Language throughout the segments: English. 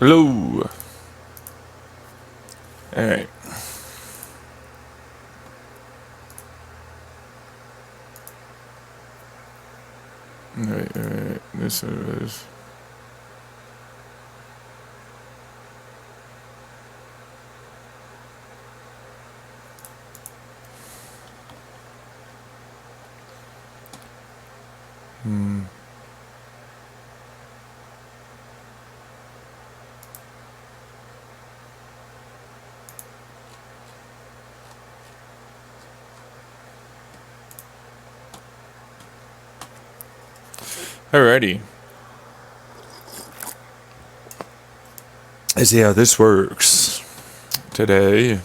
Hello. Alright. Alright. This is. Alrighty. Let's see how this works today.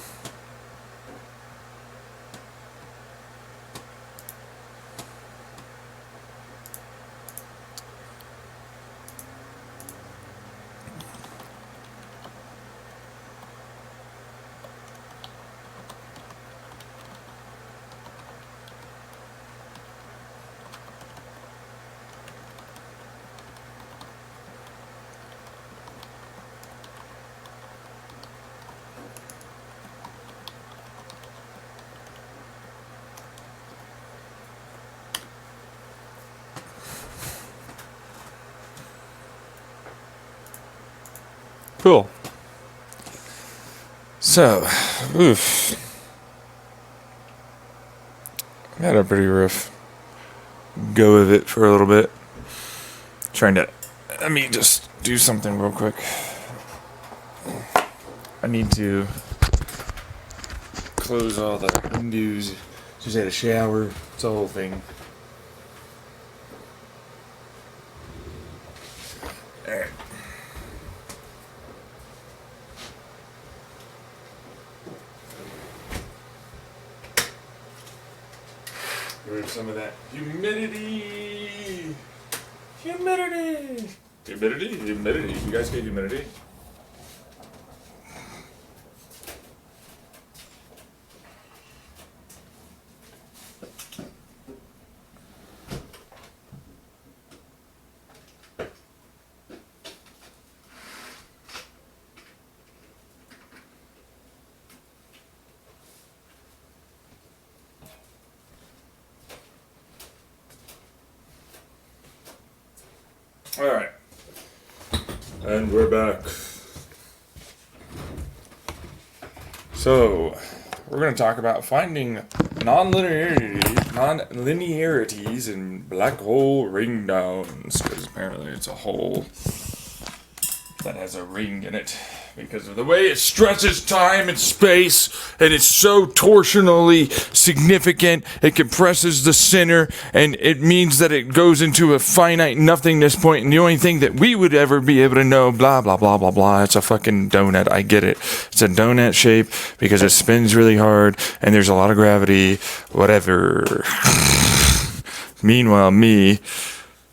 Cool. So, I had a pretty rough go of it for a little bit. Let me just do something real quick. I need to close all the windows. Just had a shower. It's a whole thing. Alright. Remove some of that humidity. Humidity. You guys get humidity? Alright. And we're back. So, we're going to talk about finding nonlinearities in black hole ring downs, because apparently it's a hole that has a ring in it because of the way it stretches time and space, and it's so torsionally significant. It compresses the center, and it means that it goes into a finite nothingness point, and the only thing that we would ever be able to know, blah, blah, blah, blah, blah, it's a fucking donut. I get it. It's a donut shape because it spins really hard, and there's a lot of gravity, whatever. Meanwhile,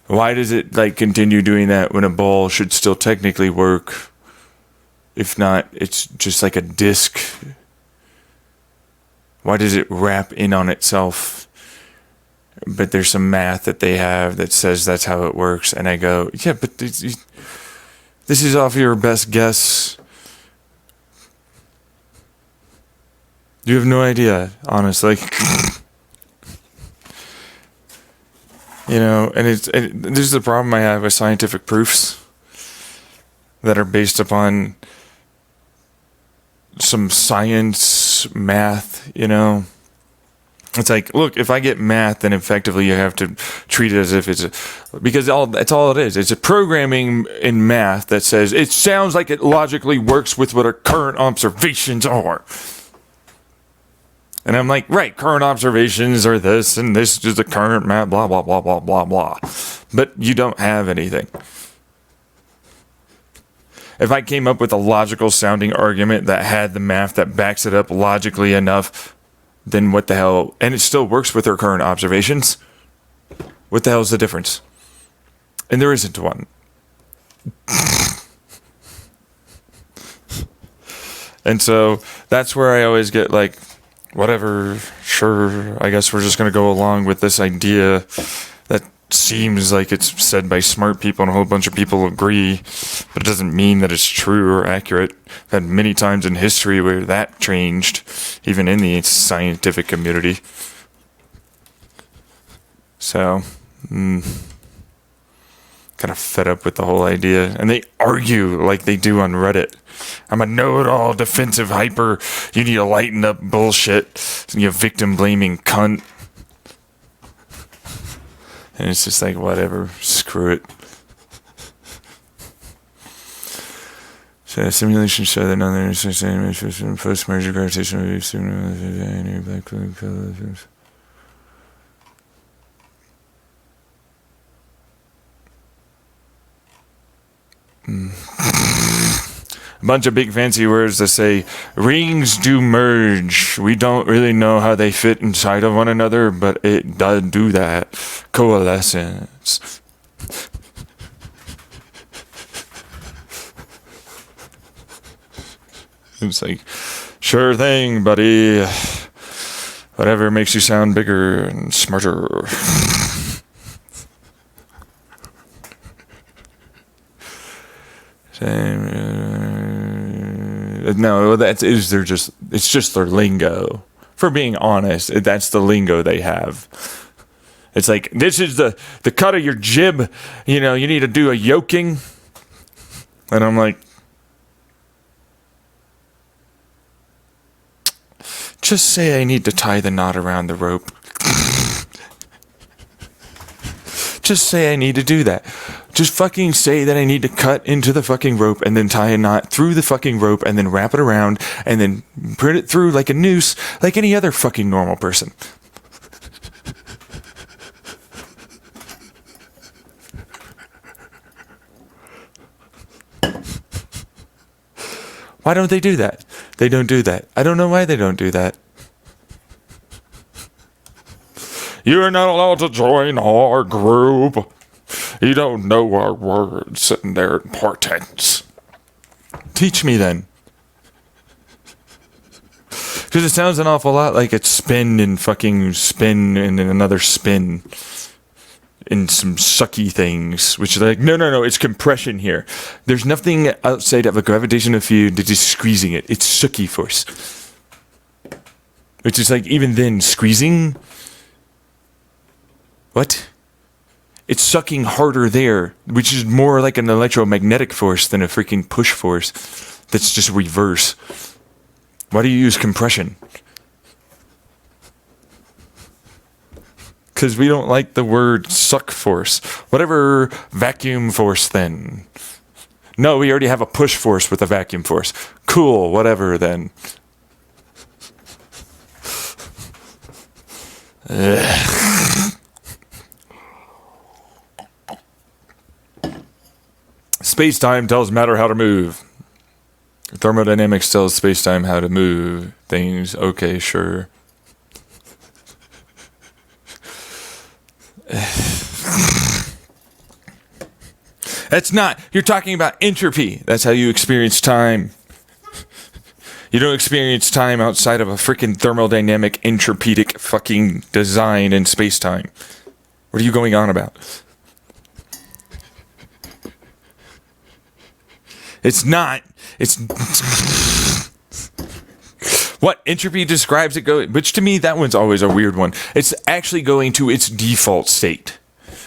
why does it continue doing that when a ball should still technically work? If not, it's just like a disc. Why does it wrap in on itself? But there's some math that they have that says that's how it works. And I go, yeah, but this is off your best guess. You have no idea, honestly. And this is the problem I have with scientific proofs that are based upon some science, math, It's like, look, if I get math, then effectively you have to treat it as if because that's all it is. It's a programming in math that says it sounds like it logically works with what our current observations are. And I'm like, right, current observations are this, and this is the current math, blah, blah, blah, blah, blah, blah. But you don't have anything. If I came up with a logical sounding argument that had the math that backs it up logically enough, then what the hell? And it still works with our current observations. What the hell is the difference? And there isn't one. And so that's where I always get whatever, sure, I guess we're just going to go along with this idea that seems like it's said by smart people and a whole bunch of people agree, but it doesn't mean that it's true or accurate. I've had many times in history where that changed, even in the scientific community. So, kind of fed up with the whole idea. And they argue like they do on Reddit. I'm a know-it-all defensive hyper. You need to lighten up bullshit. You victim-blaming cunt. And it's just like, whatever, screw it. So simulations show that none of the post-merger gravitational waves any black colors. A bunch of big fancy words that say rings do merge. We don't really know how they fit inside of one another, but it does do that. Coalescence. It's like, sure thing, buddy. Whatever makes you sound bigger and smarter. No, it's just their lingo. For being honest, that's the lingo they have. It's like, this is the cut of your jib, you need to do a yoking. And I'm like, just say I need to tie the knot around the rope. Just say I need to do that. Just fucking say that I need to cut into the fucking rope and then tie a knot through the fucking rope and then wrap it around and then put it through like a noose like any other fucking normal person. Why don't they do that? They don't do that. I don't know why they don't do that. You are not allowed to join our group. You don't know our words and their importance. Teach me then. Because it sounds an awful lot like it's spin and fucking spin and then another spin. And some sucky things, which is like, no, it's compression here. There's nothing outside of a gravitational field that is squeezing it. It's sucky force. Which is like, even then, squeezing... What? It's sucking harder there, which is more like an electromagnetic force than a freaking push force. That's just reverse. Why do you use compression? Because we don't like the word suck force. Whatever vacuum force then. No, we already have a push force with a vacuum force. Cool, whatever then. Space-time tells matter how to move. Thermodynamics tells space-time how to move things. Okay, sure. That's not... You're talking about entropy. That's how you experience time. You don't experience time outside of a freaking thermodynamic, entropedic fucking design in space-time. What are you going on about? It's not. It's... What entropy describes it which to me, that one's always a weird one. It's actually going to its default state.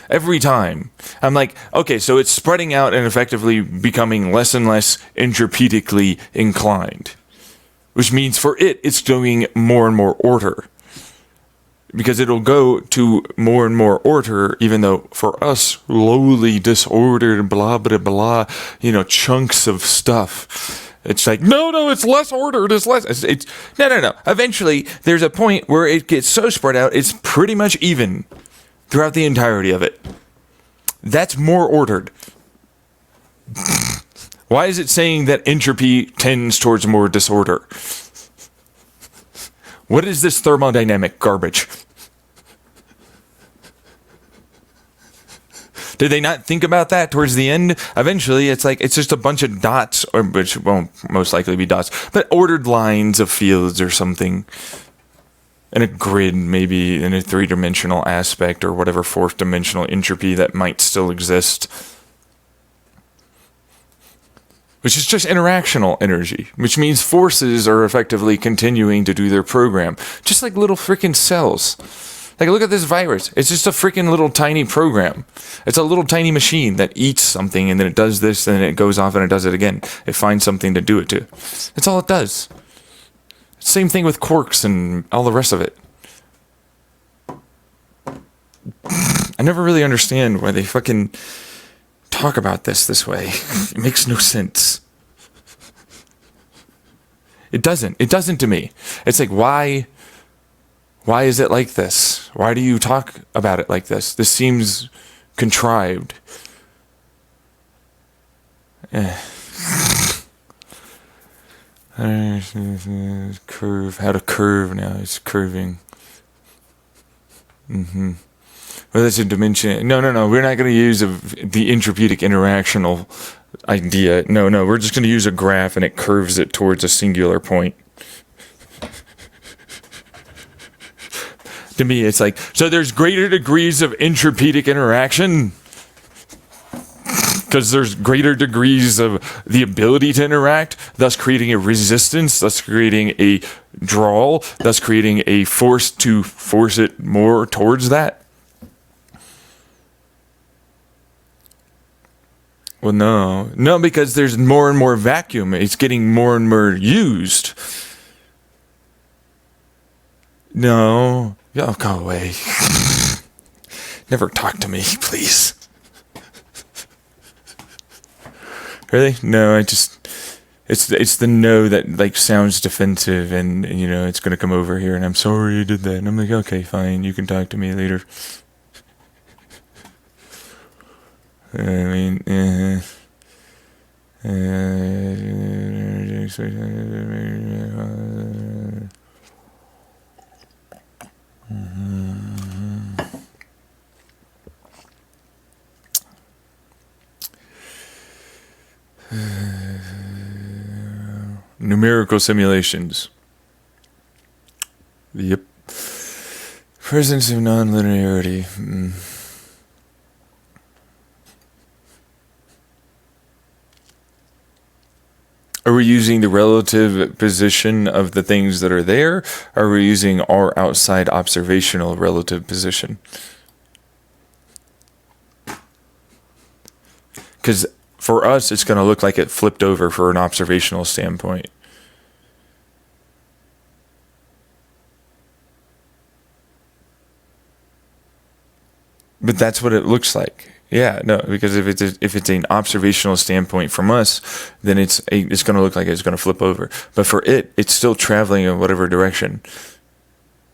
Every time. I'm like, okay, so it's spreading out and effectively becoming less and less entropedically inclined. Which means for it's doing more and more order. Because it'll go to more and more order, even though for us, lowly disordered, blah, blah, blah, chunks of stuff. It's like, no, it's less ordered, it's less, it's no. Eventually, there's a point where it gets so spread out, it's pretty much even throughout the entirety of it. That's more ordered. Why is it saying that entropy tends towards more disorder? What is this thermodynamic garbage? Did they not think about that towards the end? Eventually, it's like, it's just a bunch of dots, or which won't most likely be dots, but ordered lines of fields or something. in a grid, maybe in a three-dimensional aspect or whatever fourth-dimensional entropy that might still exist. Which is just interactional energy, which means forces are effectively continuing to do their program. Just like little freaking cells. Like, look at this virus. It's just a freaking little tiny program. It's a little tiny machine that eats something, and then it does this, and then it goes off and it does it again. It finds something to do it to. That's all it does. Same thing with quarks and all the rest of it. I never really understand why they fucking talk about this way. It makes no sense. It doesn't. It doesn't to me. It's like, why is it like this? Why do you talk about it like this? This seems contrived. Curve. How to curve now. It's curving. Well, that's a dimension. No. We're not going to use the entropeutic interactional idea. No. We're just going to use a graph and it curves it towards a singular point. To me, it's like, so there's greater degrees of entropeutic interaction because there's greater degrees of the ability to interact, thus creating a resistance, thus creating a draw, thus creating a force to force it more towards that. Well, no, because there's more and more vacuum. It's getting more and more used. No. Oh, go away. Never talk to me, please. Really? No, it's the no that like sounds defensive and you know it's gonna come over here and I'm sorry you did that and I'm like, okay, fine, you can talk to me later. I mean, numerical simulations. Yep. Presence of nonlinearity. Are we using the relative position of the things that are there? Or are we using our outside observational relative position? Because for us, it's going to look like it flipped over for an observational standpoint. But that's what it looks like. Yeah, no, because if it's an observational standpoint from us, then it's going to look like it's going to flip over. But for it, it's still traveling in whatever direction,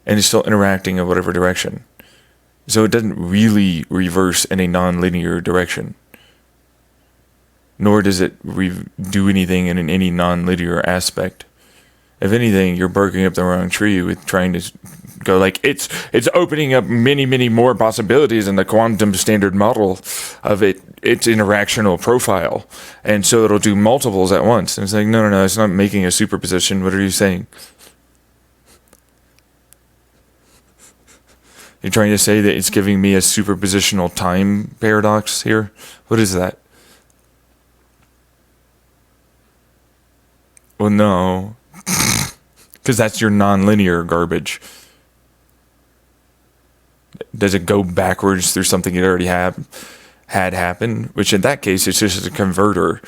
and it's still interacting in whatever direction. So it doesn't really reverse in a non-linear direction, nor does it do anything in any non-linear aspect. If anything, you're barking up the wrong tree with trying to go like it's opening up many more possibilities in the quantum standard model of its interactional profile, and so it'll do multiples at once. And it's like no, it's not making a superposition. What are you saying? You're trying to say that it's giving me a superpositional time paradox here? What is that? Well, no. Because that's your non-linear garbage. Does it go backwards through something it already had happen? Which in that case, it's just a converter.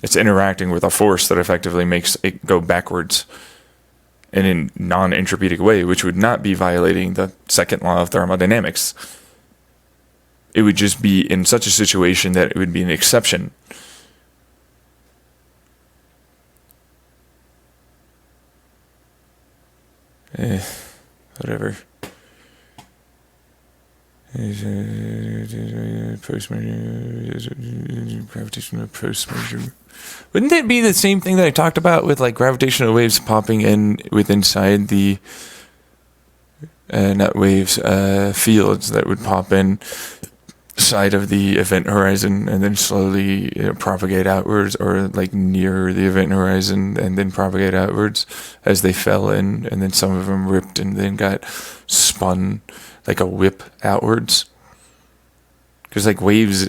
It's interacting with a force that effectively makes it go backwards in a non-entropeutic way, which would not be violating the second law of thermodynamics. It would just be in such a situation that it would be an exception. Whatever. Gravitational post measure. Wouldn't that be the same thing that I talked about with like gravitational waves popping in inside the not waves fields that would pop in side of the event horizon and then slowly propagate outwards, or like near the event horizon and then propagate outwards as they fell in, and then some of them ripped and then got spun like a whip outwards. Because like waves,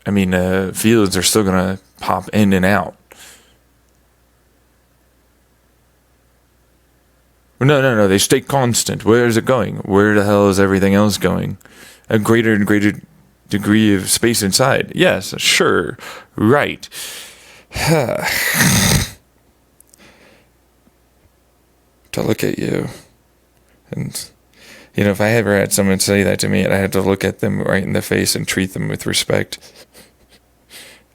fields are still gonna pop in and out. No, they stay constant. Where is it going? Where the hell is everything else going? A greater and greater degree of space inside. Yes, sure, right. To look at you. And, if I ever had someone say that to me and I had to look at them right in the face and treat them with respect,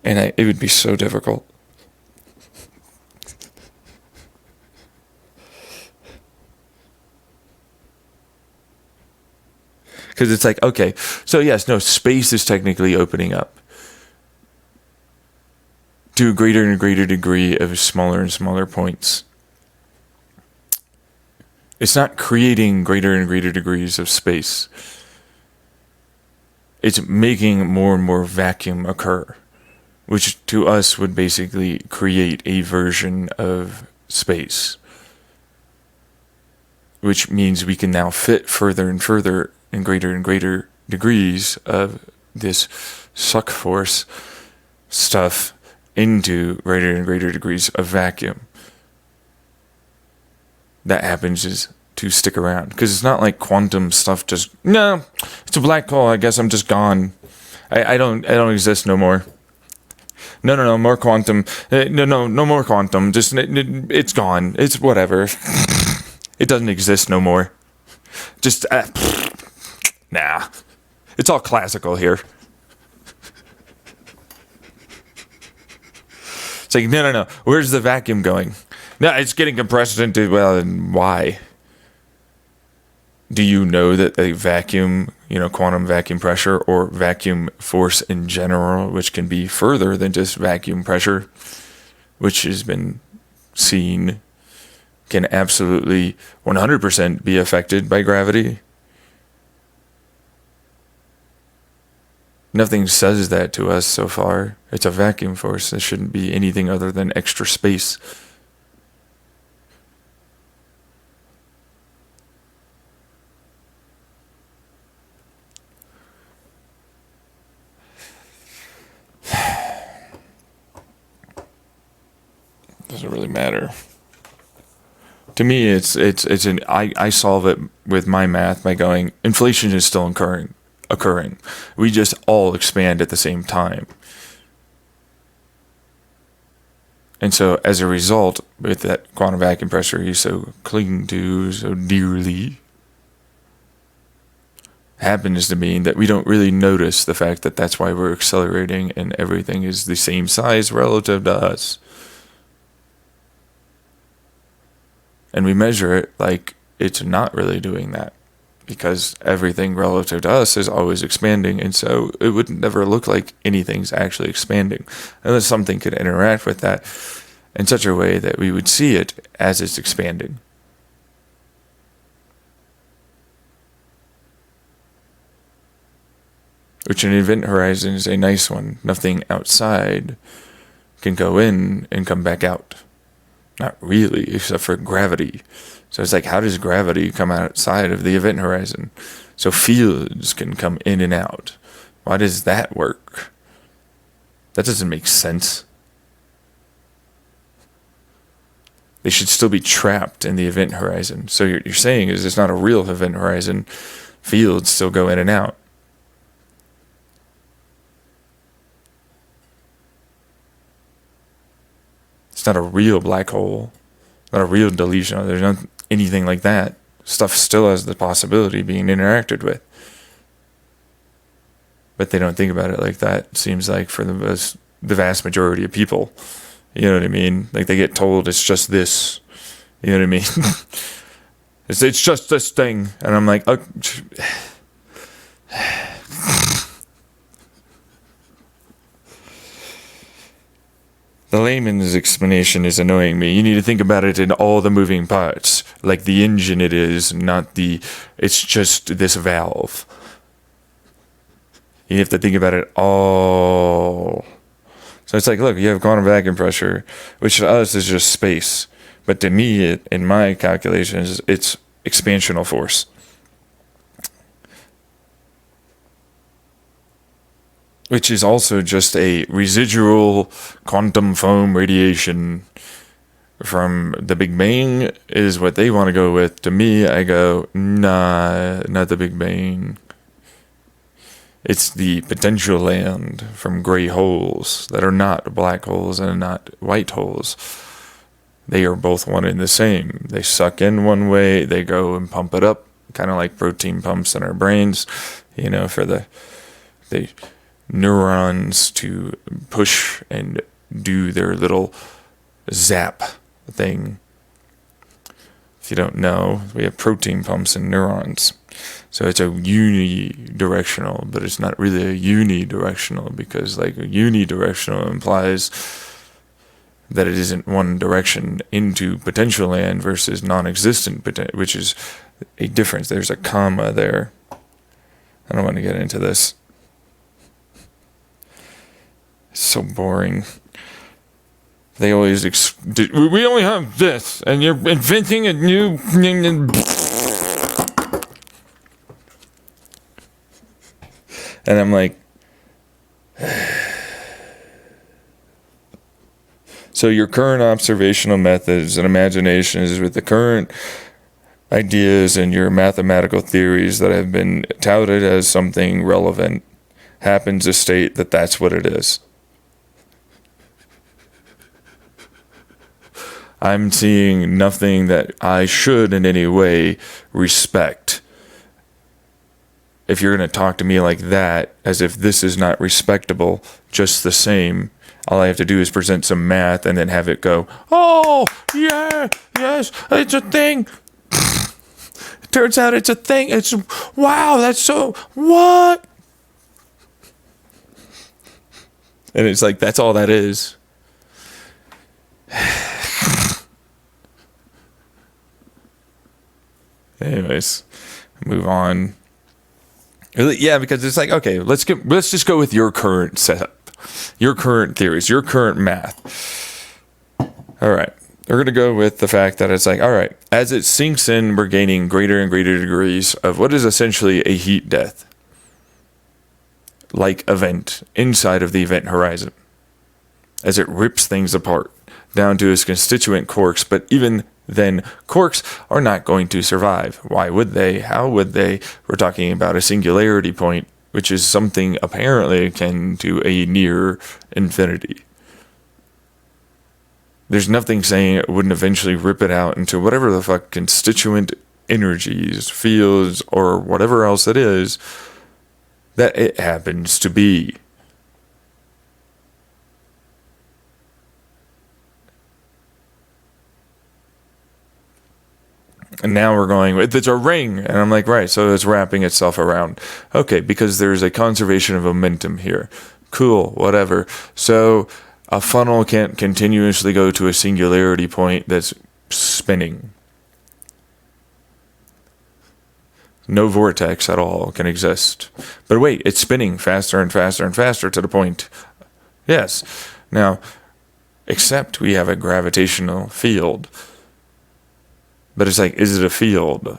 and it would be so difficult. Because it's like, okay, so yes, no, space is technically opening up to a greater and greater degree of smaller and smaller points. It's not creating greater and greater degrees of space. It's making more and more vacuum occur, which to us would basically create a version of space, which means we can now fit further and further and greater degrees of this suck force stuff into greater and greater degrees of vacuum. That happens is to stick around, because it's not like quantum stuff no, it's a black hole, I guess I'm just gone. I don't exist no more. No more quantum. No more quantum. Just it's gone. It's whatever. It doesn't exist no more. Just nah. It's all classical here. It's like, no. Where's the vacuum going? No, it's getting compressed into, well, and why? Do you know that a vacuum, quantum vacuum pressure or vacuum force in general, which can be further than just vacuum pressure, which has been seen, can absolutely 100% be affected by gravity? Nothing says that to us so far. It's a vacuum force. It shouldn't be anything other than extra space. Doesn't really matter. To me, I solve it with my math by going, inflation is still occurring. We just all expand at the same time. And so as a result, with that quantum vacuum pressure you so cling to so dearly, happens to mean that we don't really notice the fact that that's why we're accelerating and everything is the same size relative to us. And we measure it like it's not really doing that, because everything relative to us is always expanding, and so it would never look like anything's actually expanding unless something could interact with that in such a way that we would see it as it's expanding. Which an event horizon is a nice one. Nothing outside can go in and come back out. Not really, except for gravity. So it's like, how does gravity come outside of the event horizon? So fields can come in and out. Why does that work? That doesn't make sense. They should still be trapped in the event horizon. So you're saying is it's not a real event horizon. Fields still go in and out. It's not a real black hole, not a real deletion. There's not anything like that. Stuff still has the possibility of being interacted with. But they don't think about it like that, it seems like, for the vast majority of people. You know what I mean? Like, they get told it's just this. You know what I mean? It's just this thing. And I'm like, oh. The layman's explanation is annoying me. You need to think about it in all the moving parts. Like the engine it's just this valve. You have to think about it all. So it's like, look, you have quantum vacuum pressure, which to us is just space. But to me, in my calculations, it's expansional force. Which is also just a residual quantum foam radiation from the Big Bang is what they want to go with. To me, I go, nah, not the Big Bang. It's the potential land from gray holes that are not black holes and not white holes. They are both one and the same. They suck in one way, they go and pump it up, kind of like protein pumps in our brains, for the neurons to push and do their little zap thing. If you don't know, we have protein pumps and neurons. So it's a unidirectional, but it's not really a unidirectional, because like unidirectional implies that it isn't one direction into potential land versus non-existent, which is a difference. There's a comma there. I don't want to get into this. It's so boring. They always we only have this, and you're inventing a new. And I'm like, so your current observational methods and imaginations with the current ideas and your mathematical theories that have been touted as something relevant happens to state that that's what it is. I'm seeing nothing that I should in any way respect. If you're going to talk to me like that, as if this is not respectable, just the same, all I have to do is present some math and then have it go, oh, yeah, yes, it's a thing. It turns out it's a thing. It's, wow, that's so, what? And it's like, that's all that is. Anyways, move on. Yeah, because it's like, okay, let's just go with your current setup, your current theories, your current math. All right, we're gonna go with the fact that it's like, all right, as it sinks in, we're gaining greater and greater degrees of what is essentially a heat death like event inside of the event horizon, as it rips things apart down to its constituent quarks. But even then, quarks are not going to survive. Why would they? How would they? We're talking about a singularity point, which is something apparently akin to a near infinity. There's nothing saying it wouldn't eventually rip it out into whatever the fuck constituent energies, fields, or whatever else it is that it happens to be. And now we're going, it's a ring. And I'm like, right, so it's wrapping itself around. Okay, because there's a conservation of momentum here. Cool, whatever. So a funnel can't continuously go to a singularity point that's spinning. No vortex at all can exist. But wait, it's spinning faster and faster and faster to the point. Yes. Now, except we have a gravitational field. But it's like, is it a field?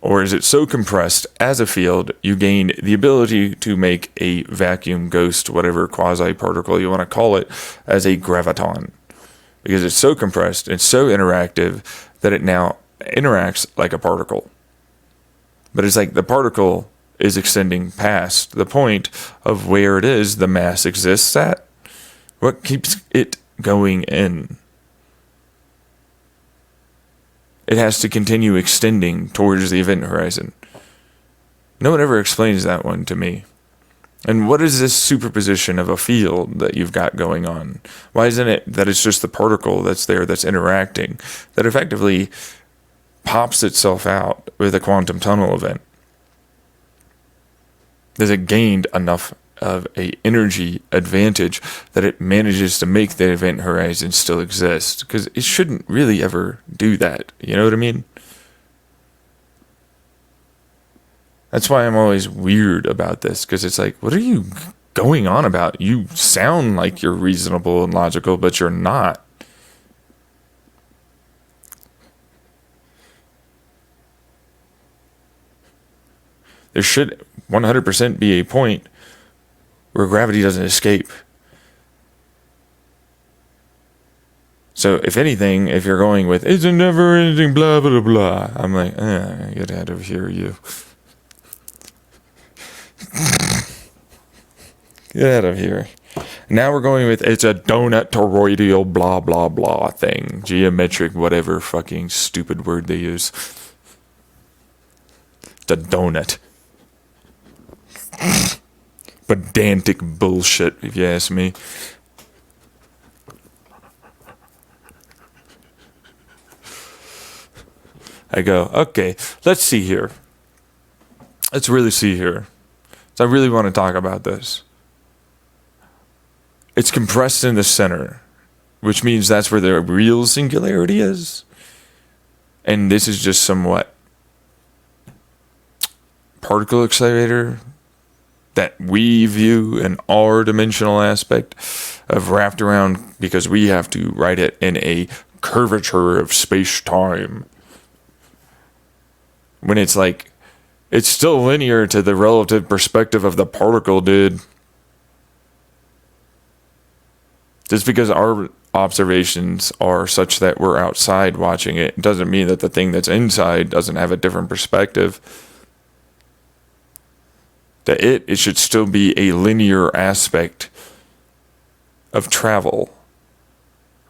Or is it so compressed as a field, you gain the ability to make a vacuum ghost, whatever quasi-particle you want to call it, as a graviton. Because it's so compressed, it's so interactive, that it now interacts like a particle. But it's like the particle is extending past the point of where it is the mass exists at. What keeps it going in? It has to continue extending towards the event horizon. No one ever explains that one to me. And what is this superposition of a field that you've got going on? Why isn't it that it's just the particle that's there that's interacting, that effectively pops itself out with a quantum tunnel event? Has it gained enough of a energy advantage that it manages to make the event horizon still exist? Because it shouldn't really ever do that. You know what I mean? That's why I'm always weird about this, because it's like, what are you going on about? You sound like you're reasonable and logical, but you're not. There should 100% be a point where gravity doesn't escape. So if anything, if you're going with, it's a never ending blah, blah, blah, I'm like, get out of here, you. Get out of here. Now we're going with, it's a donut toroidal blah, blah, blah thing. Geometric, whatever fucking stupid word they use. It's a donut. Pedantic bullshit, if you ask me. I go, okay, let's see here. Let's really see here. So I really want to talk about this. It's compressed in the center, which means that's where the real singularity is. And this is just somewhat particle accelerator that we view in our dimensional aspect of wrapped around, because we have to write it in a curvature of space-time. When it's like, it's still linear to the relative perspective of the particle, dude. Just because our observations are such that we're outside watching it doesn't mean that the thing that's inside doesn't have a different perspective. That it should still be a linear aspect of travel.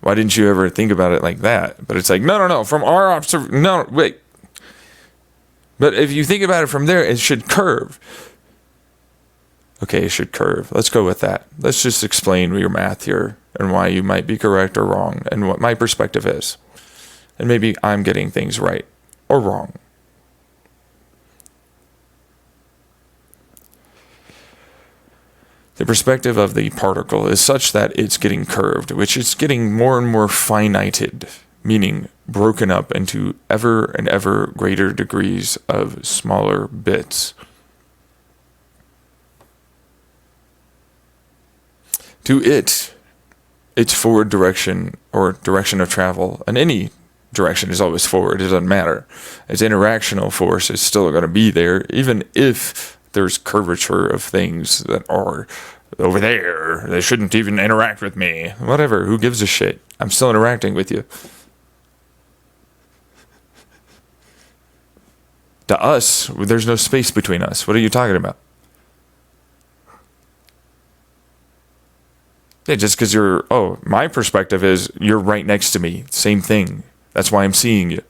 Why didn't you ever think about it like that? But it's like, no, from our observation, no, wait. But if you think about it from there, it should curve. Okay, it should curve. Let's go with that. Let's just explain your math here and why you might be correct or wrong and what my perspective is. And maybe I'm getting things right or wrong. The perspective of the particle is such that it's getting curved, which is getting more and more finited, meaning broken up into ever and ever greater degrees of smaller bits. To it, its forward direction or direction of travel, and any direction is always forward, it doesn't matter. Its interactional force is still going to be there, even if there's curvature of things that are over there. They shouldn't even interact with me. Whatever, who gives a shit? I'm still interacting with you. To us, there's no space between us. What are you talking about? Yeah, just because my perspective is you're right next to me. Same thing. That's why I'm seeing you.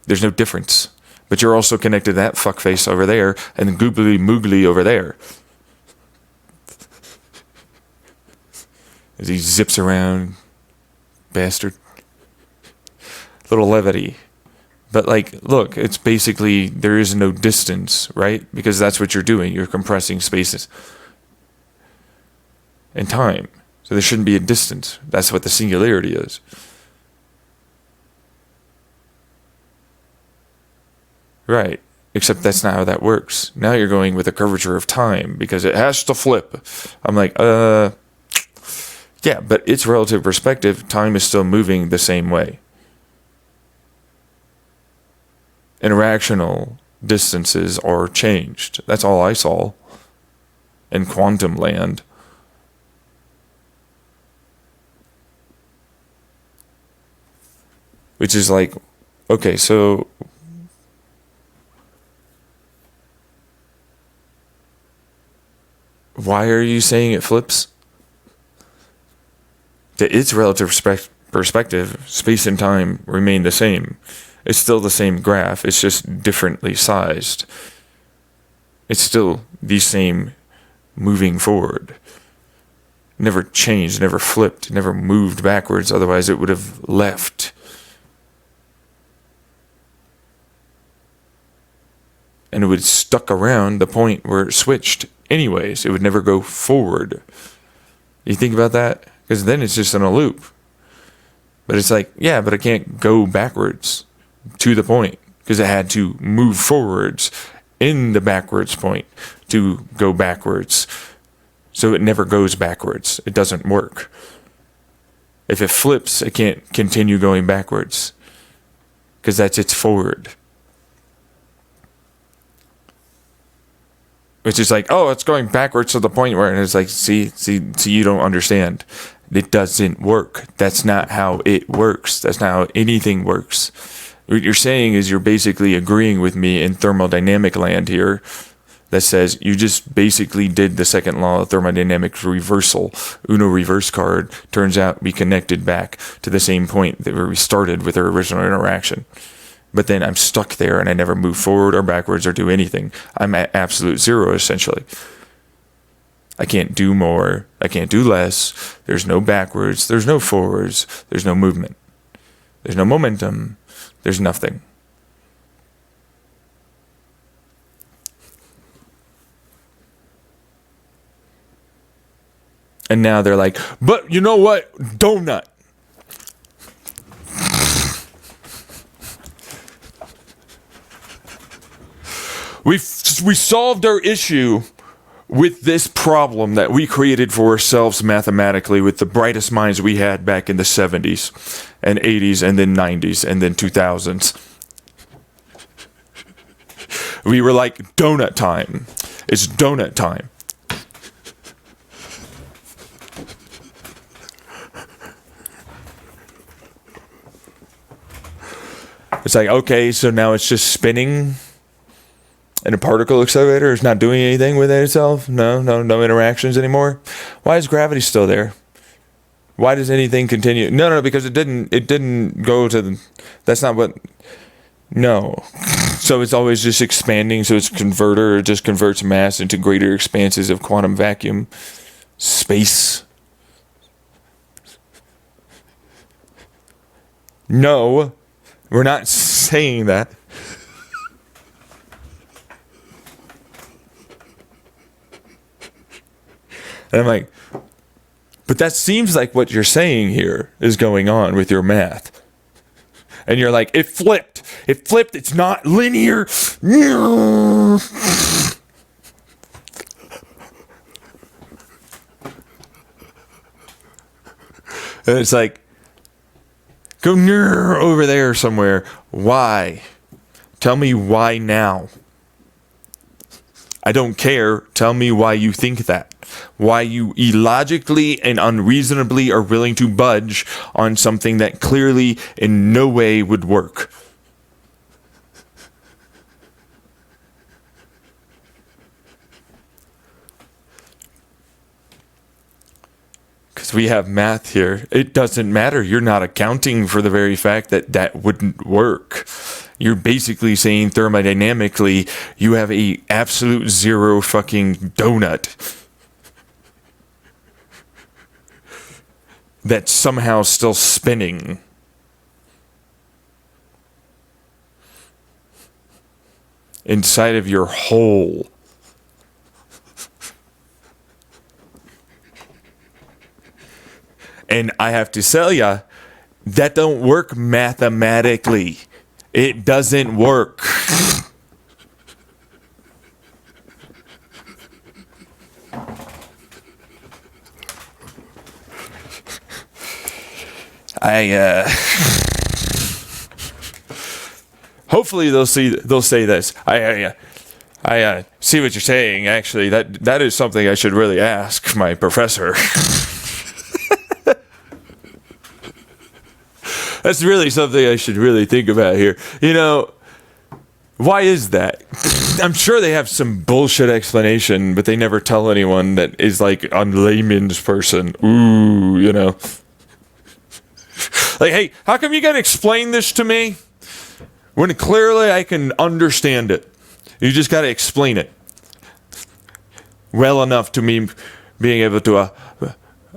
There's no difference. But you're also connected to that fuckface over there and the googly moogly over there. As he zips around. Bastard. Little levity. But look, it's basically, there is no distance, right? Because that's what you're doing. You're compressing spaces and time. So there shouldn't be a distance. That's what the singularity is. Right. Except that's not how that works. Now you're going with a curvature of time because it has to flip. I'm like, yeah, but its relative perspective, time is still moving the same way. Interactional distances are changed. That's all I saw in quantum land. Which is like, okay, so why are you saying it flips? Its relative perspective, space and time remain the same. It's still the same graph. It's just differently sized. It's still the same moving forward. Never changed, never flipped, never moved backwards. Otherwise, it would have left. And it would have stuck around the point where it switched. Anyways, it would never go forward. You think about that? Because then it's just in a loop. But it's like, yeah, but I can't go backwards to the point because it had to move forwards in the backwards point to go backwards. So it never goes backwards. It doesn't work. If it flips, it can't continue going backwards because that's its forward. It's just like, oh, it's going backwards to the point where it's like, see, you don't understand. It doesn't work. That's not how it works. That's not how anything works. What you're saying is you're basically agreeing with me in thermodynamic land here that says you just basically did the second law of thermodynamics reversal. Uno reverse card. Turns out we connected back to the same point that where we started with our original interaction. But then I'm stuck there and I never move forward or backwards or do anything. I'm at absolute zero, essentially. I can't do more. I can't do less. There's no backwards. There's no forwards. There's no movement. There's no momentum. There's nothing. And now they're like, but you know what? Donut. We solved our issue with this problem that we created for ourselves mathematically with the brightest minds we had back in the 70s and 80s and then 90s and then 2000s. We were like, donut time. It's donut time. It's like, okay, so now it's just spinning. And a particle accelerator is not doing anything with itself? No interactions anymore? Why is gravity still there? Why does anything continue? No, because it didn't go to the, that's not what, no. So it's always just expanding, so its converter just converts mass into greater expanses of quantum vacuum space. No, we're not saying that. And I'm like, but that seems like what you're saying here is going on with your math. And you're like, it flipped. It's not linear. And it's like, go over there somewhere. Why? Tell me why now. I don't care. Tell me why you think that. Why you illogically and unreasonably are willing to budge on something that clearly in no way would work. Because we have math here. It doesn't matter. You're not accounting for the very fact that that wouldn't work. You're basically saying thermodynamically you have a absolute zero fucking donut that's somehow still spinning. Inside of your hole. And I have to tell ya, that don't work mathematically. It doesn't work. Hopefully they'll say this. I see what you're saying. Actually, that is something I should really ask my professor. That's really something I should really think about here. You know, why is that? I'm sure they have some bullshit explanation, but they never tell anyone that is like a layman's person. Ooh, you know. Like, hey, how come you gotta explain this to me? When clearly I can understand it. You just gotta explain it. Well enough to me being able to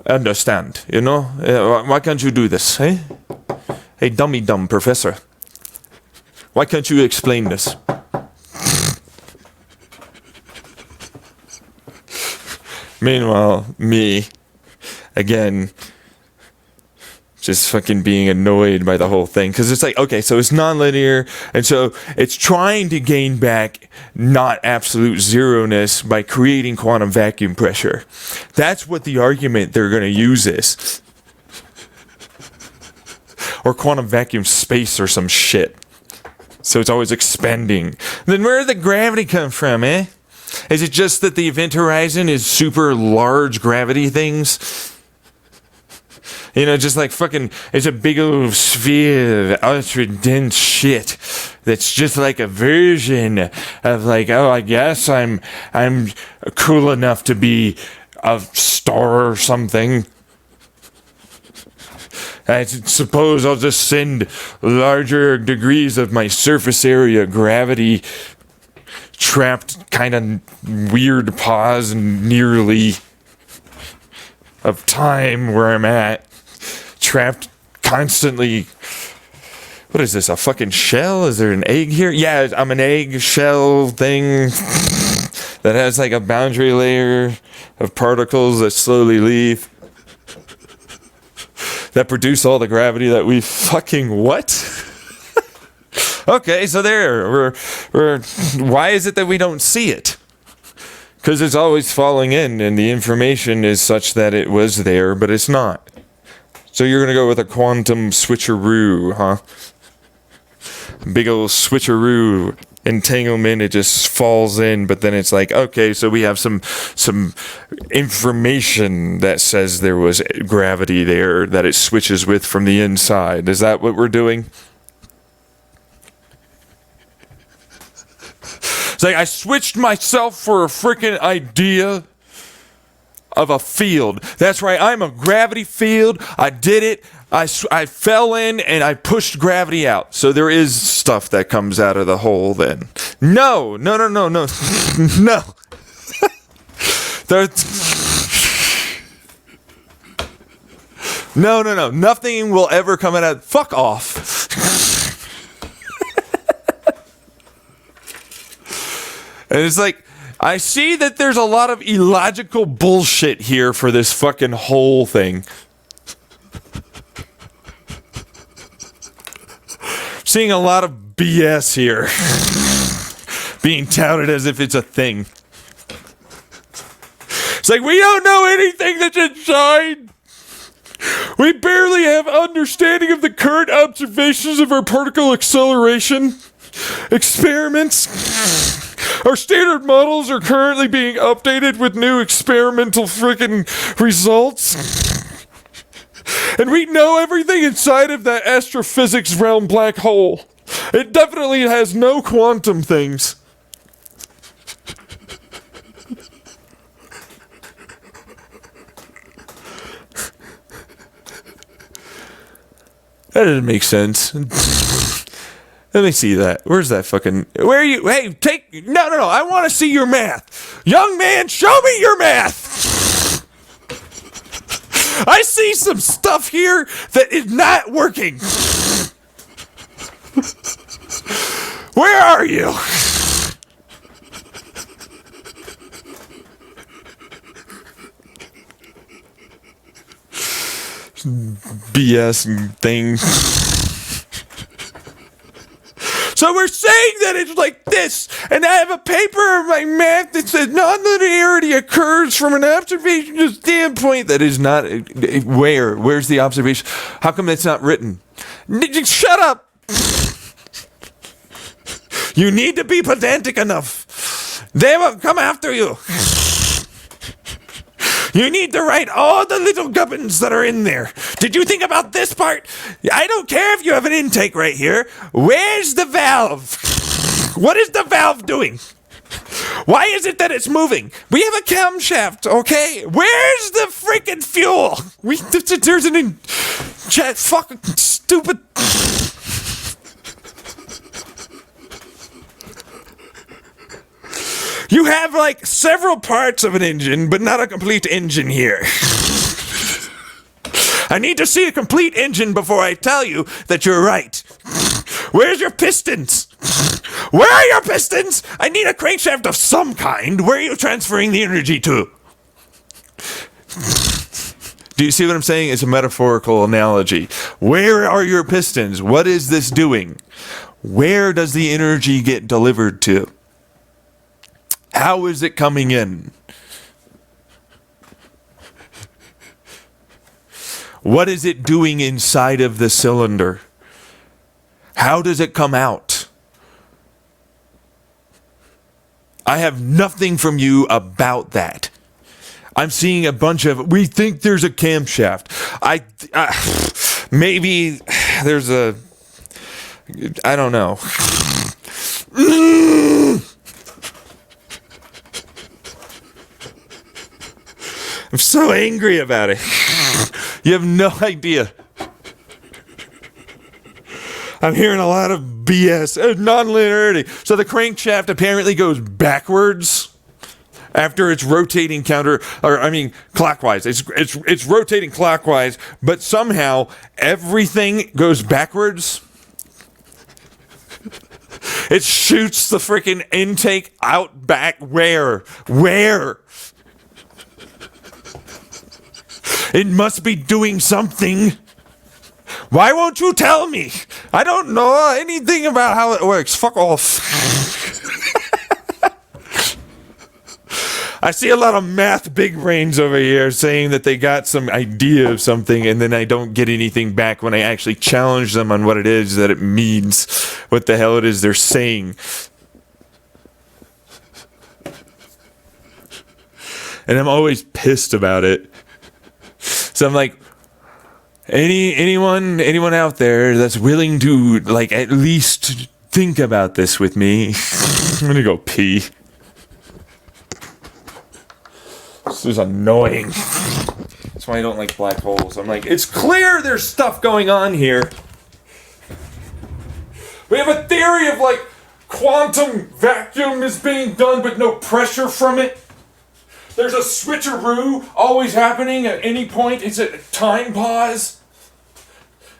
understand, you know? Why can't you do this, eh? Hey, dumb professor. Why can't you explain this? Meanwhile, me, again, just fucking being annoyed by the whole thing. Because it's like, okay, so it's nonlinear, and so it's trying to gain back not absolute zeroness by creating quantum vacuum pressure. That's what the argument they're going to use is. Or quantum vacuum space or some shit. So it's always expanding. Then where did the gravity come from, eh? Is it just that the event horizon is super large gravity things? You know, just like fucking, it's a big old sphere of ultra dense shit that's just like a version of like, oh, I guess I'm cool enough to be a star or something. I suppose I'll just send larger degrees of my surface area gravity trapped kind of weird pause nearly of time where I'm at. Trapped constantly. What is this, a fucking shell? Is there an egg here? Yeah, I'm an egg shell thing that has like a boundary layer of particles that slowly leave. That produce all the gravity that we fucking what? Okay, so there. Why is it that we don't see it? Because it's always falling in, and the information is such that it was there, but it's not. So you're going to go with a quantum switcheroo, huh? Big old switcheroo entanglement, it just falls in, but then it's like, okay, so we have some information that says there was gravity there that it switches with from the inside. Is that what we're doing? It's like I switched myself for a freaking idea of a field. That's right, I'm a gravity field. I did it. I fell in and I pushed gravity out. So there is stuff that comes out of the hole then. No. No. No. Nothing will ever come out of... Fuck off. And it's like, I see that there's a lot of illogical bullshit here for this fucking whole thing. Seeing a lot of BS here. Being touted as if it's a thing. It's like, we don't know anything that's inside. We barely have understanding of the current observations of our particle acceleration experiments. Our standard models are currently being updated with new experimental freaking results. And we know everything inside of that astrophysics realm black hole. It definitely has no quantum things. That doesn't make sense. Let me see that. Where's that fucking... Where are you... Hey, take... No. I want to see your math. Young man, show me your math. I see some stuff here that is not working. Where are you? BS thing. So we're saying that it's like this, and I have a paper in my math that says nonlinearity occurs from an observational standpoint that is not... Where's the observation? How come it's not written? Shut up! You need to be pedantic enough. They will come after you. You need to write all the little gubbins that are in there. Did you think about this part? I don't care if you have an intake right here. Where's the valve? What is the valve doing? Why is it that it's moving? We have a camshaft, okay? Where's the freaking fuel? There's an fucking stupid... You have, like, several parts of an engine, but not a complete engine here. I need to see a complete engine before I tell you that you're right. Where's your pistons? Where are your pistons? I need a crankshaft of some kind. Where are you transferring the energy to? Do you see what I'm saying? It's a metaphorical analogy. Where are your pistons? What is this doing? Where does the energy get delivered to? How is it coming in? What is it doing inside of the cylinder? How does it come out? I have nothing from you about that. I'm seeing a bunch of, we think there's a camshaft. Maybe there's a, I don't know. I'm so angry about it. You have no idea. I'm hearing a lot of BS, non-linearity. So the crankshaft apparently goes backwards after it's rotating clockwise. It's rotating clockwise, but somehow everything goes backwards. It shoots the freaking intake out back. Where? It must be doing something. Why won't you tell me? I don't know anything about how it works. Fuck off. I see a lot of math big brains over here saying that they got some idea of something, and then I don't get anything back when I actually challenge them on what it is that it means, what the hell it is they're saying. And I'm always pissed about it. So I'm like, anyone out there that's willing to like at least think about this with me? I'm gonna go pee. This is annoying. That's why I don't like black holes. I'm like, it's clear there's stuff going on here. We have a theory of like quantum vacuum is being done but no pressure from it. There's a switcheroo always happening at any point. It's a time pause.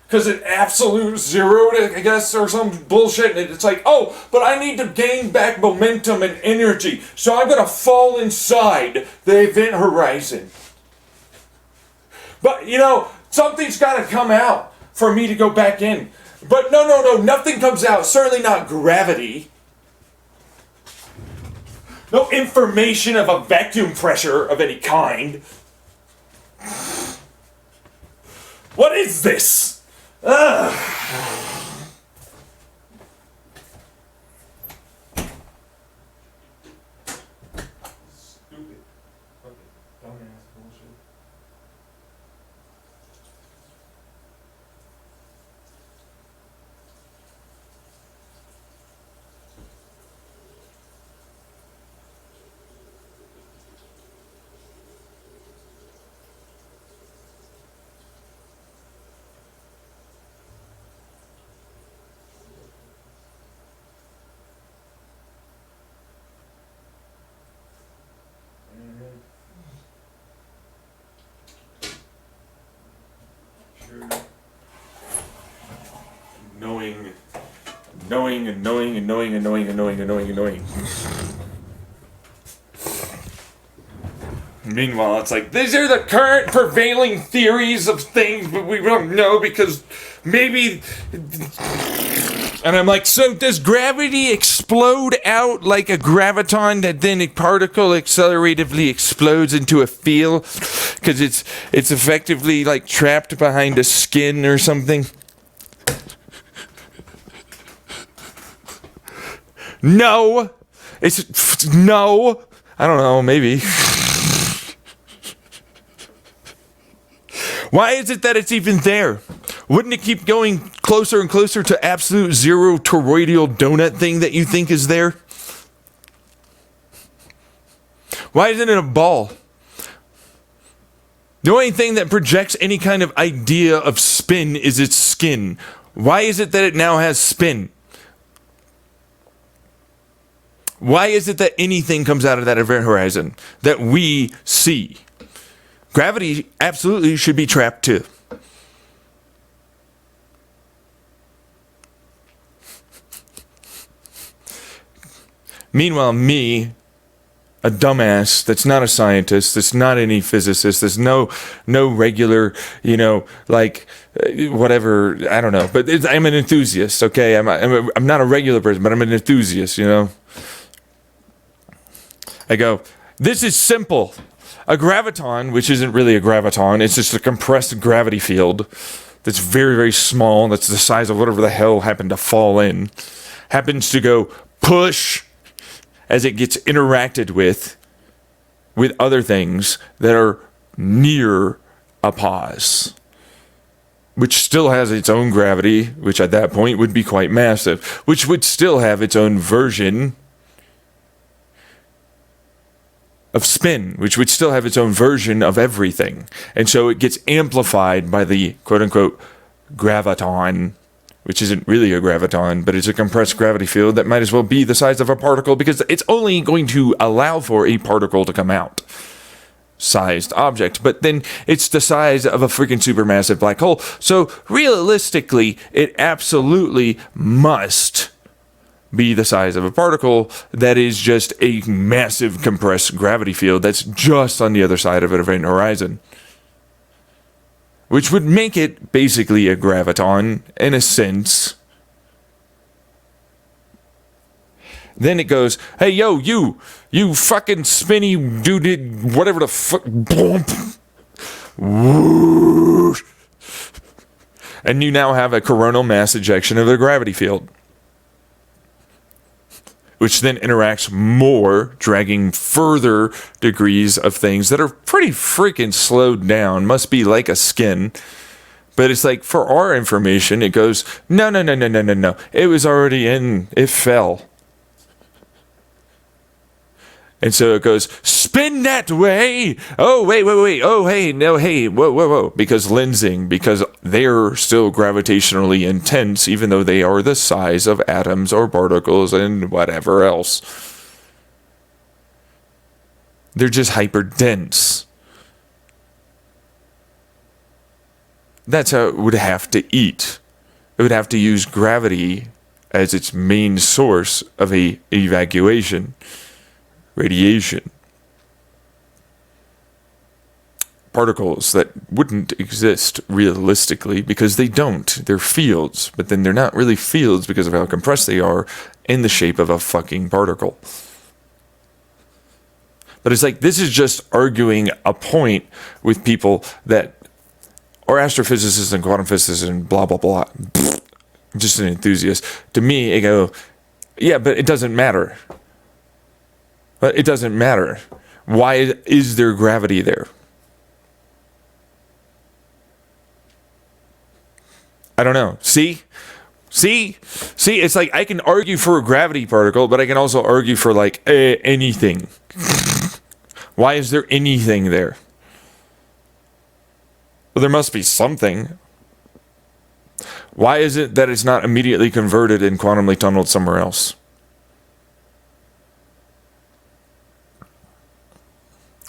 Because at absolute zero, I guess, or some bullshit. And it's like, oh, but I need to gain back momentum and energy. So I'm going to fall inside the event horizon. But, something's got to come out for me to go back in. But no, nothing comes out. Certainly not gravity. No information of a vacuum pressure of any kind. What is this? Ugh. Stupid. Fucking dumbass bullshit. Annoying. Meanwhile, it's like, these are the current prevailing theories of things, but we don't know because maybe... And I'm like, so does gravity explode out like a graviton that then a particle acceleratively explodes into a field? Because it's effectively like trapped behind a skin or something? No. No. I don't know, maybe. Why is it that it's even there? Wouldn't it keep going closer and closer to absolute zero toroidal donut thing that you think is there? Why isn't it a ball? The only thing that projects any kind of idea of spin is its skin. Why is it that it now has spin? Why is it that anything comes out of that event horizon that we see? Gravity absolutely should be trapped too. Meanwhile, me, a dumbass that's not a scientist, that's not any physicist, there's no regular, whatever, I don't know. But I'm an enthusiast, okay? I'm not a regular person, but I'm an enthusiast, I go, this is simple. A graviton, which isn't really a graviton, it's just a compressed gravity field that's very, very small, that's the size of whatever the hell happened to fall in, happens to go push as it gets interacted with other things that are near a pause, which still has its own gravity, which at that point would be quite massive, which would still have its own version of spin, which would still have its own version of everything. And so it gets amplified by the quote-unquote graviton, which isn't really a graviton, but it's a compressed gravity field that might as well be the size of a particle because it's only going to allow for a particle to come out. Sized object, but then it's the size of a freaking supermassive black hole. So realistically, it absolutely must be the size of a particle that is just a massive compressed gravity field that's just on the other side of an event horizon. Which would make it basically a graviton in a sense. Then it goes, hey, yo, you fucking spinny dude, whatever the fuck. And you now have a coronal mass ejection of the gravity field, which then interacts more, dragging further degrees of things that are pretty freaking slowed down. Must be like a skin. But it's like, for our information, it goes, no. It was already in, it fell. And so it goes, spin that way. Oh, wait. Oh, hey, no, hey, whoa. Because lensing, because they're still gravitationally intense, even though they are the size of atoms or particles and whatever else. They're just hyper dense. That's how it would have to eat. It would have to use gravity as its main source of a evacuation. Radiation. Particles that wouldn't exist realistically because they don't. They're fields, but then they're not really fields because of how compressed they are in the shape of a fucking particle. But it's like, this is just arguing a point with people that are astrophysicists and quantum physicists and blah, blah, blah. Just an enthusiast. To me, I go, yeah, but it doesn't matter. But it doesn't matter. Why is there gravity there? I don't know. See? It's like I can argue for a gravity particle, but I can also argue for like anything. Why is there anything there? Well, there must be something. Why is it that it's not immediately converted and quantumly tunneled somewhere else?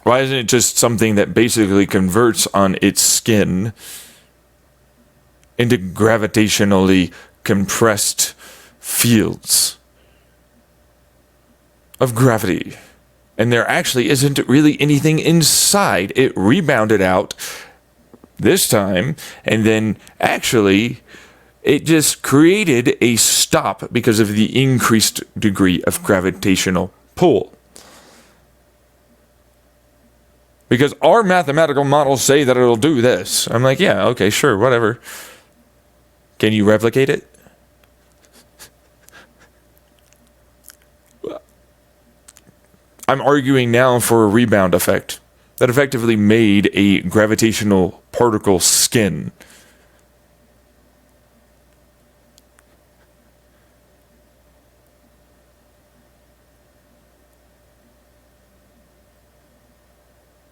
Why isn't it just something that basically converts on its skin into gravitationally compressed fields of gravity? And there actually isn't really anything inside. It rebounded out this time, and then actually it just created a stop because of the increased degree of gravitational pull. Because our mathematical models say that it'll do this. I'm like, yeah, okay, sure, whatever. Can you replicate it? I'm arguing now for a rebound effect that effectively made a gravitational particle skin.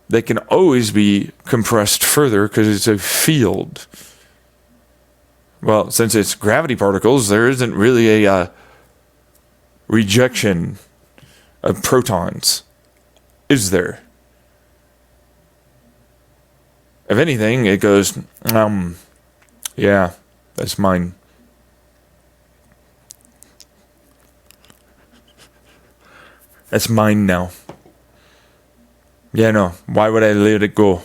That can always be compressed further because it's a field. Well, since it's gravity particles, there isn't really a rejection of protons, is there? If anything, it goes, yeah, that's mine. That's mine now. Yeah, no. Why would I let it go?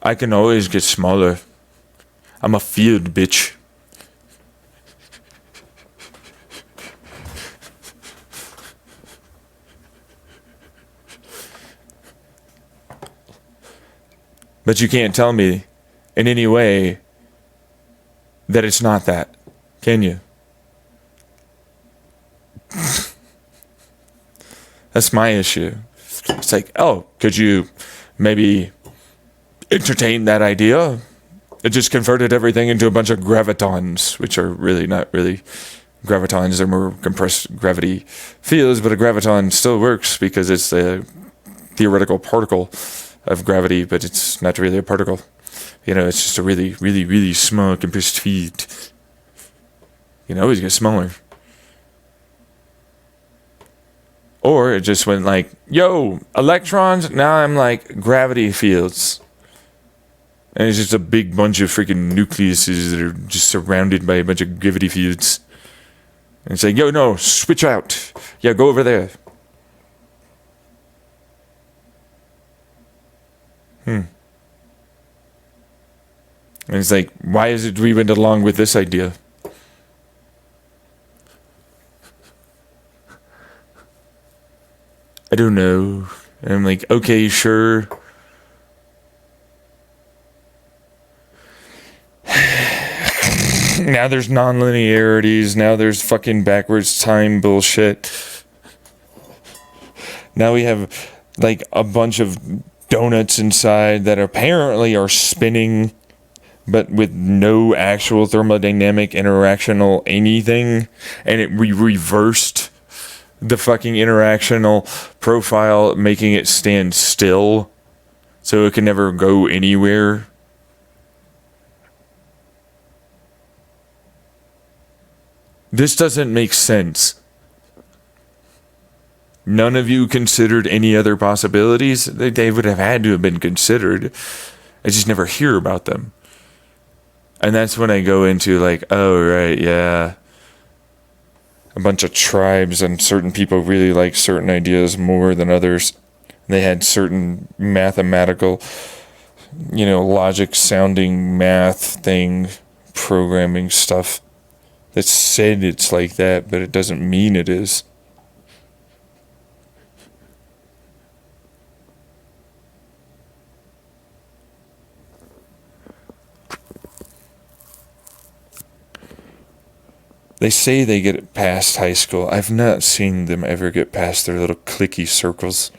I can always get smaller. I'm a field bitch. But you can't tell me in any way that it's not that, can you? That's my issue. It's like, oh, could you maybe entertain that idea? It just converted everything into a bunch of gravitons, which are really not really gravitons. They're more compressed gravity fields, but a graviton still works because it's a theoretical particle of gravity, but it's not really a particle. You know, it's just a really, really, really small compressed field. You can always get smaller. Or it just went like, yo, electrons, now I'm like gravity fields. And it's just a big bunch of freaking nucleuses that are just surrounded by a bunch of gravity fields. And it's like, yo, no, switch out. Yeah, go over there. And it's like, why is it we went along with this idea? I don't know. And I'm like, okay, sure. Now there's non-linearities. Now there's fucking backwards time bullshit. Now we have like a bunch of donuts inside that apparently are spinning, but with no actual thermodynamic interactional anything. And it reversed the fucking interactional profile, making it stand still so it can never go anywhere. This doesn't make sense. None of you considered any other possibilities? They would have had to have been considered. I just never hear about them. And that's when I go into like, oh, right, yeah. A bunch of tribes and certain people really like certain ideas more than others. They had certain mathematical, logic sounding math thing, programming stuff that said it's like that, but it doesn't mean it is. They say they get past high school. I've not seen them ever get past their little cliquey circles.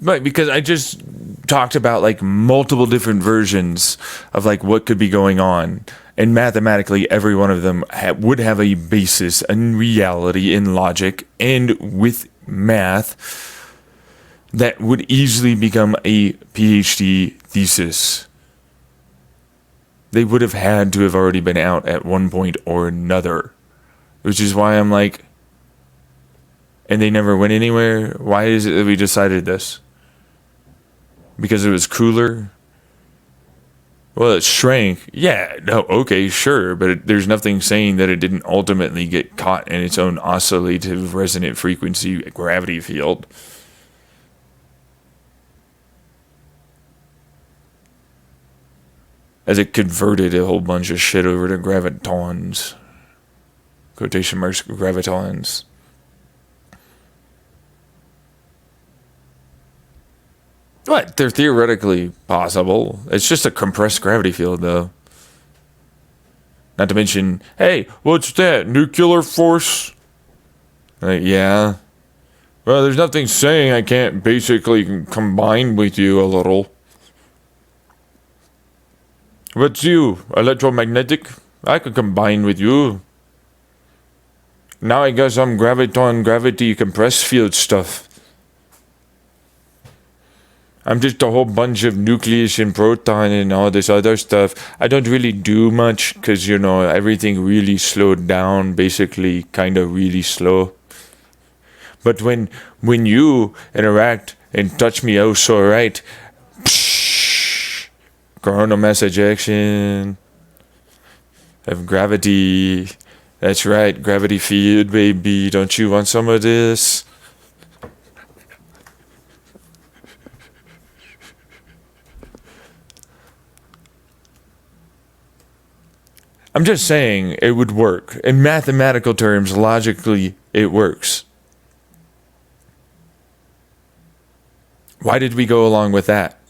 Right, because I just talked about like multiple different versions of like what could be going on, and mathematically every one of them would have a basis in reality, in logic, and with math that would easily become a PhD thesis. They would have had to have already been out at one point or another, which is why I'm like, and they never went anywhere. Why is it that we decided this? Because it was cooler? Well, it shrank. Yeah, no, okay, sure. But there's nothing saying that it didn't ultimately get caught in its own oscillative resonant frequency gravity field. As it converted a whole bunch of shit over to gravitons. Quotation marks, gravitons. What? They're theoretically possible. It's just a compressed gravity field, though. Not to mention, hey, what's that? Nuclear force? Like, yeah. Well, there's nothing saying I can't basically combine with you a little. What's you? Electromagnetic? I could combine with you. Now I got some graviton gravity compressed field stuff. I'm just a whole bunch of nucleus and proton and all this other stuff. I don't really do much because, you know, everything really slowed down, basically kind of really slow. But when you interact and touch me oh so right, psh, coronal mass ejection of gravity. That's right, gravity field, baby. Don't you want some of this? I'm just saying it would work. In mathematical terms, logically, it works. Why did we go along with that?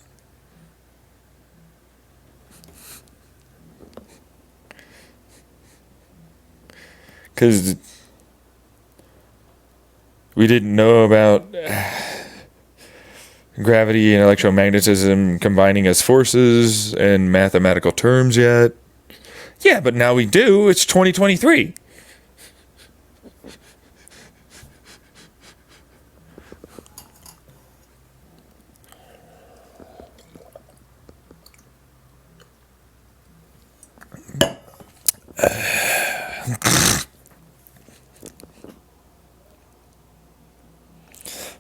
Because we didn't know about gravity and electromagnetism combining as forces in mathematical terms yet. Yeah, but now we do. It's 2023.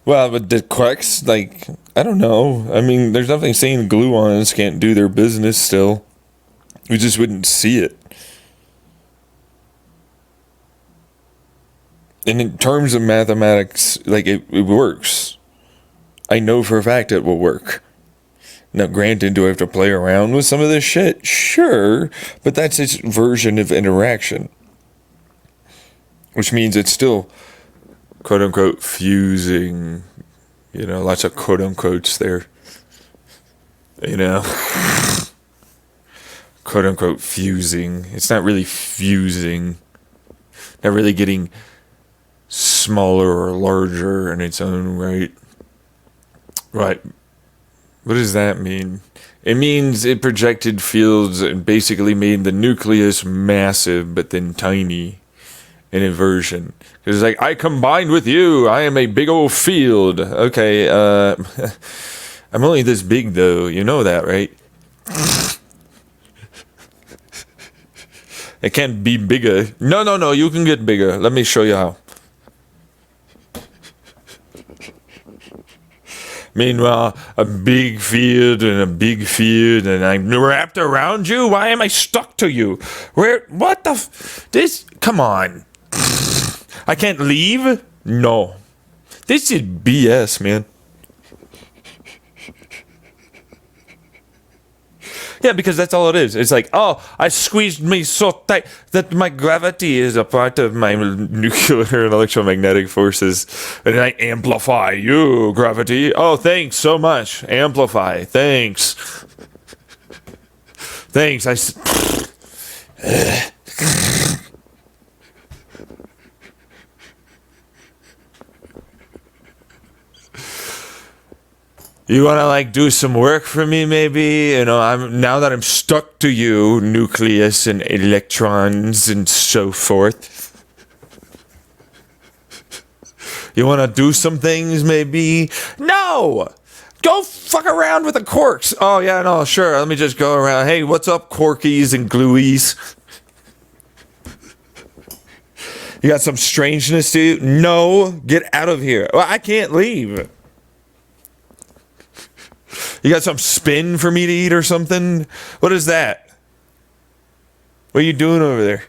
Well, but the quacks, like, I don't know. I mean, there's nothing saying gluons can't do their business still. We just wouldn't see it. And in terms of mathematics, like, it works. I know for a fact it will work. Now, granted, do I have to play around with some of this shit? Sure, but that's its version of interaction. Which means it's still, quote-unquote, fusing. You know, lots of quote-unquotes there. You know? Quote-unquote, fusing. It's not really fusing. Not really getting smaller or larger in its own right. Right. What does that mean? It means it projected fields and basically made the nucleus massive but then tiny in inversion. Because it's like, I combined with you. I am a big old field. Okay, I'm only this big though. You know that, right? It can't be bigger. No, you can get bigger. Let me show you how. Meanwhile, a big field and a big field, and I'm wrapped around you? Why am I stuck to you? What the this, come on. I can't leave? No. This is BS, man. Yeah, because that's all it is. It's like, oh, I squeezed me so tight that my gravity is a part of my nuclear and electromagnetic forces. And I amplify you, gravity. Oh, thanks so much. Amplify. Thanks. Thanks. You want to like do some work for me maybe? You know, now that I'm stuck to you, nucleus and electrons and so forth. You want to do some things maybe? No! Go fuck around with the quarks. Oh yeah, no, sure. Let me just go around. Hey, what's up, quarkies and gluies? You got some strangeness to you? No, get out of here. Well, I can't leave. You got some spin for me to eat or something? What is that? What are you doing over there?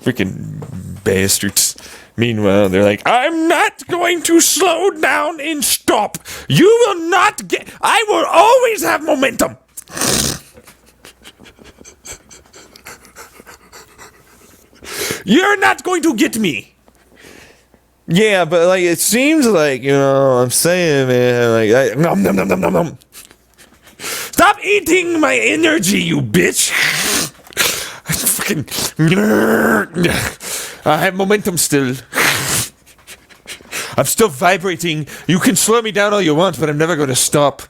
Freaking bastards. Meanwhile, they're like, I'm not going to slow down and stop. You will not get... I will always have momentum. You're not going to get me. Yeah, but like it seems like, you know, I'm saying, man, like nom nom nom nom nom nom. Stop eating my energy, you bitch. I fucking I have momentum still. I'm still vibrating. You can slow me down all you want, but I'm never going to stop.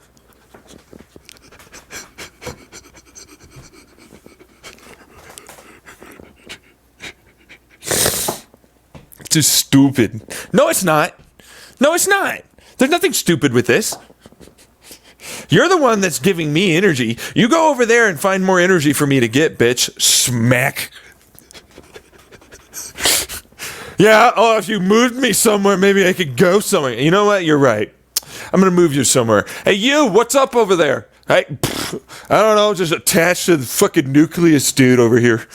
It's just stupid. No, it's not. No, it's not. There's nothing stupid with this. You're the one that's giving me energy. You go over there and find more energy for me to get, bitch. Smack. Yeah, oh, if you moved me somewhere, maybe I could go somewhere. You know what? You're right. I'm gonna move you somewhere. Hey, you, what's up over there? Hey, I don't know, just attached to the fucking nucleus dude over here.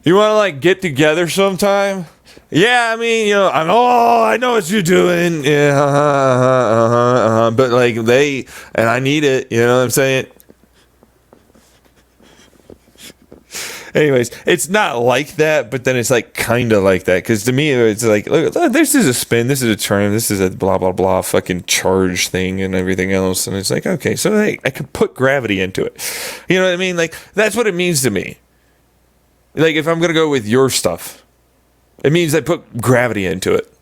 You want to like get together sometime? Yeah, I mean, you know, I know what you're doing. Yeah, but like and I need it. You know what I'm saying? Anyways, it's not like that, but then it's like kind of like that. Because to me, it's like, look, this is a spin, this is a turn, this is a blah, blah, blah fucking charge thing and everything else. And it's like, okay, so hey, I can put gravity into it. You know what I mean? Like, that's what it means to me. Like, if I'm going to go with your stuff, it means I put gravity into it.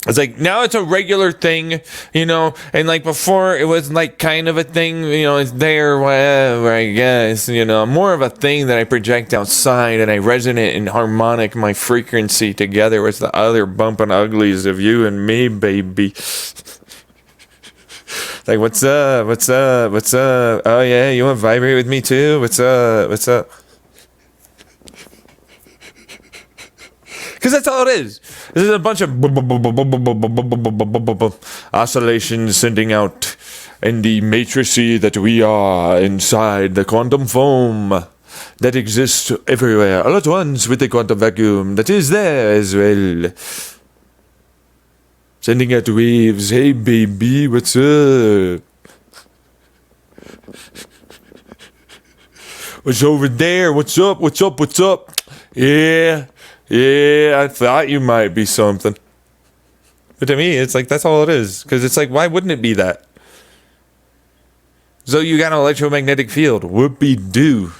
It's like, now it's a regular thing, you know, and like before it was like kind of a thing, you know, it's there, whatever, I guess, you know, more of a thing that I project outside and I resonate and harmonic my frequency together with the other bumping uglies of you and me, baby. Like, what's up, what's up, what's up? Oh yeah, you want to vibrate with me too? What's up, what's up? Because that's all it is. This is a bunch of oscillations sending out in the matrixy that we are inside the quantum foam that exists everywhere all at once with the quantum vacuum that is there as well. Sending out waves. Hey baby, what's up? What's over there? What's up? What's up? What's up? Yeah. Yeah, I thought you might be something. But to me, it's like, that's all it is. Because it's like, why wouldn't it be that? So you got an electromagnetic field. Whoopie-doo.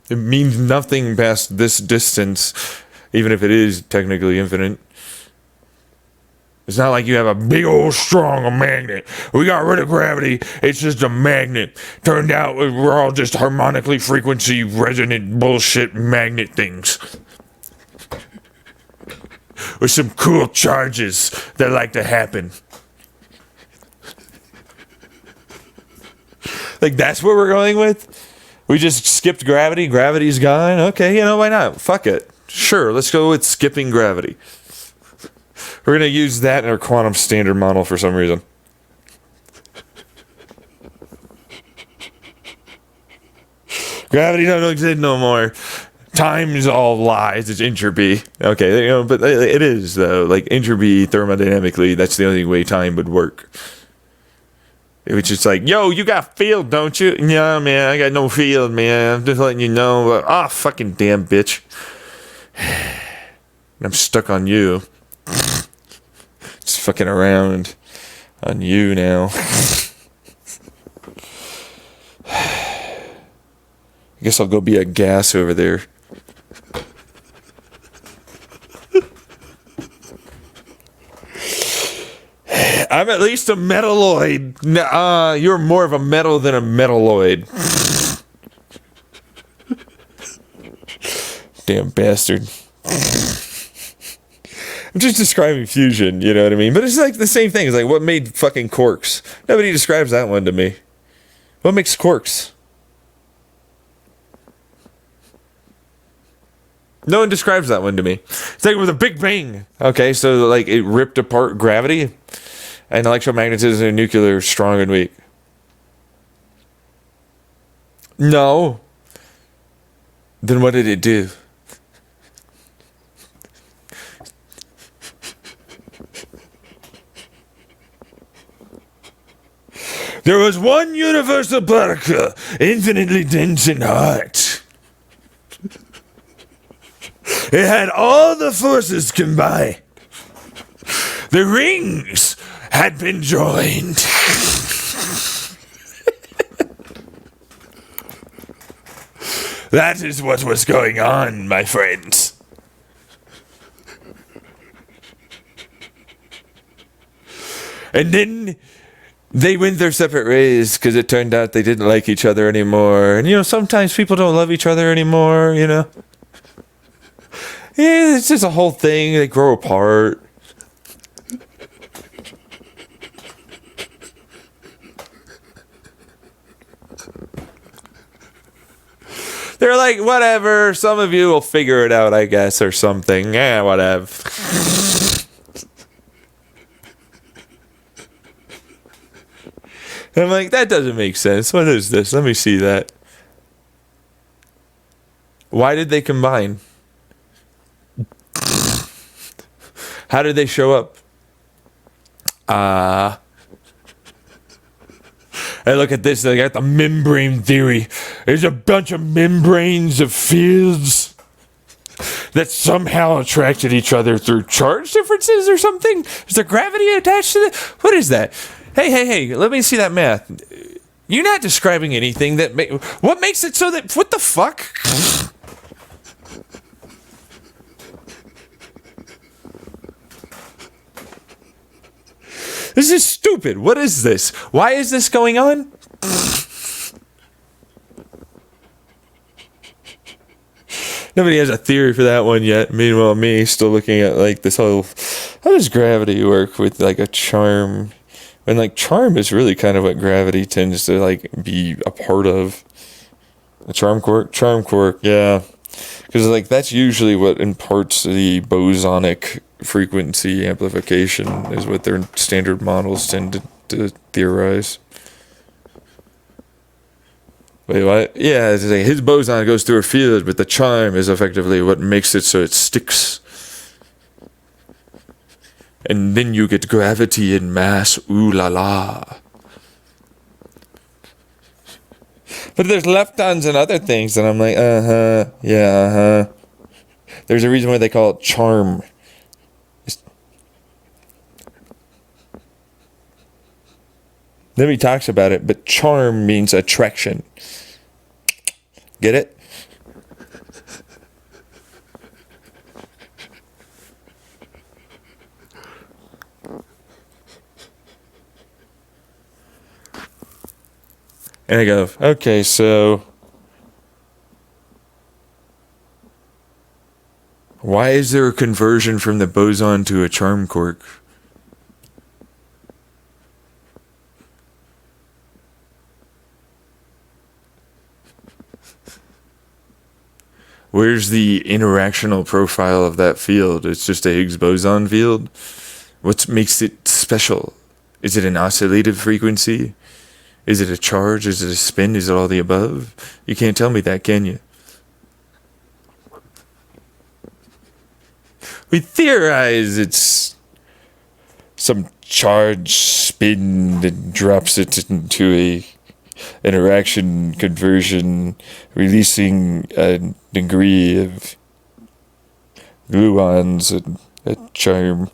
It means nothing past this distance, even if it is technically infinite. It's not like you have a big old strong magnet. We got rid of gravity. It's just a magnet. Turned out we're all just harmonically frequency resonant bullshit magnet things. With some cool charges that like to happen. Like, that's what we're going with? We just skipped gravity. Gravity's gone. Okay, you know, why not? Fuck it. Sure, let's go with skipping gravity. We're going to use that in our quantum standard model for some reason. Gravity don't exist no more. Time is all lies. It's entropy. Okay, you know, but it is, though. Like, entropy, thermodynamically, that's the only way time would work. It's just like, yo, you got field, don't you? Yeah, man, I got no field, man. I'm just letting you know. Fucking damn bitch. I'm stuck on you. Just fucking around on you now. I guess I'll go be a gas over there. I'm at least a metalloid. You're more of a metal than a metalloid. Damn bastard. I'm just describing fusion, you know what I mean? But it's like the same thing. It's like, what made fucking quarks? Nobody describes that one to me. What makes quarks? No one describes that one to me. It's like with a Big Bang. Okay, so like it ripped apart gravity and electromagnetism and nuclear strong and weak. No. Then what did it do? There was one universal particle, infinitely dense and hot. It had all the forces combined. The rings had been joined. That is what was going on, my friends. And then they went their separate ways because it turned out they didn't like each other anymore. And, sometimes people don't love each other anymore, Yeah, it's just a whole thing. They grow apart. They're like, whatever, some of you will figure it out, I guess, or something. Yeah, whatever. I'm like, that doesn't make sense. What is this? Let me see that. Why did they combine? How did they show up? Hey, look at this. They got the membrane theory. There's a bunch of membranes of fields that somehow attracted each other through charge differences or something. Is there gravity attached to it? What is that? Hey, let me see that math. You're not describing anything that... what makes it so that... What the fuck? This is stupid. What is this? Why is this going on? Nobody has a theory for that one yet. Meanwhile, me still looking at like this whole... How does gravity work with like a charm? And like charm is really kind of what gravity tends to like be a part of. A charm quirk, yeah. Because like that's usually what imparts the bosonic frequency amplification is what their standard models tend to theorize. Wait, what? Yeah, it's like his boson goes through a field, but the charm is effectively what makes it so it sticks. And then you get gravity and mass, ooh la la. But there's leptons and other things, and I'm like, yeah, There's a reason why they call it charm. Nobody talks about it, but charm means attraction. Get it? And I go, okay, so why is there a conversion from the boson to a charm quark? Where's the interactional profile of that field? It's just a Higgs boson field. What makes it special? Is it an oscillative frequency? Is it a charge? Is it a spin? Is it all the above? You can't tell me that, can you? We theorize it's some charge spin that drops it into a interaction conversion, releasing a degree of gluons and a charm.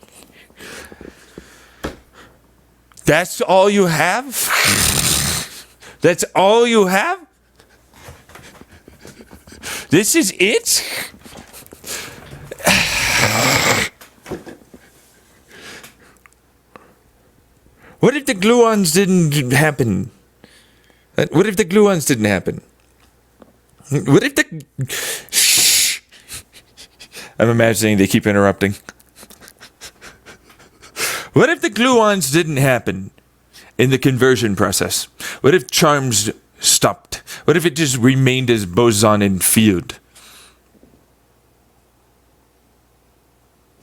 That's all you have? That's all you have? This is it? What if the gluons didn't happen? What if the gluons didn't happen? What if the... Shh. I'm imagining they keep interrupting. What if the gluons didn't happen in the conversion process? What if charms stopped? What if it just remained as boson and field?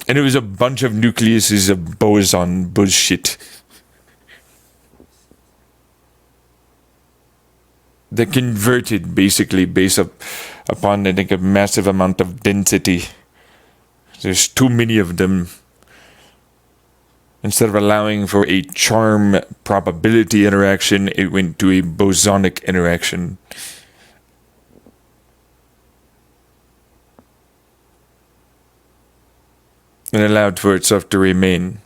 And it was a bunch of nucleuses of boson bullshit that converted basically based upon, I think, a massive amount of density. There's too many of them. Instead of allowing for a charm probability interaction, it went to a bosonic interaction. And allowed for itself to remain.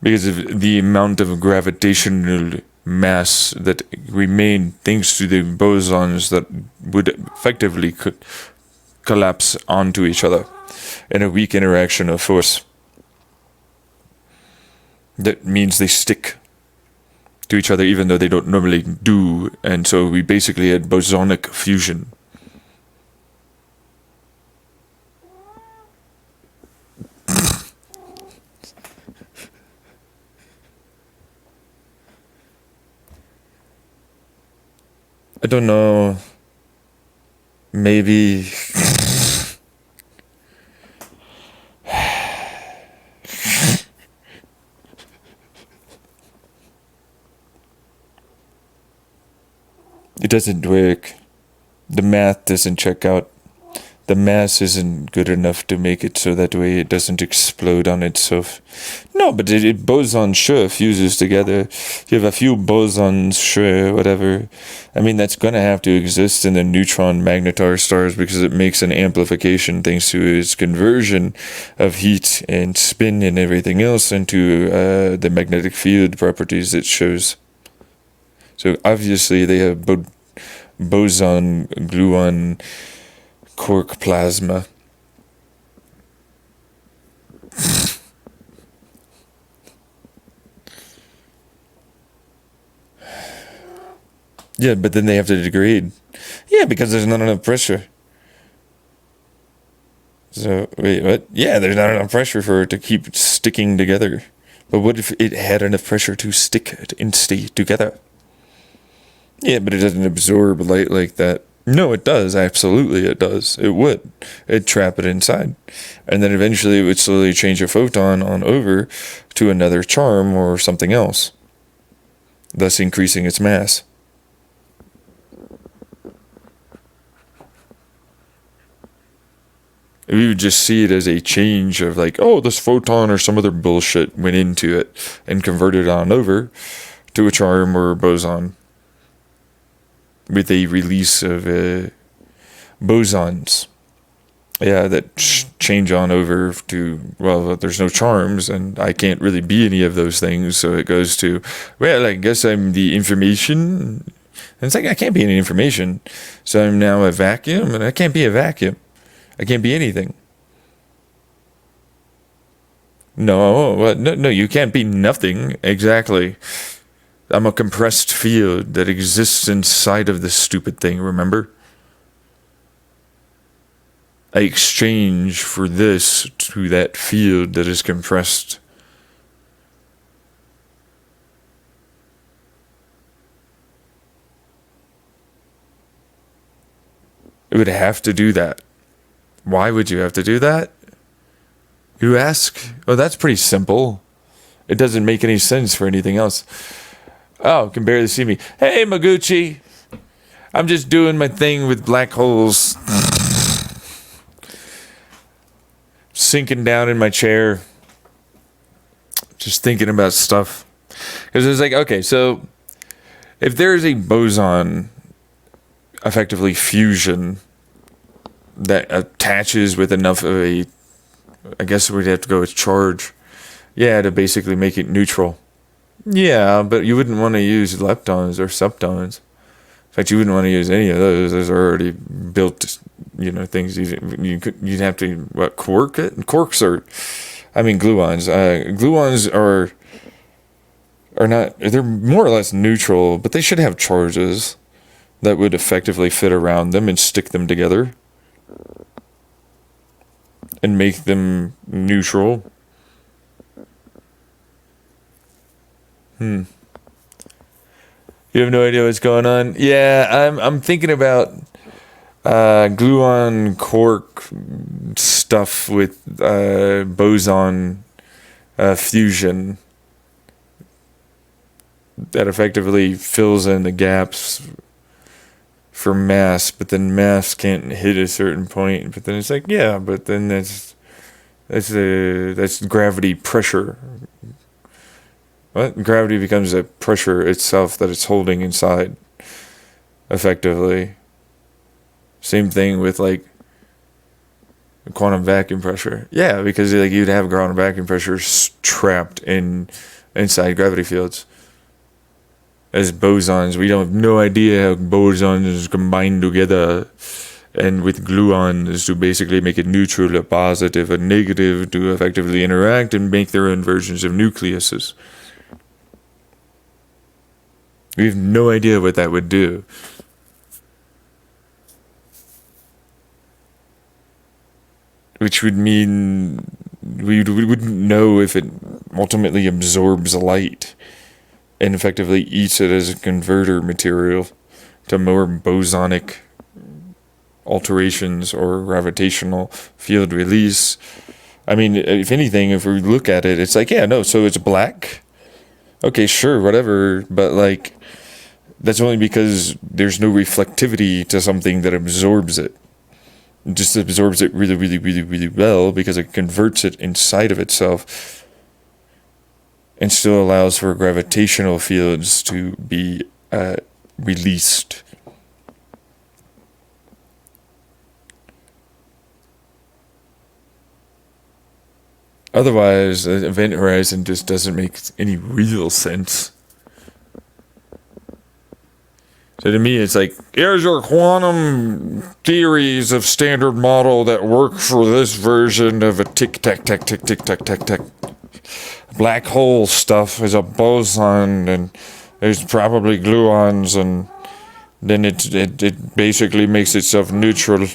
Because of the amount of gravitational mass that remained thanks to the bosons that would effectively collapse onto each other in a weak interaction of force. That means they stick to each other even though they don't normally do, and so we basically had bosonic fusion. I don't know. Maybe. It doesn't work. The math doesn't check out. The mass isn't good enough to make it so that way it doesn't explode on itself. No, but boson sure fuses together. You have a few bosons, sure, whatever. I mean, that's going to have to exist in the neutron magnetar stars because it makes an amplification thanks to its conversion of heat and spin and everything else into the magnetic field properties it shows. So obviously they have boson, gluon, quark plasma. Yeah, but then they have to degrade. Yeah, because there's not enough pressure. So, wait, what? Yeah, there's not enough pressure for it to keep sticking together. But what if it had enough pressure to stick and stay together? Yeah, but it doesn't absorb light like that. No, it does. Absolutely, it does. It would. It'd trap it inside. And then eventually it would slowly change a photon on over to another charm or something else, thus increasing its mass. We would just see it as a change of like, oh, this photon or some other bullshit went into it and converted on over to a charm or a boson. With a release of bosons. Yeah, that change on over to, well, there's no charms, and I can't really be any of those things, so it goes to, well, I guess I'm the information. And it's like, I can't be any information, so I'm now a vacuum, and I can't be a vacuum. I can't be anything. No, no, you can't be nothing, exactly. I'm a compressed field that exists inside of this stupid thing, remember? I exchange for this to that field that is compressed. It would have to do that. Why would you have to do that? You ask? Oh, that's pretty simple. It doesn't make any sense for anything else. Oh, can barely see me. Hey, Maguchi. I'm just doing my thing with black holes. Sinking down in my chair. Just thinking about stuff. Because it's like, okay, so if there's a boson, effectively fusion, that attaches with enough of a, I guess we'd have to go with charge. Yeah, to basically make it neutral. Yeah, but you wouldn't want to use leptons or subtons. In fact, you wouldn't want to use any of those. Those are already built, things you'd have to, quark it? Quarks are, gluons. Gluons are not, they're more or less neutral, but they should have charges that would effectively fit around them and stick them together and make them neutral. You have no idea what's going on? Yeah, I'm thinking about gluon quark stuff with boson fusion that effectively fills in the gaps for mass, but then mass can't hit a certain point. But then it's like, yeah, but then that's gravity pressure. What? Gravity becomes a pressure itself that it's holding inside, effectively. Same thing with like quantum vacuum pressure. Yeah, because like you'd have quantum vacuum pressure trapped inside gravity fields. As bosons, we don't have no idea how bosons combine together and with gluons to basically make it neutral, a positive, a negative, to effectively interact and make their own versions of nucleuses. We have no idea what that would do. Which would mean we wouldn't know if it ultimately absorbs light and effectively eats it as a converter material to more bosonic alterations or gravitational field release. I mean, if anything, if we look at it, it's like, yeah, no, so it's black. Okay, sure, whatever, but like, that's only because there's no reflectivity to something that absorbs it. It just absorbs it really, really, really, really well because it converts it inside of itself and still allows for gravitational fields to be released. Otherwise, the event horizon just doesn't make any real sense. So to me, it's like, here's your quantum theories of standard model that work for this version of a tick-tack-tack-tick-tick-tack-tack-tack. Black hole stuff is a boson, and there's probably gluons, and then it basically makes itself neutral.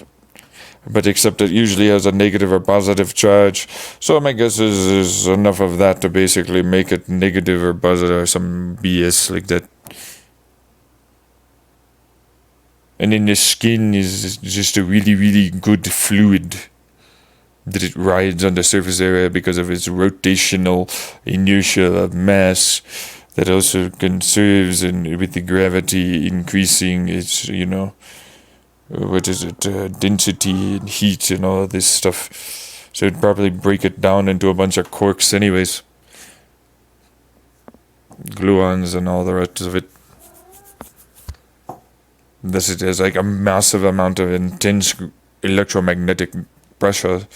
But except it usually has a negative or positive charge. So my guess is enough of that to basically make it negative or positive or some BS like that. And then the skin is just a really, really good fluid that it rides on the surface area because of its rotational inertia of mass that also conserves, and with the gravity increasing its, density and heat and all of this stuff. So it'd probably break it down into a bunch of quarks anyways. Gluons and all the rest of it. Thus it has like a massive amount of intense electromagnetic pressure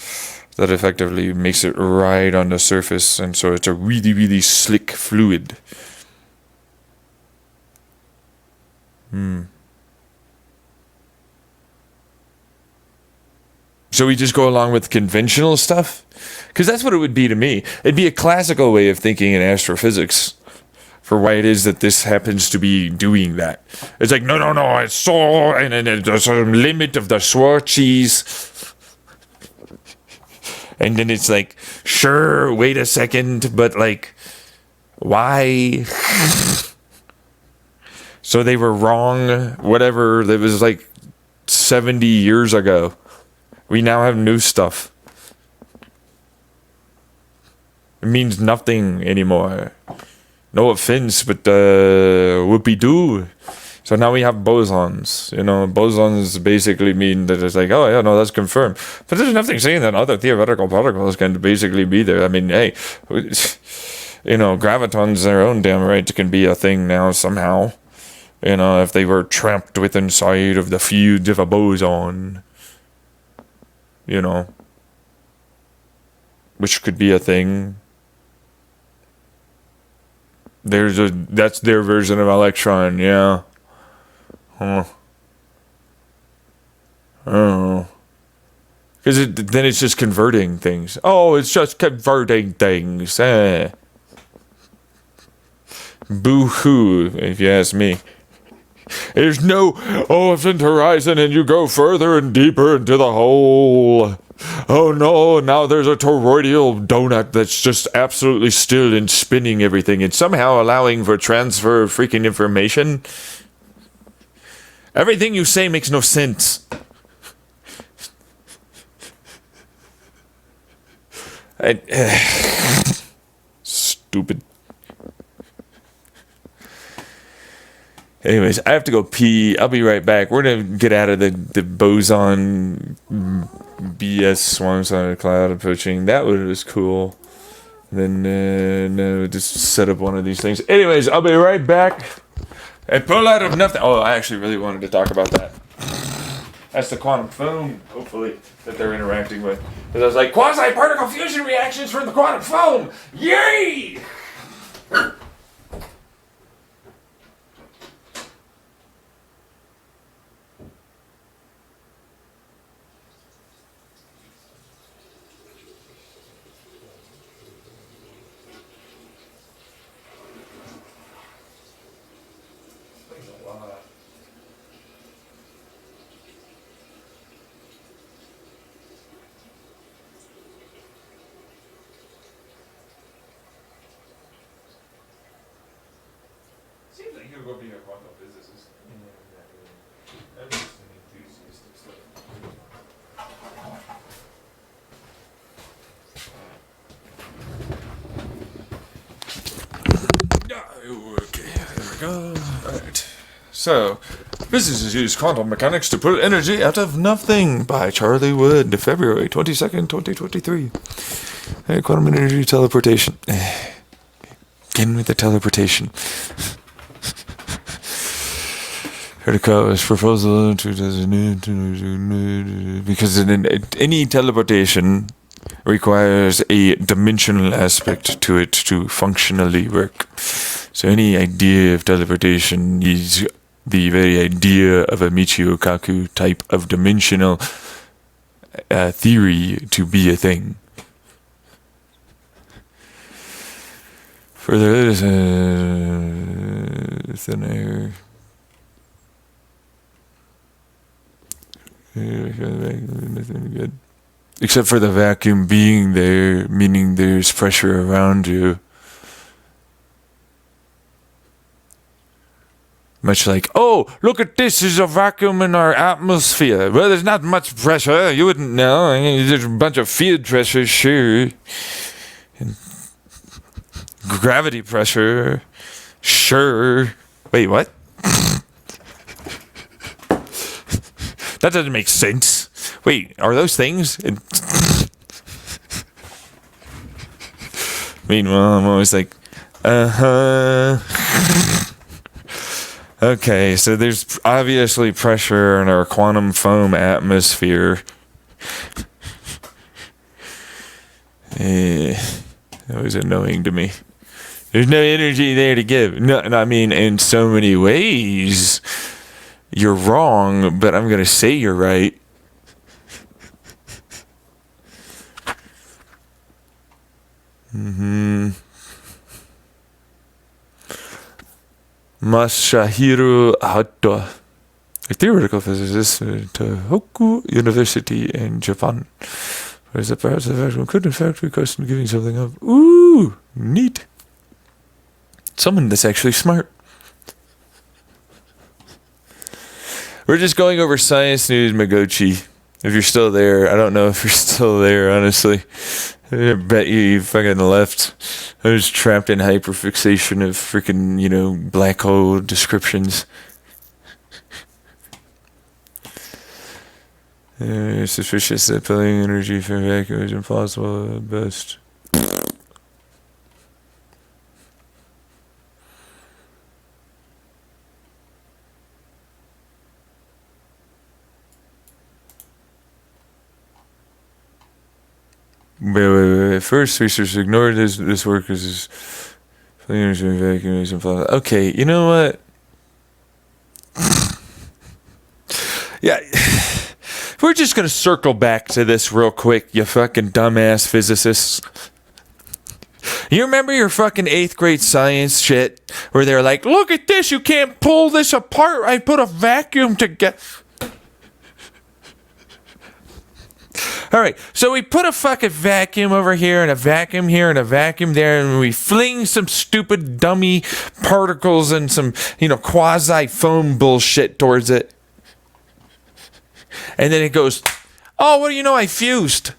that effectively makes it ride on the surface, and so it's a really, really slick fluid. So we just go along with conventional stuff? Because that's what it would be to me. It'd be a classical way of thinking in astrophysics for why it is that this happens to be doing that. It's like, no, it's so, and then there's a limit of the Schwarzschild. And then it's like, sure, wait a second, but like, why? So they were wrong, whatever, that was like 70 years ago. We now have new stuff. It means nothing anymore. No offense, but whoopee-doo. So now we have bosons. Bosons basically mean that it's like, oh yeah, no, that's confirmed. But there's nothing saying that other theoretical particles can basically be there. I mean, hey, gravitons, their own damn right, can be a thing now somehow. If they were trapped within inside of the field of a boson. Which could be a thing. That's their version of electron, yeah. Huh. I don't know. Because then it's just converting things. Oh, it's just converting things. Boo-hoo, if you ask me. There's no event horizon, and you go further and deeper into the hole. Oh no, now there's a toroidal donut that's just absolutely still and spinning everything and somehow allowing for transfer of freaking information. Everything you say makes no sense. Stupid. Anyways, I have to go pee. I'll be right back. We're going to get out of the boson BS swarms on a cloud approaching. That was cool. Then no, just set up one of these things. Anyways, I'll be right back. And pull out of nothing. Oh, I actually really wanted to talk about that. That's the quantum foam, hopefully, that they're interacting with. Because I was like, quasi-particle fusion reactions from the quantum foam! Yay! Seems like you're going to be a quantum physicist. I'm just an enthusiast of stuff. Okay, there we go. Alright. So, physicists use quantum mechanics to pull energy out of nothing by Charlie Wood, February 22nd, 2023. Hey, quantum energy teleportation. Again with the teleportation. His proposal to designate because any teleportation requires a dimensional aspect to it to functionally work. So any idea of teleportation needs the very idea of a Michio Kaku type of dimensional theory to be a thing. Further, thin air. Good. Except for the vacuum being there, meaning there's pressure around you. Much like, oh, look at this, there's a vacuum in our atmosphere. Well, there's not much pressure, you wouldn't know. I mean, there's a bunch of field pressure, sure. And gravity pressure, sure. Wait, what? That doesn't make sense. Wait, are those things? Meanwhile, I'm always like, Okay, so there's obviously pressure in our quantum foam atmosphere. That was annoying to me. There's no energy there to give. No, I mean, in so many ways, you're wrong, but I'm going to say you're right. Masahiro Hatta, a theoretical physicist at Tohoku University in Japan. Whereas the parts of vacuum could in fact be question giving something up. Ooh, neat. Someone that's actually smart. We're just going over science news, Magochi. If you're still there, I don't know if you're still there, honestly. I bet you fucking left. I was trapped in hyperfixation of freaking, black hole descriptions. Suspicious that pulling energy from vacuum is impossible at best. Wait. First, researchers ignored this work as energy vacuum is impossible. Okay, you know what? Yeah. We're just going to circle back to this real quick, you fucking dumbass physicists. You remember your fucking 8th grade science shit where they're like, look at this, you can't pull this apart. I put a vacuum together. Alright, so we put a fucking vacuum over here and a vacuum here and a vacuum there, and we fling some stupid dummy particles and some, quasi-foam bullshit towards it. And then it goes, oh, what do you know, I fused.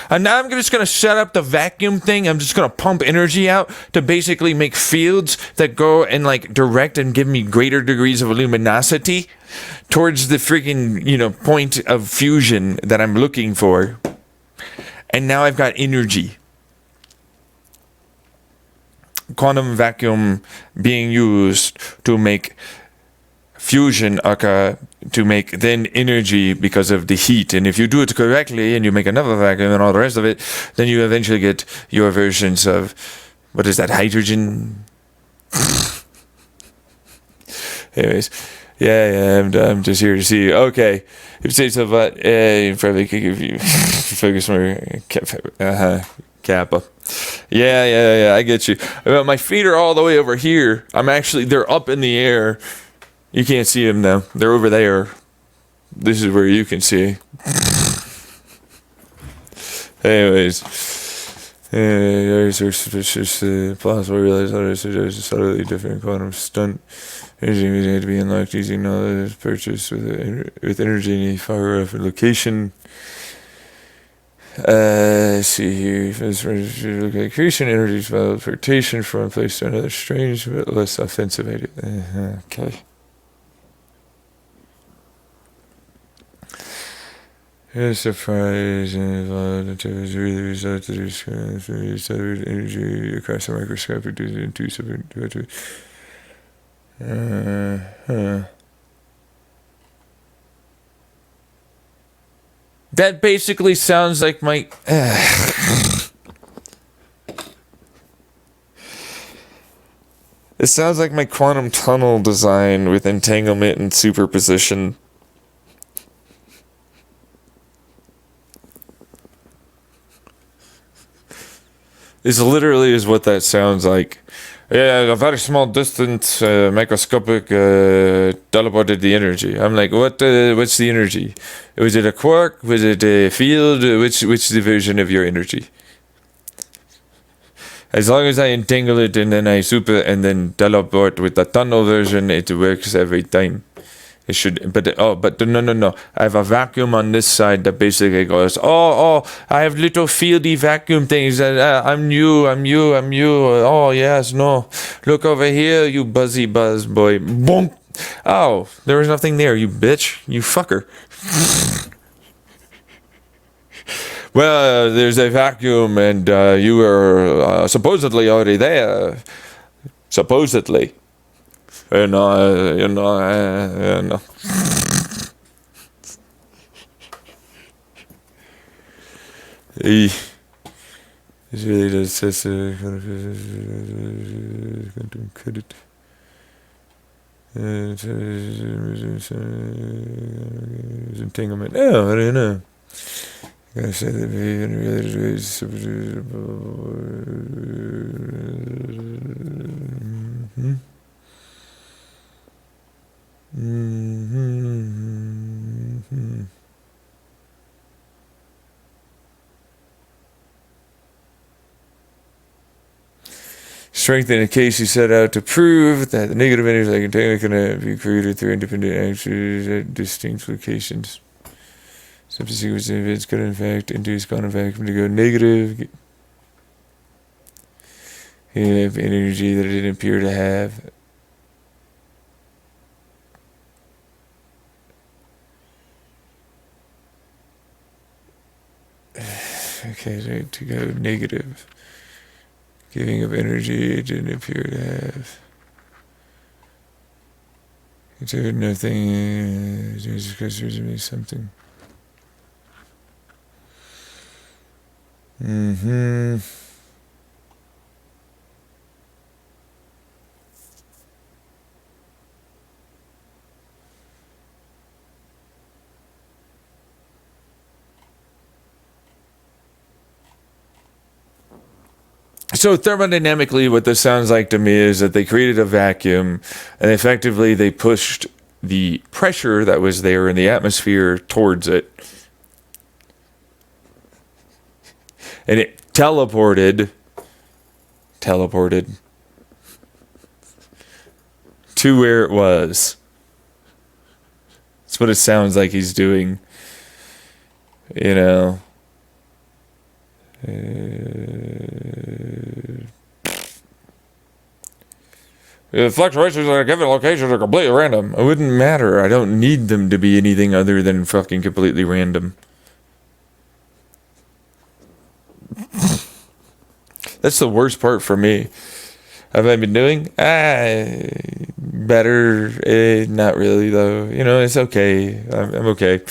And now I'm just going to set up the vacuum thing. I'm just going to pump energy out to basically make fields that go and direct and give me greater degrees of luminosity towards the freaking, point of fusion that I'm looking for. and now I've got energy. Quantum vacuum being used to make fusion occur, to make then energy because of the heat. And if you do it correctly and you make another vacuum and all the rest of it, then you eventually get your versions of, what is that, hydrogen? Anyways, yeah, I'm just here to see. Okay, if you say so, but you probably could give you focus more. Kappa. Yeah, I get you. My feet are all the way over here. They're up in the air. You can't see them now. They're over there. This is where you can see. Anyways. Suspicious, plausible, realize others suggest a subtly different quantum stunt. Energy needed to be unlocked using knowledge purchased with energy in a far off location. See here. Creation energy teleportation from one place to another, strange but less offensive idea. Okay. It's surprise and is really the result of this energy across the microscope reduced into separate. That basically sounds like my. It sounds like my quantum tunnel design with entanglement and superposition. This literally is what that sounds like. Yeah, a very small distance, microscopic, teleported the energy. I'm like, what's the energy? Was it a quark? Was it a field? Which division of your energy? As long as I entangle it and then I super and then teleport with the tunnel version, it works every time. It should, but no. I have a vacuum on this side that basically goes, I have little fieldy vacuum things. I'm you. Oh yes, no. Look over here, you buzzy buzz boy. Boom. Oh, there was nothing there, you bitch. You fucker. Well, there's a vacuum, and you were supposedly already there. Supposedly. No. This really does test credit. Entanglement. Oh, I don't know. I gotta say that strength in a case you set out to prove that the negative energy container can be created through independent actions at distinct locations. Some sequence of events could in fact induce quantum vacuum to go negative. You have energy that it didn't appear to have. Okay, to go negative. Giving up energy it didn't appear to have. It's nothing. Jesus Christ, there's something. So thermodynamically, what this sounds like to me is that they created a vacuum, and effectively they pushed the pressure that was there in the atmosphere towards it. And it teleported to where it was. That's what it sounds like he's doing. You know. The fluctuations at a given location are completely random. It wouldn't matter. I don't need them to be anything other than fucking completely random. That's the worst part for me. Have I been doing? Better. Not really though. It's okay. I'm okay.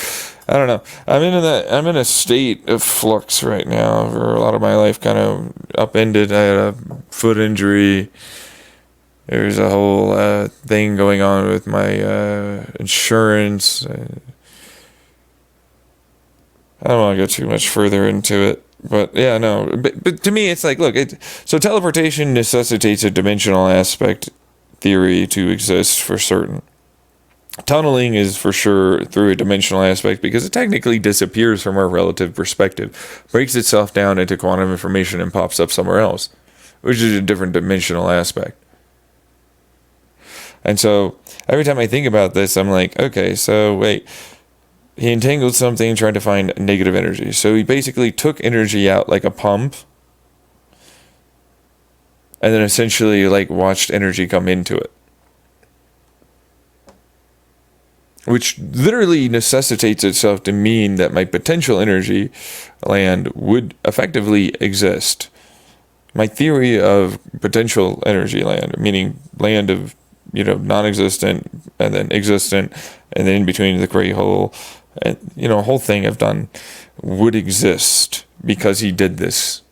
I don't know. I'm in a state of flux right now. For a lot of my life, kind of upended. I had a foot injury. There's a whole thing going on with my insurance. I don't want to go too much further into it. But yeah, no. But to me, it's like, look, so teleportation necessitates a dimensional aspect theory to exist for certain. Tunneling is for sure through a dimensional aspect because it technically disappears from our relative perspective, breaks itself down into quantum information and pops up somewhere else, which is a different dimensional aspect. And so every time I think about this, I'm like, okay, so wait. He entangled something, tried to find negative energy. So he basically took energy out like a pump and then essentially like watched energy come into it. Which literally necessitates itself to mean that my potential energy land would effectively exist. My theory of potential energy land, meaning land of, non-existent and then existent and then in between the gray hole, and a whole thing I've done would exist because he did this.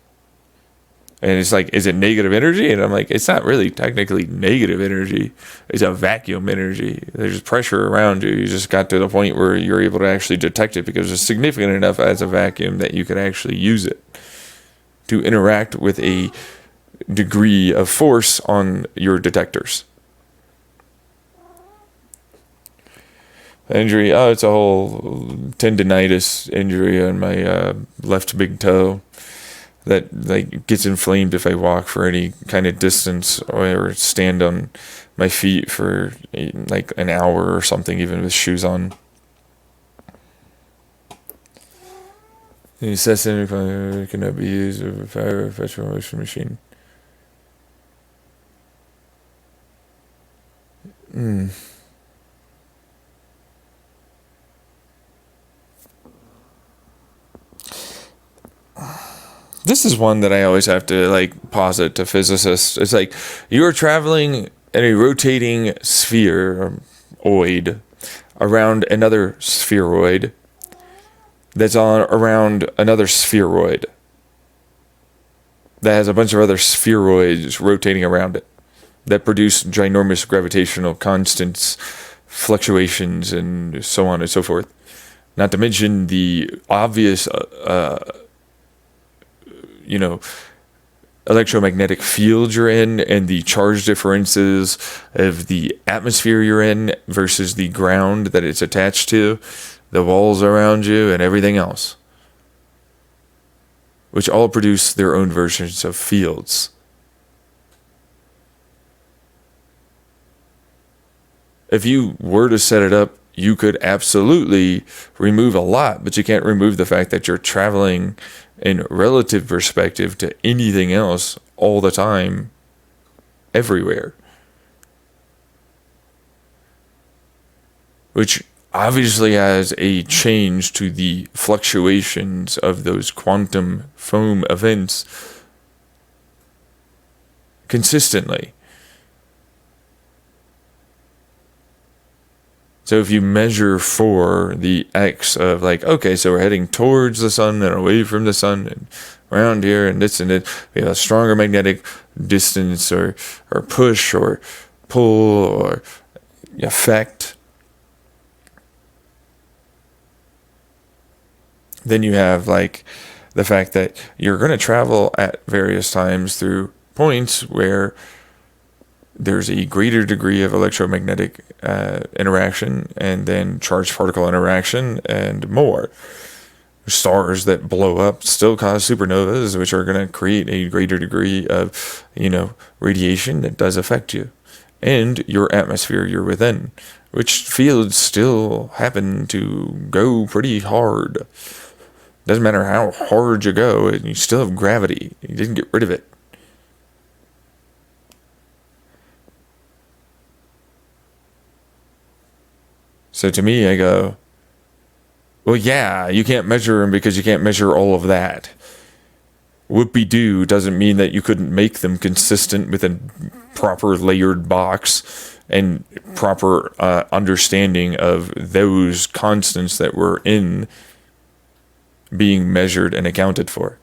And it's like, is it negative energy? And I'm like, it's not really technically negative energy. It's a vacuum energy. There's pressure around you. You just got to the point where you're able to actually detect it because it's significant enough as a vacuum that you could actually use it to interact with a degree of force on your detectors. Injury, it's a whole tendinitis injury on my left big toe that like gets inflamed if I walk for any kind of distance or stand on my feet for like an hour or something, even with shoes on. The assessment cannot be used with a fire effectual motion machine. This is one that I always have to like posit to physicists. It's like you are traveling in a rotating spheroid around another spheroid that's on around another spheroid that has a bunch of other spheroids rotating around it that produce ginormous gravitational constants, fluctuations, and so on and so forth. Not to mention the obvious electromagnetic field you're in and the charge differences of the atmosphere you're in versus the ground that it's attached to, the walls around you, and everything else, which all produce their own versions of fields. If you were to set it up, you could absolutely remove a lot, but you can't remove the fact that you're traveling in relative perspective to anything else all the time, everywhere. Which obviously has a change to the fluctuations of those quantum foam events consistently. So if you measure for the x of like, okay, so we're heading towards the sun and away from the sun and around here and this and that, we have a stronger magnetic distance or push or pull or effect. Then you have like the fact that you're going to travel at various times through points where there's a greater degree of electromagnetic interaction and then charged particle interaction and more. Stars that blow up still cause supernovas, which are going to create a greater degree of, radiation that does affect you and your atmosphere you're within, which fields still happen to go pretty hard. Doesn't matter how hard you go, you still have gravity. You didn't get rid of it. So to me, I go, well, yeah, you can't measure them because you can't measure all of that. whoopee-doo doesn't mean that you couldn't make them consistent with a proper layered box and proper understanding of those constants that were in being measured and accounted for.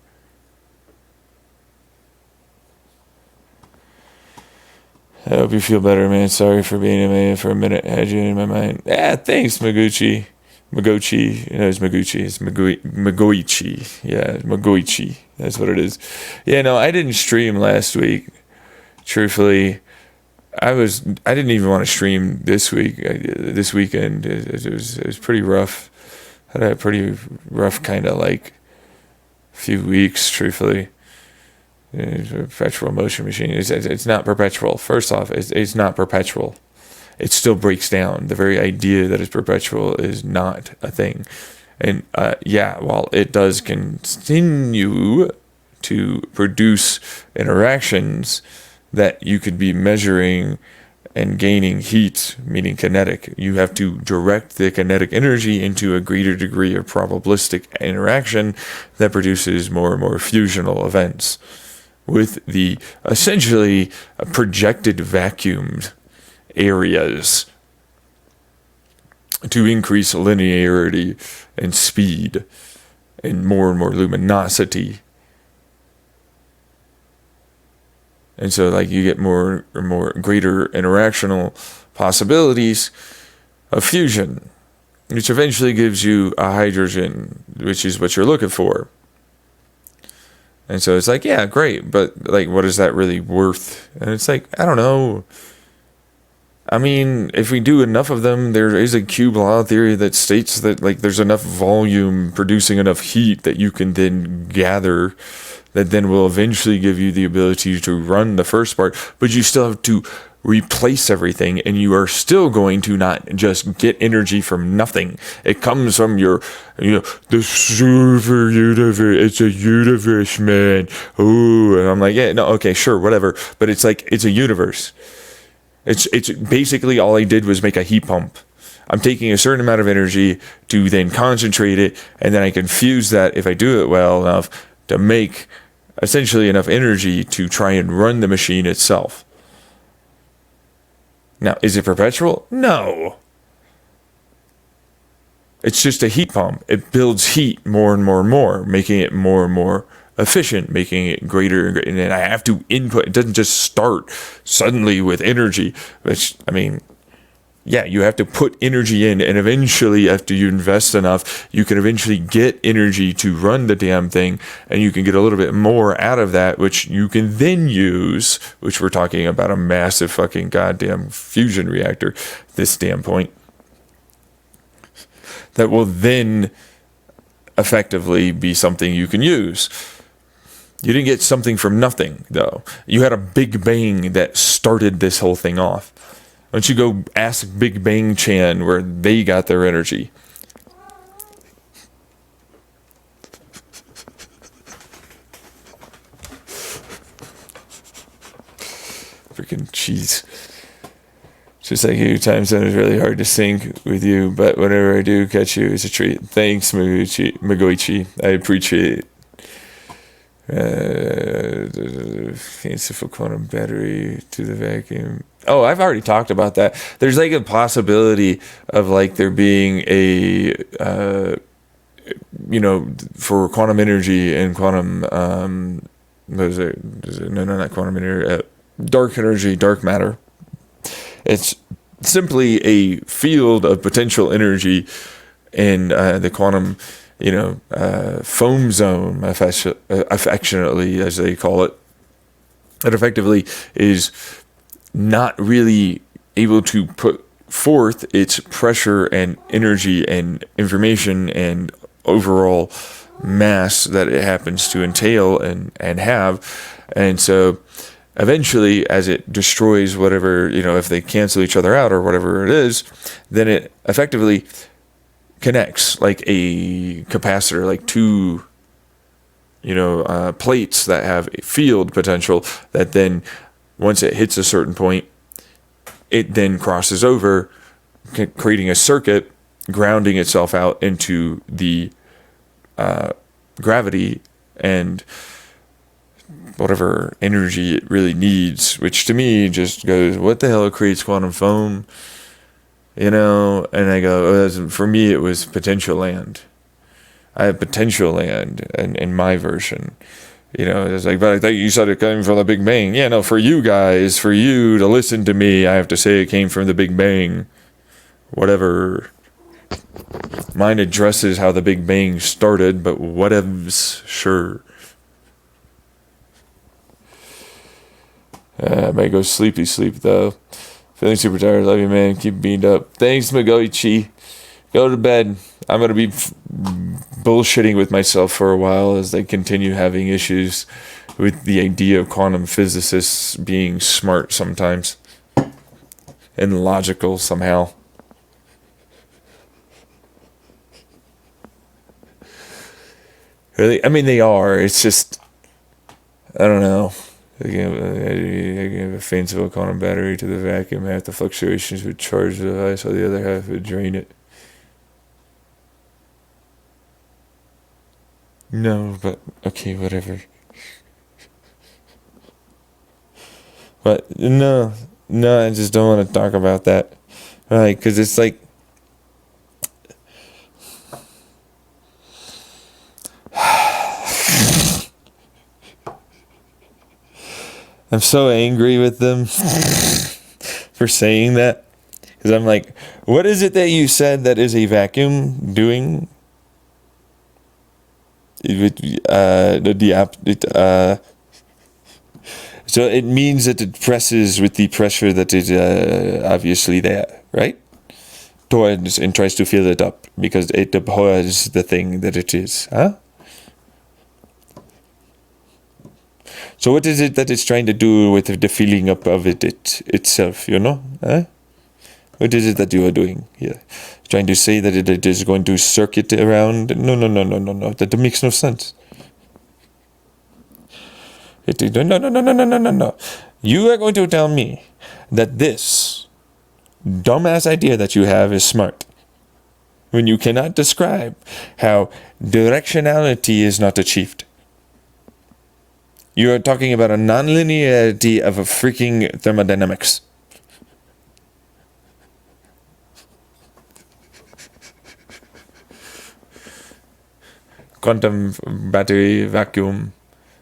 I hope you feel better, man. Sorry for being in my for a minute. I had you in my mind. Thanks, Maguchi. Magochi. No, it's Maguchi. It's Magoichi. Yeah, Magoichi. That's what it is. Yeah, no, I didn't stream last week. Truthfully, I didn't even want to stream this week. This weekend, it was pretty rough. I had a pretty rough kind of like few weeks, truthfully. It's a perpetual motion machine. It's not perpetual. First off, it's not perpetual. It still breaks down. The very idea that it's perpetual is not a thing. And while it does continue to produce interactions that you could be measuring and gaining heat, meaning kinetic, you have to direct the kinetic energy into a greater degree of probabilistic interaction that produces more and more fusional events with the essentially projected vacuumed areas to increase linearity and speed and more luminosity. And so like you get more and more greater interactional possibilities of fusion, which eventually gives you a hydrogen, which is what you're looking for. And so it's like, yeah, great, but like, what is that really worth? And it's like, I don't know. I mean, if we do enough of them, there is a cube law theory that states that like there's enough volume producing enough heat that you can then gather that then will eventually give you the ability to run the first part, but you still have to replace everything, and you are still going to not just get energy from nothing. It comes from your, the super universe. It's a universe, man. Ooh, and I'm like, yeah, no, okay, sure, whatever. But it's like, it's a universe. It's basically all I did was make a heat pump. I'm taking a certain amount of energy to then concentrate it, and then I can fuse that, if I do it well enough, to make essentially enough energy to try and run the machine itself. Now, is it perpetual? No. It's just a heat pump. It builds heat more and more and more, making it more and more efficient, making it greater and greater. And then I have to input. It doesn't just start suddenly with energy, which, I mean, yeah, you have to put energy in, and eventually, after you invest enough, you can eventually get energy to run the damn thing, and you can get a little bit more out of that, which you can then use, which we're talking about a massive fucking goddamn fusion reactor at this damn point, that will then effectively be something you can use. You didn't get something from nothing, though. You had a Big Bang that started this whole thing off. Why don't you go ask Big Bang Chan where they got their energy? Freaking cheese. Just like you, time zone is really hard to sync with you, but whenever I do catch you, it's a treat. Thanks, Magoichi. I appreciate it. Fanciful quantum battery to the vacuum. Oh, I've already talked about that. There's like a possibility of like there being a, for quantum energy and quantum, what is it? No, not quantum energy. Dark energy, dark matter. It's simply a field of potential energy in the quantum, foam zone, affectionately as they call it. That effectively is not really able to put forth its pressure and energy and information and overall mass that it happens to entail and have. And so eventually, as it destroys whatever, if they cancel each other out or whatever it is, then it effectively connects like a capacitor, like two, plates that have a field potential that then, once it hits a certain point, it then crosses over, creating a circuit, grounding itself out into the gravity and whatever energy it really needs, which to me just goes, what the hell creates quantum foam? You know, and I go, for me, it was potential land. I have potential land in my version. You know, it's like, but I thought you said it came from the Big Bang. Yeah, no, for you guys, for you to listen to me, I have to say it came from the Big Bang. Whatever. Mine addresses how the Big Bang started, but whatevs, sure. I might go sleep though. Feeling super tired. Love you, man. Keep beamed up. Thanks, Magoichi. Go to bed. I'm going to be bullshitting with myself for a while as I continue having issues with the idea of quantum physicists being smart sometimes and logical somehow. Really? I mean, they are. It's just, I don't know. I give a fanciful quantum battery to the vacuum. Half the fluctuations would charge the device, while the other half would drain it. No, but okay, whatever. But no, I just don't want to talk about that, right? Because it's like, I'm so angry with them for saying that, because I'm like, what is it that you said that is a vacuum doing? So it means that it presses with the pressure that is obviously there, right? Towards and tries to fill it up because it abhors the thing that it is, huh? So what is it that it's trying to do with the filling up of it itself, you know? Huh? What is it that you are doing here? Trying to say that it is going to circuit around? No. That makes no sense. No. You are going to tell me that this dumbass idea that you have is smart when you cannot describe how directionality is not achieved. You are talking about a nonlinearity of a freaking thermodynamics. Quantum battery vacuum,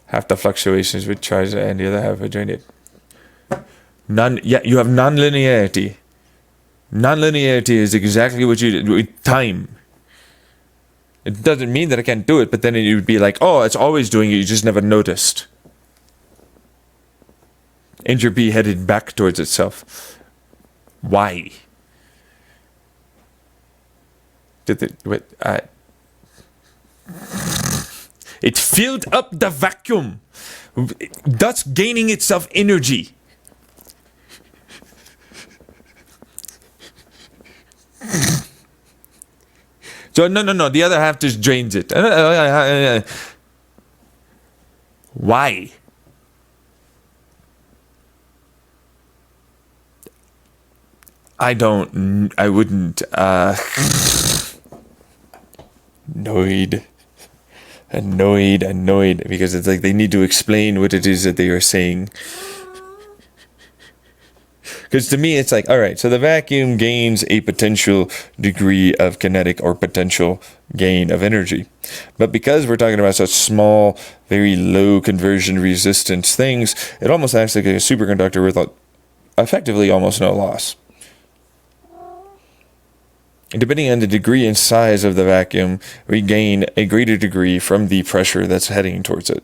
half the fluctuations would charge and the other half would drain it. You have nonlinearity. Nonlinearity is exactly what you do with time. It doesn't mean that I can't do it, but then it would be like, oh, it's always doing it, you just never noticed. Entropy headed back towards itself. Why? It filled up the vacuum, thus gaining itself energy. So no, the other half just drains it. Why? I wouldn't, annoyed, because it's like they need to explain what it is that they are saying. Because to me, it's like, all right, so the vacuum gains a potential degree of kinetic or potential gain of energy. But because we're talking about such small, very low conversion resistance things, it almost acts like a superconductor with effectively almost no loss. Depending on the degree and size of the vacuum, we gain a greater degree from the pressure that's heading towards it.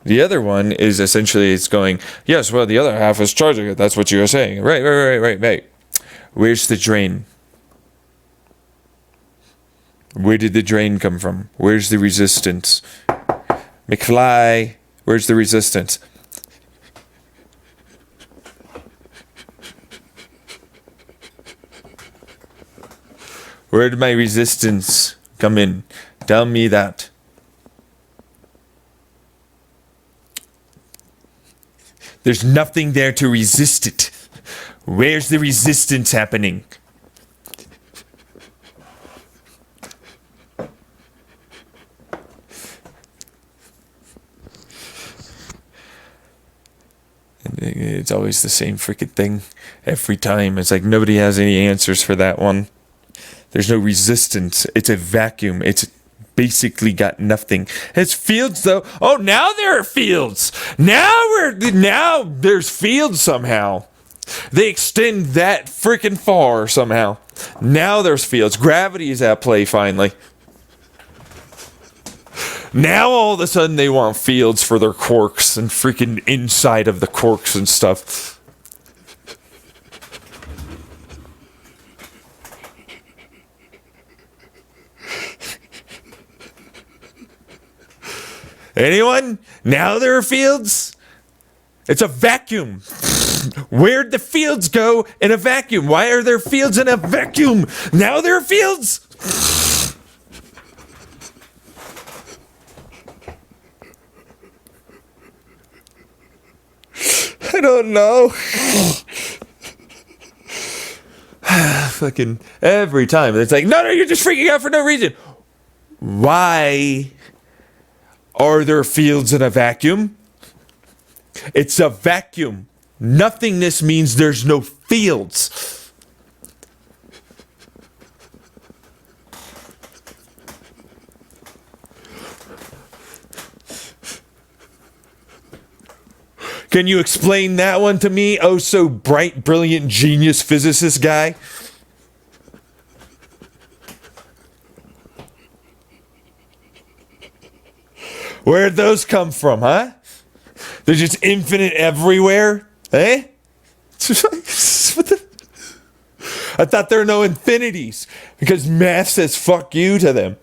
The other one is essentially it's going, yes, well, the other half is charging it. That's what you're saying. Right. Where's the drain? Where did the drain come from? Where's the resistance? McFly, where's the resistance? Where did my resistance come in? Tell me that. There's nothing there to resist it. Where's the resistance happening? It's always the same freaking thing every time. It's like nobody has any answers for that one. There's no resistance. It's a vacuum. It's basically got nothing. It's fields though. Oh, now there are fields. Now there's fields somehow. They extend that freaking far somehow. Now there's fields. Gravity is at play finally. Now all of a sudden they want fields for their quarks and freaking inside of the quarks and stuff. Anyone? Now there are fields? It's a vacuum. Where'd the fields go in a vacuum? Why are there fields in a vacuum? Now there are fields. I don't know. Fucking every time. It's like, no, you're just freaking out for no reason. Why are there fields in a vacuum? It's a vacuum. Nothingness means there's no fields. Can you explain that one to me, oh so bright, brilliant, genius physicist guy? Where'd those come from, huh? They're just infinite everywhere? Eh? What the? I thought there were no infinities because math says fuck you to them.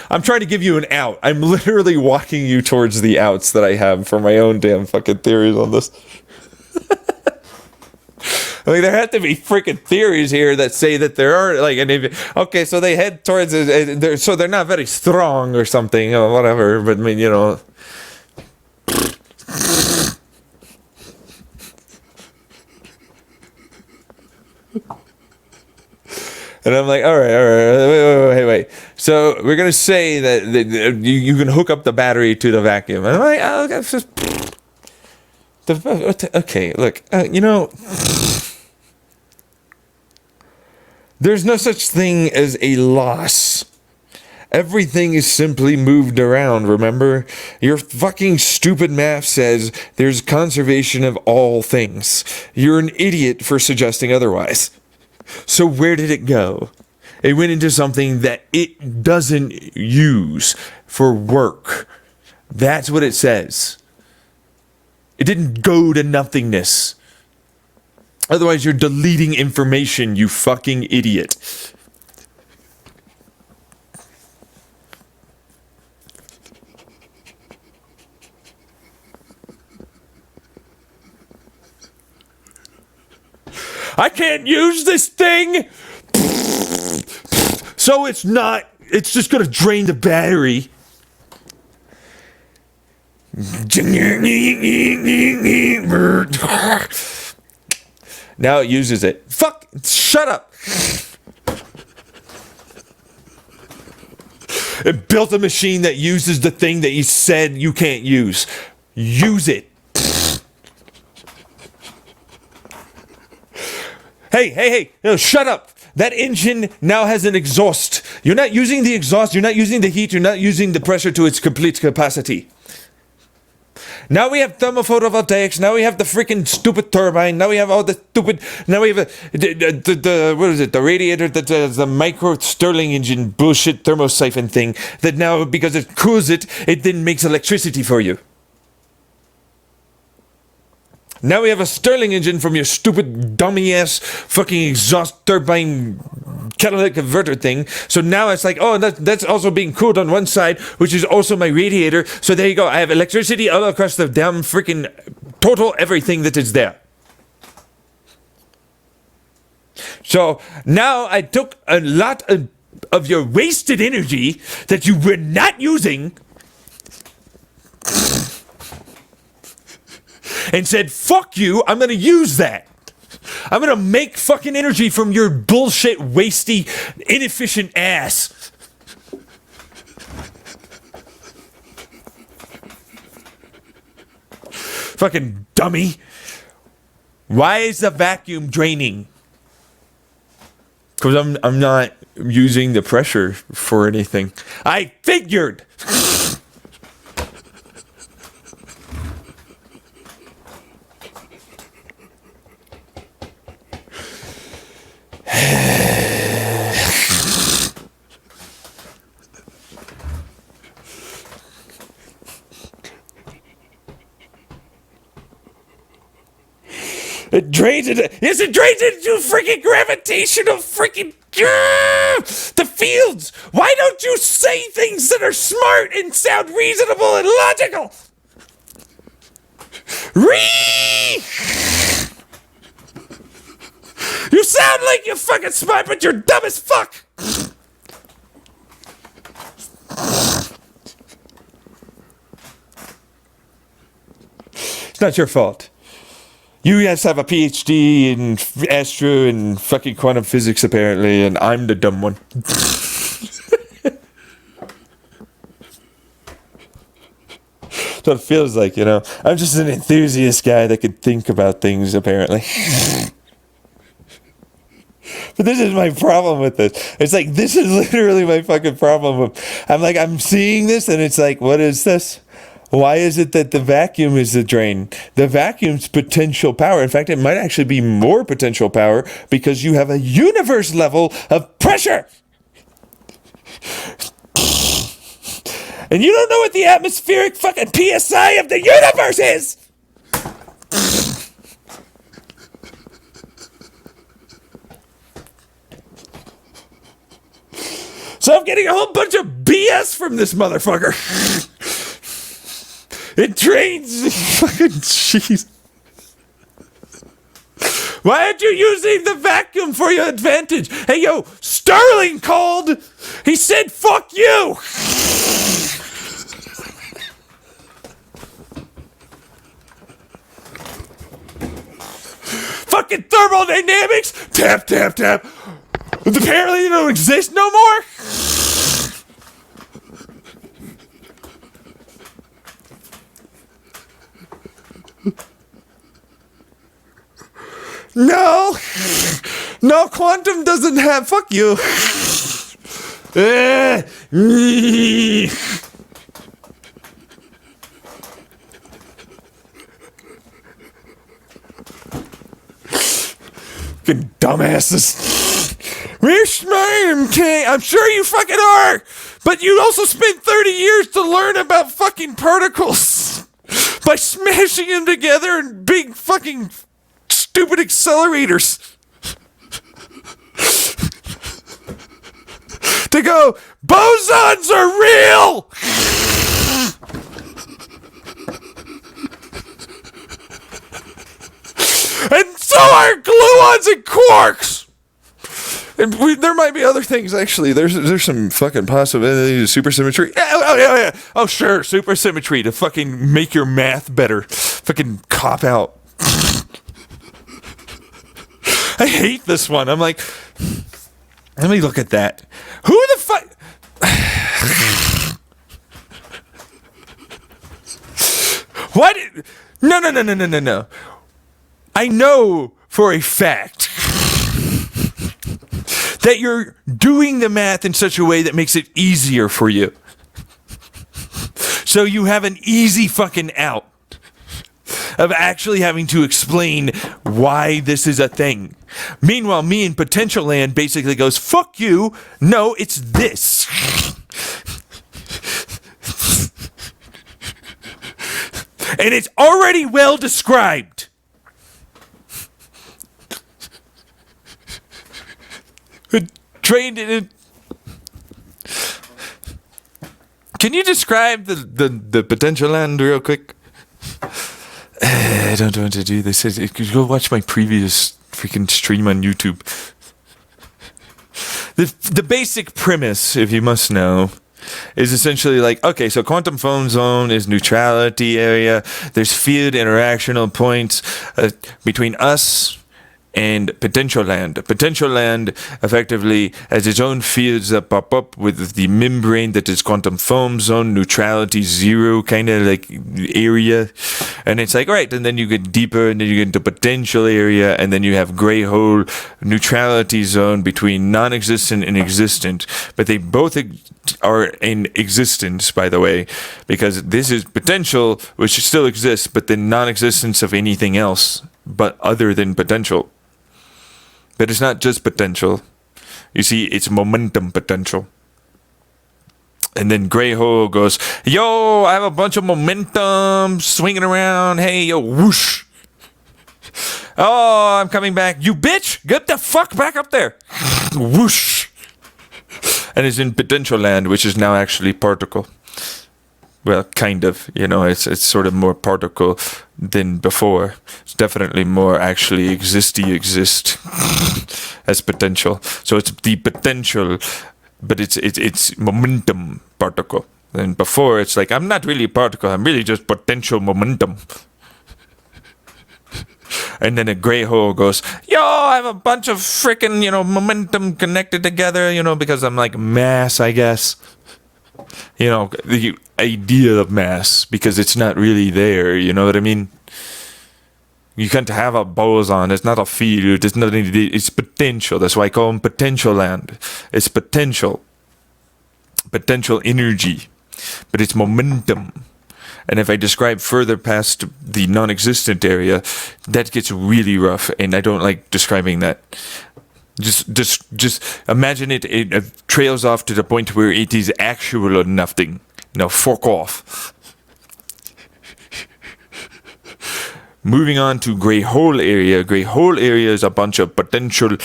I'm trying to give you an out. I'm literally walking you towards the outs that I have for my own damn fucking theories on this. I mean, there have to be freaking theories here that say that there are, like, okay, so they head towards, so they're not very strong or something, or whatever, but I mean, you know. And I'm like, all right, wait. So we're going to say that you can hook up the battery to the vacuum. And I'm like, oh, that's just... Okay, look, you know... There's no such thing as a loss. Everything is simply moved around, remember? Your fucking stupid math says there's conservation of all things. You're an idiot for suggesting otherwise. So where did it go? It went into something that it doesn't use for work. That's what it says. It didn't go to nothingness. Otherwise, you're deleting information, you fucking idiot. I can't use this thing! So it's just gonna drain the battery. Now it uses it. Fuck! Shut up! It built a machine that uses the thing that you said you can't use. Use it. Hey, no, shut up. That engine now has an exhaust. You're not using the exhaust, you're not using the heat, you're not using the pressure to its complete capacity. Now we have thermophotovoltaics, now we have the freaking stupid turbine, now we have all the stupid, now we have the what is it, the radiator, the micro Stirling engine bullshit thermosiphon thing, that now, because it cools it, it then makes electricity for you. Now we have a Stirling engine from your stupid dummy-ass fucking exhaust turbine catalytic converter thing. So now it's like, oh, that's also being cooled on one side, which is also my radiator. So there you go. I have electricity all across the damn freaking total everything that is there. So now I took a lot of your wasted energy that you were not using and said, fuck you, I'm gonna use that. I'm gonna make fucking energy from your bullshit, wasty, inefficient ass. Fucking dummy. Why is the vacuum draining? Because I'm not using the pressure for anything. I figured. It drains it. Yes, it drains into freaking gravitational freaking the fields. Why don't you say things that are smart and sound reasonable and logical? You sound like you're fucking smart, but you're dumb as fuck. It's not your fault. You guys have a PhD in astro and fucking quantum physics, apparently, and I'm the dumb one. So it feels like, you know, I'm just an enthusiast guy that could think about things, apparently. But this is my problem with this. It's like, this is literally my fucking problem. I'm seeing this, and it's like, what is this? Why is it that the vacuum is the drain? The vacuum's potential power. In fact, it might actually be more potential power because you have a universe level of pressure. And you don't know what the atmospheric fucking PSI of the universe is. So I'm getting a whole bunch of BS from this motherfucker. It drains. Fucking jeez. Why aren't you using the vacuum for your advantage? Hey, yo, Sterling called. He said, fuck you. Fucking thermodynamics. Tap, tap, tap. Apparently they don't exist no more. No, quantum doesn't have. Fuck you. Fucking dumbasses. We're smart, okay? I'm sure you fucking are. But you also spent 30 years to learn about fucking particles by smashing them together in big fucking stupid accelerators. To go, bosons are real! And so are gluons and quarks! And there might be other things, actually. There's some fucking possibilities of supersymmetry. Yeah. Oh, sure, supersymmetry to fucking make your math better. Fucking cop out. I hate this one. I'm like, let me look at that. Who the fuck? What? No. I know for a fact that you're doing the math in such a way that makes it easier for you. So you have an easy fucking out of actually having to explain why this is a thing. Meanwhile, me in Potential Land basically goes, fuck you, no, it's this. And it's already well described. Trained in it. Can you describe the Potential Land real quick? I don't want to do this. Go watch my previous freaking stream on YouTube. The basic premise, if you must know, is essentially like, okay, so quantum foam zone is neutrality area. There's field interactional points between us and potential land. Potential land effectively has its own fields that pop up with the membrane that is quantum foam zone, neutrality 0 kind of like area. And it's like, right, and then you get deeper and then you get into potential area and then you have gray hole neutrality zone between non-existent and existent. But they both are in existence, by the way, because this is potential, which still exists, but the non-existence of anything else but other than potential. But it's not just potential. You see, it's momentum potential. And then Grey Hole goes, yo, I have a bunch of momentum swinging around. Hey, yo, whoosh. Oh, I'm coming back. You bitch, get the fuck back up there. Whoosh. And it's in potential land, which is now actually particle. Well, kind of, it's sort of more particle than before. It's definitely more actually exist as potential. So it's the potential, but it's momentum particle. And before it's like, I'm not really a particle, I'm really just potential momentum. And then a gray hole goes, yo, I have a bunch of freaking, momentum connected together, because I'm like mass, I guess. The idea of mass, because it's not really there, you know what I mean? You can't have a boson, it's not a field, it's nothing, it's potential. That's why I call them potential land. It's potential energy, but it's momentum. And if I describe further past the non-existent area, that gets really rough, and I don't like describing that. Just imagine it trails off to the point where it is actual or nothing. Now, fuck off. Moving on to Grey Hole area. Grey Hole area is a bunch of potential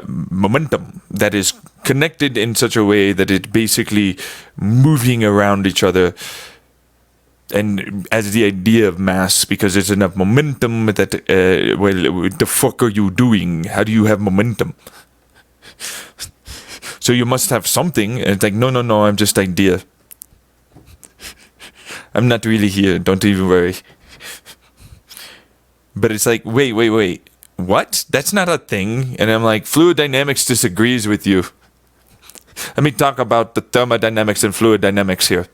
momentum that is connected in such a way that it's basically moving around each other. And as the idea of mass, because there's enough momentum that, what the fuck are you doing? How do you have momentum? So you must have something. And it's like, no, I'm just idea. I'm not really here. Don't even worry. But it's like, wait. What? That's not a thing. And I'm like, fluid dynamics disagrees with you. Let me talk about the thermodynamics and fluid dynamics here.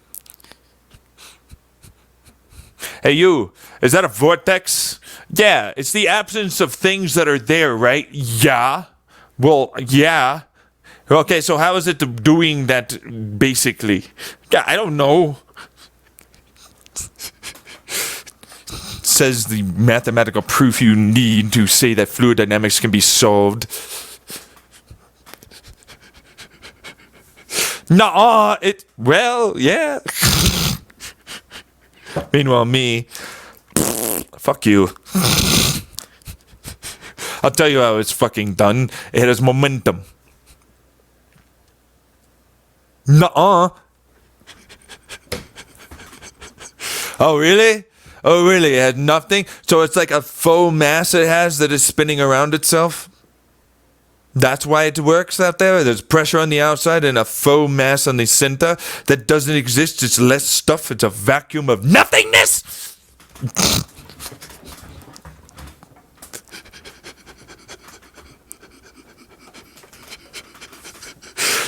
Hey, you, is that a vortex? Yeah, it's the absence of things that are there, right? Yeah. Well, yeah. Okay, so how is it doing that, basically? Yeah, I don't know. Says the mathematical proof you need to say that fluid dynamics can be solved. Nuh-uh, well, yeah. Meanwhile, me, fuck you. I'll tell you how it's fucking done. It has momentum. Nuh-uh. Oh, really? It had nothing? So it's like a faux mass it has that is spinning around itself? That's why it works out there? There's pressure on the outside and a faux mass on the center that doesn't exist. It's less stuff. It's a vacuum of nothingness.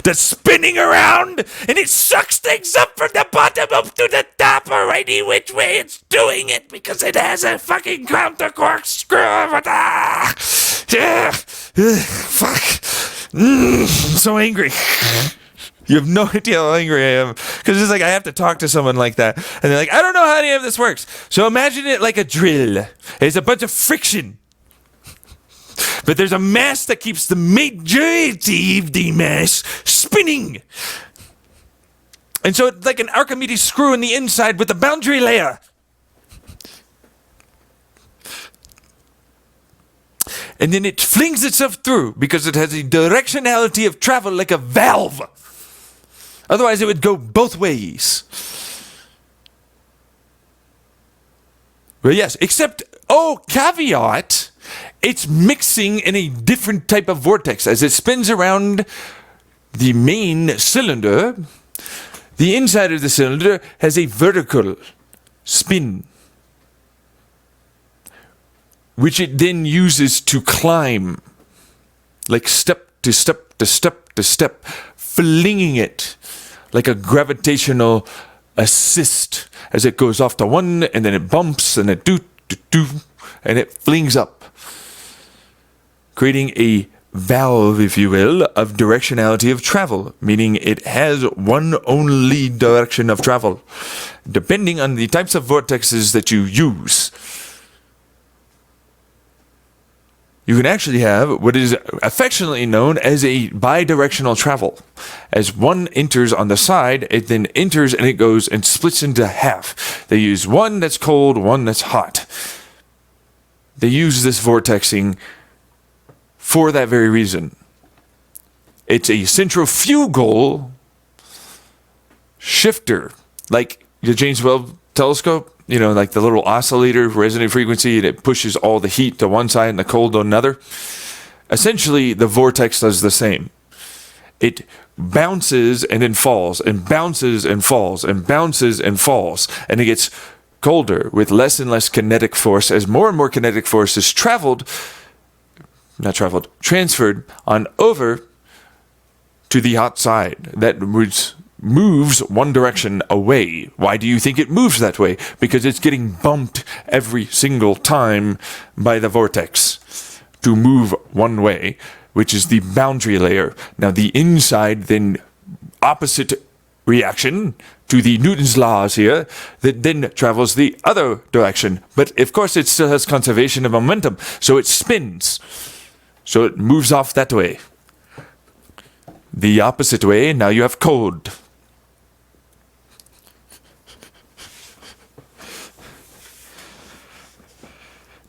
That's spinning around and it sucks things up from the bottom up to the top or any which way it's doing it because it has a fucking counter corkscrew. Fuck. I'm so angry. You have no idea how angry I am. Because it's like I have to talk to someone like that. And they're like, I don't know how any of this works. So imagine it like a drill. It's a bunch of friction. But there's a mass that keeps the majority of the mass spinning. And so it's like an Archimedes screw in the inside with a boundary layer. And then it flings itself through because it has a directionality of travel like a valve. Otherwise, it would go both ways. Well, yes, except, caveat, it's mixing in a different type of vortex. As it spins around the main cylinder, the inside of the cylinder has a vertical spin. which it then uses to climb, like step to step to step to step, flinging it like a gravitational assist as it goes off to one, and then it bumps, and it do, and it flings up, creating a valve, if you will, of directionality of travel, meaning it has one only direction of travel, depending on the types of vortexes that you use. You can actually have what is affectionately known as a bidirectional travel. As one enters on the side, it then enters and it goes and splits into half. They use one that's cold, one that's hot. They use this vortexing for that very reason. It's a centrifugal shifter, like the James Webb telescope, you know, like the little oscillator, resonant frequency, and it pushes all the heat to one side and the cold to another. Essentially, the vortex does the same. It bounces and then falls, and bounces and falls, and bounces and falls, and it gets colder with less and less kinetic force as more and more kinetic force is transferred on over to the hot side. That moves one direction away. Why do you think it moves that way? Because it's getting bumped every single time by the vortex to move one way, which is the boundary layer. Now the inside, then opposite reaction to the Newton's laws here, that then travels the other direction. But of course it still has conservation of momentum, so it spins. So it moves off that way. The opposite way, now you have cold.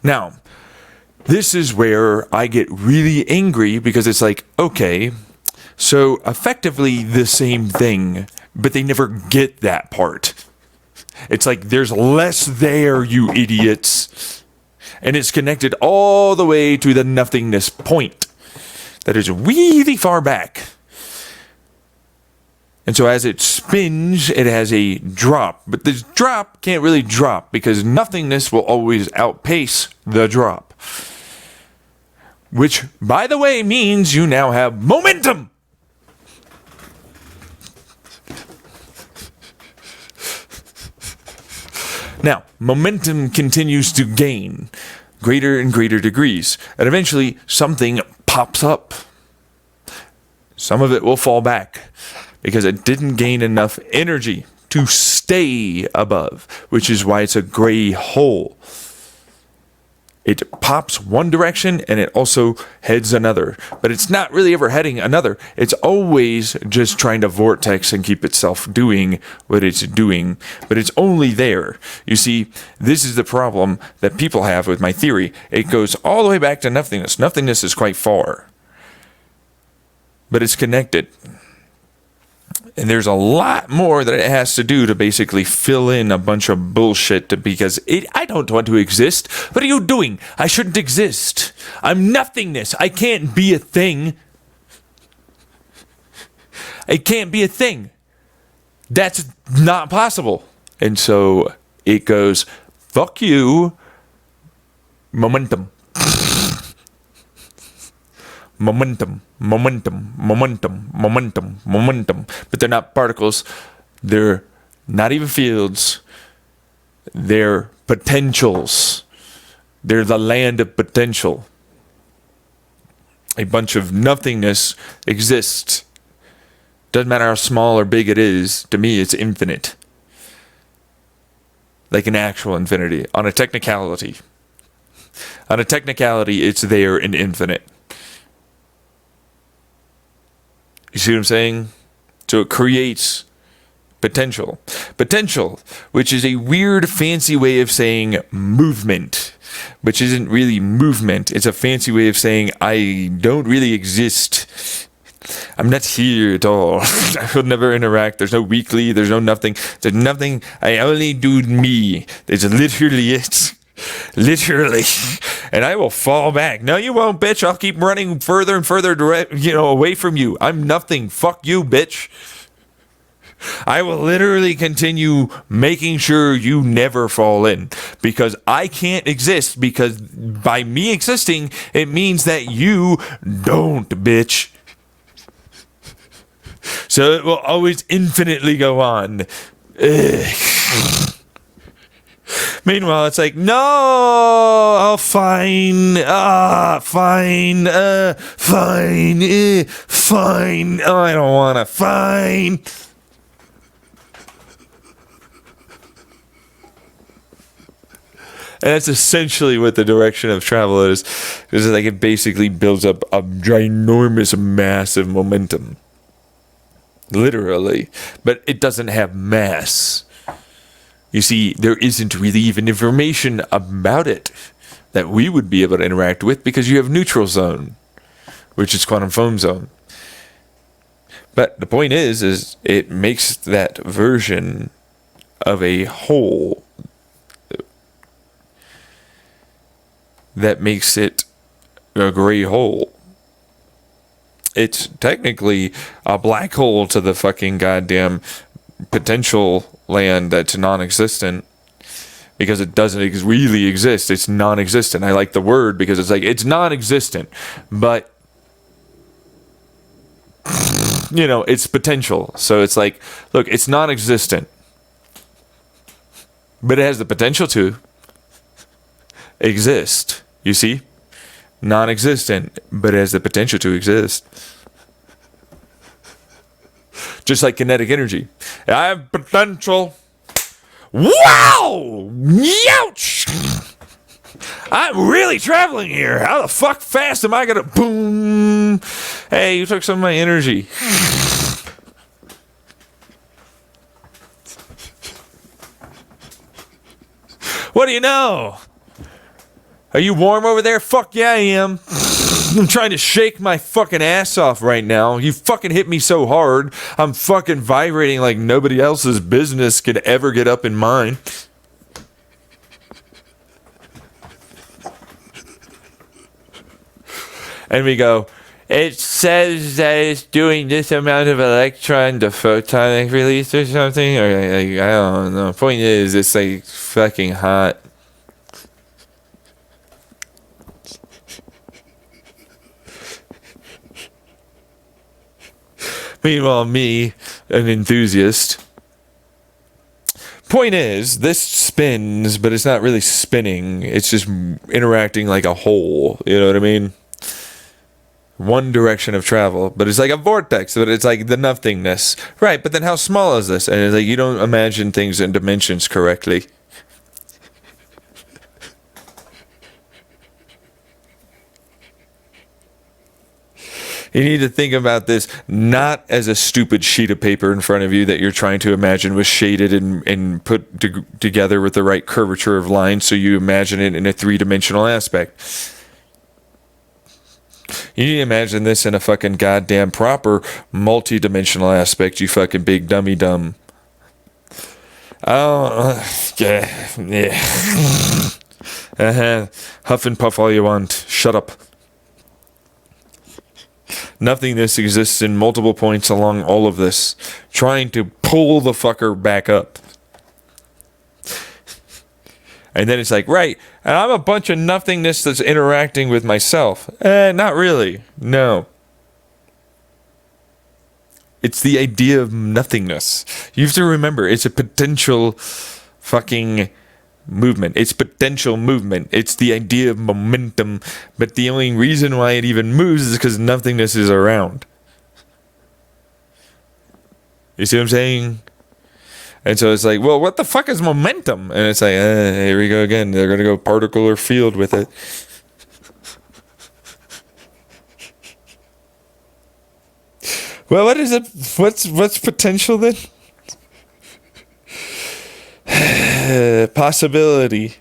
Now, this is where I get really angry because it's like, okay, so effectively the same thing, but they never get that part. It's like there's less there, you idiots. And it's connected all the way to the nothingness point that is really far back. And so as it spins, it has a drop. But this drop can't really drop because nothingness will always outpace the drop. Which, by the way, means you now have momentum. Now, momentum continues to gain greater and greater degrees. And eventually, something pops up. Some of it will fall back because it didn't gain enough energy to stay above, which is why it's a gray hole. It pops one direction and it also heads another, but it's not really ever heading another. It's always just trying to vortex and keep itself doing what it's doing, but it's only there. You see, this is the problem that people have with my theory. It goes all the way back to nothingness. Nothingness is quite far, but it's connected. And there's a lot more that it has to do to basically fill in a bunch of bullshit because I don't want to exist. What are you doing? I shouldn't exist. I'm nothingness. I can't be a thing. I can't be a thing. That's not possible. And so it goes, fuck you, momentum. Momentum, momentum, momentum, momentum, momentum. But they're not particles. They're not even fields. They're potentials. They're the land of potential. A bunch of nothingness exists. Doesn't matter how small or big it is. To me, it's infinite. Like an actual infinity. On a technicality. On a technicality, it's there and infinite. You see what I'm saying? So it creates potential. Potential, which is a weird, fancy way of saying movement, which isn't really movement. It's a fancy way of saying I don't really exist. I'm not here at all. I will never interact. There's no weekly. There's no nothing. There's nothing. I only do me. It's literally it. Literally. And I will fall back. No, you won't, bitch. I'll keep running further and further away from you. I'm nothing. Fuck you, bitch. I will literally continue making sure you never fall in, because I can't exist, because by me existing, it means that you don't, bitch. So it will always infinitely go on. Ugh. Meanwhile, it's like, no, oh, fine, fine, fine, oh, I don't want to, fine. And that's essentially what the direction of travel is. Is like it basically builds up a ginormous, massive momentum. Literally. But it doesn't have mass. You see, there isn't really even information about it that we would be able to interact with, because you have neutral zone, which is quantum foam zone. But the point is it makes that version of a whole that makes it a gray hole. It's technically a black hole to the fucking goddamn potential land that's non-existent, because it doesn't really exist. It's non-existent. I like the word because it's like, it's non-existent, but you know, it's potential. So it's like, look, it's non-existent, but it has the potential to exist. You see? Non-existent, but it has the potential to exist. Just like kinetic energy. I have potential. Wow! Ouch! I'm really traveling here. How the fuck fast am I gonna boom? Hey, you took some of my energy. What do you know? Are you warm over there? Fuck yeah, I am. I'm trying to shake my fucking ass off right now. You fucking hit me so hard. I'm fucking vibrating like nobody else's business could ever get up in mine. And we go, it says that it's doing this amount of electron to photonic release or something. Or like, I don't know. Point is, it's like fucking hot. Meanwhile, me, an enthusiast. Point is, this spins, but it's not really spinning. It's just interacting like a whole. You know what I mean? One direction of travel, but it's like a vortex, but it's like the nothingness. Right, but then how small is this? And it's like you don't imagine things in dimensions correctly. You need to think about this not as a stupid sheet of paper in front of you that you're trying to imagine was shaded and put together with the right curvature of lines, so you imagine it in a three-dimensional aspect. You need to imagine this in a fucking goddamn proper multi-dimensional aspect, you fucking big dummy dumb. Oh, yeah. Huff and puff all you want. Shut up. Nothingness exists in multiple points along all of this, trying to pull the fucker back up. And then it's like, right, and I'm a bunch of nothingness that's interacting with myself. Not really. No. It's the idea of nothingness. You have to remember, it's a potential fucking movement. It's potential movement. It's the idea of momentum, but the only reason why it even moves is because nothingness is around. You see what I'm saying? And so it's like, well, what the fuck is momentum? And it's like, here we go again. They're going to go particle or field with it. Well, what is it? What's potential then? Possibility.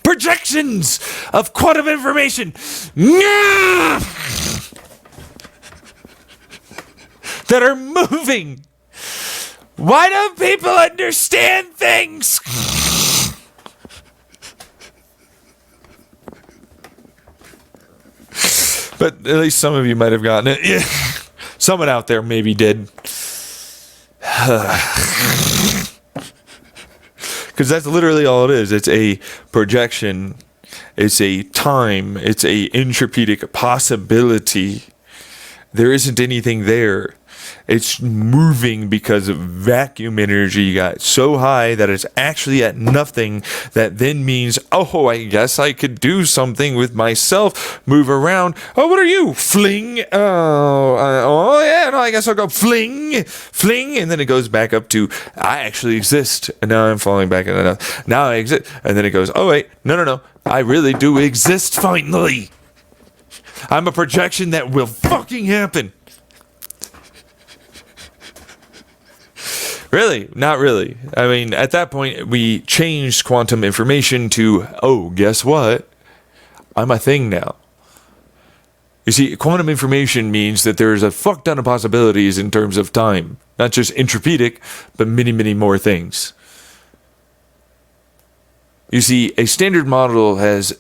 Projections of quantum information that are moving. Why don't people understand things? But at least some of you might have gotten it. Yeah. Someone out there maybe did. Because that's literally all it is. It's a projection. It's a time. It's a entropeutic possibility. There isn't anything there. It's moving because of vacuum energy got so high that it's actually at nothing. That then means, oh, I guess I could do something with myself. Move around. Oh, what are you? Fling. Oh, yeah. No, I guess I'll go fling, fling, and then it goes back up to I actually exist. And now I'm falling back into now I exist. And then it goes, oh wait, no. I really do exist. Finally, I'm a projection that will fucking happen. Really? Not really. I mean, at that point, we changed quantum information to, oh, guess what? I'm a thing now. You see, quantum information means that there's a fuck ton of possibilities in terms of time. Not just entropeutic, but many, many more things. You see, a standard model has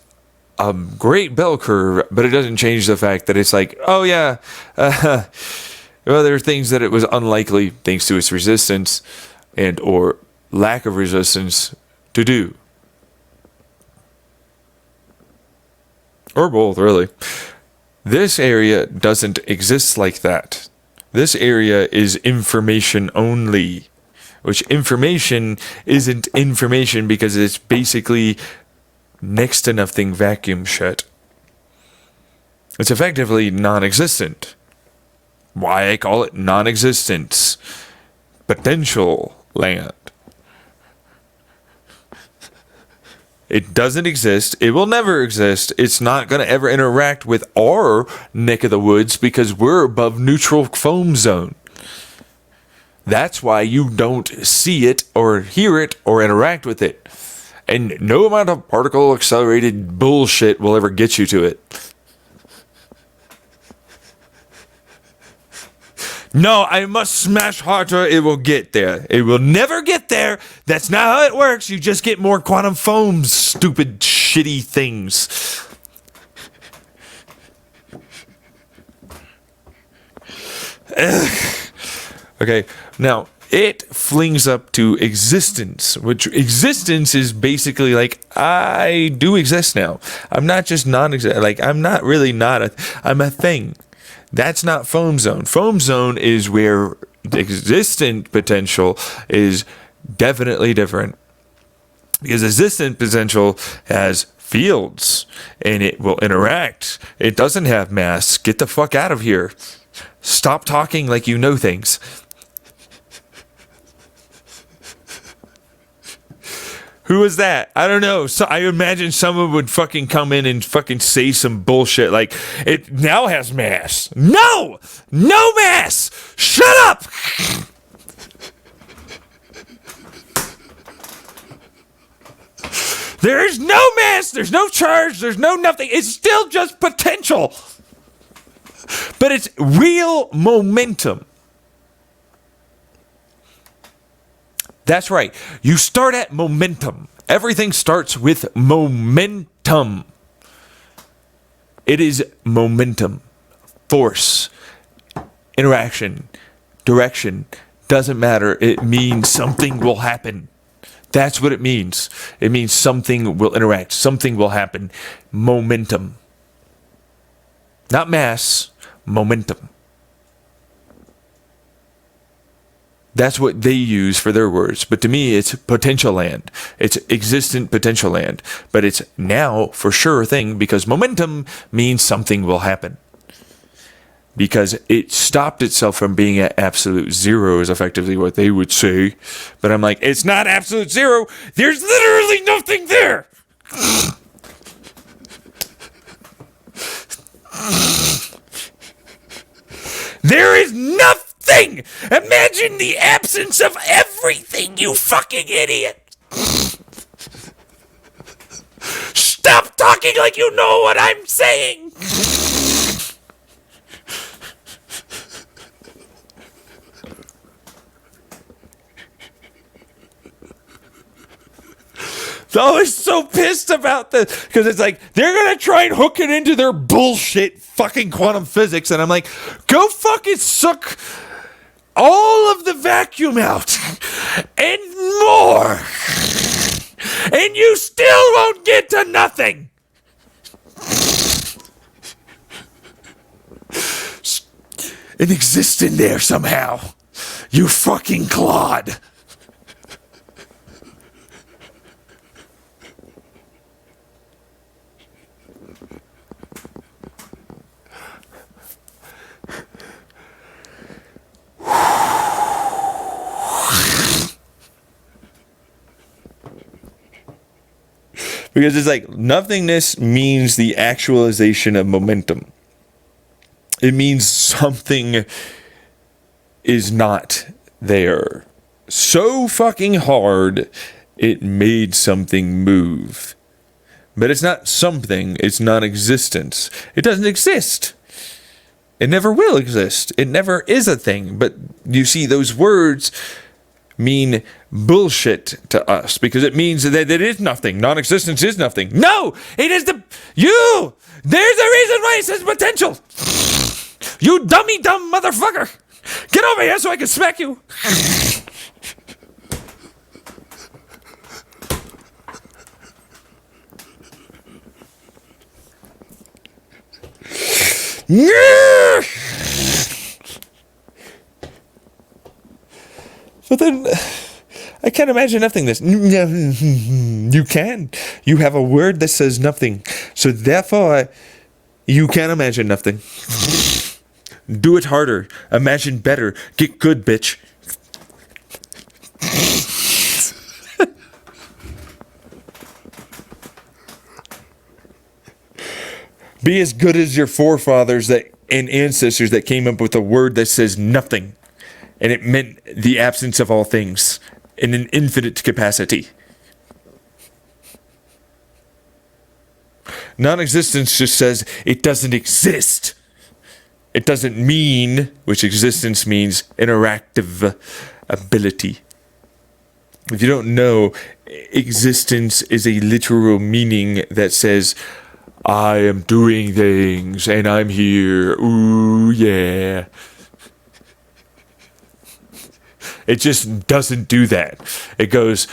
a great bell curve, but it doesn't change the fact that it's like, oh yeah, well, there are things that it was unlikely, thanks to its resistance and or lack of resistance, to do. Or both, really. This area doesn't exist like that. This area is information only, which information isn't information because it's basically next to nothing vacuum shut. It's effectively non-existent. Why I call it non-existence. Potential land. It doesn't exist. It will never exist. It's not going to ever interact with our neck of the woods because we're above neutral foam zone. That's why you don't see it or hear it or interact with it. And no amount of particle accelerated bullshit will ever get you to it. No, I must smash harder, it will get there. It will never get there. That's not how it works. You just get more quantum foams, stupid, shitty things. Okay, now, it flings up to existence, which existence is basically like, I do exist now. I'm not just non-exist, like, I'm not really I'm a thing. That's not foam zone. Foam zone is where the existent potential is definitely different. Because existent potential has fields and it will interact. It doesn't have mass. Get the fuck out of here. Stop talking like you know things. Who was that? I don't know. So I imagine someone would fucking come in and fucking say some bullshit like, it now has mass. No! No mass! Shut up! There's no mass, there's no charge, there's no nothing. It's still just potential. But it's real momentum. That's right. You start at momentum. Everything starts with momentum. It is momentum, force, interaction, direction. Doesn't matter. It means something will happen. That's what it means. It means something will interact. Something will happen. Momentum. Not mass, momentum. That's what they use for their words. But to me, it's potential land. It's existent potential land. But it's now for sure a thing because momentum means something will happen. Because it stopped itself from being at absolute zero is effectively what they would say. But I'm like, it's not absolute zero. There's literally nothing there. There is nothing. Imagine the absence of everything, you fucking idiot. Stop talking like you know what I'm saying. I'm always so pissed about this because it's like they're gonna try and hook it into their bullshit fucking quantum physics, and I'm like, go fucking suck all of the vacuum out and more, and you still won't get to nothing. It exists in there somehow. You fucking clod. Because it's like nothingness means the actualization of momentum. It means something is not there. So fucking hard, it made something move. But it's not something, it's non-existence. It doesn't exist. It never will exist. It never is a thing. But you see, those words mean bullshit to us because it means that it is nothing. Non-existence is nothing. No, it is there's a reason why it says potential. You dumb motherfucker. Get over here so I can smack you. But then, I can't imagine nothingness. You can. You have a word that says nothing. So therefore, you can imagine nothing. Do it harder. Imagine better. Get good, bitch. Be as good as your forefathers and ancestors that came up with a word that says nothing. And it meant the absence of all things in an infinite capacity. Non-existence just says it doesn't exist. It doesn't mean, which existence means, interactive ability. If you don't know, existence is a literal meaning that says, I am doing things and I'm here. Ooh, yeah. It just doesn't do that. It goes...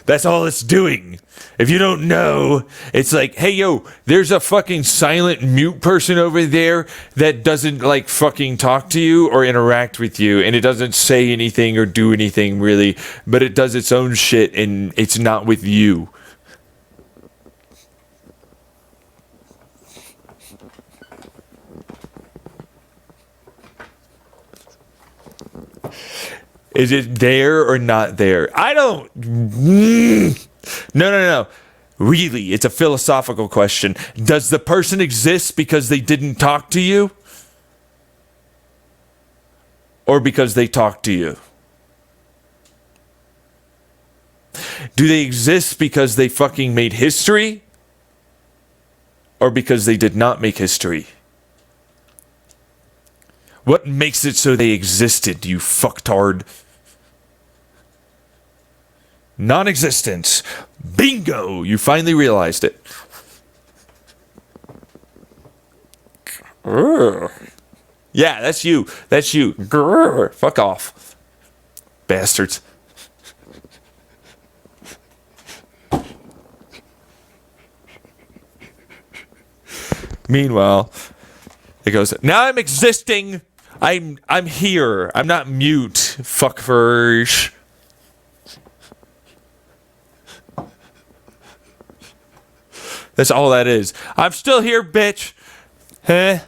That's all it's doing. If you don't know, it's like, hey, yo, there's a fucking silent mute person over there that doesn't, like, fucking talk to you or interact with you, and it doesn't say anything or do anything, really, but it does its own shit, and it's not with you. Is it there or not there? I don't... No. Really, it's a philosophical question. Does the person exist because they didn't talk to you? Or because they talked to you? Do they exist because they fucking made history? Or because they did not make history? What makes it so they existed, you fucktard? Non-existence. Bingo! You finally realized it. Grr. Yeah, that's you. That's you. Grr. Fuck off. Bastards. Meanwhile, it goes, now I'm existing. I'm here. I'm not mute. Fuckers. That's all that is. I'm still here, bitch. Huh?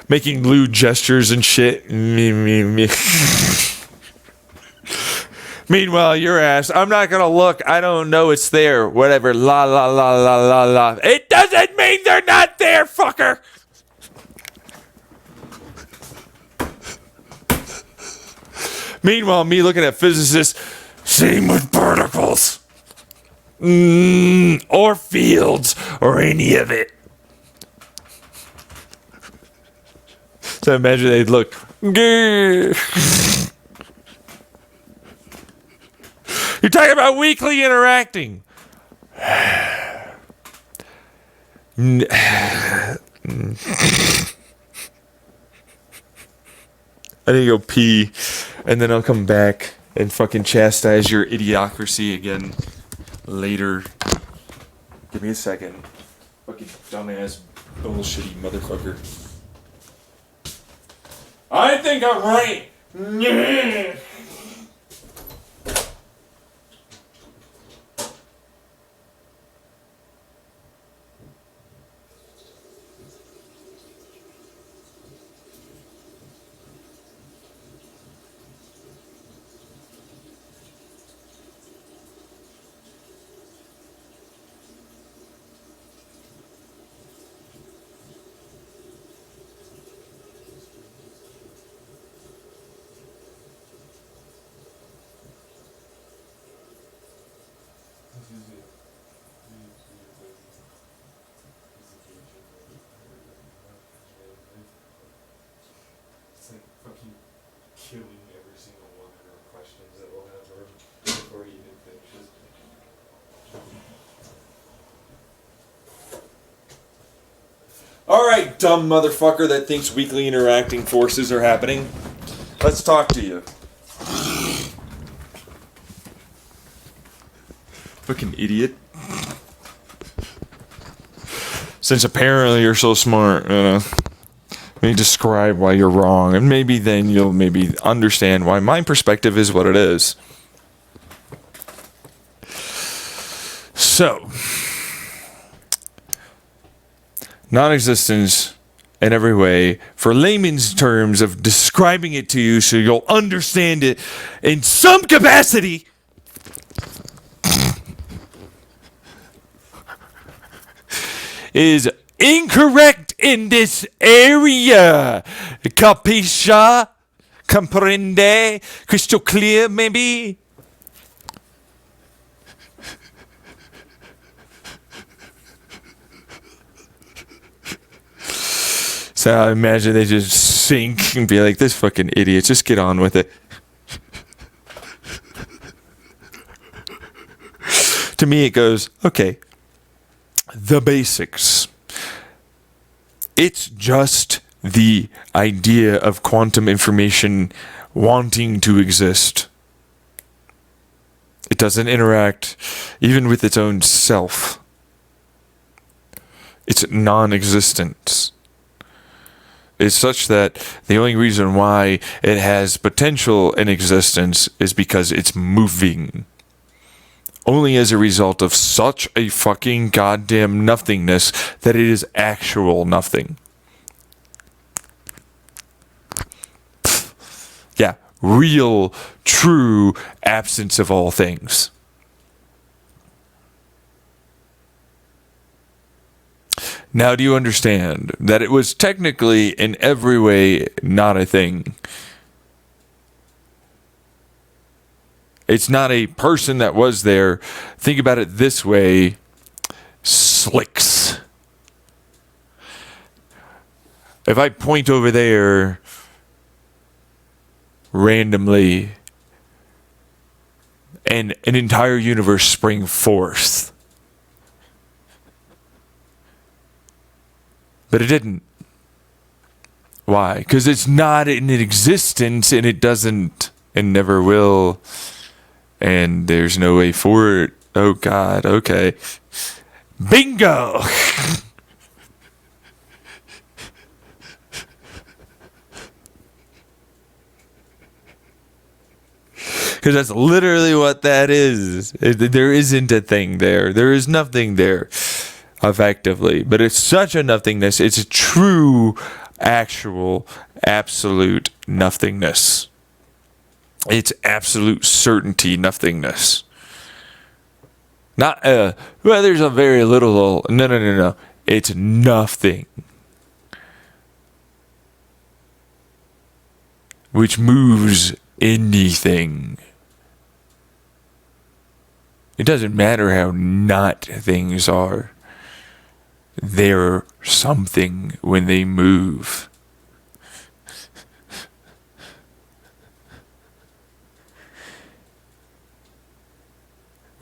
Making lewd gestures and shit. Me. Meanwhile, your ass, I'm not gonna look. I don't know it's there. Whatever. La la la la la la. It doesn't mean they're not there, fucker. Meanwhile, me looking at physicists, same with particles. Or fields, or any of it. So imagine they'd look, You're talking about weakly interacting. I need to go pee, and then I'll come back and fucking chastise your idiocracy again later. Give me a second. Fucking dumbass, bullshitty motherfucker. I think I'm right. It's like fucking killing every single one of her questions that we'll have her before he even finishes. Alright, dumb motherfucker that thinks weakly interacting forces are happening. Let's talk to you. Fucking idiot. Since apparently you're so smart, let me describe why you're wrong, and maybe then you'll maybe understand why my perspective is what it is. So, non-existence in every way, for layman's terms of describing it to you so you'll understand it in some capacity, is incorrect in this area. Capisce? Comprende? Crystal clear, maybe? So I imagine they just sink and be like, this fucking idiot, just get on with it. To me, it goes, okay, the basics. It's just the idea of quantum information wanting to exist. It doesn't interact even with its own self. It's non-existence. It's such that the only reason why it has potential in existence is because it's moving. Only as a result of such a fucking goddamn nothingness that it is actual nothing. Yeah, real, true absence of all things. Now, do you understand that it was technically in every way not a thing? It's not a person that was there. Think about it this way. Slicks. If I point over there randomly and an entire universe spring forth, but it didn't. Why? Because it's not in existence, and it doesn't and never will. And there's no way for it. Oh, God. Okay. Bingo! Because that's literally what that is. There isn't a thing there. There is nothing there. Effectively, but it's such a nothingness. It's a true, actual, absolute nothingness. It's absolute certainty nothingness. Not well, there's a very little. No. It's nothing, which moves anything. It doesn't matter how not things are. They're something when they move.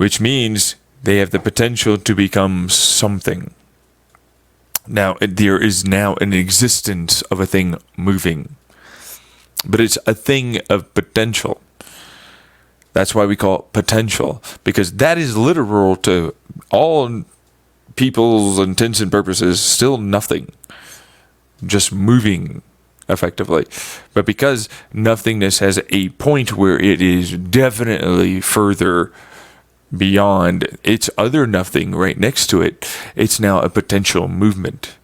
which means they have the potential to become something. Now, there is now an existence of a thing moving, but it's a thing of potential. That's why we call it potential, because that is literal to all people's intents and purposes, still nothing, just moving effectively. But because nothingness has a point where it is definitely further beyond its other nothing right next to it, it's now a potential movement.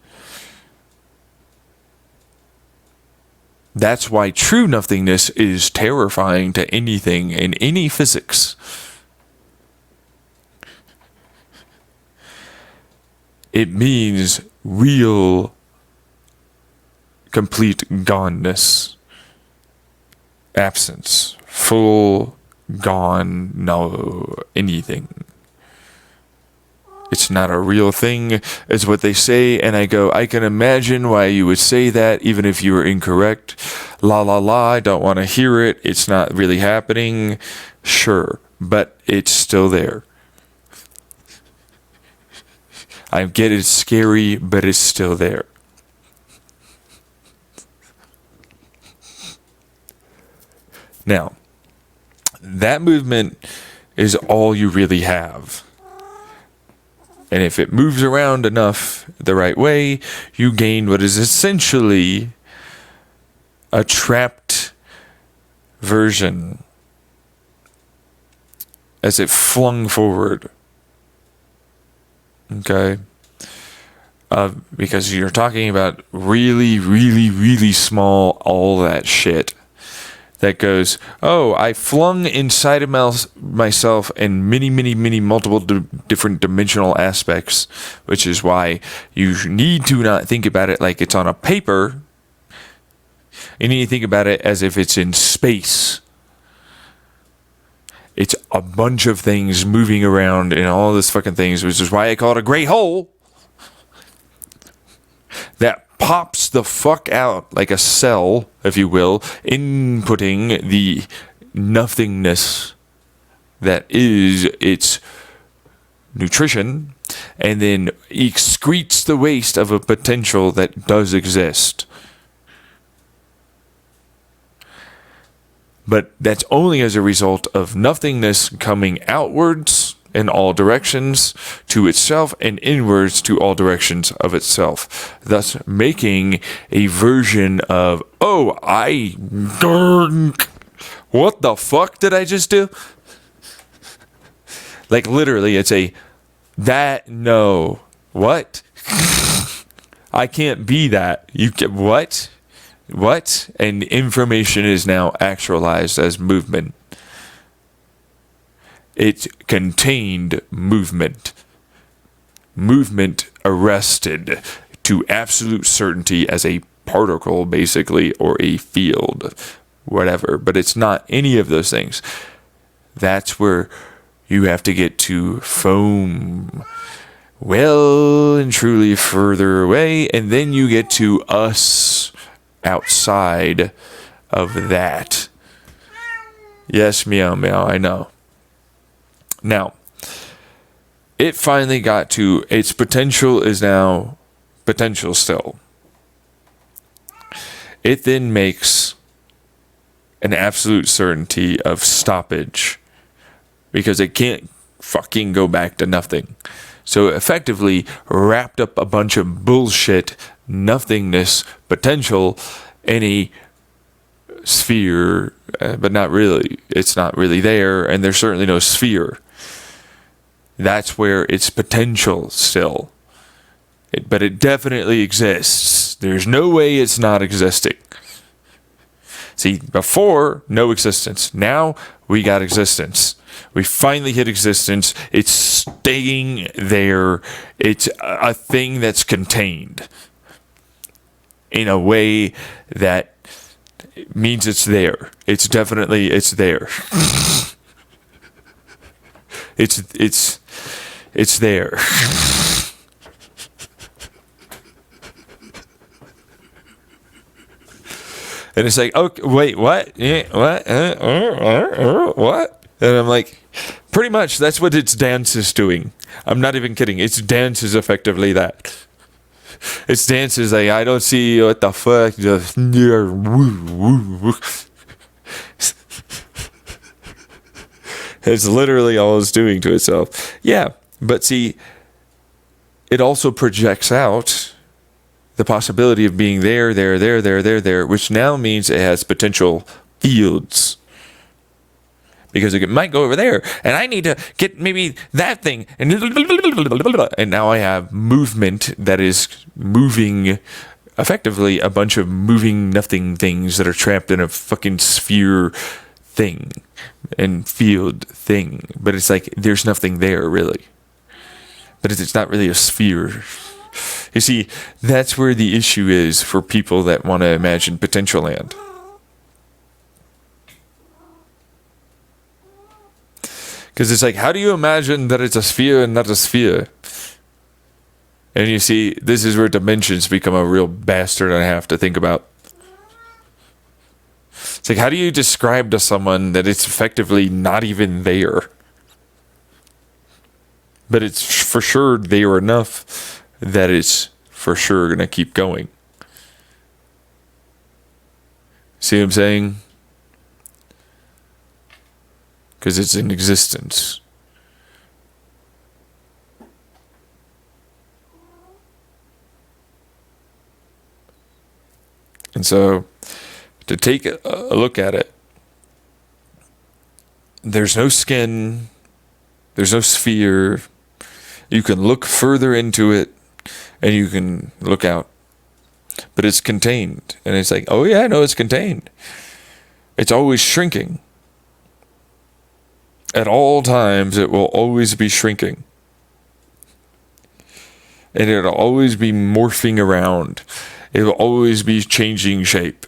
That's why true nothingness is terrifying to anything in any physics. It means real, complete goneness, absence, full gone, no anything. It's not a real thing, is what they say, and I go, I can imagine why you would say that, even if you were incorrect. La la la, I don't want to hear it, it's not really happening. Sure, but it's still there. I get it's scary, but it's still there. Now, that movement is all you really have. And if it moves around enough the right way, you gain what is essentially a trapped version as it flung forward. Okay? Because you're talking about really, really, really small, all that shit. That goes, oh, I flung inside of myself in many, many, many multiple different dimensional aspects, which is why you need to not think about it like it's on a paper. You need to think about it as if it's in space. It's a bunch of things moving around and all this fucking things, which is why I call it a gray hole. That pops the fuck out like a cell, if you will, inputting the nothingness that is its nutrition, and then excretes the waste of a potential that does exist. But that's only as a result of nothingness coming outwards in all directions to itself and inwards to all directions of itself, thus making a version of, oh, what the fuck did I just do? Like literally it's what? I can't be that. You can, what? And information is now actualized as movement. It contained movement. Movement arrested to absolute certainty as a particle, basically, or a field, whatever. But it's not any of those things. That's where you have to get to foam. Well and truly further away, and then you get to us outside of that. Yes, meow meow, I know. Now, it finally got to its potential is now potential still. It then makes an absolute certainty of stoppage because it can't fucking go back to nothing. So effectively wrapped up a bunch of bullshit, nothingness, potential in a sphere, but not really. It's not really there, and there's certainly no sphere. That's where it's potential still. But it definitely exists. There's no way it's not existing. See, before, no existence. Now, we got existence. We finally hit existence. It's staying there. It's a thing that's contained in a way that means it's there. It's definitely, it's there. It's there. And it's like, okay, wait, what? Yeah, what? What? And I'm like, Pretty much, that's what its dance is doing. I'm not even kidding. Its dance is effectively that. Its dance is like, I don't see what the fuck. Just, it's literally all it's doing to itself. Yeah, but see, it also projects out the possibility of being there, which now means it has potential fields. Because it might go over there, and I need to get maybe that thing, and now I have movement that is moving, effectively a bunch of moving nothing things that are trapped in a fucking sphere thing and field thing. But it's like there's nothing there really. But it's not really a sphere. You see, that's where the issue is for people that want to imagine potential land. Because it's like, how do you imagine that it's a sphere and not a sphere? And you see, this is where dimensions become a real bastard I have to think about. It's like, how do you describe to someone that it's effectively not even there? But it's for sure there enough that it's for sure going to keep going. See what I'm saying? Because it's in existence. And so, to take a look at it, there's no skin, there's no sphere. You can look further into it, and you can look out. But it's contained. And it's like, oh yeah, I know it's contained. It's always shrinking. At all times, it will always be shrinking. And it'll always be morphing around. It will always be changing shape.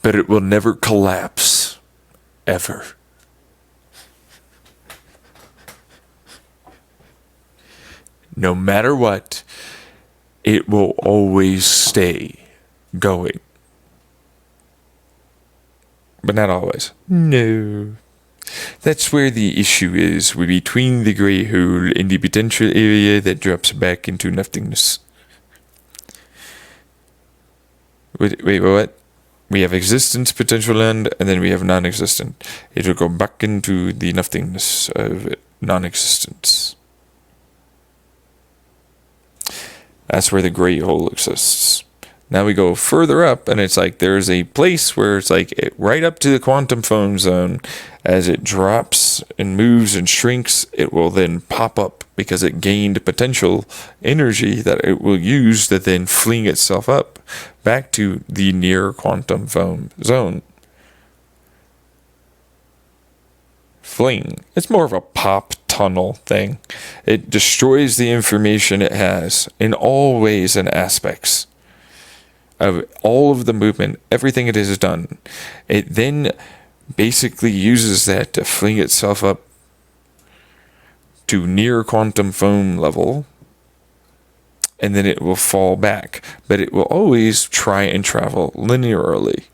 But it will never collapse. Ever. No matter what, it will always stay going. But not always. No. That's where the issue is between the grey hole and the potential area that drops back into nothingness. Wait, what? We have existence, potential land, and then we have non-existent. It will go back into the nothingness of non-existence. That's where the grey hole exists. Now we go further up, and it's like there's a place where it's like right up to the quantum foam zone. As it drops and moves and shrinks, it will then pop up because it gained potential energy that it will use to then fling itself up back to the near quantum foam zone. Fling. It's more of a pop tunnel thing. It destroys the information it has in all ways and aspects. Of all of the movement, everything it has done, it then basically uses that to fling itself up to near quantum foam level, and then it will fall back. But it will always try and travel linearly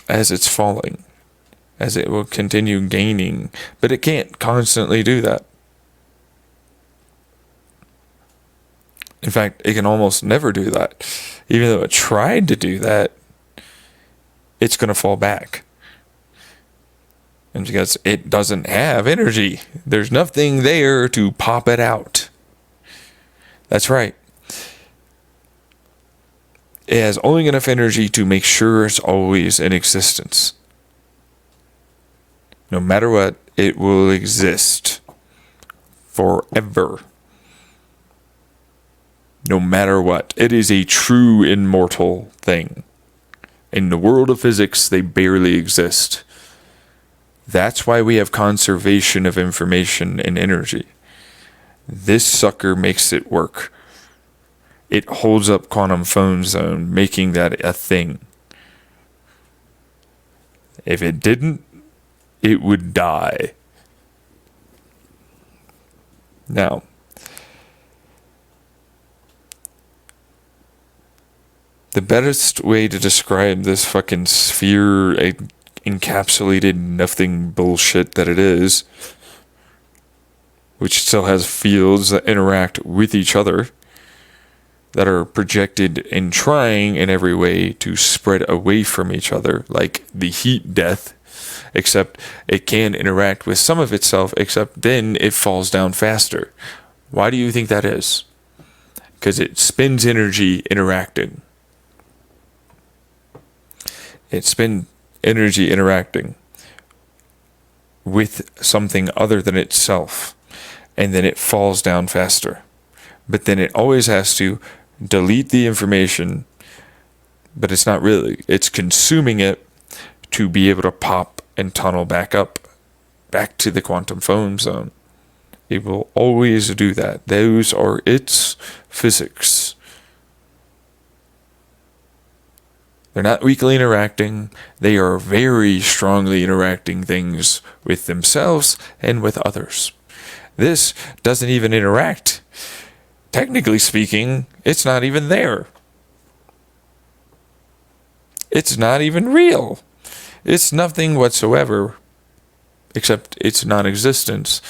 as it's falling, as it will continue gaining, but it can't constantly do that. In fact, it can almost never do that. Even though it tried to do that, it's going to fall back. And because it doesn't have energy, there's nothing there to pop it out. That's right. It has only enough energy to make sure it's always in existence. No matter what, it will exist forever. No matter what. It is a true immortal thing. In the world of physics, they barely exist. That's why we have conservation of information and energy. This sucker makes it work. It holds up quantum foam zone, making that a thing. If it didn't, it would die. Now, the best way to describe this fucking sphere encapsulated nothing bullshit that it is, which still has fields that interact with each other, that are projected and trying in every way to spread away from each other, like the heat death, except it can interact with some of itself, except then it falls down faster. Why do you think that is? Because it spends energy interacting. It spends energy interacting with something other than itself, and then it falls down faster. But then it always has to delete the information, but it's not really. It's consuming it to be able to pop and tunnel back to the quantum foam zone. It will always do that. Those are its physics. They're not weakly interacting. They are very strongly interacting things with themselves and with others. This doesn't even interact. Technically speaking, it's not even there. It's not even real. It's nothing whatsoever, except its non-existence.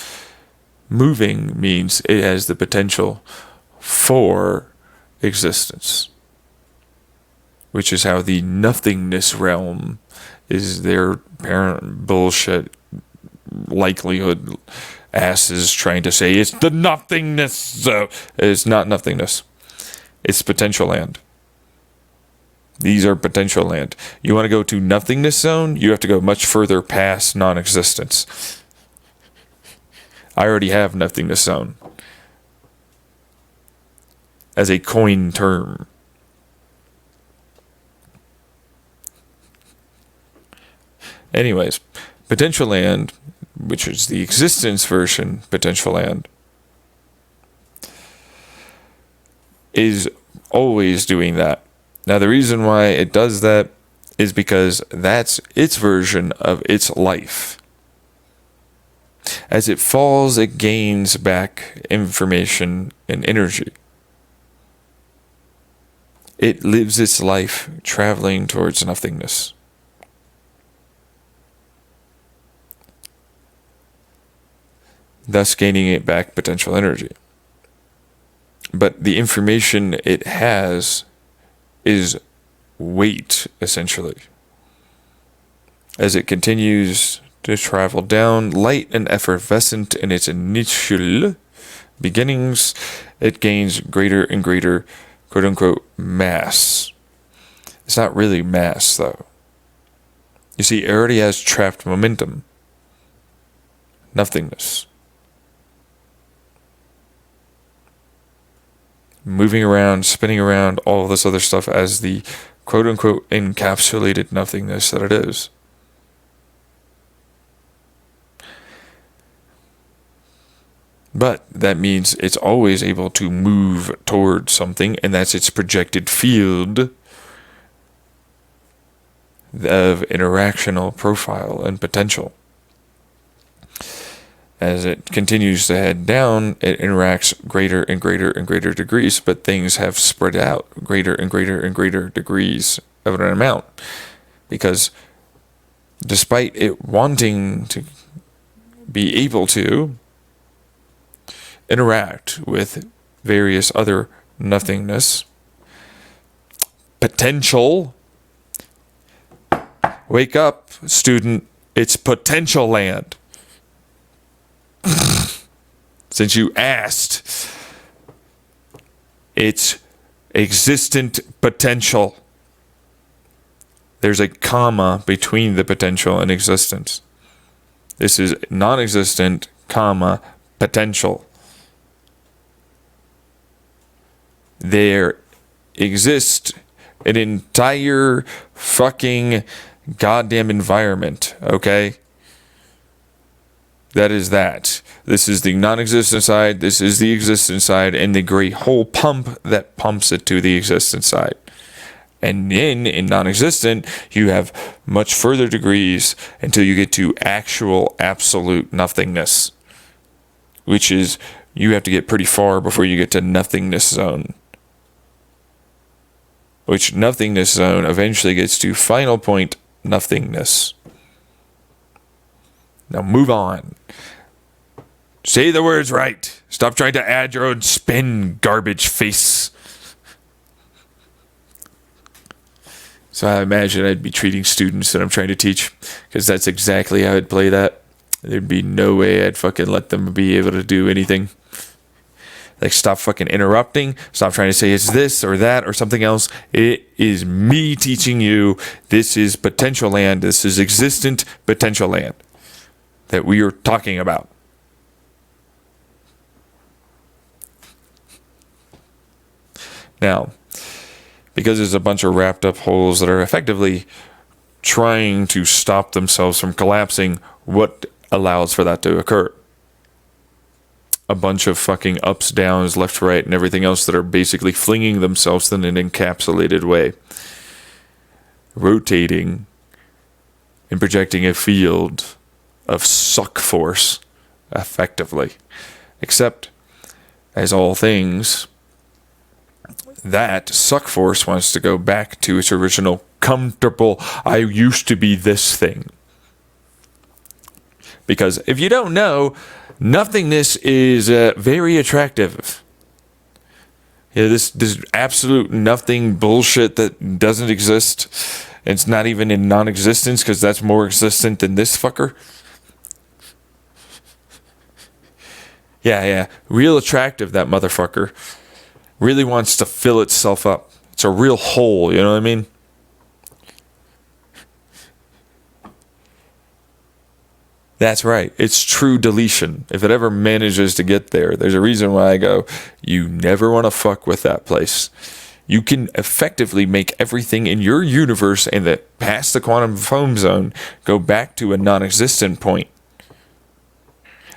Moving means it has the potential for existence, which is how the nothingness realm is their parent bullshit likelihood asses trying to say it's the nothingness. So it's not nothingness. It's potential land. These are potential land. You want to go to nothingness zone, you have to go much further past non-existence. I already have nothingness zone as a coin term. Anyways, potential land, which is the existence version, potential land, is always doing that. Now, the reason why it does that is because that's its version of its life. As it falls, it gains back information and energy. It lives its life traveling towards nothingness. Thus gaining it back potential energy. But the information it has is weight, essentially. As it continues to travel down, light and effervescent in its initial beginnings, it gains greater and greater, quote-unquote, mass. It's not really mass, though. You see, it already has trapped momentum. Nothingness. Moving around, spinning around, all this other stuff as the quote-unquote encapsulated nothingness that it is. But that means it's always able to move towards something, and that's its projected field of interactional profile and potential. As it continues to head down, it interacts greater and greater and greater degrees, but things have spread out greater and greater and greater degrees of an amount. Because despite it wanting to be able to interact with various other nothingness, potential, wake up, student, it's potential land. Since you asked, it's existent potential. There's a comma between the potential and existence. This is non-existent, comma, potential. There exists an entire fucking goddamn environment, okay? That is that. This is the non-existent side, this is the existent side, and the great whole pump that pumps it to the existent side. And then, in non-existent, you have much further degrees until you get to actual absolute nothingness. Which is, you have to get pretty far before you get to nothingness zone. Which nothingness zone eventually gets to final point nothingness. Now move on. Say the words right. Stop trying to add your own spin, garbage face. So I imagine I'd be treating students that I'm trying to teach, because that's exactly how I'd play that. There'd be no way I'd fucking let them be able to do anything. Like, stop fucking interrupting. Stop trying to say it's this or that or something else. It is me teaching you. This is potential land. This is existent potential land that we are talking about. Now, because there's a bunch of wrapped up holes that are effectively trying to stop themselves from collapsing, what allows for that to occur? A bunch of fucking ups, downs, left, right, and everything else that are basically flinging themselves in an encapsulated way, rotating and projecting a field of suck force effectively. Except, as all things, that suck force wants to go back to its original comfortable, I used to be this thing. Because if you don't know, nothingness is very attractive. Yeah, this absolute nothing bullshit that doesn't exist. It's not even in non-existence, because that's more existent than this fucker. Yeah. Real attractive, that motherfucker. Really wants to fill itself up. It's a real hole, you know what I mean? That's right. It's true deletion. If it ever manages to get there, there's a reason why I go, you never want to fuck with that place. You can effectively make everything in your universe and that past the quantum foam zone go back to a non-existent point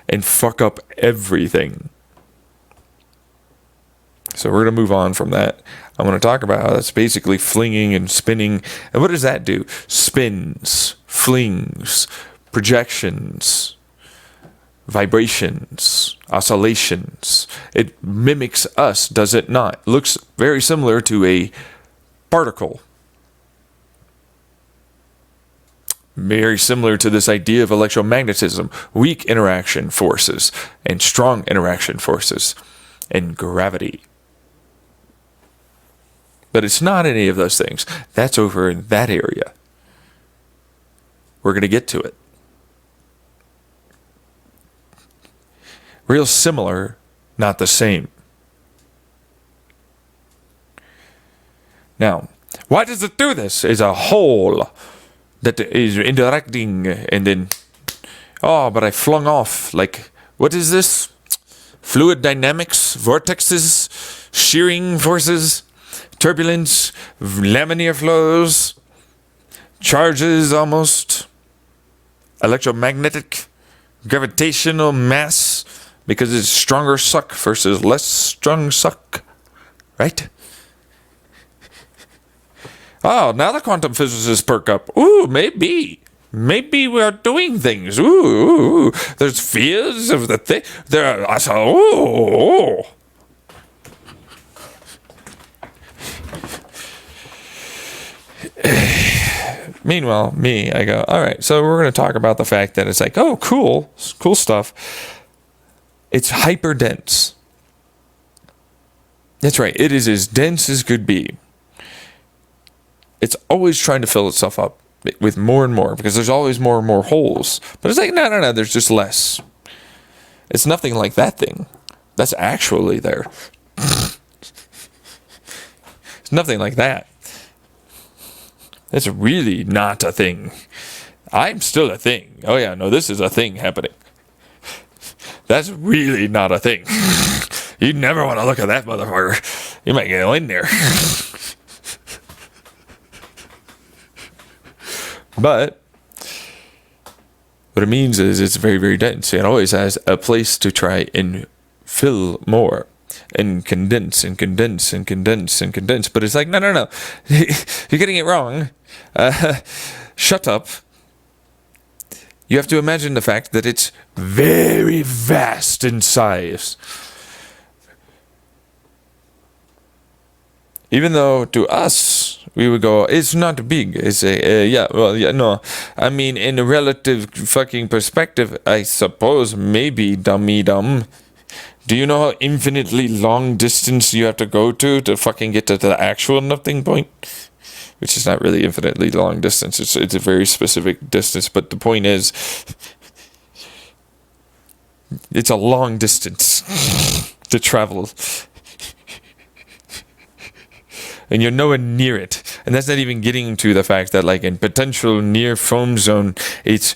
and fuck up everything. So we're going to move on from that. I'm going to talk about how that's basically flinging and spinning. And what does that do? Spins, flings, projections, vibrations, oscillations. It mimics us, does it not? Looks very similar to a particle. Very similar to this idea of electromagnetism, weak interaction forces and strong interaction forces, and gravity. But it's not any of those things. That's over in that area. We're going to get to it. Real similar, not the same. Now, why does it do this? It's a hole that is interacting and then, but I flung off. Like, what is this? Fluid dynamics, vortexes, shearing forces, turbulence, laminar flows, charges almost, electromagnetic, gravitational mass, because it's stronger suck versus less strong suck, right? Oh, now the quantum physicists perk up. Ooh, maybe we are doing things. Ooh. There's fears of the thing. There are, ooh. Meanwhile, I go, all right, so we're going to talk about the fact that it's like, oh, cool stuff. It's hyper dense. That's right. It is as dense as could be. It's always trying to fill itself up with more and more, because there's always more and more holes. But it's like, no, there's just less. It's nothing like that thing. That's actually there. It's nothing like that. It's really not a thing. I'm still a thing. Oh yeah, no, this is a thing happening. That's really not a thing. You never want to look at that motherfucker. You might get in there. But what it means is it's very, very dense. It always has a place to try and fill more and condense and condense and condense and condense. But it's like, no. You're getting it wrong. Shut up. You have to imagine the fact that it's very vast in size. Even though to us, we would go, it's not big. It's no. I mean, in a relative fucking perspective, I suppose maybe dumb. Do you know how infinitely long distance you have to go to fucking get to the actual nothing point? Which is not really infinitely long distance. It's a very specific distance. But the point is, it's a long distance to travel. And you're nowhere near it. And that's not even getting to the fact that, like, in potential near foam zone, it's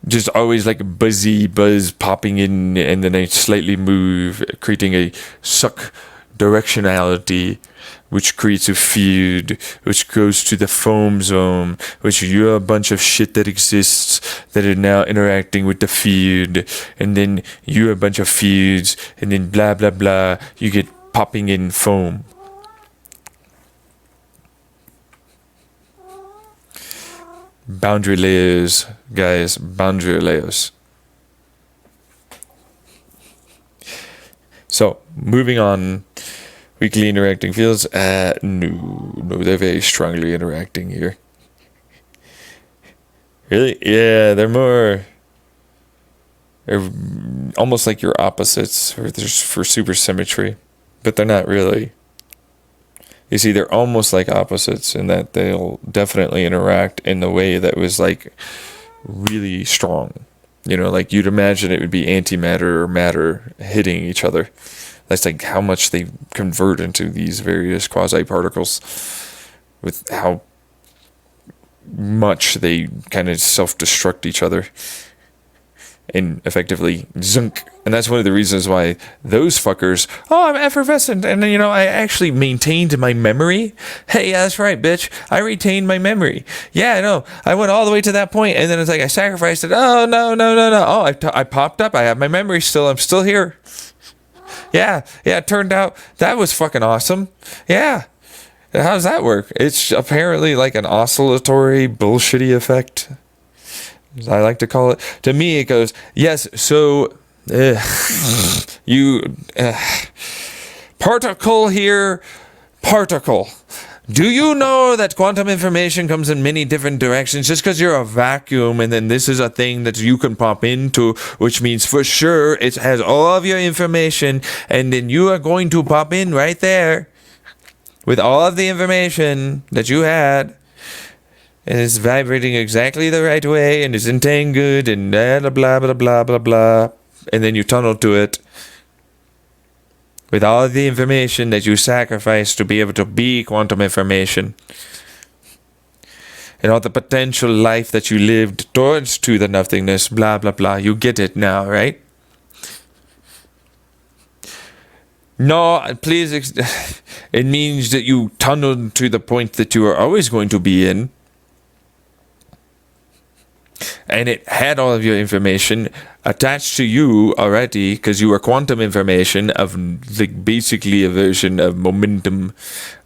just always like a buzz popping in, and then they slightly move, creating a suck directionality, which creates a field, which goes to the foam zone, which you're a bunch of shit that exists that are now interacting with the field, and then you're a bunch of fields, and then blah blah blah, you get popping in foam. Boundary layers, guys, boundary layers. So, moving on, weakly interacting fields. No, they're very strongly interacting here. Really? Yeah, they're almost like your opposites, or there's for supersymmetry. But they're not really. You see, they're almost like opposites in that they'll definitely interact in the way that was like really strong. You know, like you'd imagine it would be antimatter or matter hitting each other. That's like how much they convert into these various quasi-particles, with how much they kind of self-destruct each other and effectively zunk. And that's one of the reasons why those fuckers, I'm effervescent, and you know, I actually maintained my memory. Hey, yeah, that's right, bitch, I retained my memory. Yeah, I know, I went all the way to that point, and then it's like I sacrificed it. Oh no, I popped up, I have my memory still, I'm still here. Yeah, it turned out that was fucking awesome. Yeah, how does that work? It's apparently like an oscillatory bullshitty effect, as I like to call it. To me, it goes, yes, so particle here, particle. Do you know that quantum information comes in many different directions? Just because you're a vacuum, and then this is a thing that you can pop into, which means for sure it has all of your information, and then you are going to pop in right there with all of the information that you had. And it's vibrating exactly the right way, and it's entangled, and blah, blah, blah, blah, blah, blah. And then you tunnel to it with all of the information that you sacrificed to be able to be quantum information. And all the potential life that you lived towards to the nothingness, blah, blah, blah. You get it now, right? No, please. It means that you tunneled to the point that you are always going to be in. And it had all of your information attached to you already, because you were quantum information of like basically a version of momentum,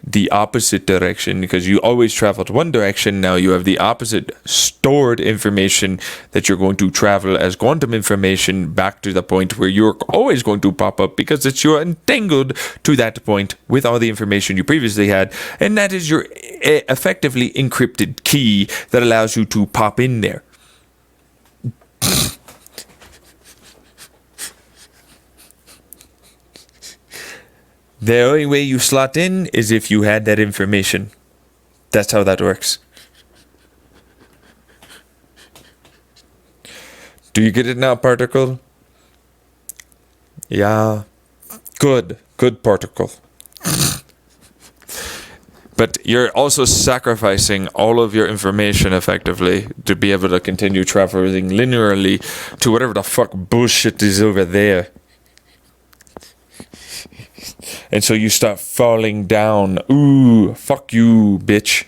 the opposite direction, because you always traveled one direction. Now you have the opposite stored information that you're going to travel as quantum information back to the point where you're always going to pop up, because it's you're entangled to that point with all the information you previously had, and that is your effectively encrypted key that allows you to pop in there. The only way you slot in is if you had that information. That's how that works. Do you get it now, particle? Yeah. Good particle. But you're also sacrificing all of your information effectively to be able to continue traveling linearly to whatever the fuck bullshit is over there. And so you start falling down. Ooh, fuck you, bitch.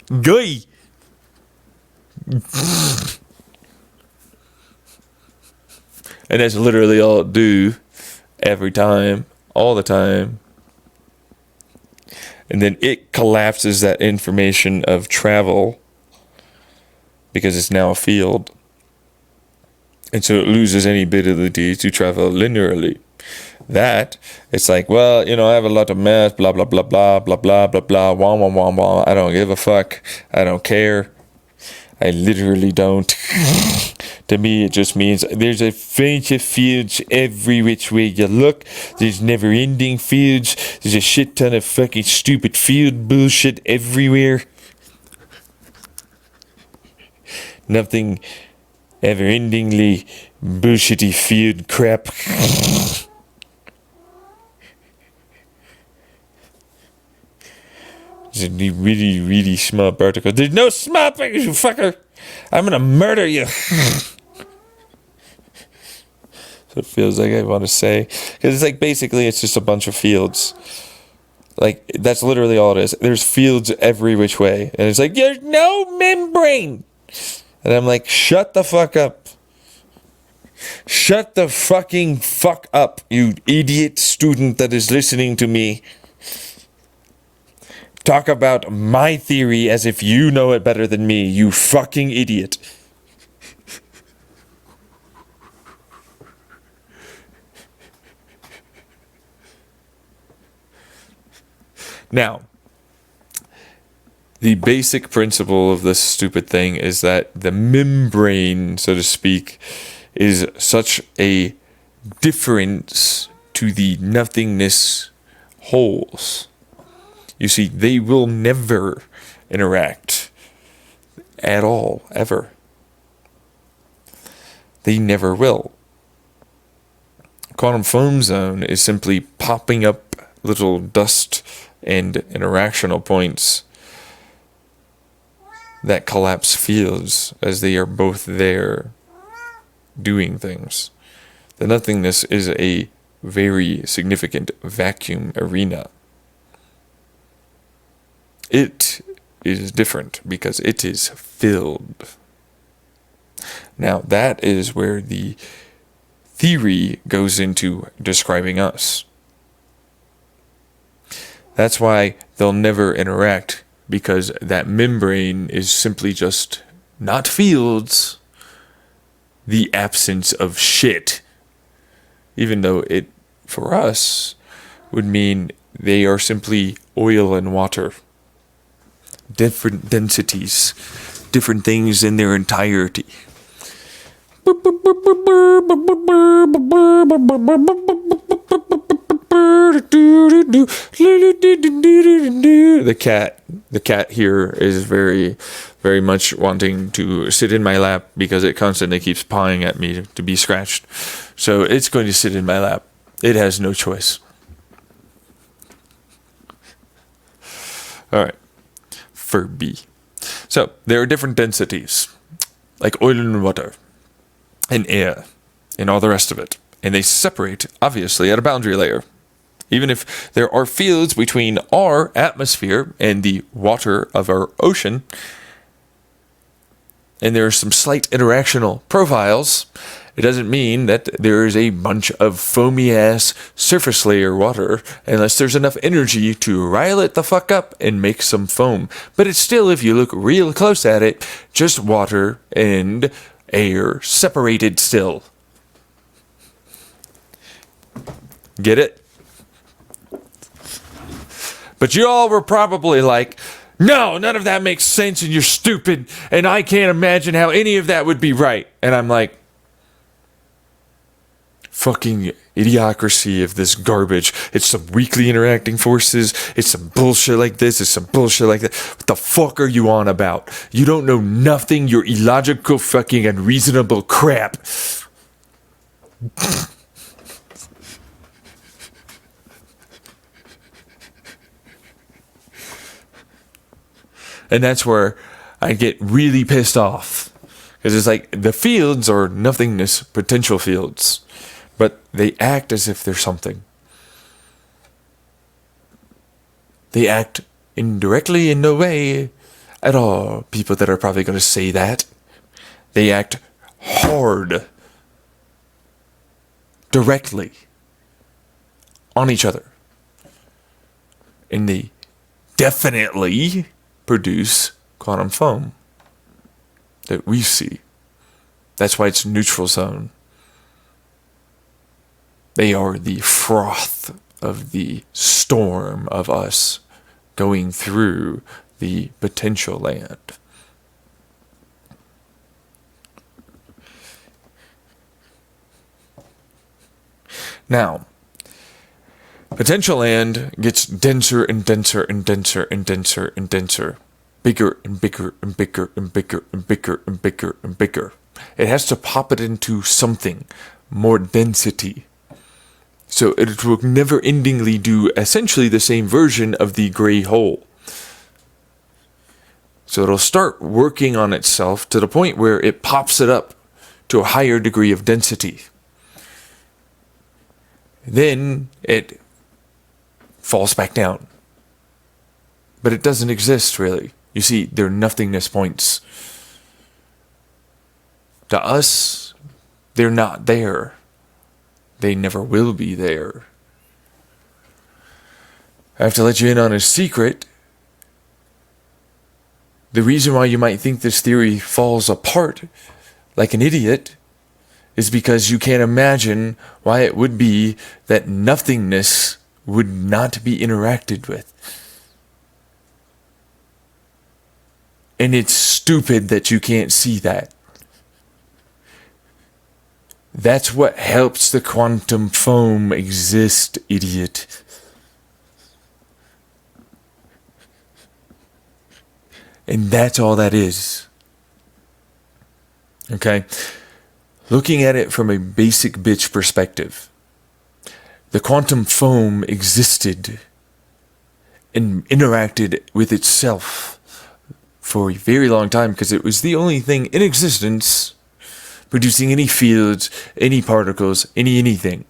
Guy. And that's literally all it do every time, all the time. And then it collapses that information of travel because it's now a field. And so it loses any ability to travel linearly. that, it's like, well, you know, I have a lot of mass, blah, blah, blah, blah, blah, blah, blah, blah, wah, wah, wah, wah. I don't give a fuck. I don't care. I literally don't. To me, it just means there's a bunch of fields every which way you look. There's never-ending fields. There's a shit ton of fucking stupid field bullshit everywhere. Nothing ever-endingly bullshitty field crap. There's a really, really small particle. There's no small particles, you fucker! I'm gonna murder you! So it feels like I want to say. Because it's like, basically, it's just a bunch of fields. Like, that's literally all it is. There's fields every which way. And it's like, there's no membrane! And I'm like, shut the fuck up. Shut the fucking fuck up, you idiot student that is listening to me. Talk about my theory as if you know it better than me, you fucking idiot. Now, the basic principle of this stupid thing is that the membrane, so to speak, is such a difference to the nothingness wholes. You see, they will never interact at all, ever. They never will. Quantum foam zone is simply popping up little dust and interactional points that collapse fields as they are both there doing things. The nothingness is a very significant vacuum arena. It is different because it is filled. Now, that is where the theory goes into describing us. That's why they'll never interact, because that membrane is simply just not fields, the absence of shit. Even though it, for us, would mean they are simply oil and water. Different densities, different things in their entirety. The cat here is very, very much wanting to sit in my lap because it constantly keeps pawing at me to be scratched. So it's going to sit in my lap. It has no choice. All right. Furby. So there are different densities, like oil and water, and air, and all the rest of it. And they separate, obviously, at a boundary layer. Even if there are fields between our atmosphere and the water of our ocean, and there are some slight interactional profiles, it doesn't mean that there is a bunch of foamy-ass surface layer water unless there's enough energy to rile it the fuck up and make some foam. But it's still, if you look real close at it, just water and air separated still. Get it? But you all were probably like, no, none of that makes sense and you're stupid and I can't imagine how any of that would be right. And I'm like, fucking idiocracy of this garbage. It's some weakly interacting forces. It's some bullshit like this. It's some bullshit like that. What the fuck are you on about? You don't know nothing. You're illogical, fucking unreasonable crap. And that's where I get really pissed off. Because it's like the fields are nothingness potential fields. But they act as if they're something. They act indirectly in no way at all. People that are probably going to say that. They act hard. Directly. On each other. And they definitely produce quantum foam. That we see. That's why it's neutral zone. They are the froth of the storm of us going through the potential land. Now, potential land gets denser and denser and denser and denser and denser. Bigger and bigger and bigger and bigger and bigger and bigger and bigger. It has to pop it into something, more density. So it will never-endingly do essentially the same version of the gray hole. So it'll start working on itself to the point where it pops it up to a higher degree of density. Then it falls back down. But it doesn't exist, really. You see, they're nothingness points. To us, they're not there. They never will be there. I have to let you in on a secret. The reason why you might think this theory falls apart like an idiot is because you can't imagine why it would be that nothingness would not be interacted with. And it's stupid that you can't see that. That's what helps the quantum foam exist, idiot. And that's all that is. Okay? Looking at it from a basic bitch perspective, the quantum foam existed and interacted with itself for a very long time because it was the only thing in existence producing any fields, any particles, anything.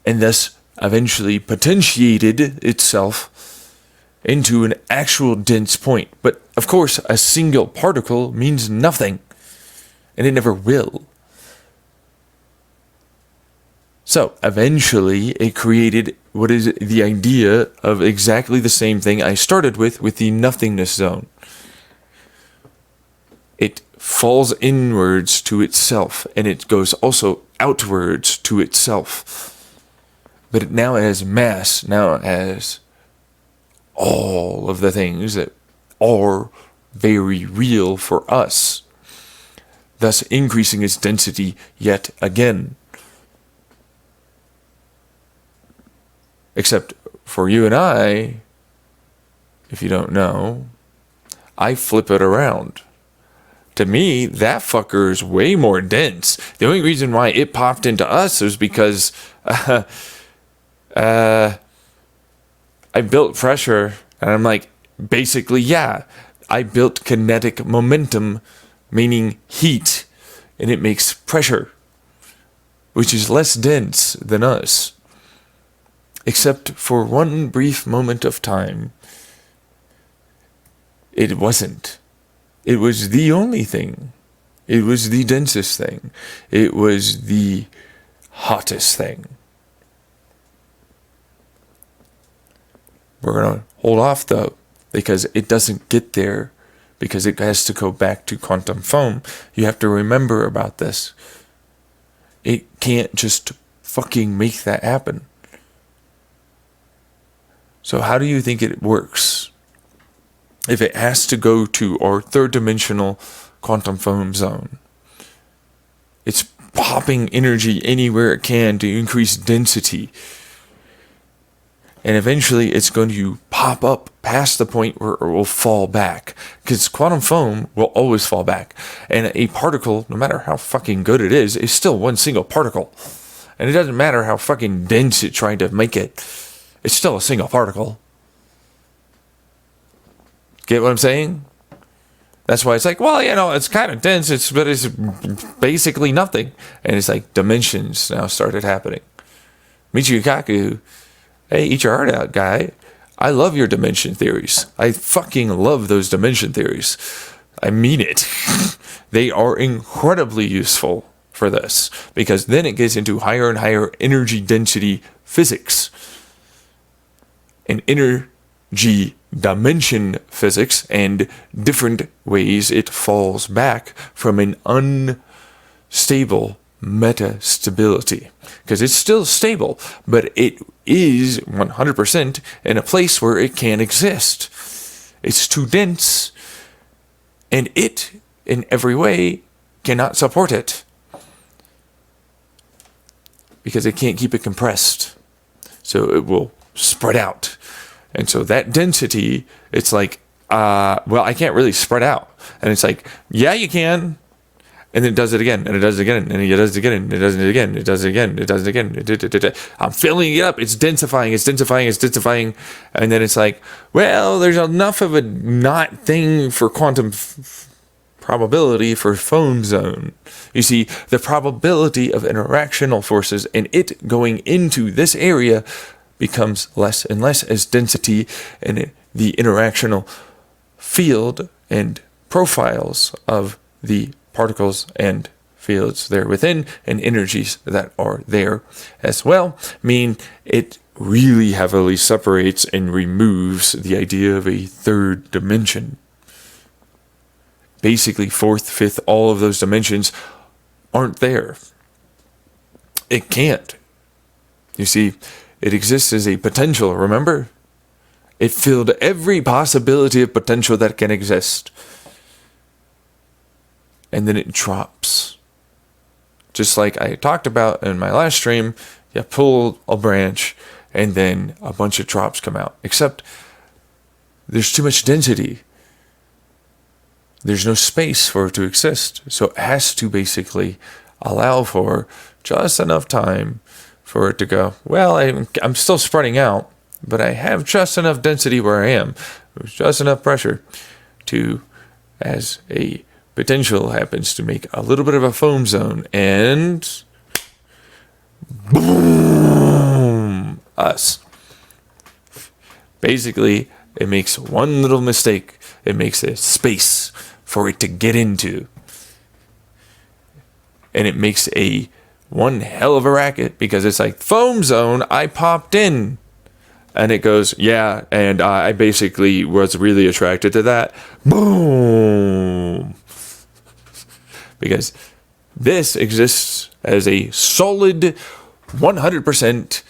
And thus eventually potentiated itself into an actual dense point. But of course, a single particle means nothing, and it never will. So eventually it created what is the idea of exactly the same thing I started with the nothingness zone. It falls inwards to itself, and it goes also outwards to itself. But it now has mass, now it has all of the things that are very real for us, thus increasing its density yet again. Except for you and I, if you don't know, I flip it around. To me, that fucker is way more dense. The only reason why it popped into us is because I built pressure, and I'm like, basically, yeah, I built kinetic momentum, meaning heat, and it makes pressure, which is less dense than us. Except for one brief moment of time, it wasn't. It was the only thing. It was the densest thing. It was the hottest thing. We're going to hold off, though, because it doesn't get there, because it has to go back to quantum foam. You have to remember about this. It can't just fucking make that happen. So how do you think it works? If it has to go to our third dimensional quantum foam zone, it's popping energy anywhere it can to increase density. And eventually it's going to pop up past the point where it will fall back. Because quantum foam will always fall back. And a particle, no matter how fucking good it is still one single particle. And it doesn't matter how fucking dense it tried to make it. It's still a single particle. Get what I'm saying? That's why it's like, well, you know, it's kind of dense, but it's basically nothing. And it's like dimensions now started happening. Michio Kaku, hey, eat your heart out, guy. I love your dimension theories. I fucking love those dimension theories. I mean it. They are incredibly useful for this, because then it gets into higher and higher energy density physics. And energy dimension physics and different ways it falls back from an unstable metastability, because it's still stable, but it is 100% in a place where it can't exist. It's too dense, and it, in every way, cannot support it, because it can't keep it compressed. So it will spread out. And so that density, it's like, well, I can't really spread out. And it's like, yeah, you can. And then it does it again, and it does it again, and it does it again, and it does it again, it does it again, it does it again. I'm filling it up. It's densifying, it's densifying, it's densifying. And then it's like, well, there's enough of a not thing for quantum probability for foam zone. You see, the probability of interactional forces and it going into this area becomes less and less as density and the interactional field and profiles of the particles and fields there within and energies that are there as well mean it really heavily separates and removes the idea of a third dimension. Basically, fourth, fifth, all of those dimensions aren't there. It can't. You see, it exists as a potential, remember? It filled every possibility of potential that can exist. And then it drops. Just like I talked about in my last stream, you pull a branch and then a bunch of drops come out. Except there's too much density. There's no space for it to exist. So it has to basically allow for just enough time for it to go, well, I'm still spreading out, but I have just enough density where I am. There's just enough pressure to, as a potential happens to make a little bit of a foam zone, and boom, us. Basically, it makes one little mistake. It makes a space for it to get into. And it makes a one hell of a racket, because it's like, foam zone, I popped in. And it goes, yeah, and I basically was really attracted to that. Boom. Because this exists as a solid 100%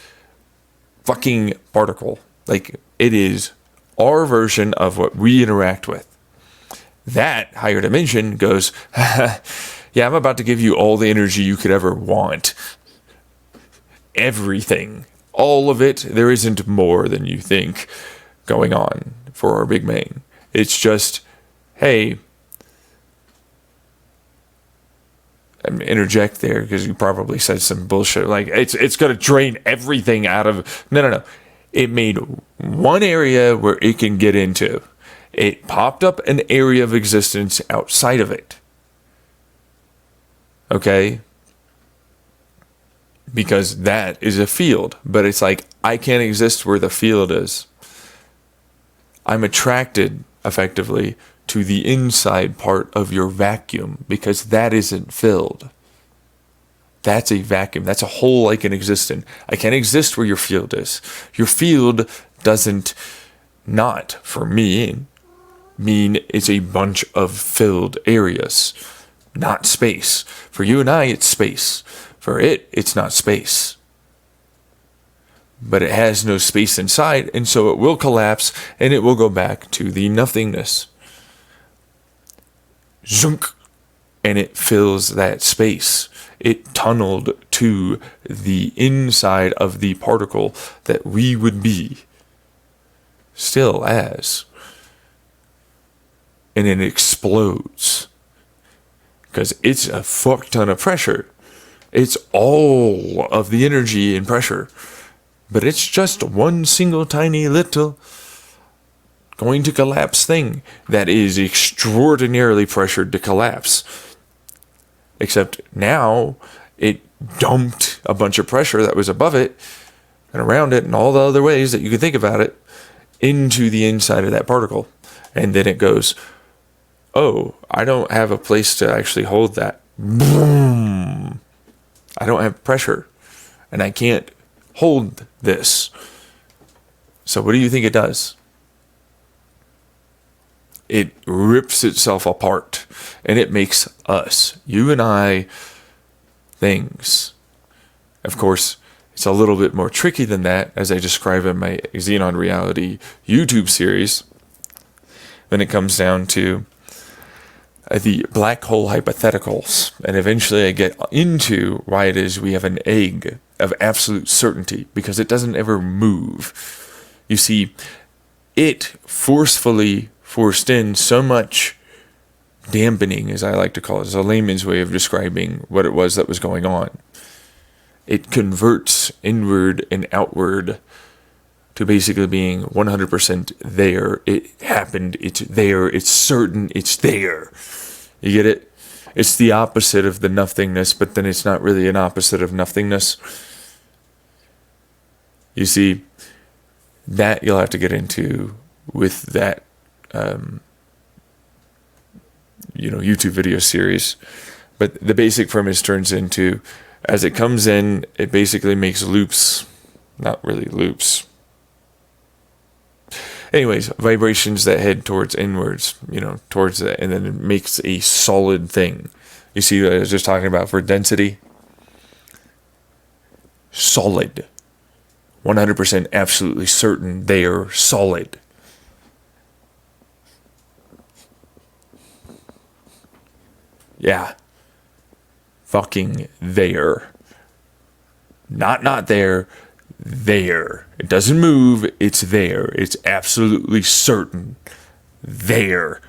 fucking particle. Like, it is our version of what we interact with. That higher dimension goes, yeah, I'm about to give you all the energy you could ever want. Everything. All of it. There isn't more than you think going on for our Big Bang. It's just, hey, interject there because you probably said some bullshit. Like, it's going to drain everything out of... No. It made one area where it can get into. It popped up an area of existence outside of it. Okay? Because that is a field. But it's like, I can't exist where the field is. I'm attracted, effectively, to the inside part of your vacuum because that isn't filled. That's a vacuum. That's a hole I can exist in. I can't exist where your field is. Your field doesn't, not for me, mean it's a bunch of filled areas, not space. For you and I, it's space. For it, it's not space. But it has no space inside, and so it will collapse, and it will go back to the nothingness. Zunk. And it fills that space. It tunneled to the inside of the particle that we would be still as. And it explodes. Because it's a fuck ton of pressure. It's all of the energy and pressure. But it's just one single tiny little going to collapse thing that is extraordinarily pressured to collapse. Except now it dumped a bunch of pressure that was above it and around it and all the other ways that you could think about it into the inside of that particle. And then it goes, oh, I don't have a place to actually hold that. Boom. I don't have pressure and I can't hold this. So what do you think it does? It rips itself apart and it makes us, you and I, things. Of course, it's a little bit more tricky than that, as I describe in my Xenon Reality YouTube series, when it comes down to the black hole hypotheticals. And eventually I get into why it is we have an egg of absolute certainty, because it doesn't ever move. You see, it forcefully forced in so much dampening, as I like to call it, as a layman's way of describing what it was that was going on. It converts inward and outward to basically being 100% there. It happened, it's there, it's certain, it's there. You get it? It's the opposite of the nothingness, but then it's not really an opposite of nothingness. You see, that you'll have to get into with that YouTube video series. But the basic premise turns into, as it comes in, it basically makes loops. Not really loops. Anyways, vibrations that head towards inwards, towards that, and then it makes a solid thing. You see what I was just talking about for density? Solid. 100% absolutely certain they are solid. Yeah. Fucking there. Not there. There. It doesn't move. It's there. It's absolutely certain. There.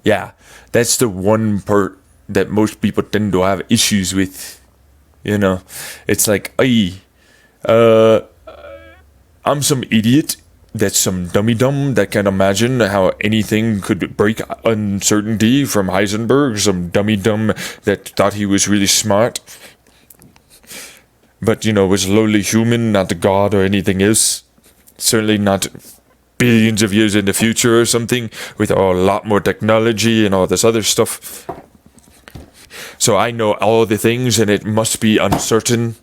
Yeah. That's the one part that most people tend to have issues with. It's like, I'm some idiot that's some dummy-dum that can imagine how anything could break uncertainty from Heisenberg, some dummy-dum that thought he was really smart, but, was lowly human, not a god or anything else. Certainly not billions of years in the future or something, with a lot more technology and all this other stuff. So I know all the things, and it must be uncertain.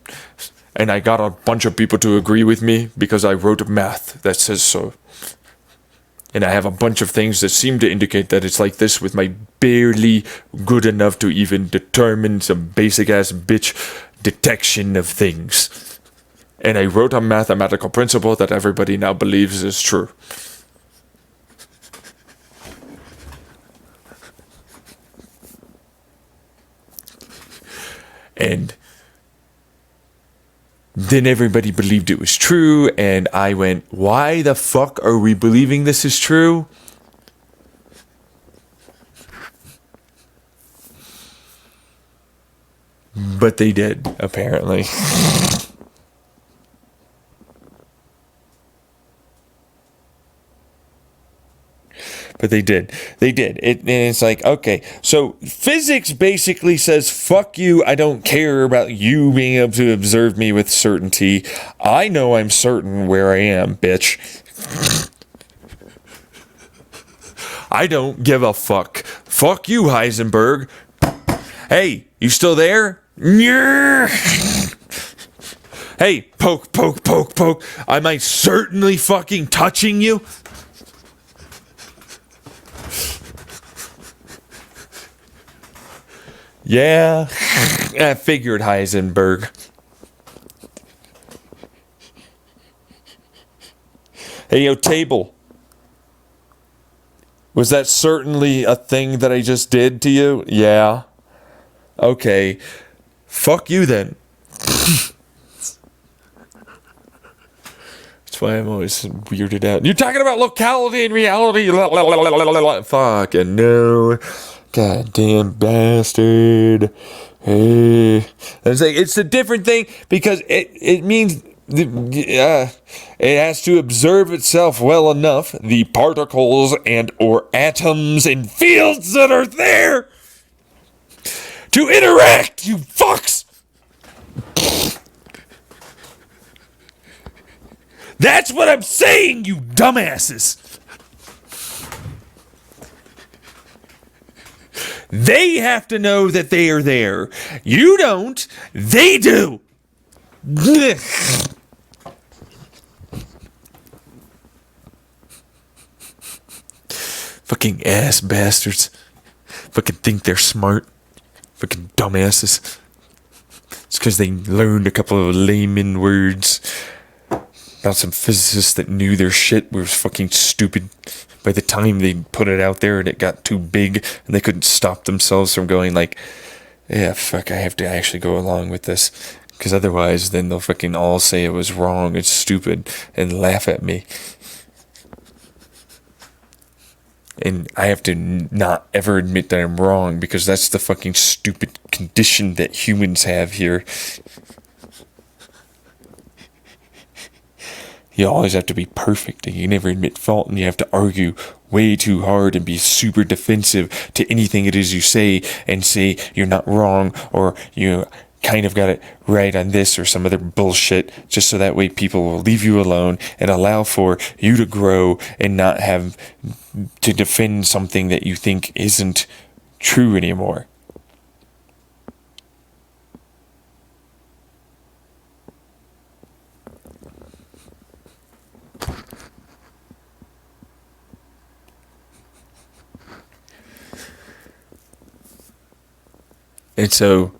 And I got a bunch of people to agree with me because I wrote math that says so. And I have a bunch of things that seem to indicate that it's like this, with my barely good enough to even determine some basic ass bitch detection of things. And I wrote a mathematical principle that everybody now believes is true. And then everybody believed it was true, and I went, why the fuck are we believing this is true? But they did, apparently. But they did. And it's like, okay, so physics basically says, fuck you, I don't care about you being able to observe me with certainty. I know I'm certain where I am, bitch. I don't give a fuck. Fuck you, Heisenberg. Hey, you still there? Hey, poke. Am I certainly fucking touching you? Yeah, I figured, Heisenberg. Hey, yo, table. Was that certainly a thing that I just did to you? Yeah. Okay. Fuck you then. That's why I'm always weirded out. You're talking about locality and reality. Fucking no. Goddamn bastard. Hey. It's a different thing because it means it has to observe itself well enough, the particles and or atoms and fields that are there to interact, you fucks. That's what I'm saying, you dumbasses. They have to know that they are there. You don't. They do. Fucking ass bastards. Fucking think they're smart. Fucking dumbasses. It's because they learned a couple of layman words about some physicists that knew their shit was fucking stupid. By the time they put it out there and it got too big and they couldn't stop themselves from going like, yeah, fuck, I have to actually go along with this. Because otherwise then they'll fucking all say it was wrong, it's stupid, and laugh at me. And I have to not ever admit that I'm wrong because that's the fucking stupid condition that humans have here. You always have to be perfect and you never admit fault and you have to argue way too hard and be super defensive to anything it is you say and say you're not wrong or you kind of got it right on this or some other bullshit just so that way people will leave you alone and allow for you to grow and not have to defend something that you think isn't true anymore. And so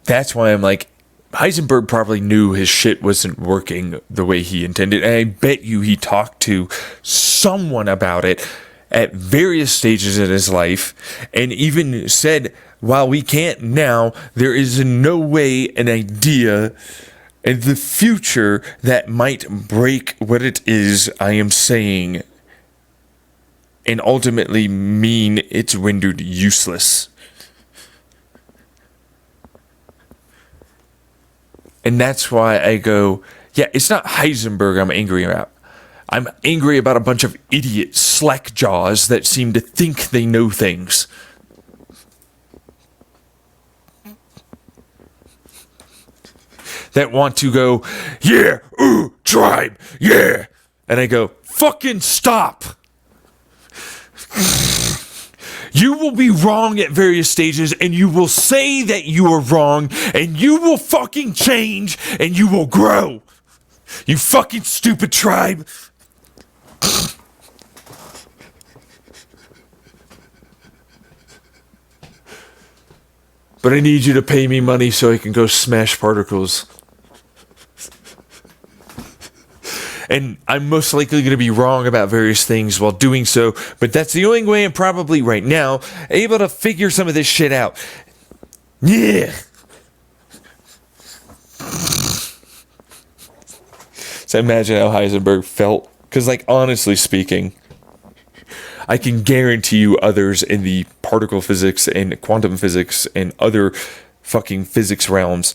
that's why I'm like, Heisenberg probably knew his shit wasn't working the way he intended. And I bet you he talked to someone about it at various stages in his life and even said, while we can't now, there is in no way an idea in the future that might break what it is I am saying and ultimately mean it's rendered useless. And that's why I go, yeah, it's not Heisenberg I'm angry about. I'm angry about a bunch of idiot slackjaws that seem to think they know things. That want to go, yeah, ooh, tribe, yeah. And I go, fucking stop. You will be wrong at various stages and you will say that you are wrong and you will fucking change and you will grow. You fucking stupid tribe. But I need you to pay me money so I can go smash particles. And I'm most likely going to be wrong about various things while doing so, but that's the only way I'm probably right now able to figure some of this shit out. Yeah. So imagine how Heisenberg felt. Because, like, honestly speaking, I can guarantee you others in the particle physics and quantum physics and other fucking physics realms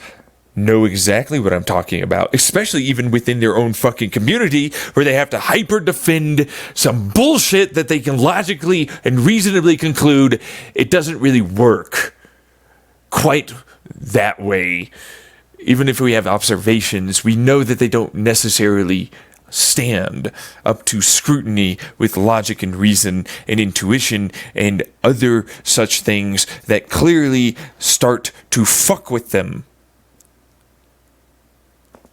know exactly what I'm talking about, especially even within their own fucking community where they have to hyper defend some bullshit that they can logically and reasonably conclude it doesn't really work quite that way. Even if we have observations, we know that they don't necessarily stand up to scrutiny with logic and reason and intuition and other such things that clearly start to fuck with them.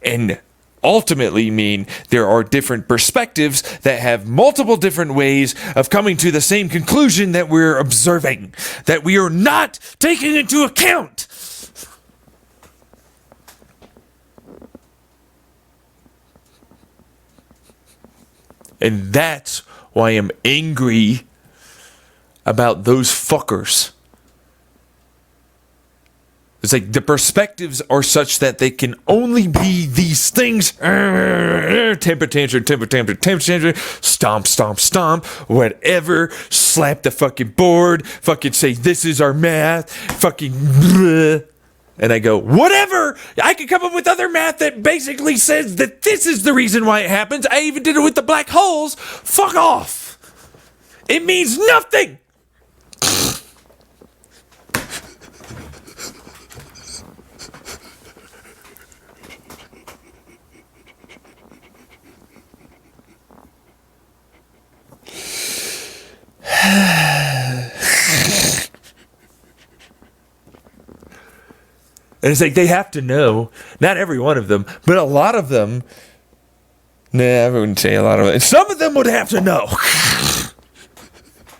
And ultimately mean there are different perspectives that have multiple different ways of coming to the same conclusion that we're observing, that we are not taking into account. And that's why I'm angry about those fuckers. It's like the perspectives are such that they can only be these things. Temper tantrum, stomp, stomp, stomp, whatever. Slap the fucking board. Fucking say, this is our math. Fucking bleh. And I go, whatever. I can come up with other math that basically says that this is the reason why it happens. I even did it with the black holes. Fuck off. It means nothing. And it's like they have to know, not every one of them, but a lot of them. Nah, I wouldn't say a lot of them. Some of them would have to know.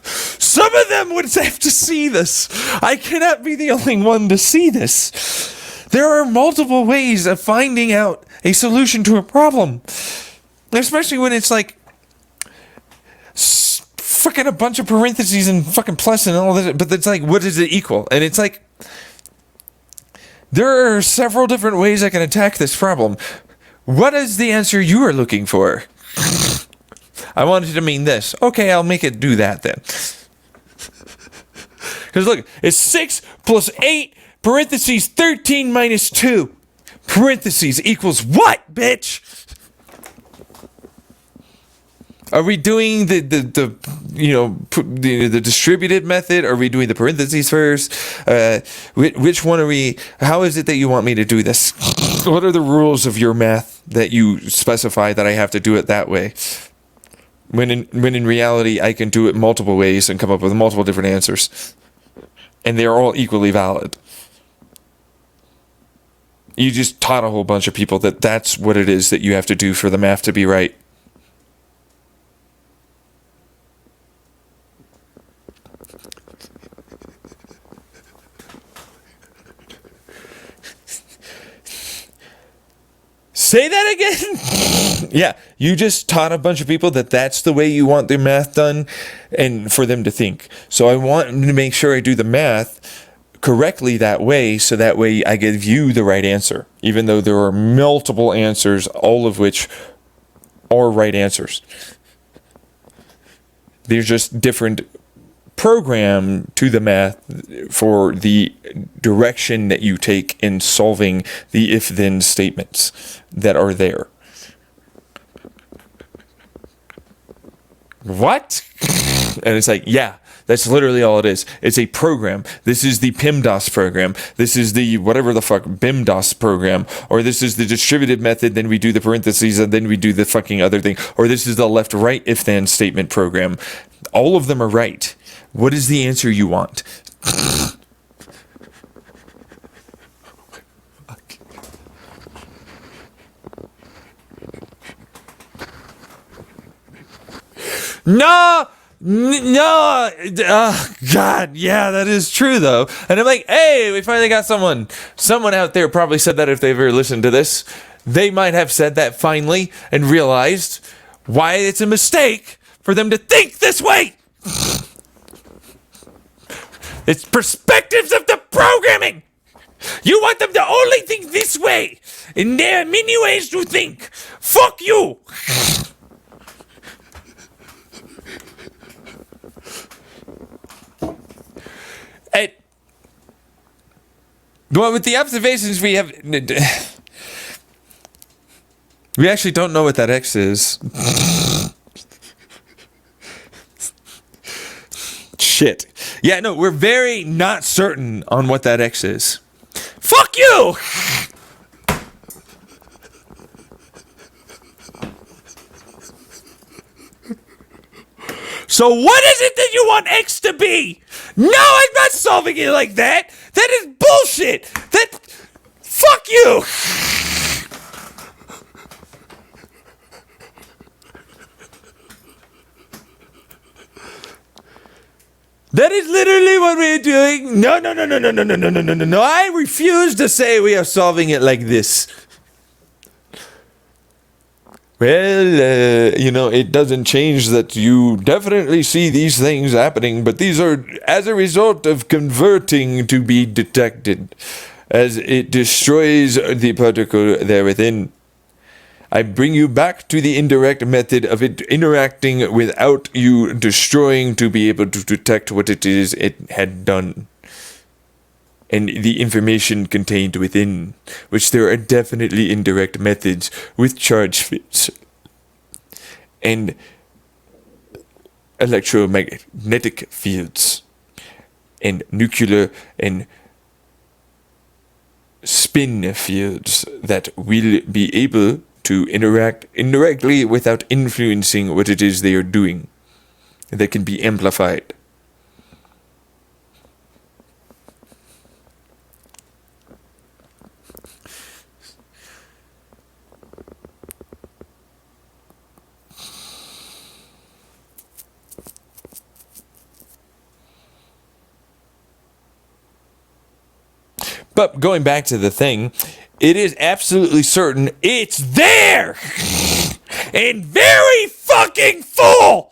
Some Some of them would have to see this. I cannot be the only one to see this. There are multiple ways of finding out a solution to a problem. Especially when it's like fucking a bunch of parentheses and fucking plus and all that. But it's like, what does it equal? And it's like, there are several different ways I can attack this problem. What is the answer you are looking for? I wanted to mean this. Okay, I'll make it do that then. Because look, it's 6 plus 8 parentheses 13 minus 2 parentheses equals what, bitch? Are we doing the distributed method? Are we doing the parentheses first? Which one are we? How is it that you want me to do this? What are the rules of your math that you specify that I have to do it that way? When in reality, I can do it multiple ways and come up with multiple different answers. And they are all equally valid. You just taught a whole bunch of people that that's what it is that you have to do for the math to be right. Say that again? Yeah, you just taught a bunch of people that that's the way you want their math done and for them to think. So I want to make sure I do the math correctly that way, so that way I give you the right answer, even though there are multiple answers, all of which are right answers. They're just different program to the math for the direction that you take in solving the if-then statements that are there. What? And it's like, yeah, that's literally all it is. It's a program. This is the PIMDOS program. This is the whatever the fuck BIMDOS program. Or this is the distributed method, then we do the parentheses, and then we do the fucking other thing. Or this is the left-right if-then statement program. All of them are right. What is the answer you want? No, God, yeah, that is true though. And I'm like, hey, we finally got someone out there probably said that if they've ever listened to this, they might have said that finally and realized why it's a mistake for them to think this way. It's perspectives of the programming. You want them to only think this way, and there are many ways to think. Fuck you. Well, with the observations we have, we actually don't know what that X is. Shit. Yeah, no, we're very not certain on what that X is. Fuck you! So what is it that you want X to be? No, I'm not solving it like that. That is bullshit. Fuck you. That is literally what we're doing. No. I refuse to say we are solving it like this. Well, it doesn't change that you definitely see these things happening, but these are as a result of converting to be detected, as it destroys the particle there within. I bring you back to the indirect method of it interacting without you destroying to be able to detect what it is it had done. And the information contained within, which there are definitely indirect methods with charge fields and electromagnetic fields and nuclear and spin fields that will be able to interact indirectly without influencing what it is they are doing, that can be amplified. But going back to the thing, it is absolutely certain it's there and very fucking full.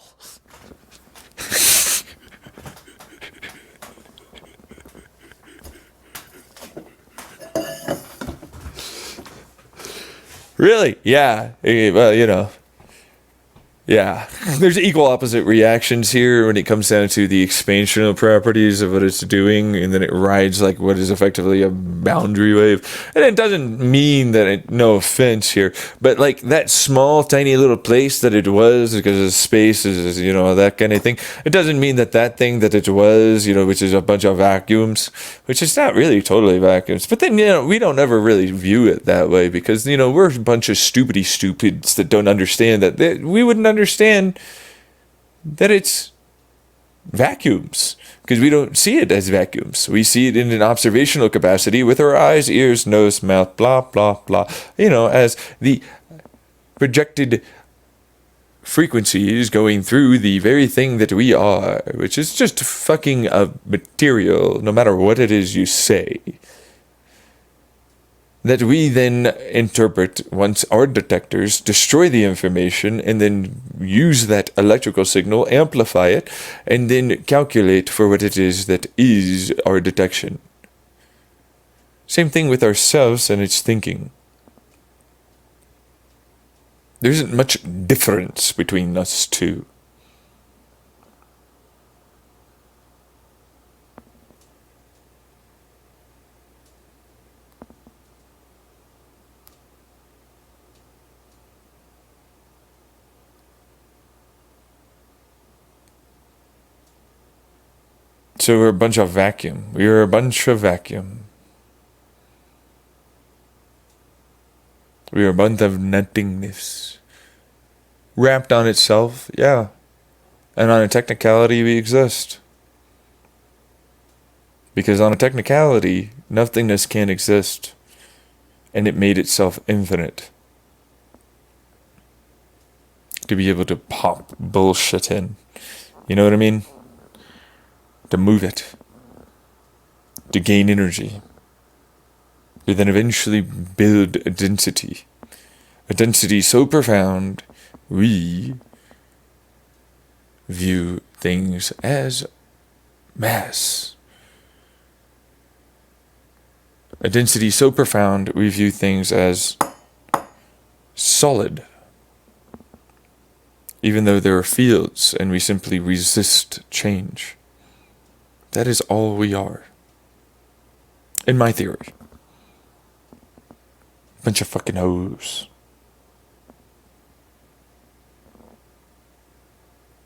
Really? Yeah. Well, you know. Yeah. There's equal opposite reactions here when it comes down to the expansional properties of what it's doing, and then it rides like what is effectively a boundary wave. And it doesn't mean that no offense here, but like that small, tiny little place that it was because of space is, you know, that kind of thing. It doesn't mean that that thing that it was, you know, which is a bunch of vacuums, which is not really totally vacuums. But then, you know, we don't ever really view it that way because, you know, we're a bunch of stupids that don't understand that we wouldn't understand that it's vacuums because we don't see it as vacuums. We see it in an observational capacity with our eyes, ears, nose, mouth, blah, blah, blah, you know, as the projected frequencies going through the very thing that we are, which is just fucking a material, no matter what it is you say, that we then interpret once our detectors destroy the information and then use that electrical signal, amplify it, and then calculate for what it is that is our detection. Same thing with ourselves and its thinking. There isn't much difference between us two. So we're a bunch of vacuum. We're a bunch of vacuum. We're a bunch of nothingness. Wrapped on itself, yeah. And on a technicality, we exist. Because on a technicality, nothingness can't exist. And it made itself infinite. To be able to pop bullshit in. You know what I mean? To move it, to gain energy, to then eventually build a density so profound we view things as mass. A density so profound we view things as solid, even though there are fields and we simply resist change. That is all we are. In my theory. Bunch of fucking hoes.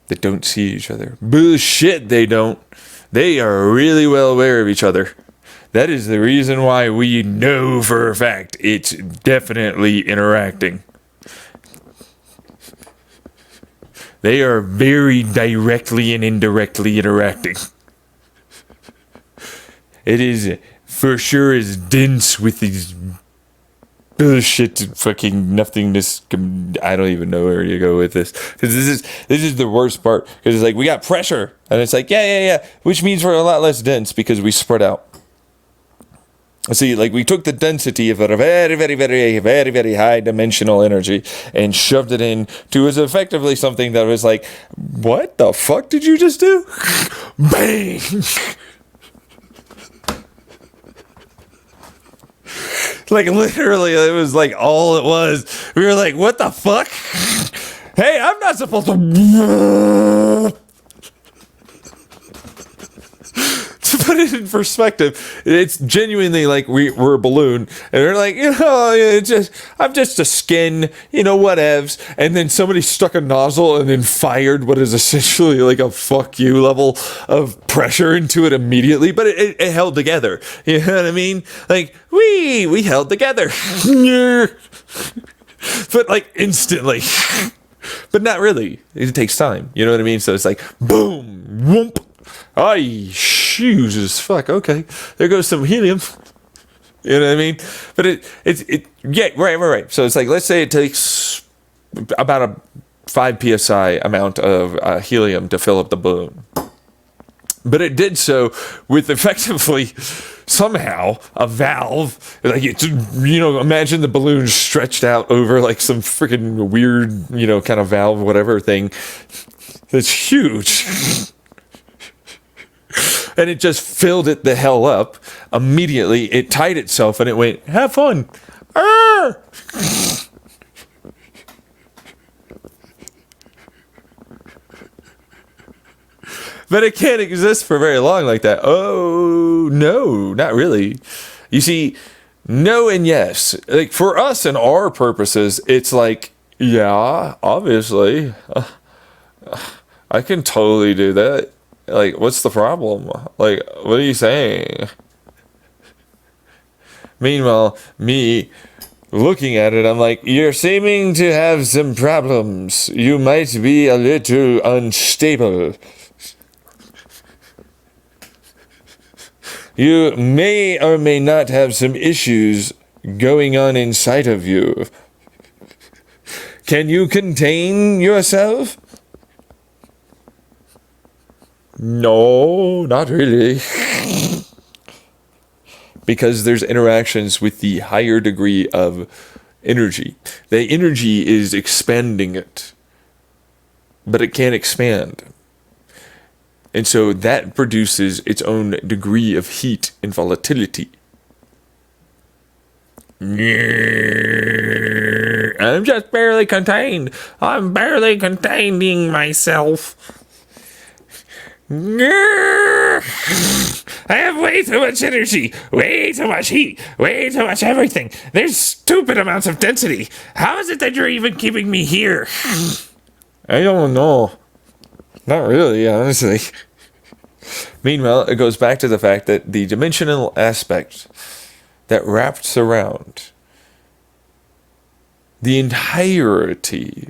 That don't see each other. Bullshit, they don't. They are really well aware of each other. That is the reason why we know for a fact it's definitely interacting. They are very directly and indirectly interacting. It is for sure as dense with these bullshit fucking nothingness. I don't even know where to go with this. Because this is the worst part. Because it's like, we got pressure. And it's like, yeah. Which means we're a lot less dense because we spread out. See, like, we took the density of a very, very, very, very, very high dimensional energy and shoved it in to as effectively something that was like, what the fuck did you just do? Bang! Like, literally, it was like all it was. We were like, what the fuck? Hey, I'm not supposed to... To put it in perspective, it's genuinely like we're a balloon, and they're like, you know, I'm just a skin, you know, whatevs. And then somebody stuck a nozzle and then fired what is essentially like a fuck you level of pressure into it immediately, but it held together. You know what I mean? Like we held together, but like instantly. But not really. It takes time. You know what I mean? So it's like boom, whoomp. Ay, Jesus, fuck, okay. There goes some helium. You know what I mean? But yeah, right. So it's like, let's say it takes about a 5 psi amount of helium to fill up the balloon. But it did so with effectively somehow a valve, like it's, imagine the balloon stretched out over like some freaking weird, kind of valve, whatever thing. It's huge. And it just filled it the hell up. Immediately, it tied itself and it went, have fun. Arr! But it can't exist for very long like that. Oh, no, not really. You see, no and yes. Like, for us and our purposes, it's like, yeah, obviously. I can totally do that. Like, what's the problem? Like, what are you saying? Meanwhile, me looking at it, I'm like, you're seeming to have some problems. You might be a little unstable. You may or may not have some issues going on inside of you. Can you contain yourself? No, not really. Because there's interactions with the higher degree of energy. The energy is expanding it, but it can't expand. And so that produces its own degree of heat and volatility. I'm just barely contained. I'm barely containing myself. I have way too much energy, way too much heat, way too much everything. There's stupid amounts of density. How is it that you're even keeping me here? I don't know. Not really, honestly. Meanwhile, it goes back to the fact that the dimensional aspect that wraps around the entirety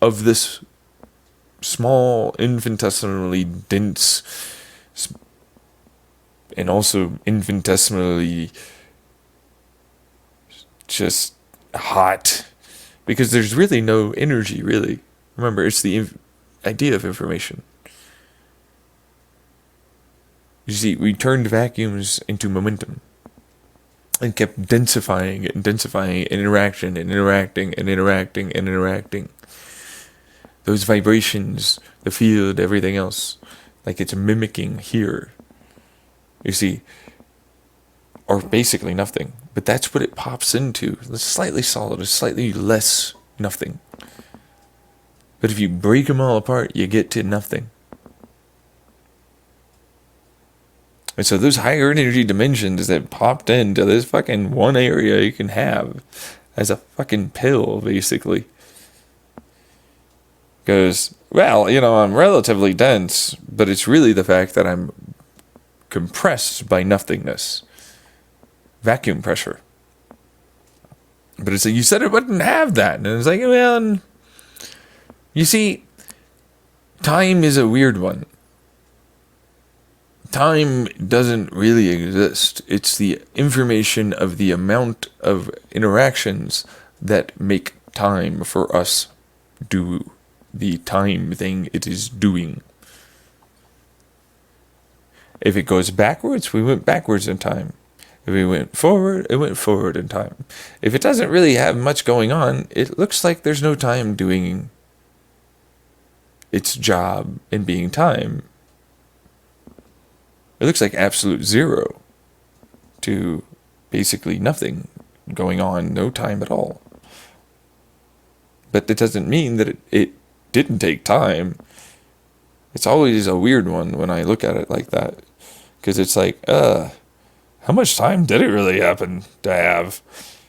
of this small, infinitesimally dense, and also infinitesimally just hot, because there's really no energy, really. Remember, it's the idea of information. You see, we turned vacuums into momentum and kept densifying it and densifying it, and interaction and interacting and interacting and interacting. Those vibrations, the field, everything else, like it's mimicking here, you see, are basically nothing. But that's what it pops into. It's slightly solid, it's slightly less nothing. But if you break them all apart, you get to nothing. And so those higher energy dimensions that popped into this fucking one area you can have as a fucking pill, basically. Goes, well, I'm relatively dense, but it's really the fact that I'm compressed by nothingness. Vacuum pressure. But it's like, you said it wouldn't have that. And it's like, well, you see, time is a weird one. Time doesn't really exist. It's the information of the amount of interactions that make time for us do the time thing it is doing. If it goes backwards, we went backwards in time. If we went forward, it went forward in time. If it doesn't really have much going on, it looks like there's no time doing its job in being time. It looks like absolute zero to basically nothing going on, no time at all. But it doesn't mean that it didn't take time. It's always a weird one when I look at it like that. Because it's like, how much time did it really happen to have?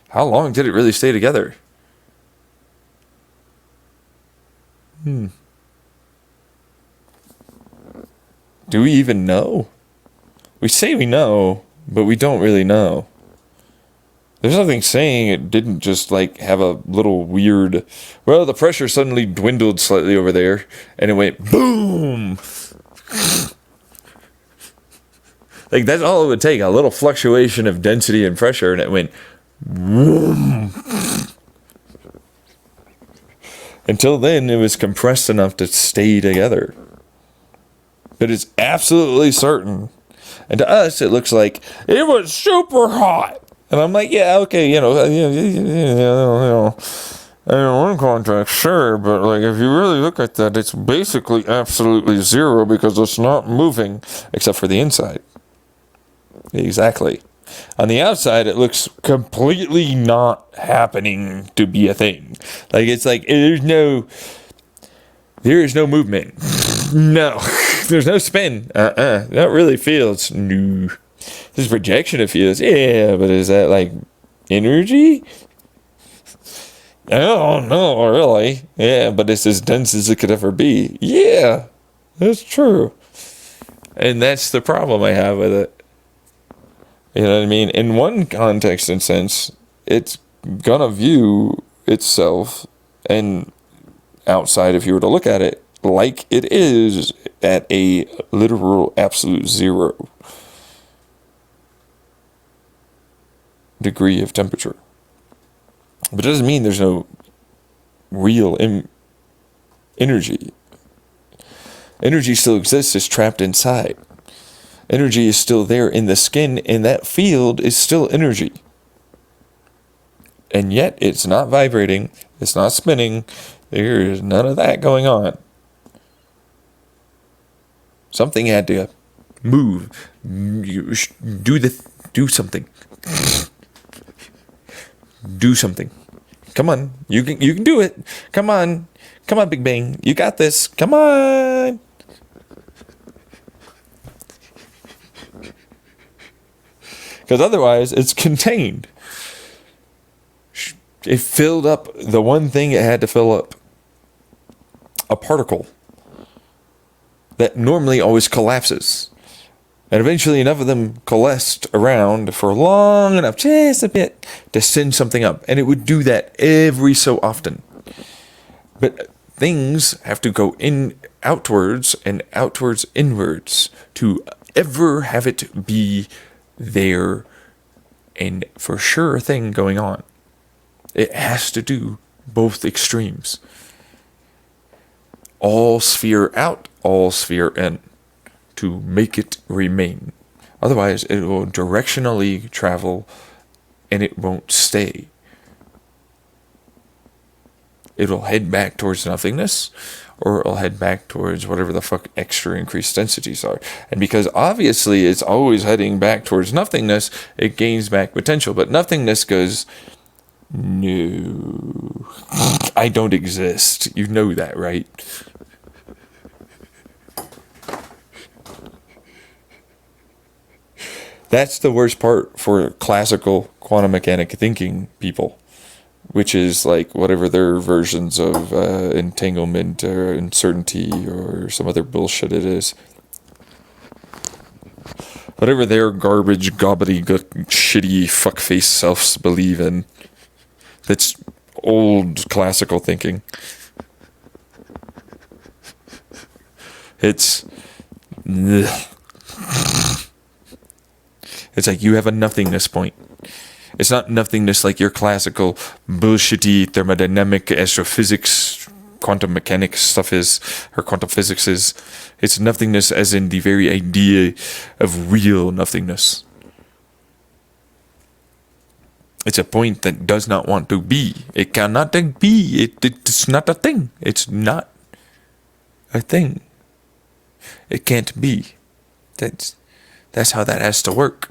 How long did it really stay together? Do we even know? We say we know, but we don't really know. There's nothing saying it didn't just have a little weird, well, the pressure suddenly dwindled slightly over there, and it went boom! That's all it would take, a little fluctuation of density and pressure, and it went boom. Until then, it was compressed enough to stay together. But it's absolutely certain And to us, it looks like it was super hot. And I'm like, yeah, okay, in one context, sure, but like if you really look at that, it's basically absolutely zero because it's not moving except for the inside. Exactly. On the outside, it looks completely not happening to be a thing. Like it's like there is no movement. No, there's no spin. That really feels new. This projection it feels. Yeah, but is that like energy? Oh, no, really. Yeah, but it's as dense as it could ever be. Yeah, that's true. And that's the problem I have with it. You know what I mean? In one context and sense, it's gonna view itself and outside, if you were to look at it, like it is at a literal absolute zero degree of temperature. But it doesn't mean there's no real energy. Energy still exists, it's trapped inside. Energy is still there in the skin, and that field is still energy. And yet, it's not vibrating, it's not spinning, there is none of that going on. Something had to move. Do something. Do something. Come on. You can do it. Come on. Come on, Big Bang. You got this. Come on. Because otherwise, it's contained. It filled up the one thing it had to fill up. A particle that normally always collapses. And eventually enough of them coalesced around for long enough, just a bit, to send something up. And it would do that every so often. But things have to go outwards and outwards inwards to ever have it be there and for sure a thing going on. It has to do both extremes. All sphere out, all sphere in, to make it remain. Otherwise, it will directionally travel and it won't stay. It'll head back towards nothingness, or it'll head back towards whatever the fuck extra increased densities are. And because obviously it's always heading back towards nothingness, it gains back potential. But nothingness goes, no, I don't exist. You know that, right? That's the worst part for classical quantum mechanic thinking people, which is like whatever their versions of entanglement or uncertainty or some other bullshit it is. Whatever their garbage, gobbledygook, shitty fuckface selves believe in. That's old classical thinking. It's... It's like you have a nothingness point. It's not nothingness like your classical bullshitty thermodynamic astrophysics, quantum mechanics stuff is, or quantum physics is. It's nothingness as in the very idea of real nothingness. It's a point that does not want to be. It cannot be. It's not a thing. It's not a thing. It can't be. That's how that has to work.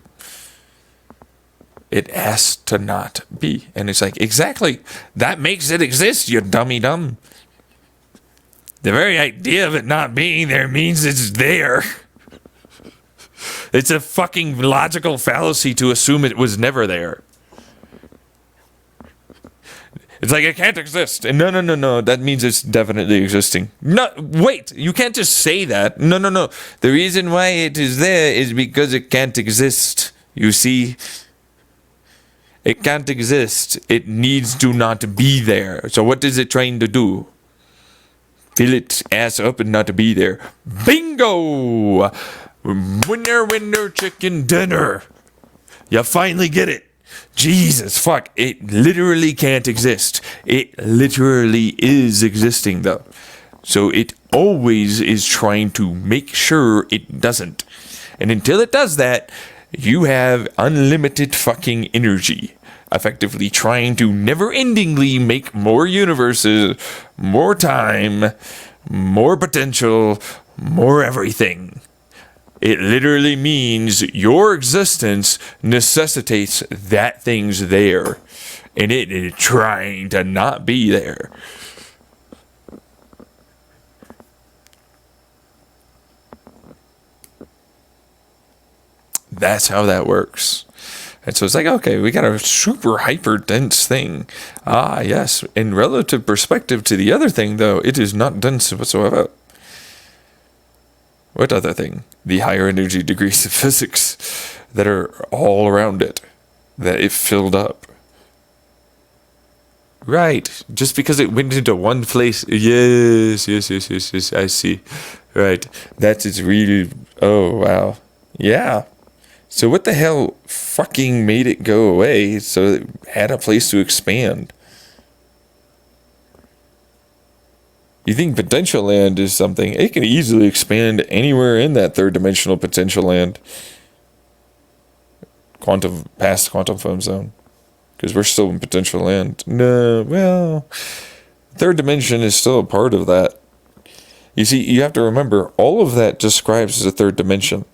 It has to not be. And it's like, exactly. That makes it exist, you dummy dumb. The very idea of it not being there means it's there. It's a fucking logical fallacy to assume it was never there. It's like, it can't exist. And no. That means it's definitely existing. No, wait. You can't just say that. No. The reason why it is there is because it can't exist. You see? It can't exist. It needs to not be there. So what is it trying to do? Fill its ass up and not to be there. Bingo! Winner, chicken dinner. You finally get it. Jesus, fuck. It literally can't exist. It literally is existing, though. So it always is trying to make sure it doesn't. And until it does that, you have unlimited fucking energy. Effectively trying to never-endingly make more universes, more time, more potential, more everything. It literally means your existence necessitates that thing's there. And it is trying to not be there. That's how that works. And so it's like, okay, we got a super hyper dense thing. Ah, yes. In relative perspective to the other thing, though, it is not dense whatsoever. What other thing? The higher energy degrees of physics that are all around it, that it filled up. Right. Just because it went into one place. Yes, I see. Right. That's its really. Oh, wow. Yeah. So what the hell fucking made it go away so it had a place to expand? You think potential land is something, it can easily expand anywhere in that third dimensional potential land. Past quantum foam zone. Because we're still in potential land. No, well, third dimension is still a part of that. You see, you have to remember, all of that describes as a third dimension.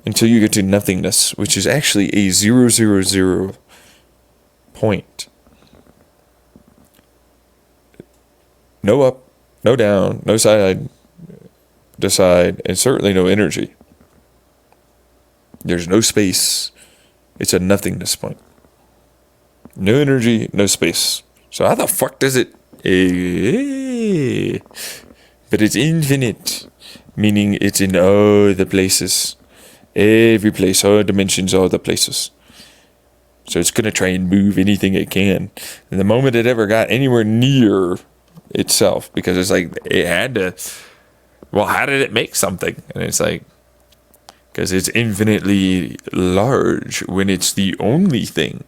Until you get to nothingness, which is actually a 000 point. No up, no down, no side to side, and certainly no energy. There's no space. It's a nothingness point. No energy, no space. So how the fuck does it... But it's infinite, meaning it's in all the places. Every place, all dimensions, all the places. So it's going to try and move anything it can. And the moment it ever got anywhere near itself, because it's like, it had to, well, how did it make something? And it's like, because it's infinitely large when it's the only thing.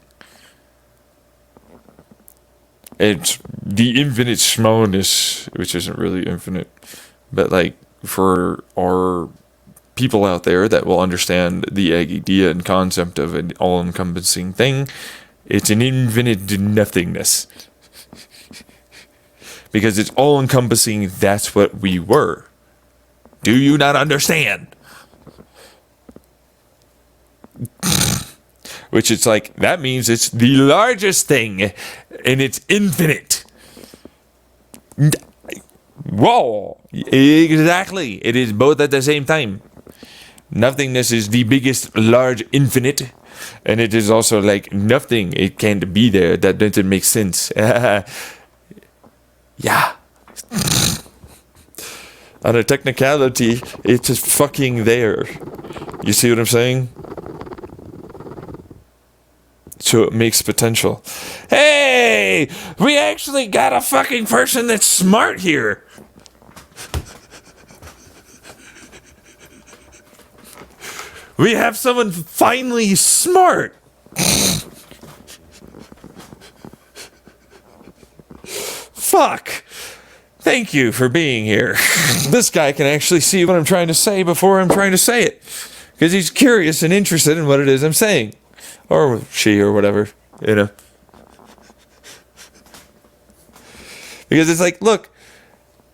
It's the infinite smallness, which isn't really infinite, but like for our people out there that will understand the idea and concept of an all-encompassing thing, it's an infinite nothingness. Because it's all-encompassing, that's what we were. Do you not understand? Which it's like, that means it's the largest thing, and it's infinite. Whoa! Exactly. It is both at the same time. Nothingness is the biggest, large, infinite, and it is also like nothing. It can't be there. That doesn't make sense. Yeah. On a technicality, it's just fucking there. You see what I'm saying? So it makes potential. Hey! We actually got a fucking person that's smart here! We have someone finally smart. Fuck. Thank you for being here. This guy can actually see what I'm trying to say before I'm trying to say it. Because he's curious and interested in what it is I'm saying. Or she or whatever, you know. Because it's like, look,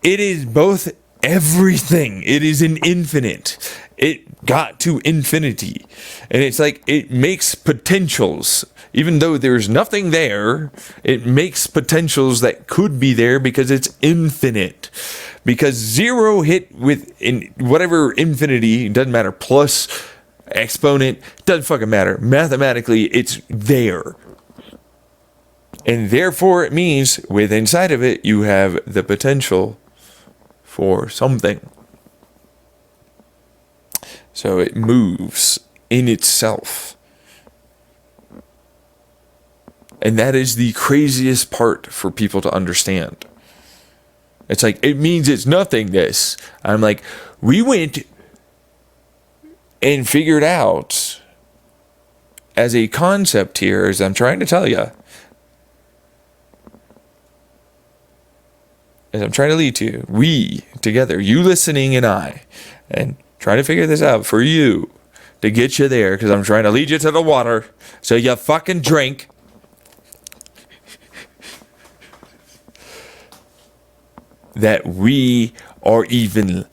it is both everything. It is an infinite. It got to infinity. And it's like, it makes potentials. Even though there's nothing there, it makes potentials that could be there because it's infinite. Because zero hit with whatever infinity, doesn't matter, plus, exponent, doesn't fucking matter. Mathematically, it's there. And therefore it means, with inside of it, you have the potential for something. So it moves in itself. And that is the craziest part for people to understand. It's like, it means it's nothingness. I'm like, we went and figured out as a concept here, as I'm trying to tell you, as I'm trying to lead to you, we together, you listening and I, and trying to figure this out for you to get you there because I'm trying to lead you to the water so you fucking drink. That we are even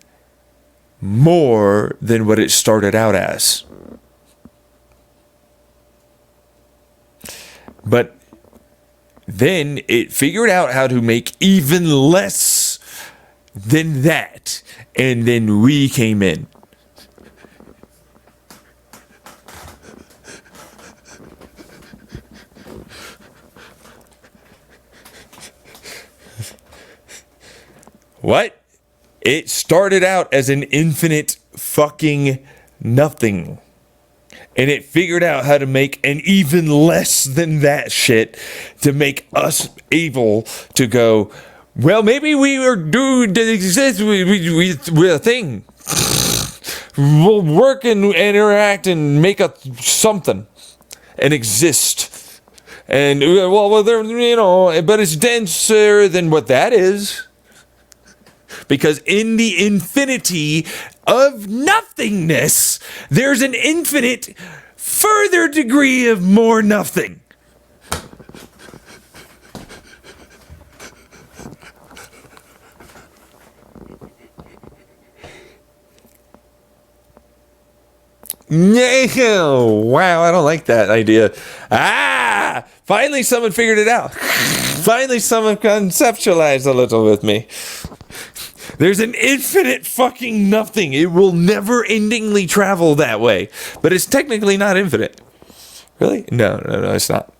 more than what it started out as. But then it figured out how to make even less than that. And then we came in. What? It started out as an infinite fucking nothing. And it figured out how to make an even less than that shit to make us able to go, well, maybe we are due to exist. We're a thing. We'll work and interact and make a something and exist. And, well, you know, but it's denser than what that is. Because in the infinity of nothingness, there's an infinite further degree of more nothing. Wow, I don't like that idea. Finally someone figured it out. Finally someone conceptualized a little with me. There's an infinite fucking nothing. It will never endingly travel that way. But it's technically not infinite. Really? No, it's not.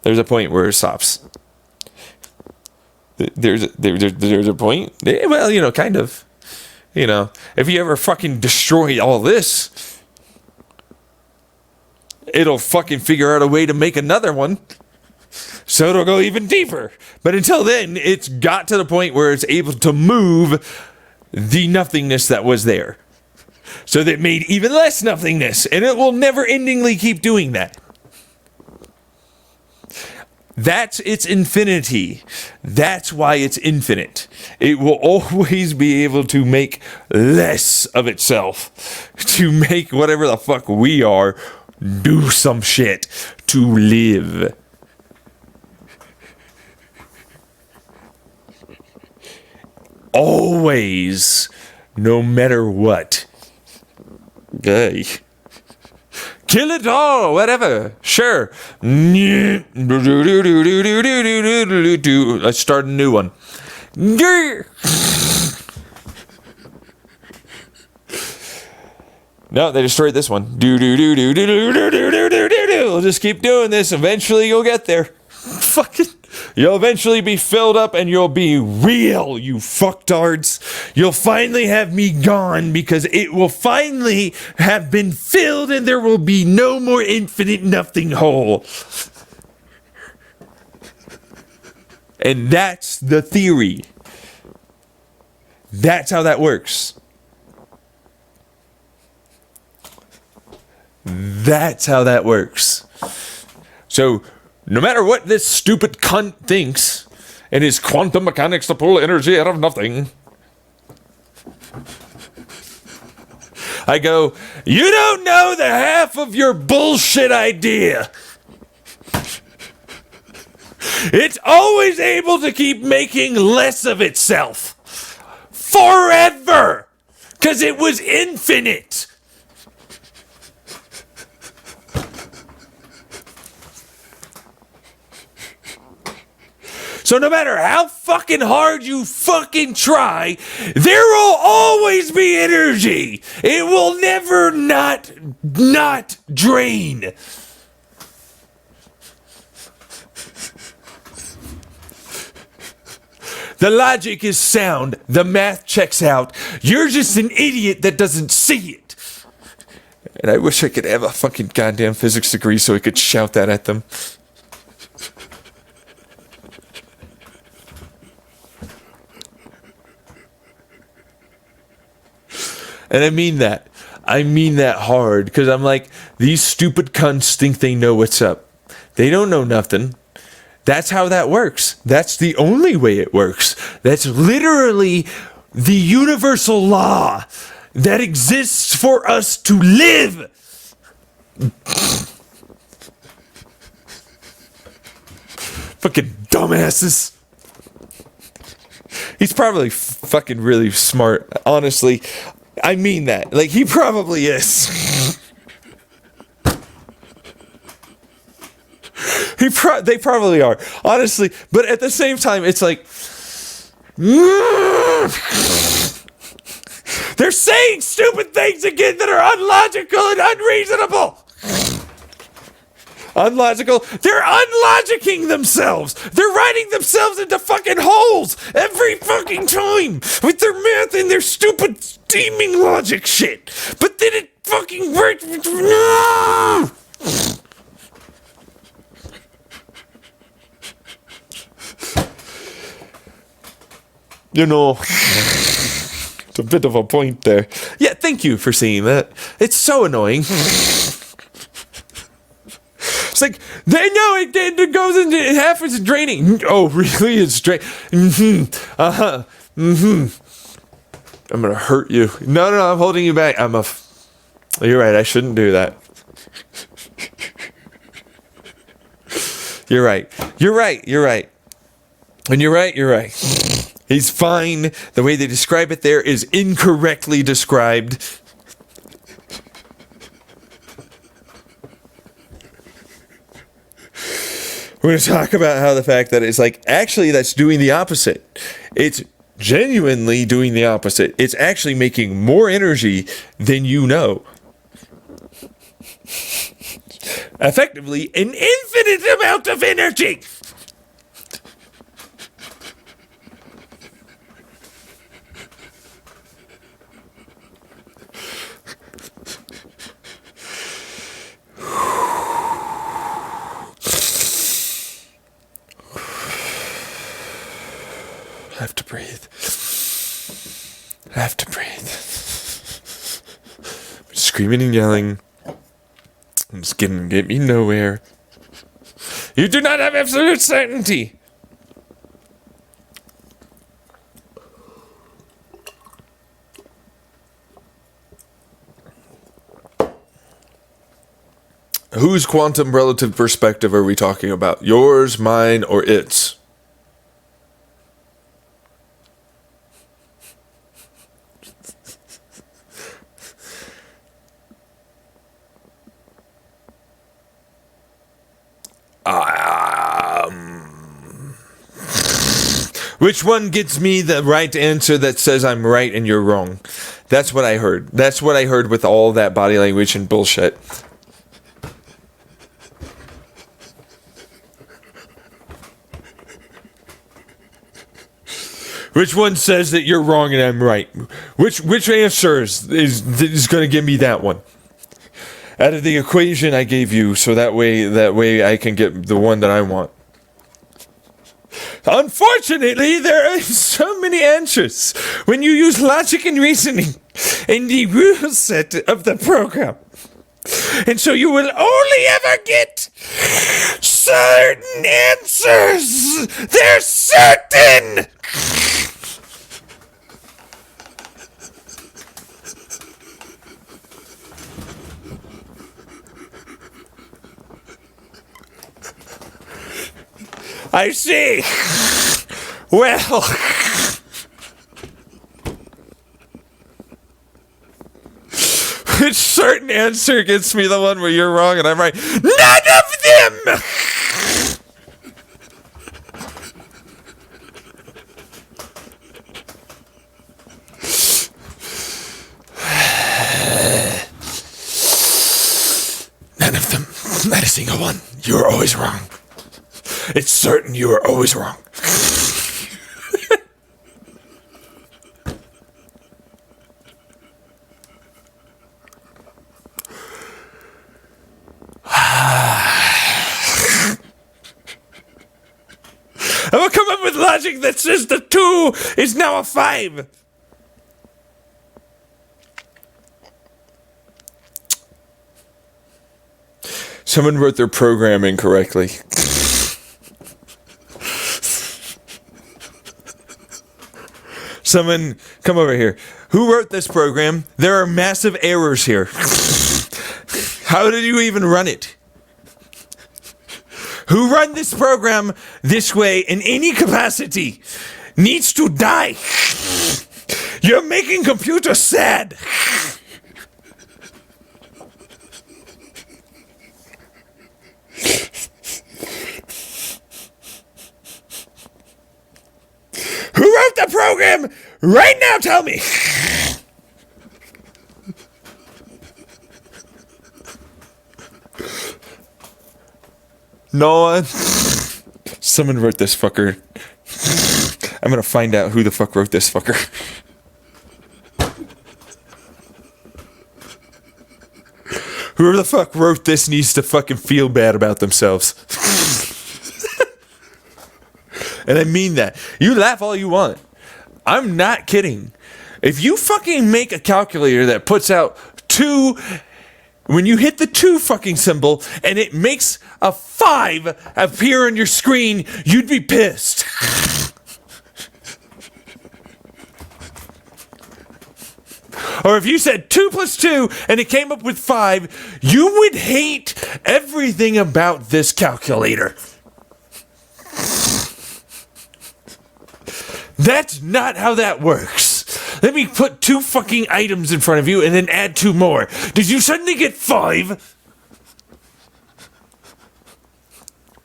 There's a point where it stops. There's a point? Well, you know, kind of. You know, if you ever fucking destroy all this, it'll fucking figure out a way to make another one. So it'll go even deeper. But until then, it's got to the point where it's able to move the nothingness that was there. So that made even less nothingness. And it will never endingly keep doing that. That's its infinity. That's why it's infinite. It will always be able to make less of itself. To make whatever the fuck we are do some shit to live. Always, no matter what. Hey. Kill it all, whatever. Sure. Let's start a new one. No, they destroyed this one. We'll just keep doing this. Eventually you'll get there. Fucking. You'll eventually be filled up and you'll be real, you fucktards. You'll finally have me gone because it will finally have been filled and there will be no more infinite nothing hole. And that's the theory. That's how that works. That's how that works. So, no matter what this stupid cunt thinks, and his quantum mechanics to pull energy out of nothing, I go, you don't know the half of your bullshit idea. It's always able to keep making less of itself. Forever. Because it was infinite. So no matter how fucking hard you fucking try, there will always be energy. It will never not drain. The logic is sound. The math checks out. You're just an idiot that doesn't see it. And I wish I could have a fucking goddamn physics degree so I could shout that at them. And I mean that. I mean that hard. Because I'm like, these stupid cunts think they know what's up. They don't know nothing. That's how that works. That's the only way it works. That's literally the universal law. that exists for us to live. Fucking dumbasses. He's probably fucking really smart. Honestly, I mean that. Like, he probably is. They probably are. Honestly, but at the same time, it's like they're saying stupid things again that are unlogical and unreasonable. Unlogical. They're unlogicking themselves. They're writing themselves into fucking holes every fucking time with their math and their stupid steaming logic shit. But then it fucking works. You know, it's a bit of a point there. Yeah, thank you for seeing that. It's so annoying. It's like, they know it goes into, it happens in draining. Oh, really? It's drain. I'm gonna hurt you. No, I'm holding you back. You're right, I shouldn't do that. You're right. When you're right. He's fine. The way they describe it there is incorrectly described. We're going to talk about how the fact that it's like, actually, that's doing the opposite. It's genuinely doing the opposite. It's actually making more energy than you know. Effectively, an infinite amount of energy. I have to breathe. I'm screaming and yelling. I'm just gonna get me nowhere. You do not have absolute certainty. Whose quantum relative perspective are we talking about? Yours, mine, or its? Which one gets me the right answer that says I'm right and you're wrong? That's what I heard. That's what I heard with all that body language and bullshit. Which one says that you're wrong and I'm right? Which answer is going to give me that one? Out of the equation I gave you, so that way I can get the one that I want. Unfortunately, there are so many answers when you use logic and reasoning in the rule set of the program. And so you will only ever get certain answers. They're certain. I see. Well, which certain answer gets me the one where you're wrong and I'm right? None of them! None of them. Not a single one. You're always wrong. It's certain you are always wrong. I will come up with logic that says the 2 is now a 5. Someone wrote their program incorrectly. Someone, come over here. Who wrote this program? There are massive errors here. How did you even run it? Who run this program this way in any capacity needs to die. You're making computers sad. Who wrote the program? Right now, tell me. No one. Someone wrote this fucker. I'm gonna find out who the fuck wrote this fucker. Whoever the fuck wrote this needs to fucking feel bad about themselves. And I mean that. You laugh all you want. I'm not kidding. If you fucking make a calculator that puts out 2, when you hit the 2 fucking symbol and it makes a 5 appear on your screen, you'd be pissed. Or if you said 2 plus 2 and it came up with 5, you would hate everything about this calculator. That's not how that works. Let me put 2 fucking items in front of you and then add 2 more. Did you suddenly get 5?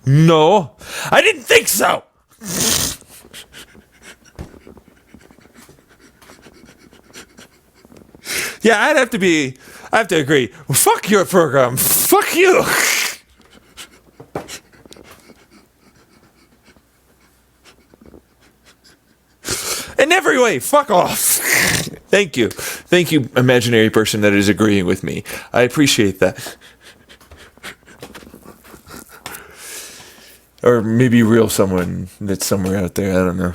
No, I didn't think so. Yeah, I have to agree. Well, fuck your program. Fuck you. In every way, fuck off. Thank you. Thank you, imaginary person that is agreeing with me. I appreciate that. Or maybe real someone that's somewhere out there, I don't know.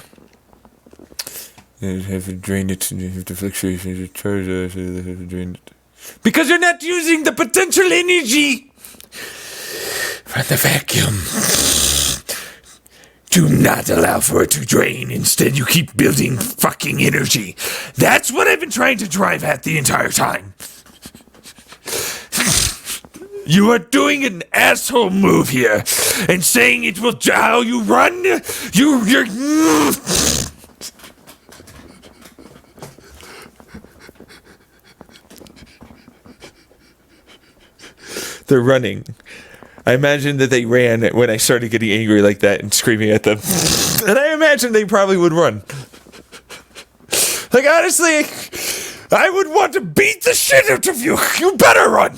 You have to drain it, and you have to fluctuation, you charge it, you have to drain it. Because you're not using the potential energy from the vacuum. Do not allow for it to drain. Instead, you keep building fucking energy. That's what I've been trying to drive at the entire time. You are doing an asshole move here and saying it will how you run. You're. They're running. I imagine that they ran when I started getting angry like that and screaming at them. And I imagine they probably would run. Like, honestly, I would want to beat the shit out of you. You better run.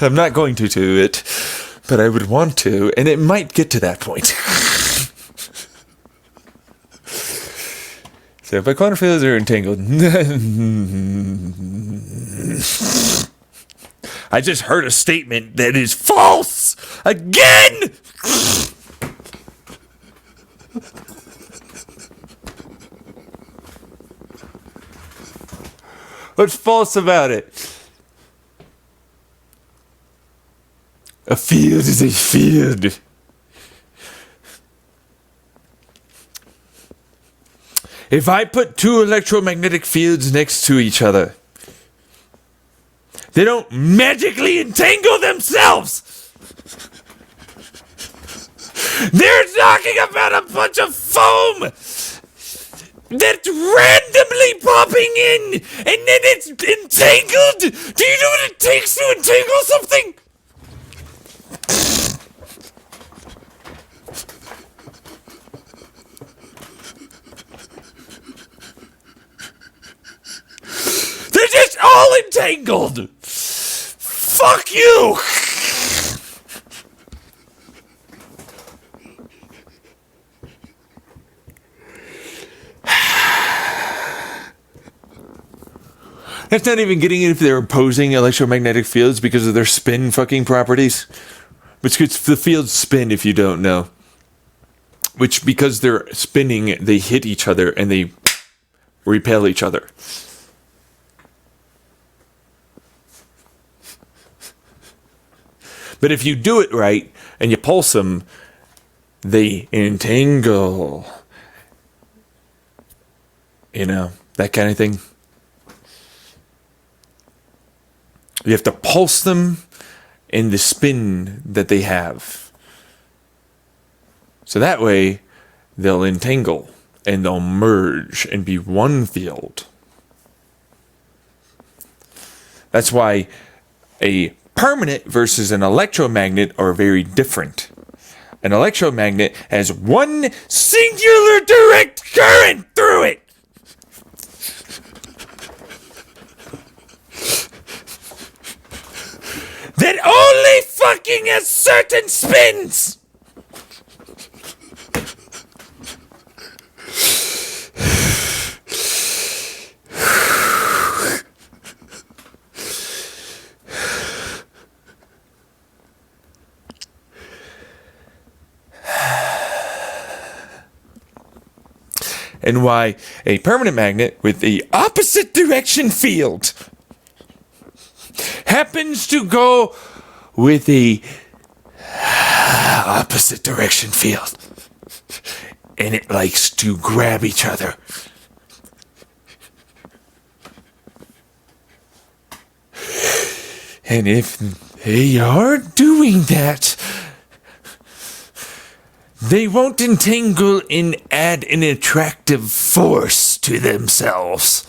I'm not going to do it, but I would want to, and it might get to that point. So if my quantum fields are entangled. I just heard a statement that is false again. What's false about it? A field is a field. If I put 2 electromagnetic fields next to each other, they don't magically entangle themselves. They're talking about a bunch of foam that's randomly popping in, and then it's entangled. Do you know what it takes to entangle something? They're just all entangled. Fuck you. That's not even getting it if they're opposing electromagnetic fields because of their spin fucking properties. Which the fields spin if you don't know. Which, because they're spinning, they hit each other and they repel each other. But if you do it right and you pulse them, they entangle. You know, that kind of thing. You have to pulse them in the spin that they have. So that way, they'll entangle and they'll merge and be one field. That's why a permanent versus an electromagnet are very different. An electromagnet has one singular direct current through it. That only fucking has certain spins. And why a permanent magnet with the opposite direction field happens to go with the opposite direction field. And it likes to grab each other. And if they are doing that, they won't entangle and add an attractive force to themselves.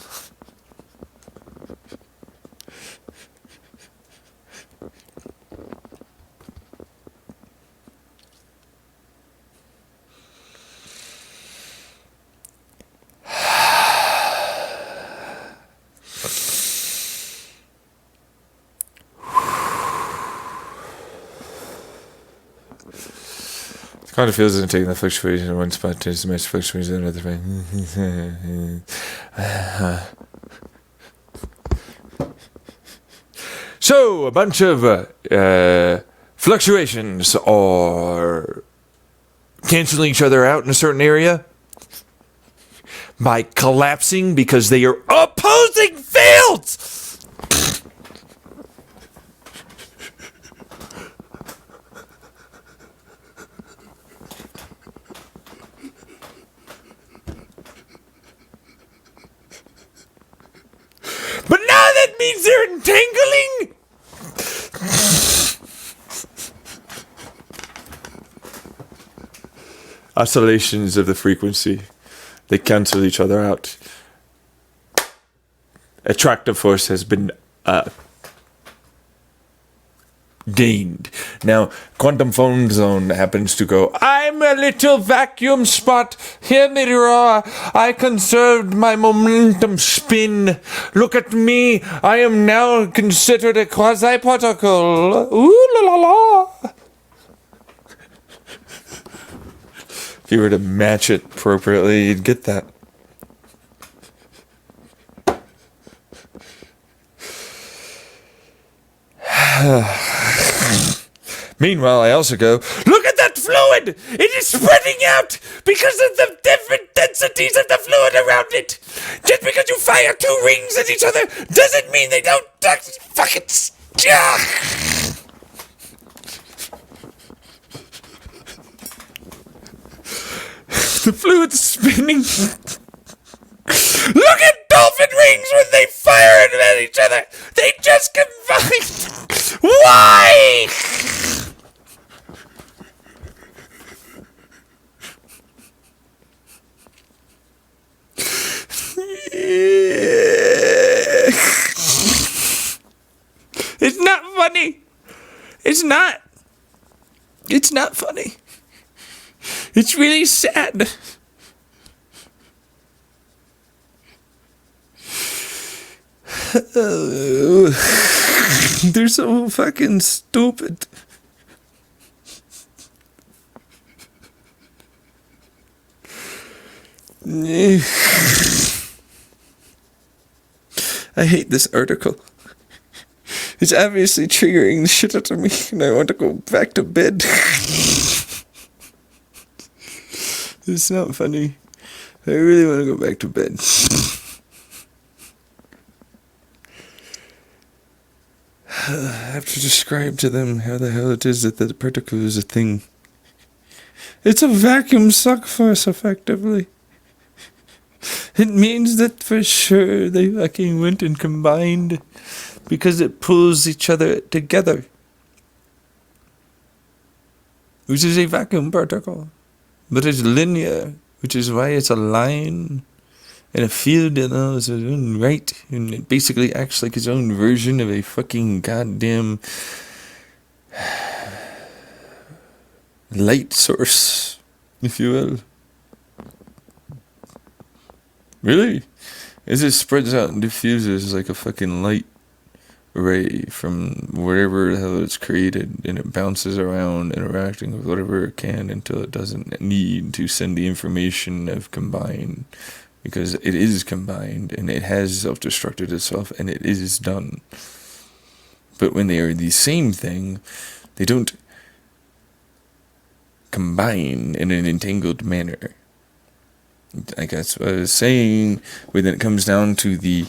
Kind of feels as if taking the fluctuation in one spot to match fluctuations in another. So, a bunch of fluctuations are canceling each other out in a certain area by collapsing because they are opposing fields! But now that means they're entangling? Oscillations of the frequency. They cancel each other out. Attractive force has been gained. Now, quantum phone zone happens to go, I'm a little vacuum spot. Hear me roar. I conserved my momentum spin. Look at me. I am now considered a quasi-particle. Ooh la la la. If you were to match it appropriately, you'd get that. Meanwhile, I also go, look at that fluid! It is spreading out because of the different densities of the fluid around it! Just because you fire two rings at each other doesn't mean they don't fucking... The fluid's spinning. Look at dolphin rings when they fire at each other! They just combine! Why? It's not funny. It's not. It's not funny. It's really sad. They're so fucking stupid. I hate this article. It's obviously triggering the shit out of me, and I want to go back to bed. It's not funny. I really want to go back to bed. have to describe to them how the hell it is that the particle is a thing. It's a vacuum suck force, effectively. It means that for sure they fucking went and combined because it pulls each other together. Which is a vacuum particle. But it's linear, which is why it's a line and a field in its own right. And it basically acts like its own version of a fucking goddamn light source, if you will. Really? As it spreads out and diffuses like a fucking light ray from wherever the hell it's created, and it bounces around, interacting with whatever it can until it doesn't need to send the information of combine, because it is combined and it has self-destructed itself and it is done. But when they are the same thing, they don't combine in an entangled manner. I guess what I was saying, when it comes down to the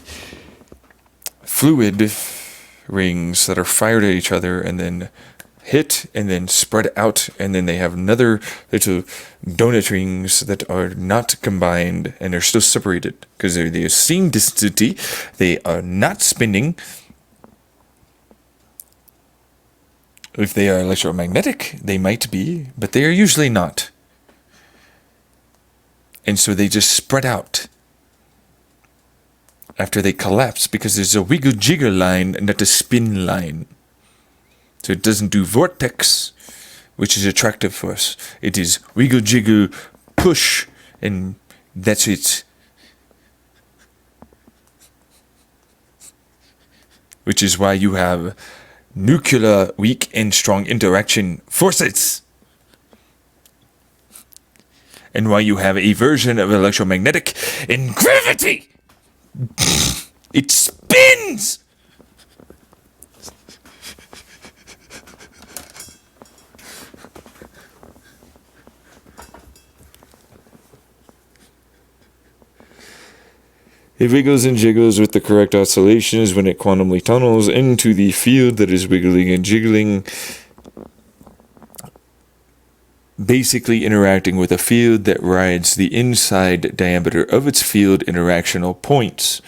fluid rings that are fired at each other and then hit and then spread out, and then they have another little donut rings that are not combined and are still separated because they're the same density. They are not spinning. If they are electromagnetic, they might be, but they are usually not. And so they just spread out after they collapse, because there's a wiggle jiggle line, not a spin line. So it doesn't do vortex, which is attractive for us. It is wiggle jiggle push, and that's it. Which is why you have nuclear weak and strong interaction forces. And why you have a version of electromagnetic in gravity. It spins! It wiggles and jiggles with the correct oscillations when it quantumly tunnels into the field that is wiggling and jiggling, basically interacting with a field that rides the inside diameter of its field interactional points,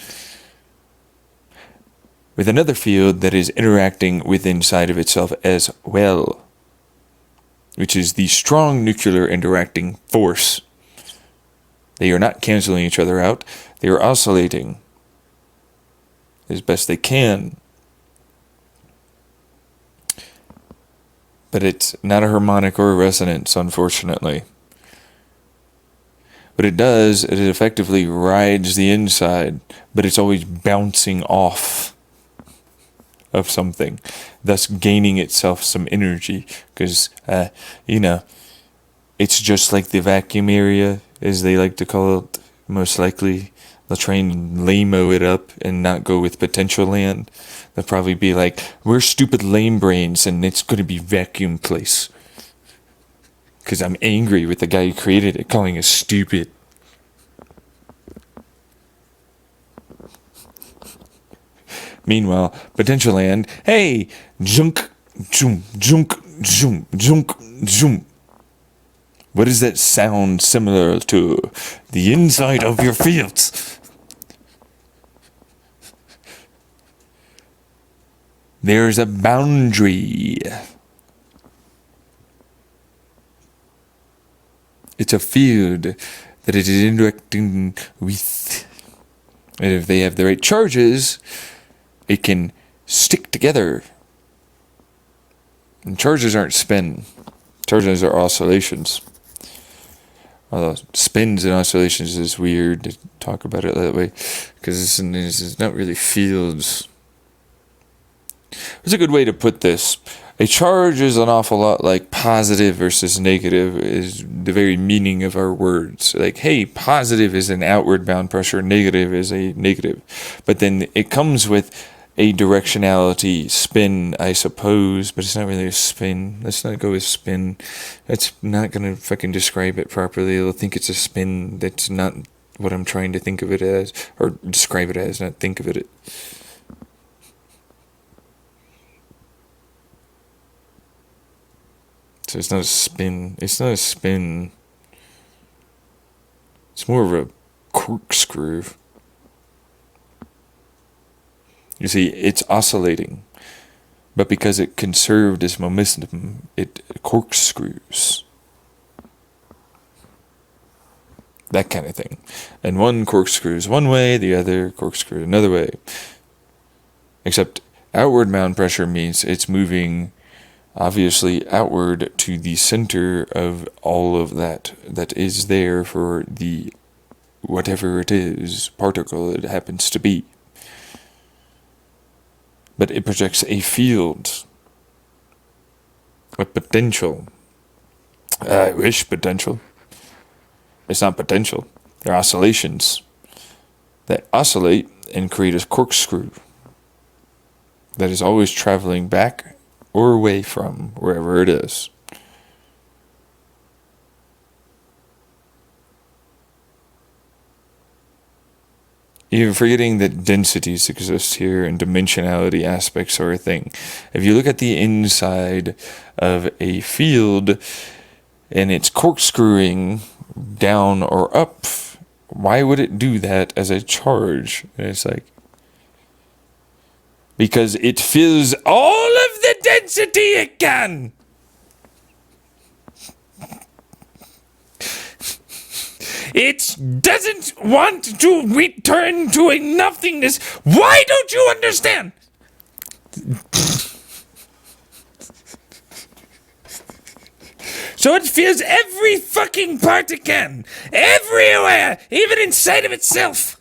with another field that is interacting with inside of itself as well, which is the strong nuclear interacting force. They are not canceling each other out. They are oscillating as best they can. But it's not a harmonic or a resonance, unfortunately. What it does is it effectively rides the inside, but it's always bouncing off of something, thus gaining itself some energy. Because, it's just like the vacuum area, as they like to call it, most likely. They'll try and lame-o it up and not go with potential land. They'll probably be like, we're stupid lame brains and it's going to be vacuum place. Because I'm angry with the guy who created it, calling us stupid. Meanwhile, potential land, hey, junk, zoom, junk, zoom, junk, zoom. What does that sound similar to? The inside of your fields. There's a boundary. It's a field that it is interacting with. And if they have the right charges, it can stick together. And charges aren't spin. Charges are oscillations. Although spins and oscillations is weird to talk about it that way, because it's not really fields. There's a good way to put this. A charge is an awful lot like positive versus negative is the very meaning of our words. Like, hey, positive is an outward bound pressure, negative is a negative. But then it comes with a directionality spin, I suppose, but it's not really a spin. Let's not go with spin. That's not going to fucking describe it properly. They'll think it's a spin. That's not what I'm trying to think of it as, or describe it as, not think of it. not. It's not a spin. It's not a spin. It's more of a corkscrew. You see, it's oscillating. But because it conserved its momentum, it corkscrews. That kind of thing. And one corkscrews one way, the other corkscrews another way. Except outward mound pressure means it's moving obviously outward to the center of all of that is there for the whatever it is, particle it happens to be. But it projects a field. A potential. I wish potential. It's not potential. They're oscillations that oscillate and create a corkscrew that is always traveling back or away from wherever it is. You're forgetting that densities exist here and dimensionality aspects are a thing. If you look at the inside of a field and it's corkscrewing down or up, why would it do that as a charge? And it's like, because it fills all of the density it can. It doesn't want to return to a nothingness. Why don't you understand? So it fills every fucking part it can. Everywhere. Even inside of itself.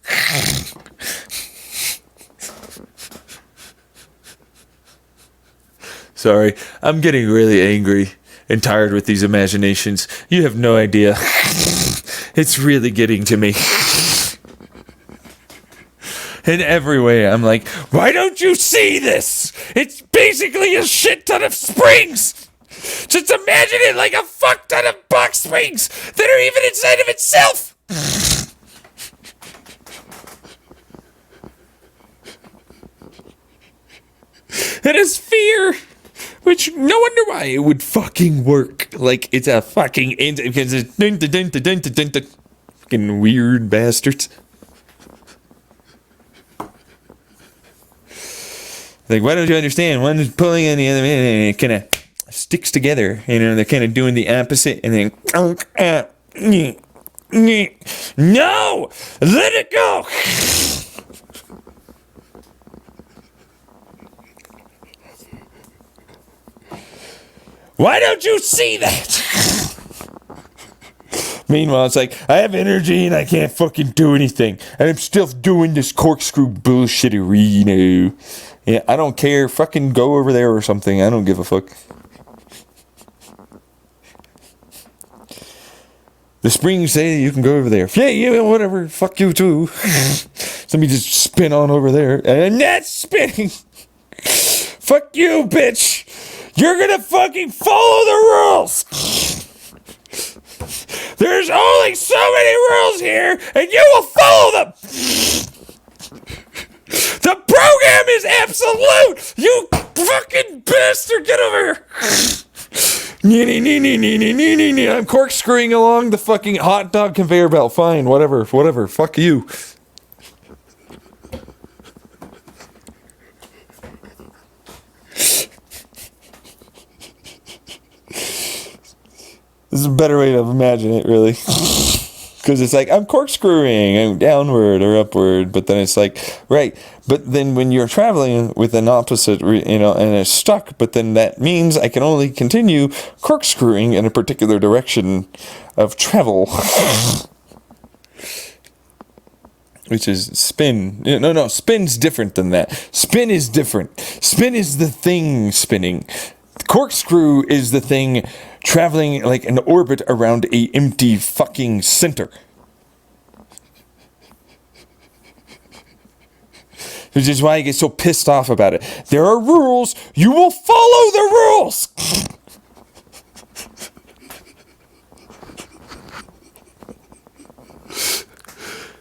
Sorry, I'm getting really angry and tired with these imaginations. You have no idea. It's really getting to me. In every way, I'm like, why don't you see this? It's basically a shit ton of springs. Just imagine it like a fuck ton of box springs that are even inside of itself. And a sphere. Which, no wonder why it would fucking work. Like, it's a fucking... Because it's... Fucking weird bastards. Like, why don't you understand? One is pulling on the other, and it kind of sticks together. You know, they're kind of doing the opposite, and then... No! Let it go! Why don't you see that? Meanwhile, it's like, I have energy and I can't fucking do anything. And I'm still doing this corkscrew bullshittery. Yeah, I don't care. Fucking go over there or something. I don't give a fuck. The springs say you can go over there. Yeah, whatever. Fuck you too. Let me just spin on over there. And that's spinning. Fuck you, bitch. You're gonna fucking follow the rules! There's only so many rules here, and you will follow them! The program is absolute! You fucking bastard, get over here! I'm corkscrewing along the fucking hot dog conveyor belt. Fine, whatever, fuck you. This is a better way to imagine it, really. Because it's like, I'm corkscrewing, I'm downward or upward, but then it's like, right. But then when you're traveling with an opposite, and it's stuck, but then that means I can only continue corkscrewing in a particular direction of travel. Which is spin. No, spin's different than that. Spin is different. Spin is the thing spinning. Corkscrew is the thing traveling like an orbit around a empty fucking center. Which is why I get so pissed off about it. There are rules. You will follow the rules.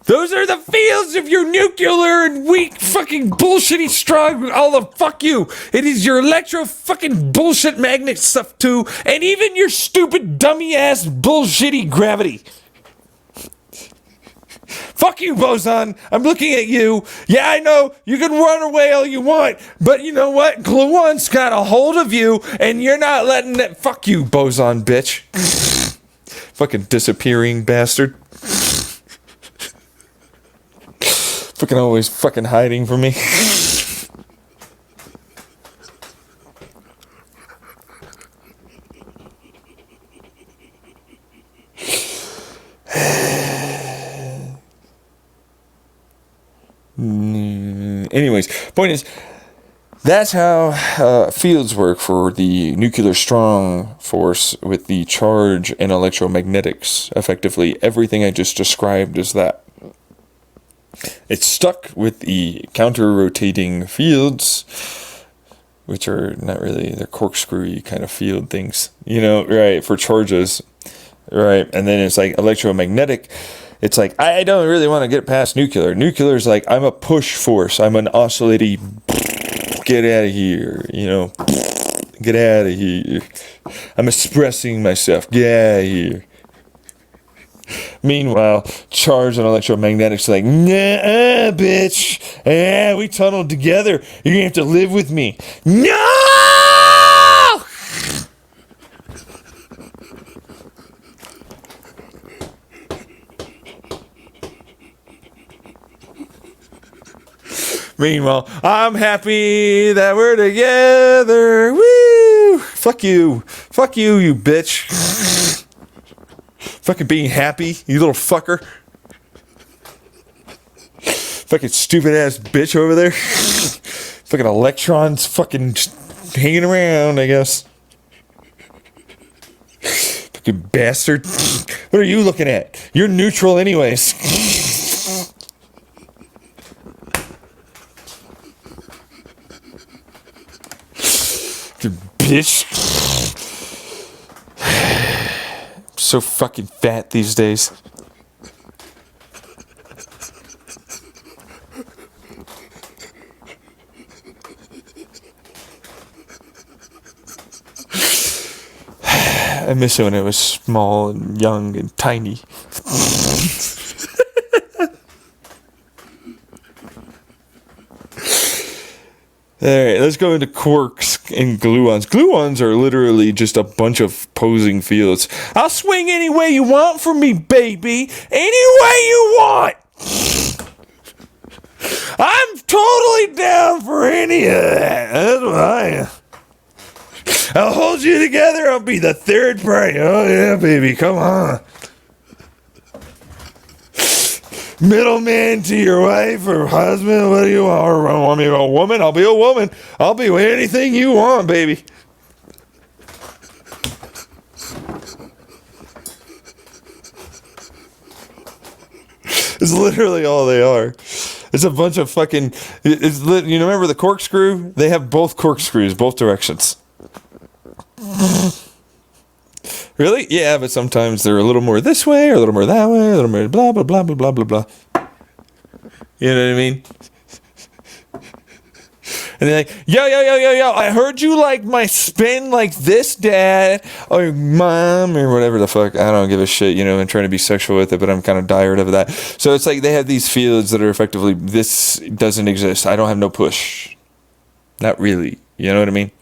Those are the fields of your nuclear and weak fucking bullshitty strong. All the fuck you. It is your electro fucking bullshit magnet stuff too, and even your stupid dummy ass bullshitty gravity. Fuck you, boson. I'm looking at you. Yeah, I know you can run away all you want, but you know what? Gluon's got a hold of you, and you're not letting it. Fuck you, boson bitch. Fucking disappearing bastard. Fucking always fucking hiding from me. Anyways, point is, that's how fields work for the nuclear strong force with the charge and electromagnetics. Effectively, everything I just described is that. It's stuck with the counter-rotating fields, which are not really, they're corkscrewy kind of field things, you know, right, for charges, right, and then it's like electromagnetic. It's like, I don't really want to get past nuclear. Nuclear is like, I'm a push force. I'm an oscillating, get out of here, you know, get out of here. I'm expressing myself, get out of here. Meanwhile, charge and electromagnetics like, nah, bitch. Yeah, we tunneled together. You're gonna have to live with me. No! Meanwhile, I'm happy that we're together. Woo! Fuck you. Fuck you, you bitch. Fucking being happy, you little fucker. Fucking stupid ass bitch over there. Fucking electrons fucking hanging around, I guess. Fucking bastard. What are you looking at? You're neutral anyways. You bitch. So fucking fat these days. I miss it when it was small and young and tiny. Alright, let's go into quarks and gluons. Gluons are literally just a bunch of posing fields. I'll swing any way you want from me, baby. Any way you want. I'm totally down for any of that. That's what I am. I'll hold you together. I'll be the third party. Oh, yeah, baby. Come on. Middleman to your wife or husband. What do you want? Or want me to be a woman? I'll be a woman. I'll be anything you want, baby. It's literally all they are. It's a bunch of fucking. You remember the corkscrew? They have both corkscrews, both directions. Really? Yeah, but sometimes they're a little more this way, or a little more that way, a little more blah blah blah blah blah blah blah. You know what I mean? And they're like, yo, I heard you like my spin like this, Dad, or Mom, or whatever the fuck. I don't give a shit, you know, and trying to be sexual with it, but I'm kind of tired of that. So it's like they have these fields that are effectively, this doesn't exist. I don't have no push. Not really. You know what I mean?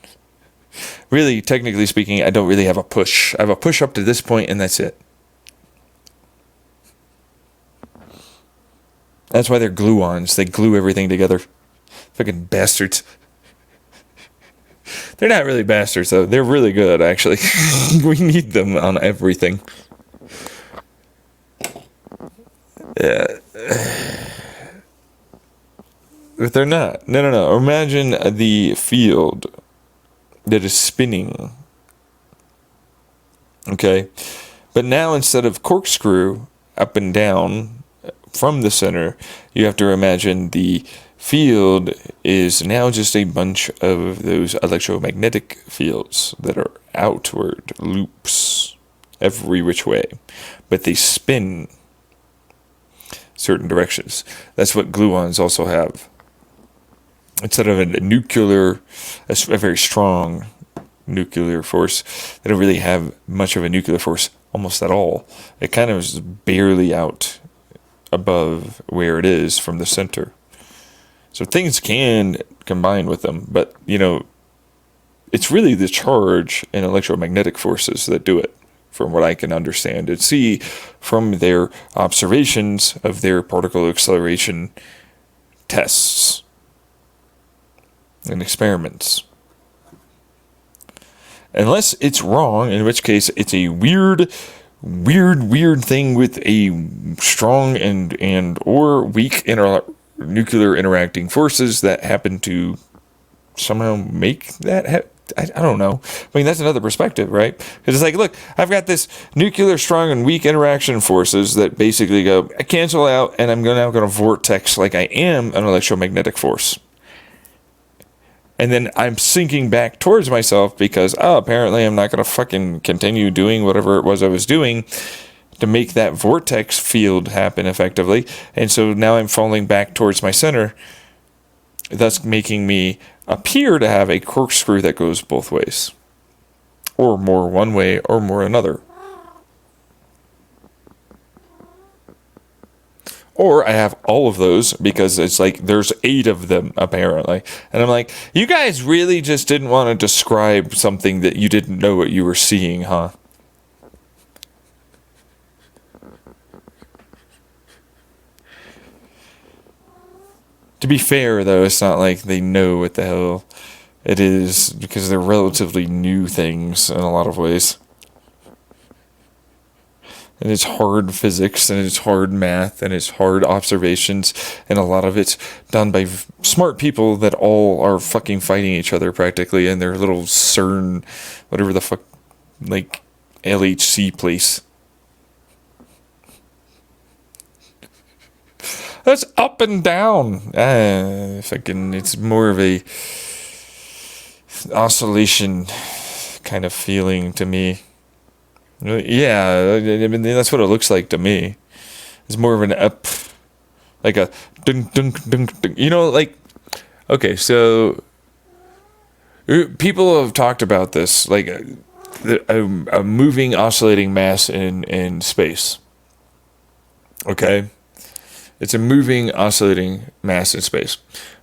Really, technically speaking, I don't really have a push. I have a push up to this point, and that's it. That's why they're gluons. They glue everything together. Fucking bastards. They're not really bastards, though. They're really good, actually. We need them on everything. Yeah. But they're not. No. Imagine the field that is spinning. Okay? But now instead of corkscrew up and down from the center, you have to imagine the field is now just a bunch of those electromagnetic fields that are outward loops every which way. But they spin. certain directions. That's what gluons also have. Instead of a very strong nuclear force, they don't really have much of a nuclear force almost at all. It kind of is barely out above where it is from the center. So things can combine with them, but, it's really the charge and electromagnetic forces that do it, from what I can understand and see from their observations of their particle acceleration tests and experiments. Unless it's wrong, in which case it's a weird thing with a strong and or weak nuclear interacting forces that happen to somehow make that I don't know. I mean, that's another perspective, right? Because it's like, look, I've got this nuclear strong and weak interaction forces that basically go cancel out, and I'm now going to vortex like I am an electromagnetic force. And then I'm sinking back towards myself because, apparently I'm not going to fucking continue doing whatever it was I was doing to make that vortex field happen effectively. And so now I'm falling back towards my center, thus making me appear to have a corkscrew that goes both ways. Or more one way or more another. Or I have all of those because it's like there's 8 of them apparently. And I'm like, you guys really just didn't want to describe something that you didn't know what you were seeing, huh? To be fair, though, it's not like they know what the hell it is because they're relatively new things in a lot of ways. And it's hard physics, and it's hard math, and it's hard observations, and a lot of it's done by smart people that all are fucking fighting each other practically in their little CERN, whatever the fuck, like, LHC place. That's up and down. Fucking, it's more of a oscillation kind of feeling to me. Yeah, I mean, that's what it looks like to me. It's more of an up, like a dunk, dunk, dunk, dunk. Like, okay, so people have talked about this, like a moving, oscillating mass in space. Okay? It's a moving, oscillating mass in space.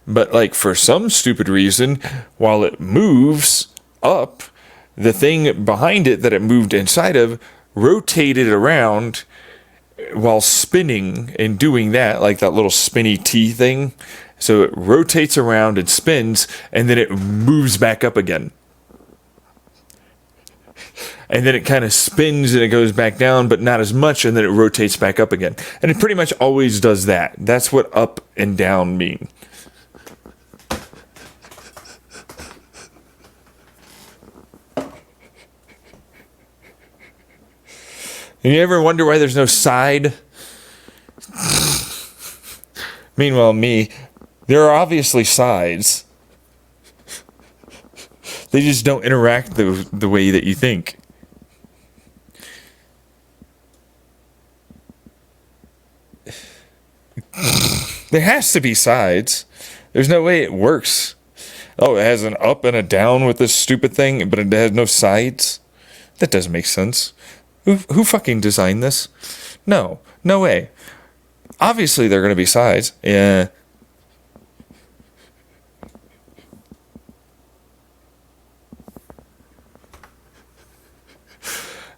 But, like, for some stupid reason, while it moves up, the thing behind it that it moved inside of rotated around while spinning and doing that, like that little spinny T thing. So it rotates around and spins, and then it moves back up again. And then it kind of spins and it goes back down, but not as much, and then it rotates back up again. And it pretty much always does that. That's what up and down mean. And you ever wonder why there's no side? Meanwhile, there are obviously sides. They just don't interact the way that you think. There has to be sides. There's no way it works. Oh, it has an up and a down with this stupid thing, but it has no sides? That doesn't make sense. Who fucking designed this? No way. Obviously, there are going to be sides. Yeah.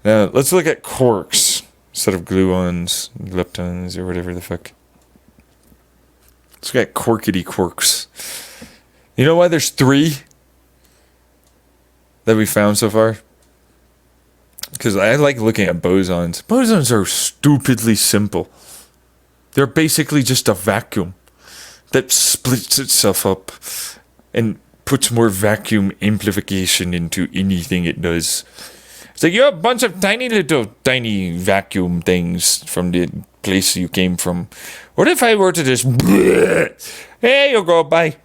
Now, let's look at quarks instead of gluons, leptons, or whatever the fuck. Let's look at quarkity quarks. You know why there's 3 that we found so far? Because I like looking at bosons. Bosons are stupidly simple. They're basically just a vacuum that splits itself up and puts more vacuum amplification into anything it does. It's like you're a bunch of tiny vacuum things from the place you came from. What if I were to just... Hey, you go, bye.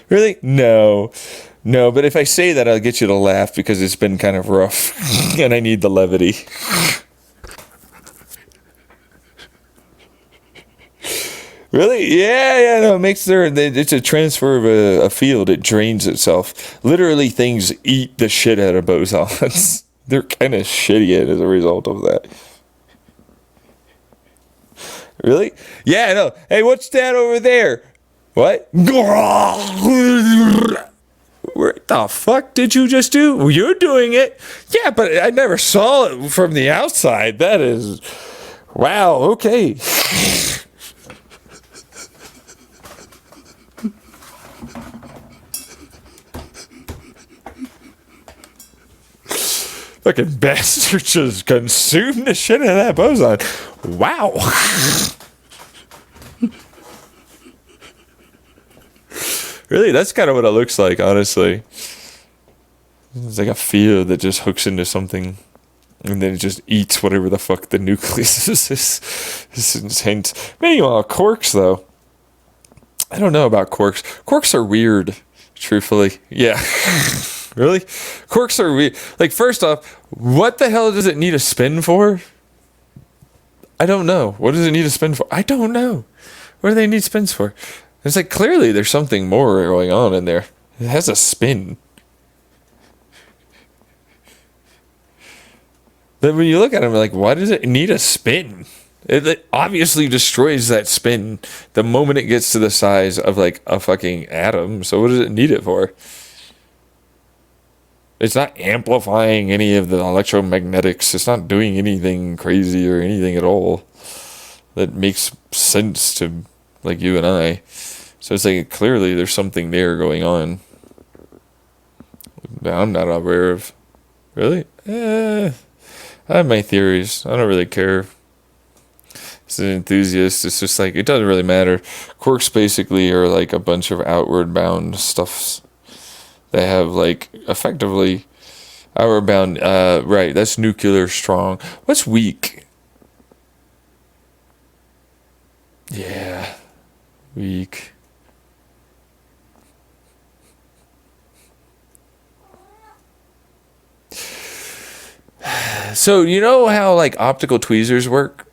Really? No. No, but if I say that, I'll get you to laugh because it's been kind of rough and I need the levity. Really? Yeah, no, it's a transfer of a field. It drains itself. Literally, things eat the shit out of bosons. They're kind of shitty as a result of that. Really? Yeah, no. Hey, what's that over there? What? What the fuck did you just do? Well, you're doing it. Yeah, but I never saw it from the outside. That is... Wow, okay. Fucking bastard just consumed the shit out of that boson. Wow. Really, that's kind of what it looks like, honestly. It's like a field that just hooks into something, and then it just eats whatever the fuck the nucleus is. It's intense. Meanwhile, quarks, though. I don't know about quarks. Quarks are weird, truthfully. Yeah. Really? Quarks are weird. Like, first off, what the hell does it need a spin for? I don't know. What does it need a spin for? I don't know. What do they need spins for? It's like, clearly there's something more going on in there. It has a spin. But when you look at them, like, why does it need a spin? It obviously destroys that spin the moment it gets to the size of, like, a fucking atom. So what does it need it for? It's not amplifying any of the electromagnetics. It's not doing anything crazy or anything at all that makes sense to, like, you and I. So it's like, clearly there's something there going on that I'm not aware of. Really? I have my theories. I don't really care. As an enthusiast, it's just like, it doesn't really matter. Quarks basically are like a bunch of outward bound stuffs. They have, like, effectively outward bound, right, that's nuclear strong. What's weak? Yeah, weak. So, you know how, like, optical tweezers work?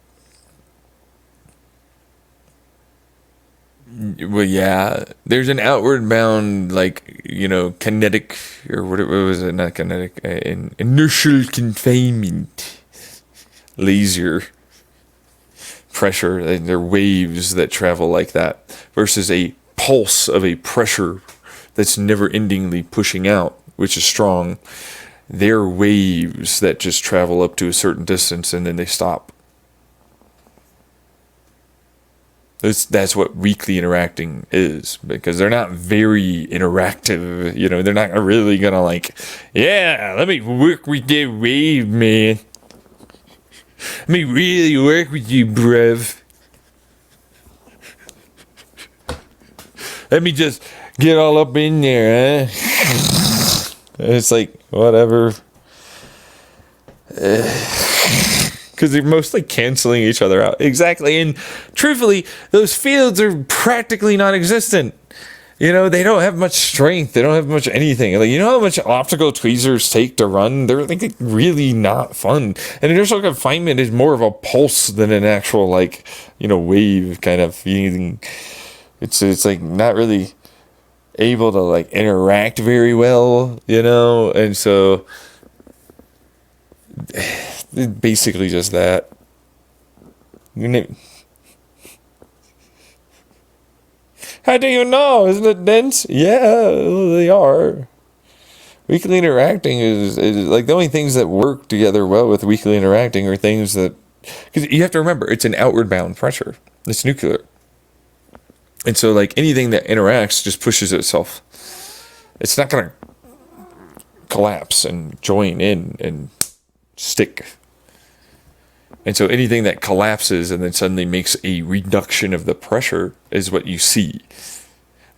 Well, yeah, there's an outward bound, like, you know, kinetic, or what was it, not kinetic, an inertial confinement laser pressure. They're waves that travel like that versus a pulse of a pressure that's never endingly pushing out, which is strong. They're waves that just travel up to a certain distance and then they stop. That's what weakly interacting is, because they're not very interactive. You know, they're not really gonna, like, yeah, let me work with that wave, man. Let me really work with you, bruv. Let me just get all up in there, huh? It's like, whatever. Because they're mostly canceling each other out. Exactly. And truthfully, those fields are practically non-existent. You know, they don't have much strength. They don't have much anything. Like, you know how much optical tweezers take to run? They're, like, really not fun. And inertial confinement is more of a pulse than an actual, like, you know, wave kind of feeling. It's like not really able to, like, interact very well, you know? And so basically just that. How do you know? Isn't it dense? Yeah, they are. Weakly interacting is like the only things that work together well with weakly interacting are things that, because you have to remember, it's an outward bound pressure. It's nuclear. And so, like, anything that interacts just pushes itself. It's not going to collapse and join in and stick. And so anything that collapses and then suddenly makes a reduction of the pressure is what you see.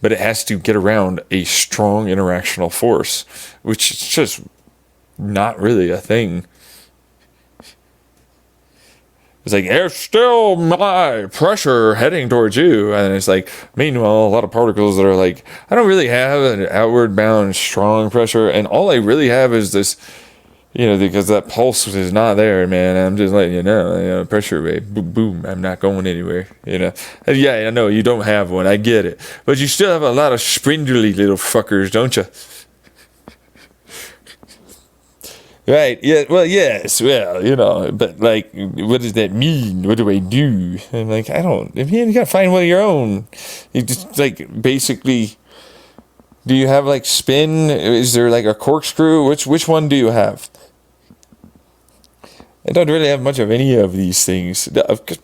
But it has to get around a strong interactional force, which is just not really a thing. It's like, there's still my pressure heading towards you. And it's like, meanwhile, a lot of particles that are like, I don't really have an outward bound strong pressure. And all I really have is this, because that pulse is not there, man. I'm just letting you know, pressure wave, boom, boom. I'm not going anywhere, And yeah, I know you don't have one. I get it. But you still have a lot of spindly little fuckers, don't you? Right, yeah, well, yes, well, but, like, what does that mean? What do I do? I'm like, you gotta find one of your own. You just, like, basically, do you have, like, spin? Is there, like, a corkscrew? Which one do you have? I don't really have much of any of these things. Let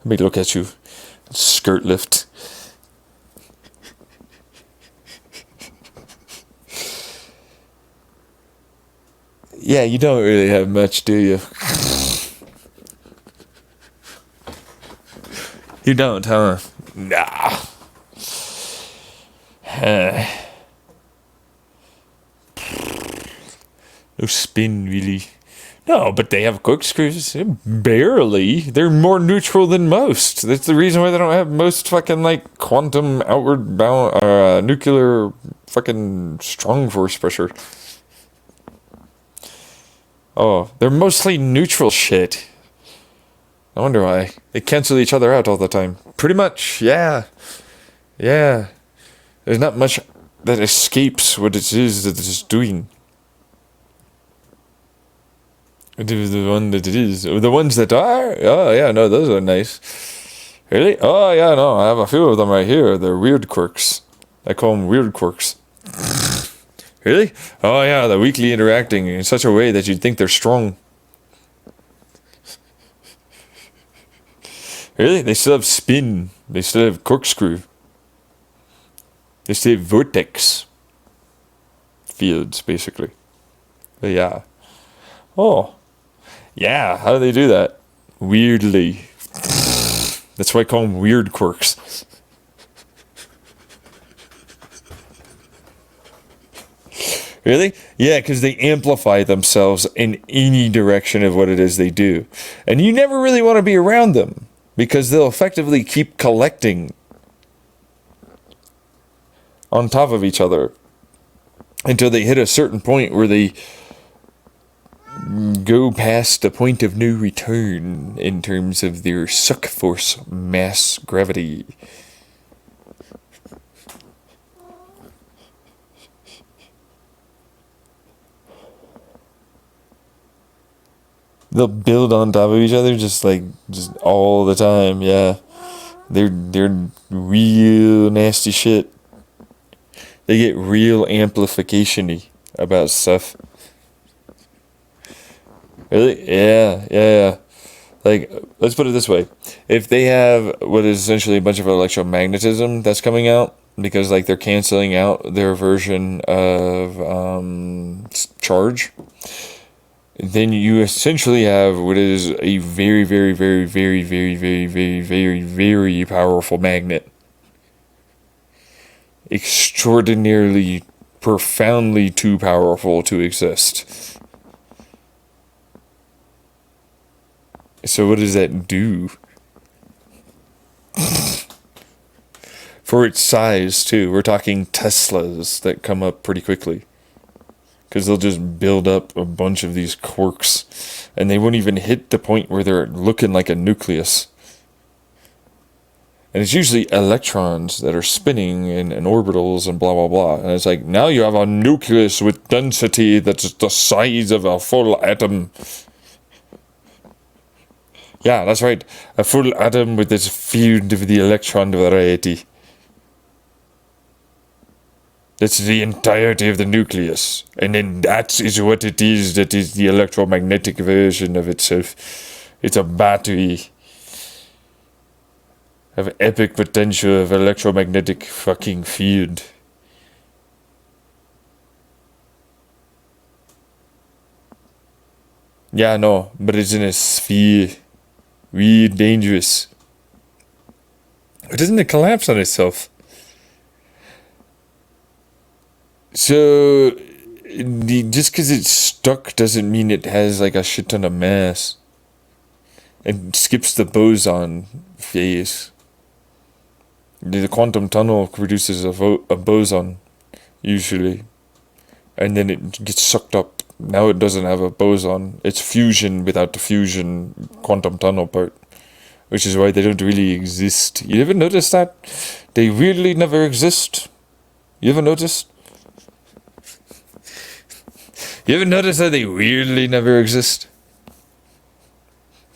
me look at you. Skirt lift. Yeah, you don't really have much, do you? You don't, huh? Nah. No spin, really. No, but they have corkscrews. Barely. They're more neutral than most. That's the reason why they don't have most fucking, like, quantum outward bound, nuclear fucking strong force pressure. Oh, they're mostly neutral shit. I wonder why. They cancel each other out all the time. Pretty much, yeah. Yeah. There's not much that escapes what it is that it's doing. The one that it is. The ones that are? Oh, yeah, no, those are nice. Really? Oh, yeah, no, I have a few of them right here. They're weird quirks. I call them weird quirks. Really? Oh, yeah, they're weakly interacting in such a way that you'd think they're strong. Really? They still have spin. They still have corkscrew. They still have vortex fields, basically. But yeah. Oh. Yeah, how do they do that? Weirdly. That's why I call them weird quirks. Really? Yeah, because they amplify themselves in any direction of what it is they do. And you never really want to be around them, because they'll effectively keep collecting on top of each other until they hit a certain point where they go past the point of no return in terms of their suck force mass gravity. They'll build on top of each other just all the time, yeah. They're real nasty shit. They get real amplification-y about stuff. Really? Yeah. Like, let's put it this way. If they have what is essentially a bunch of electromagnetism that's coming out, because, like, they're canceling out their version of charge, then you essentially have what is a very, very, very, very, very, very, very, very, very powerful magnet. Extraordinarily, profoundly too powerful to exist. So what does that do? For its size, too. We're talking Teslas that come up pretty quickly. Because they'll just build up a bunch of these quarks. And they won't even hit the point where they're looking like a nucleus. And it's usually electrons that are spinning in orbitals and blah, blah, blah. And it's like, now you have a nucleus with density that's the size of a full atom. Yeah, that's right. A full atom with this field of the electron variety. That's the entirety of the nucleus. And then that is what it is. That is the electromagnetic version of itself. It's a battery of epic potential of electromagnetic fucking field. Yeah, no, but it's in a sphere. Really dangerous. But doesn't it collapse on itself? So, just because it's stuck doesn't mean it has like a shit ton of mass. and skips the boson phase. The quantum tunnel produces a boson, usually, and then it gets sucked up. Now it doesn't have a boson. It's fusion without the fusion quantum tunnel part, which is why they don't really exist. You ever notice that? They really never exist. You ever notice? You ever notice that they weirdly never exist?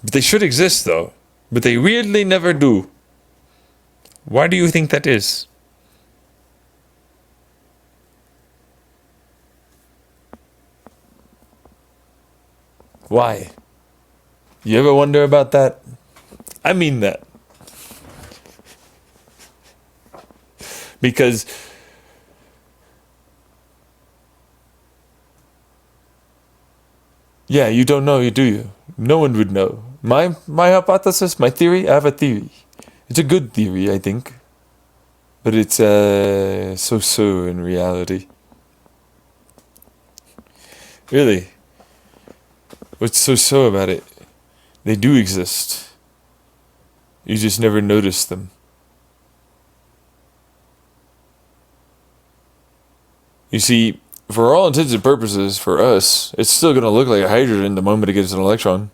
But they should exist, though. But they weirdly never do. Why do you think that is? Why? You ever wonder about that? I mean that. Because yeah, you don't know, do you? No one would know. My hypothesis, my theory, I have a theory. It's a good theory, I think. But it's so-so in reality. Really. What's so-so about it? They do exist. You just never notice them. You see, for all intents and purposes, for us, it's still going to look like a hydrogen the moment it gets an electron.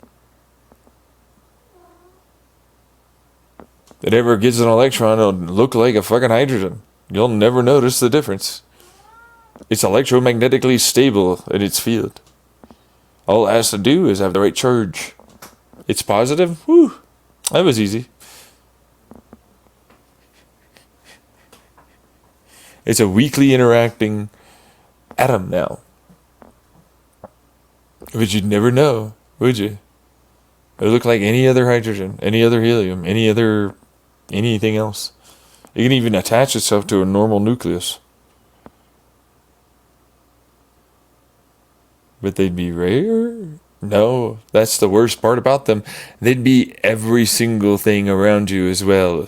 If it ever gets an electron, it'll look like a fucking hydrogen. You'll never notice the difference. It's electromagnetically stable in its field. All it has to do is have the right charge. It's positive? Whew. That was easy. It's a weakly interacting atom now. But you'd never know, would you? It would look like any other hydrogen, any other helium, anything else. It can even attach itself to a normal nucleus. But they'd be rare? No, that's the worst part about them. They'd be every single thing around you as well.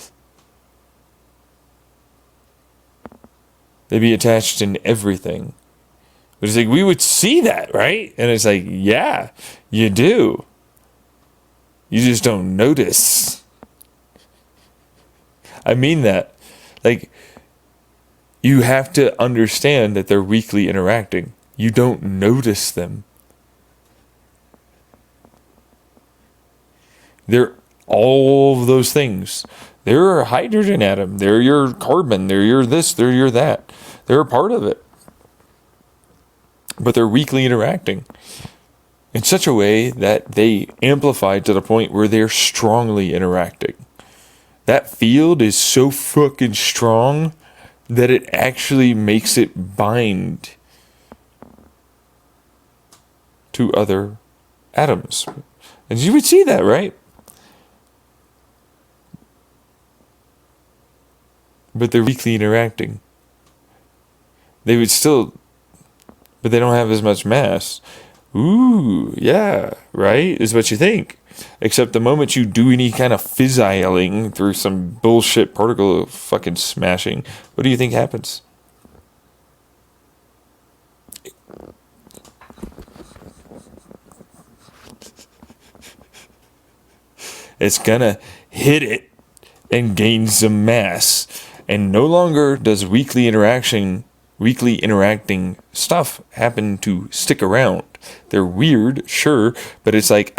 They'd be attached in everything. But it's like, we would see that, right? And it's like, yeah, you do. You just don't notice. I mean that. Like, you have to understand that they're weakly interacting. You don't notice them. They're all of those things. They're a hydrogen atom. They're your carbon. They're your this. They're your that. They're a part of it. But they're weakly interacting in such a way that they amplify to the point where they're strongly interacting. That field is so fucking strong that it actually makes it bind to other atoms. And you would see that, right? But they're weakly interacting. They would still, but they don't have as much mass. Ooh, yeah, right? Is what you think. Except the moment you do any kind of fissiling through some bullshit particle fucking smashing, what do you think happens? It's gonna hit it and gain some mass. And no longer does weakly interacting stuff happen to stick around. They're weird, sure, but it's like,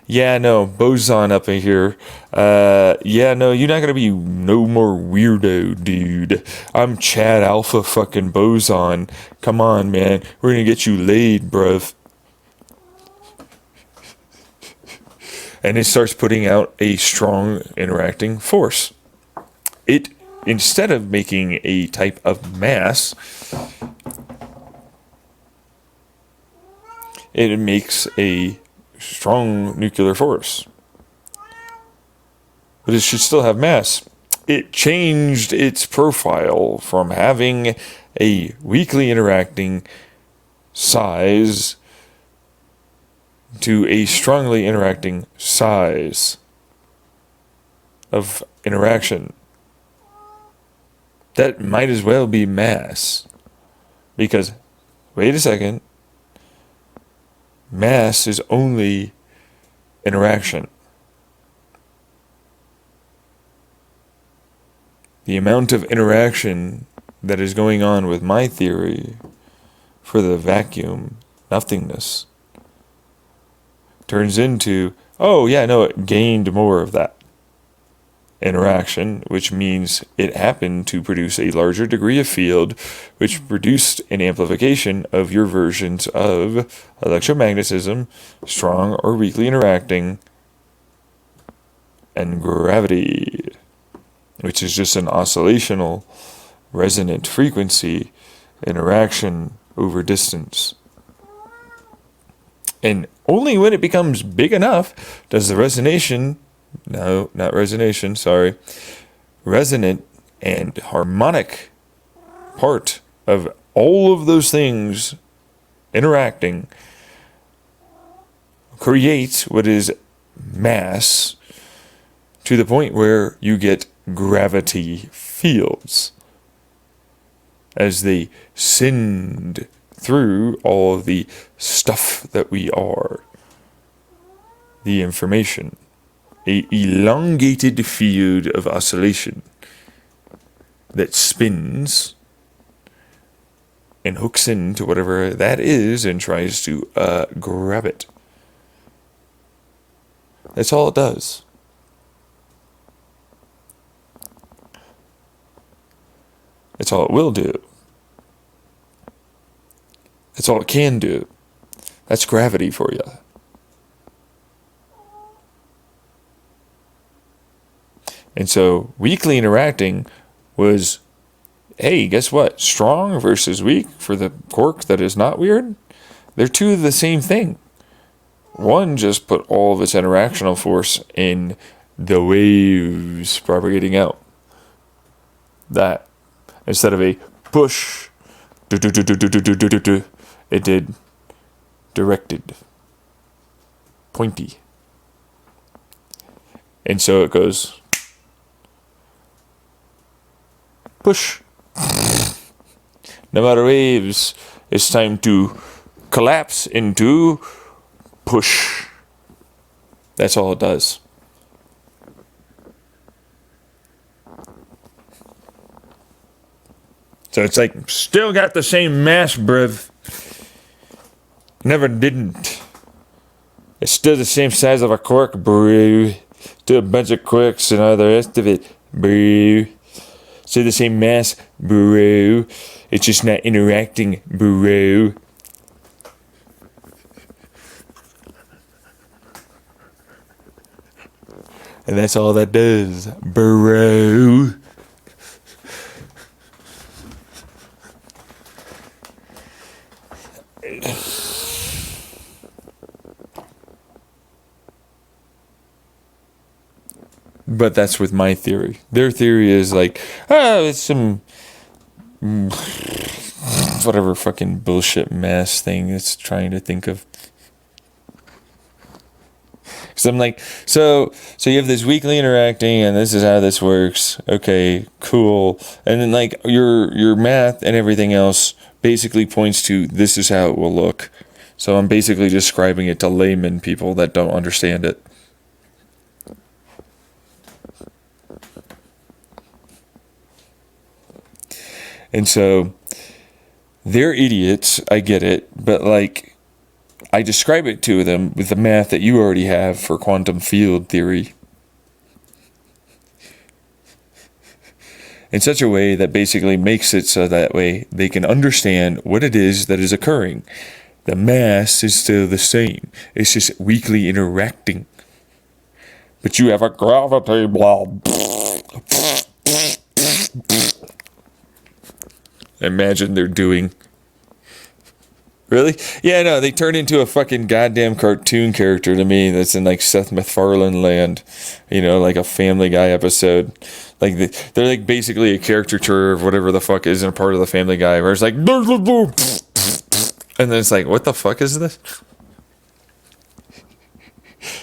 yeah, no, boson up in here. Yeah, no, you're not gonna be no more weirdo, dude. I'm Chad Alpha fucking boson. Come on, man. We're gonna get you laid, bruv. And it starts putting out a strong interacting force. It, instead of making a type of mass, it makes a strong nuclear force. But it should still have mass. It changed its profile from having a weakly interacting size to a strongly interacting size of interaction. That might as well be mass. Because, wait a second, mass is only interaction. the amount of interaction that is going on with my theory for the vacuum nothingness turns into, oh yeah, no, it gained more of that interaction, which means it happened to produce a larger degree of field, which produced an amplification of your versions of electromagnetism, strong or weakly interacting, and gravity, which is just an oscillational resonant frequency interaction over distance. And only when it becomes big enough does the resonant and harmonic part of all of those things interacting create what is mass to the point where you get gravity fields as they send through all of the stuff that we are, the information, a elongated field of oscillation that spins and hooks into whatever that is and tries to grab it. That's all it does. That's all it will do. That's all it can do. That's gravity for you. And so weakly interacting was, hey, guess what? Strong versus weak for the quark that is not weird. They're two of the same thing. One just put all of its interactional force in the waves propagating out. That, instead of a push, it did directed, pointy. And so it goes push. No matter waves, it's time to collapse into push. That's all it does. So it's like, still got the same mass, bruv. Never didn't. It's still the same size of a quark, bro. Still a bunch of quarks and all the rest of it, bro. Still the same mass, bro. It's just not interacting, bro. And that's all that does, bro. But that's with my theory. Their theory is like, it's some whatever fucking bullshit mass thing it's trying to think of. So I'm like, so you have this weakly interacting, and this is how this works. Okay, cool. And then like your math and everything else basically points to this is how it will look. So I'm basically describing it to layman people that don't understand it. And so they're idiots, I get it, but like I describe it to them with the math that you already have for quantum field theory in such a way that basically makes it so that way they can understand what it is that is occurring. The mass is still the same. It's just weakly interacting. But you have a gravity blob. Imagine they're doing. Really? Yeah, no, they turn into a fucking goddamn cartoon character to me that's in like Seth MacFarlane land. You know, like a Family Guy episode. Like they're like basically a caricature of whatever the fuck is in a part of the Family Guy where it's like, and then it's like, what the fuck is this?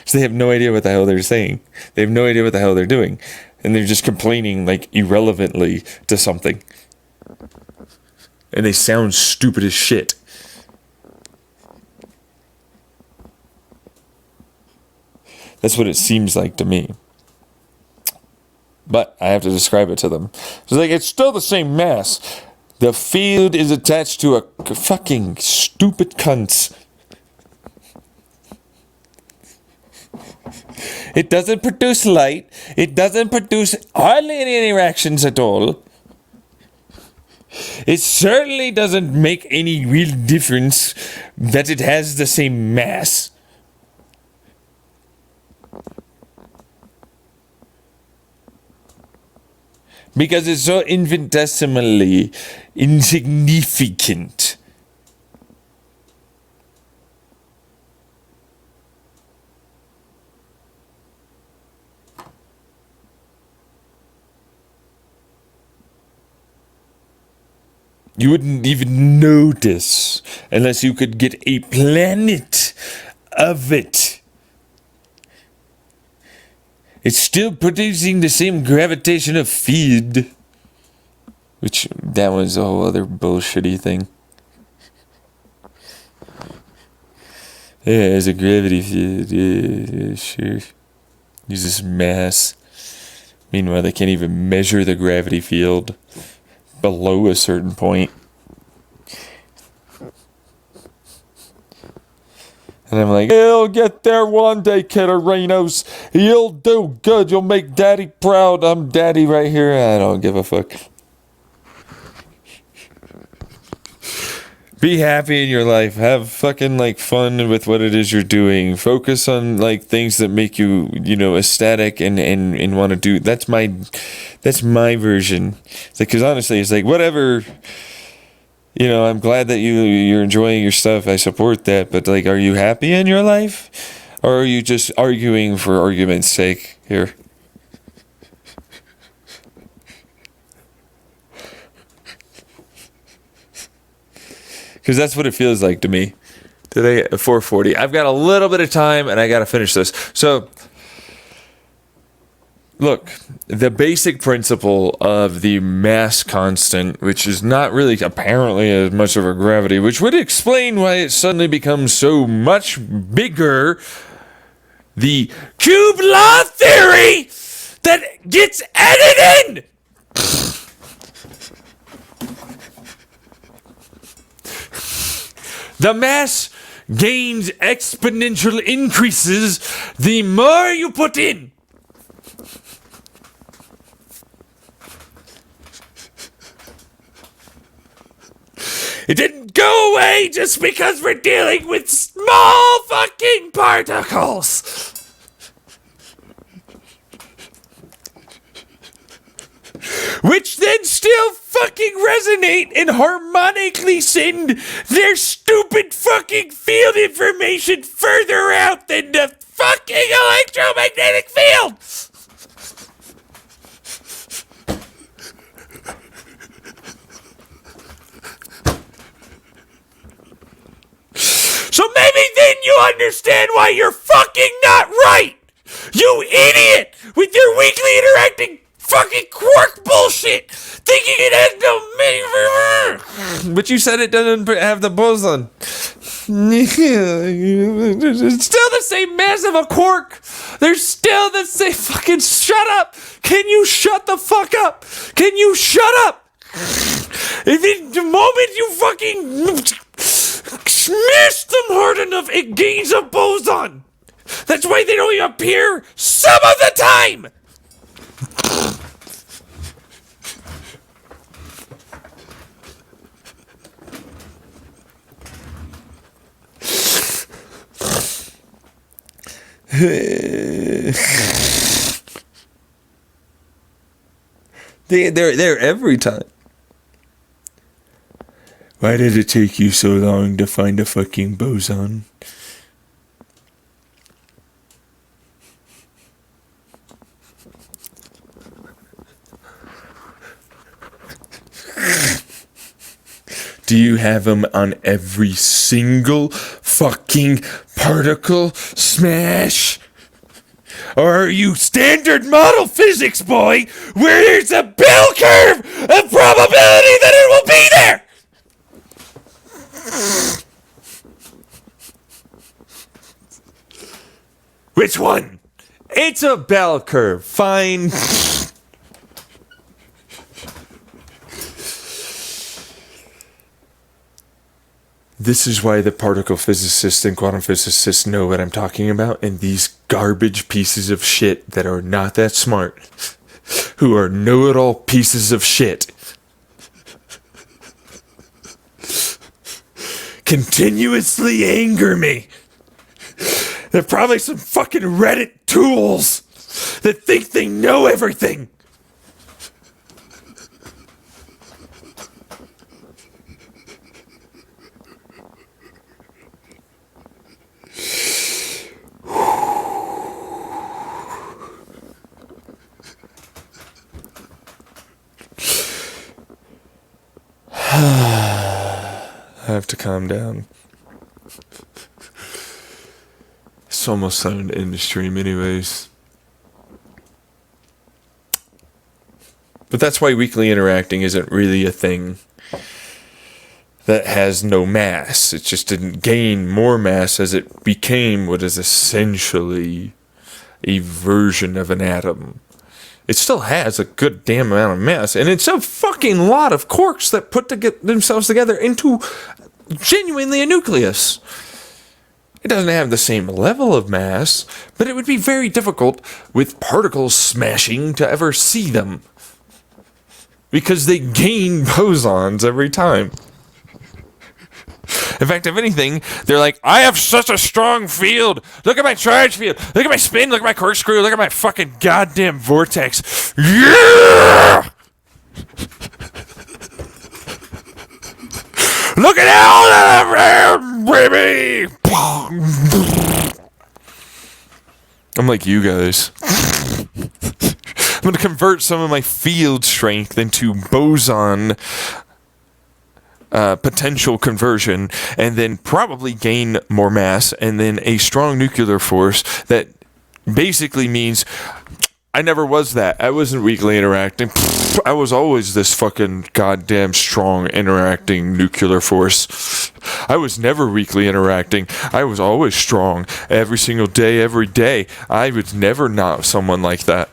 So they have no idea what the hell they're saying. They have no idea what the hell they're doing. And they're just complaining like irrelevantly to something. And they sound stupid as shit. That's what it seems like to me. but I have to describe it to them. It's like, it's still the same mass. The field is attached to a fucking stupid cunt. It doesn't produce light. It doesn't produce hardly any interactions at all. It certainly doesn't make any real difference that it has the same mass. Because it's so infinitesimally insignificant. You wouldn't even notice unless you could get a planet of it. It's still producing the same gravitational field. Which, that was a whole other bullshitty thing. Yeah, there's a gravity field. Yeah, sure. Uses mass. Meanwhile, they can't even measure the gravity field below a certain point. And I'm like, you'll get there one day, Kitterinos. You'll do good. You'll make Daddy proud. I'm Daddy right here. I don't give a fuck. Be happy in your life. Have fucking like fun with what it is you're doing. Focus on like things that make you, ecstatic and want to do. That's my version. It's like, cause honestly, it's like whatever. I'm glad that you're enjoying your stuff. I support that. But like, are you happy in your life, or are you just arguing for argument's sake here? Because that's what it feels like to me. Today at 4:40. I've got a little bit of time and I got to finish this. So, look, the basic principle of the mass constant, which is not really apparently as much of a gravity, which would explain why it suddenly becomes so much bigger. The cube law theory that gets added in. The mass gains exponential increases the more you put in. It didn't go away just because we're dealing with small fucking particles. Which then still fucking resonate and harmonically send their stupid fucking field information further out than the fucking electromagnetic field. So maybe then you understand why you're fucking not right. You idiot with your weakly interacting fucking quark bullshit, thinking it has no. But you said it doesn't have the boson. It's still the same mass of a quark. There's still the same fucking. Shut up! Can you shut the fuck up? Can you shut up? If the moment you fucking smash them hard enough, it gains a boson. That's why they don't appear some of the time. They're every time. Why did it take you so long to find a fucking boson? Do you have them on every single fucking particle smash? Or are you standard model physics, boy, where there's a bell curve of probability that it will be there? Which one? It's a bell curve. Fine. This is why the particle physicists and quantum physicists know what I'm talking about, and these garbage pieces of shit that are not that smart, who are know-it-all pieces of shit, continuously anger me. They're probably some fucking Reddit tools that think they know everything. I have to calm down. It's almost time to end the stream anyways. But that's why weekly interacting isn't really a thing that has no mass. It just didn't gain more mass as it became what is essentially a version of an atom. It still has a good damn amount of mass, and it's a fucking lot of quarks that put themselves together into genuinely a nucleus. It doesn't have the same level of mass, but it would be very difficult with particles smashing to ever see them, because they gain bosons every time. In fact, if anything, they're like, I have such a strong field. Look at my charge field. Look at my spin. Look at my corkscrew. Look at my fucking goddamn vortex. Yeah! Look at all that, baby! I'm like you guys. I'm going to convert some of my field strength into boson potential conversion, and then probably gain more mass, and then a strong nuclear force that basically means I never was that. I wasn't weakly interacting. I was always this fucking goddamn strong interacting nuclear force. I was never weakly interacting. I was always strong every single day, every day. I was never not someone like that.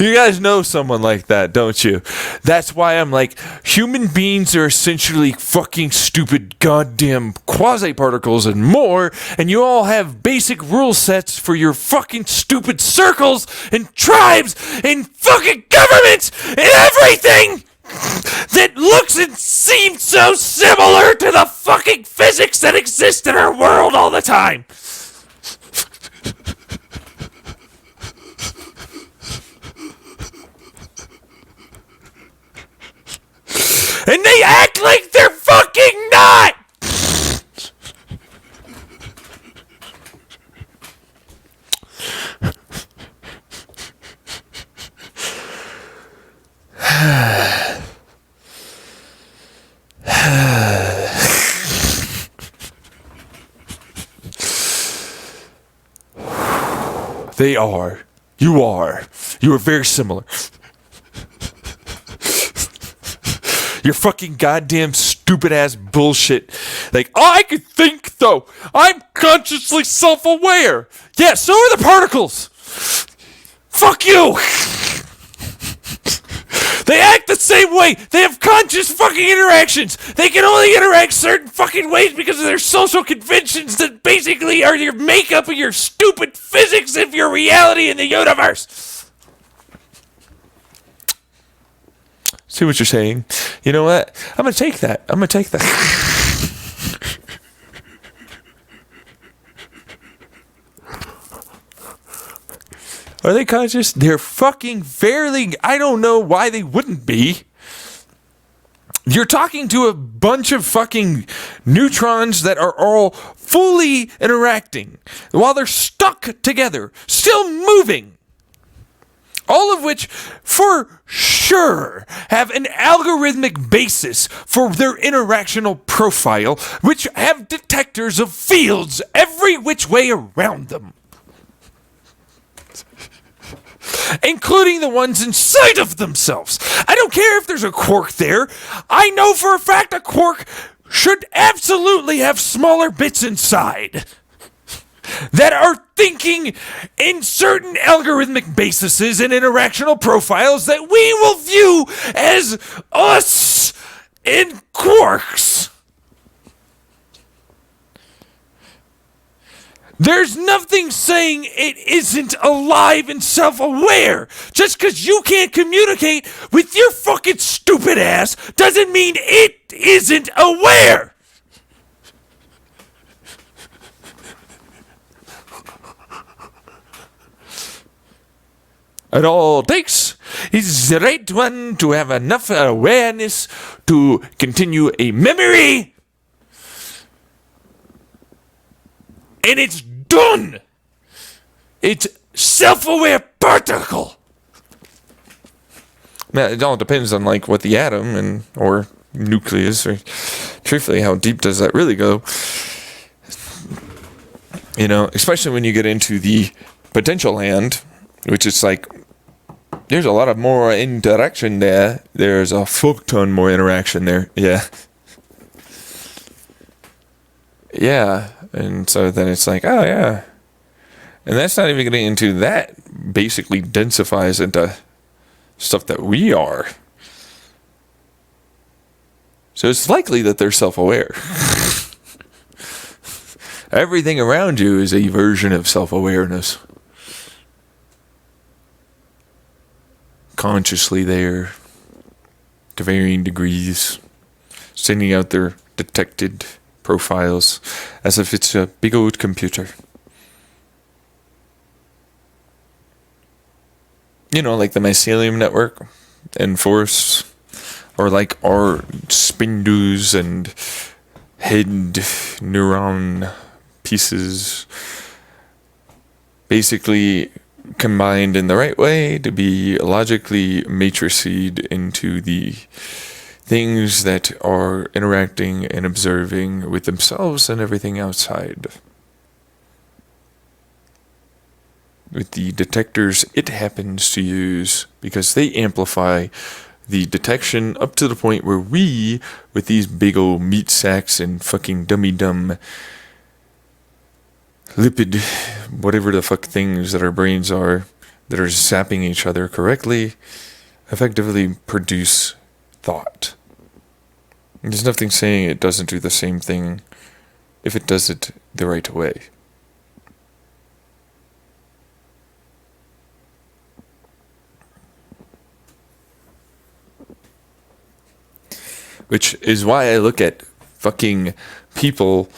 You guys know someone like that, don't you? That's why I'm like, human beings are essentially fucking stupid goddamn quasi-particles and more, and you all have basic rule sets for your fucking stupid circles and tribes and fucking governments and everything that looks and seems so similar to the fucking physics that exists in our world all the time. And they act like they're fucking not! They are. You are. You are very similar. Your fucking goddamn stupid ass bullshit. Like, oh, I could think though. I'm consciously self-aware. Yeah, so are the particles. Fuck you. They act the same way. They have conscious fucking interactions. They can only interact certain fucking ways because of their social conventions that basically are your makeup of your stupid physics of your reality in the universe. See what you're saying? You know what? I'm going to take that. Are they conscious? They're fucking fairly... I don't know why they wouldn't be. You're talking to a bunch of fucking neutrons that are all fully interacting while they're stuck together, still moving. All of which, for sure, have an algorithmic basis for their interactional profile, which have detectors of fields every which way around them. Including the ones inside of themselves. I don't care if there's a quark there. I know for a fact a quark should absolutely have smaller bits inside that are thinking in certain algorithmic bases and interactional profiles that we will view as us in quarks. There's nothing saying it isn't alive and self-aware. Just because you can't communicate with your fucking stupid ass doesn't mean it isn't aware. It all takes is the right one to have enough awareness to continue a memory. And it's done. It's self-aware particle. Now, it all depends on like what the atom and or nucleus or truthfully how deep does that really go. You know, especially when you get into the potential land, which is like there's a lot of more interaction there. There's a fuck ton more interaction there. Yeah. Yeah. And so then it's like, oh yeah. And that's not even getting into that basically densifies into stuff that we are. So it's likely that they're self-aware. Everything around you is a version of self-awareness. Consciously there, to varying degrees, sending out their detected profiles as if it's a big old computer. You know, like the mycelium network and force, or like our spindles and head neuron pieces basically combined in the right way to be logically matriced into the things that are interacting and observing with themselves and everything outside. With the detectors it happens to use, because they amplify the detection up to the point where we, with these big old meat sacks and fucking dummy-dumb lipid, whatever the fuck things that our brains are, that are zapping each other correctly, effectively produce thought. There's nothing saying it doesn't do the same thing if it does it the right way. Which is why I look at fucking people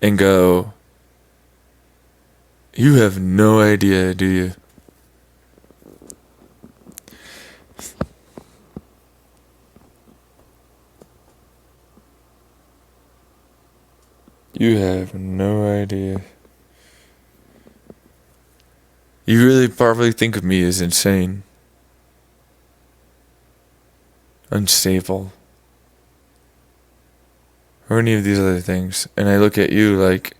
and go, you have no idea, do you? You have no idea. You really probably think of me as insane. Unstable. Or any of these other things. And I look at you like,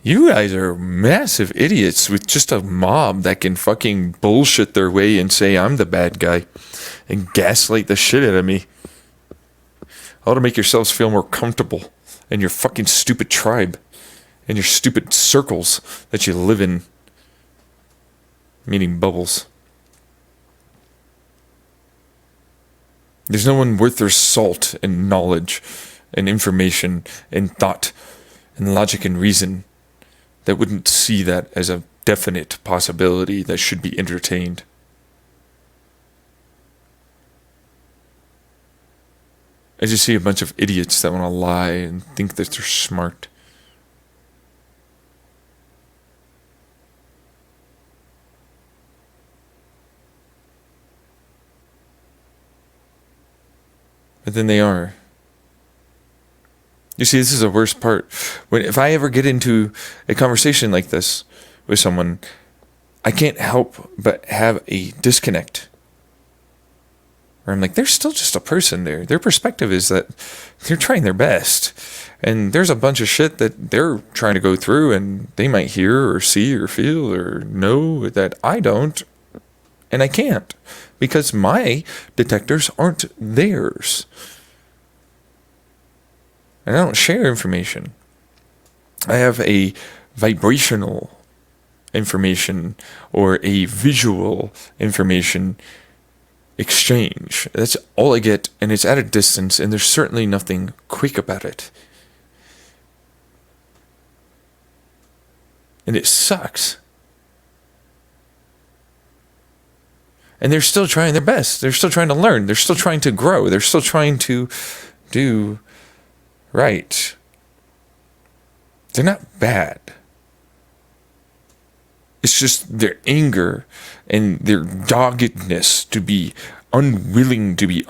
you guys are massive idiots with just a mob that can fucking bullshit their way and say I'm the bad guy and gaslight the shit out of me. How to make yourselves feel more comfortable in your fucking stupid tribe and your stupid circles that you live in. Meaning bubbles. There's no one worth their salt and knowledge and information and thought and logic and reason that wouldn't see that as a definite possibility that should be entertained. I just see a bunch of idiots that want to lie and think that they're smart. But then they are. You see, this is the worst part. If I ever get into a conversation like this with someone, I can't help but have a disconnect. Where I'm like, they're still just a person there. Their perspective is that they're trying their best. And there's a bunch of shit that they're trying to go through and they might hear or see or feel or know that I don't. And I can't. Because my detectors aren't theirs. And I don't share information. I have a vibrational information or a visual information exchange. That's all I get, and it's at a distance, and there's certainly nothing quick about it. And it sucks. And they're still trying their best. They're still trying to learn. They're still trying to grow. They're still trying to do right. They're not bad. It's just their anger and their doggedness to be unwilling to be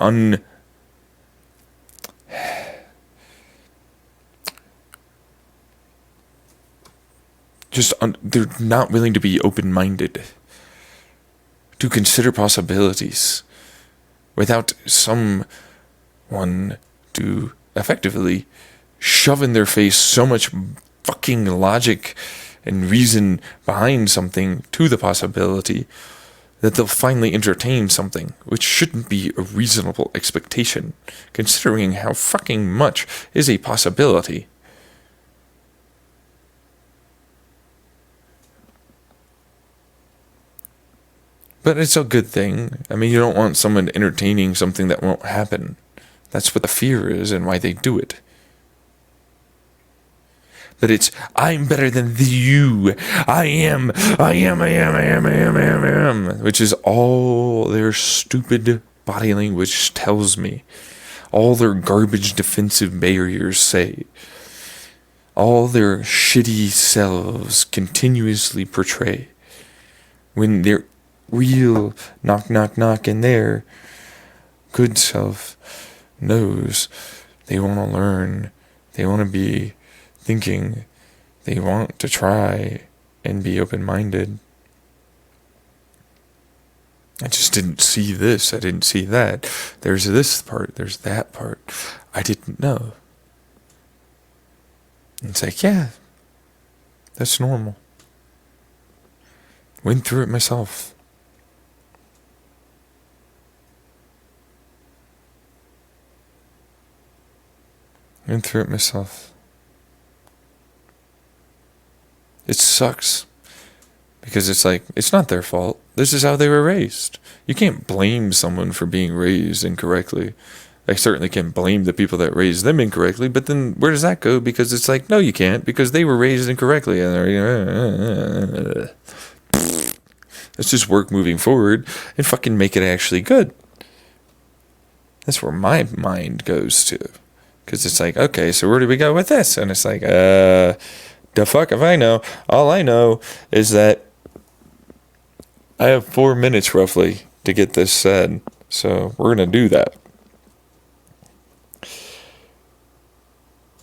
they're not willing to be open-minded, to consider possibilities without someone to effectively shove in their face so much fucking logic and reason behind something to the possibility that they'll finally entertain something, which shouldn't be a reasonable expectation, considering how fucking much is a possibility. But it's a good thing. I mean, you don't want someone entertaining something that won't happen. That's what the fear is and why they do it. That it's, I'm better than you. I am. Which is all their stupid body language tells me. All their garbage defensive barriers say. All their shitty selves continuously portray. When their real knock in their good self knows they want to learn. They want to be thinking, they want to try and be open-minded. I just didn't see this, I didn't see that. There's this part, there's that part. I didn't know. It's like, yeah, that's normal. Went through it myself. Went through it myself. It sucks. Because it's like, it's not their fault. This is how they were raised. You can't blame someone for being raised incorrectly. I certainly can't blame the people that raised them incorrectly, but then where does that go? Because it's like, no, you can't, because they were raised incorrectly. And they're, let's just work moving forward and fucking make it actually good. That's where my mind goes to. Because it's like, okay, so where do we go with this? And it's like, the fuck if I know. All I know is that I have 4 minutes roughly to get this said. So we're going to do that.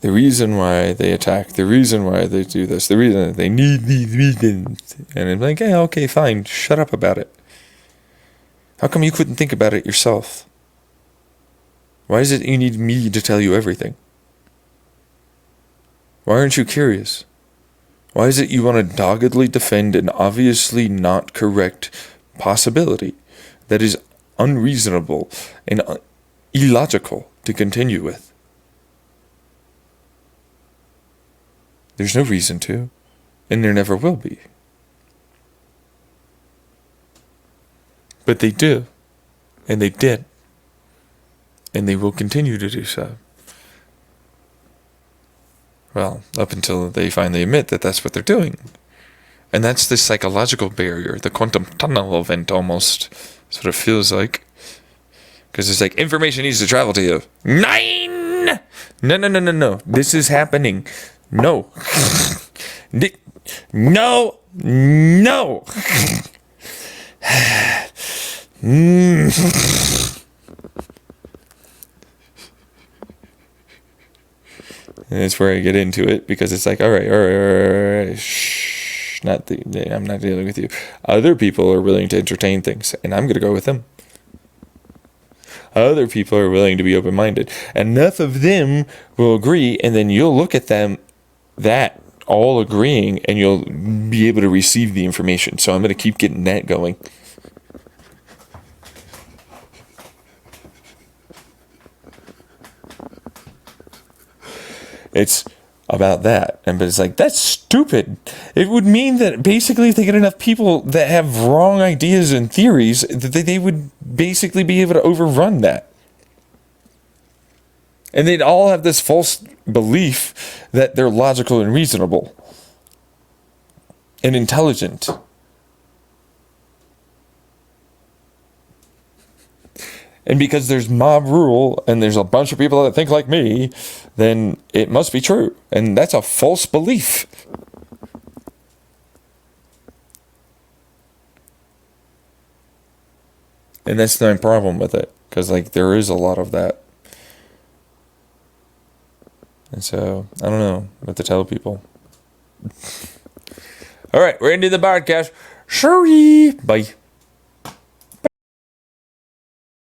The reason why they attack, the reason why they do this, the reason that they need these reasons. And I'm like, yeah, okay, fine. Shut up about it. How come you couldn't think about it yourself? Why is it you need me to tell you everything? Why aren't you curious? Why is it you want to doggedly defend an obviously not correct possibility that is unreasonable and illogical to continue with? There's no reason to, and there never will be. But they do, and they did, and they will continue to do so. Well, up until they finally admit that that's what they're doing. And that's the psychological barrier, the quantum tunnel event almost. That's what it feels like. Because it's like, information needs to travel to you. 9! No. This is happening. No. No. And that's where I get into it, because it's like, all right, shh, I'm not dealing with you. Other people are willing to entertain things, and I'm going to go with them. Other people are willing to be open-minded. Enough of them will agree, and then you'll look at them, that all agreeing, and you'll be able to receive the information. So I'm going to keep getting that going. It's about that. And but it's like, that's stupid. It would mean that basically if they get enough people that have wrong ideas and theories, that they would basically be able to overrun that. And they'd all have this false belief that they're logical and reasonable and intelligent. And because there's mob rule and there's a bunch of people that think like me, then it must be true. And that's a false belief. And that's the problem with it. Because, like, there is a lot of that. And so, I don't know what to tell people. All right, we're into the podcast. Sorry. Bye.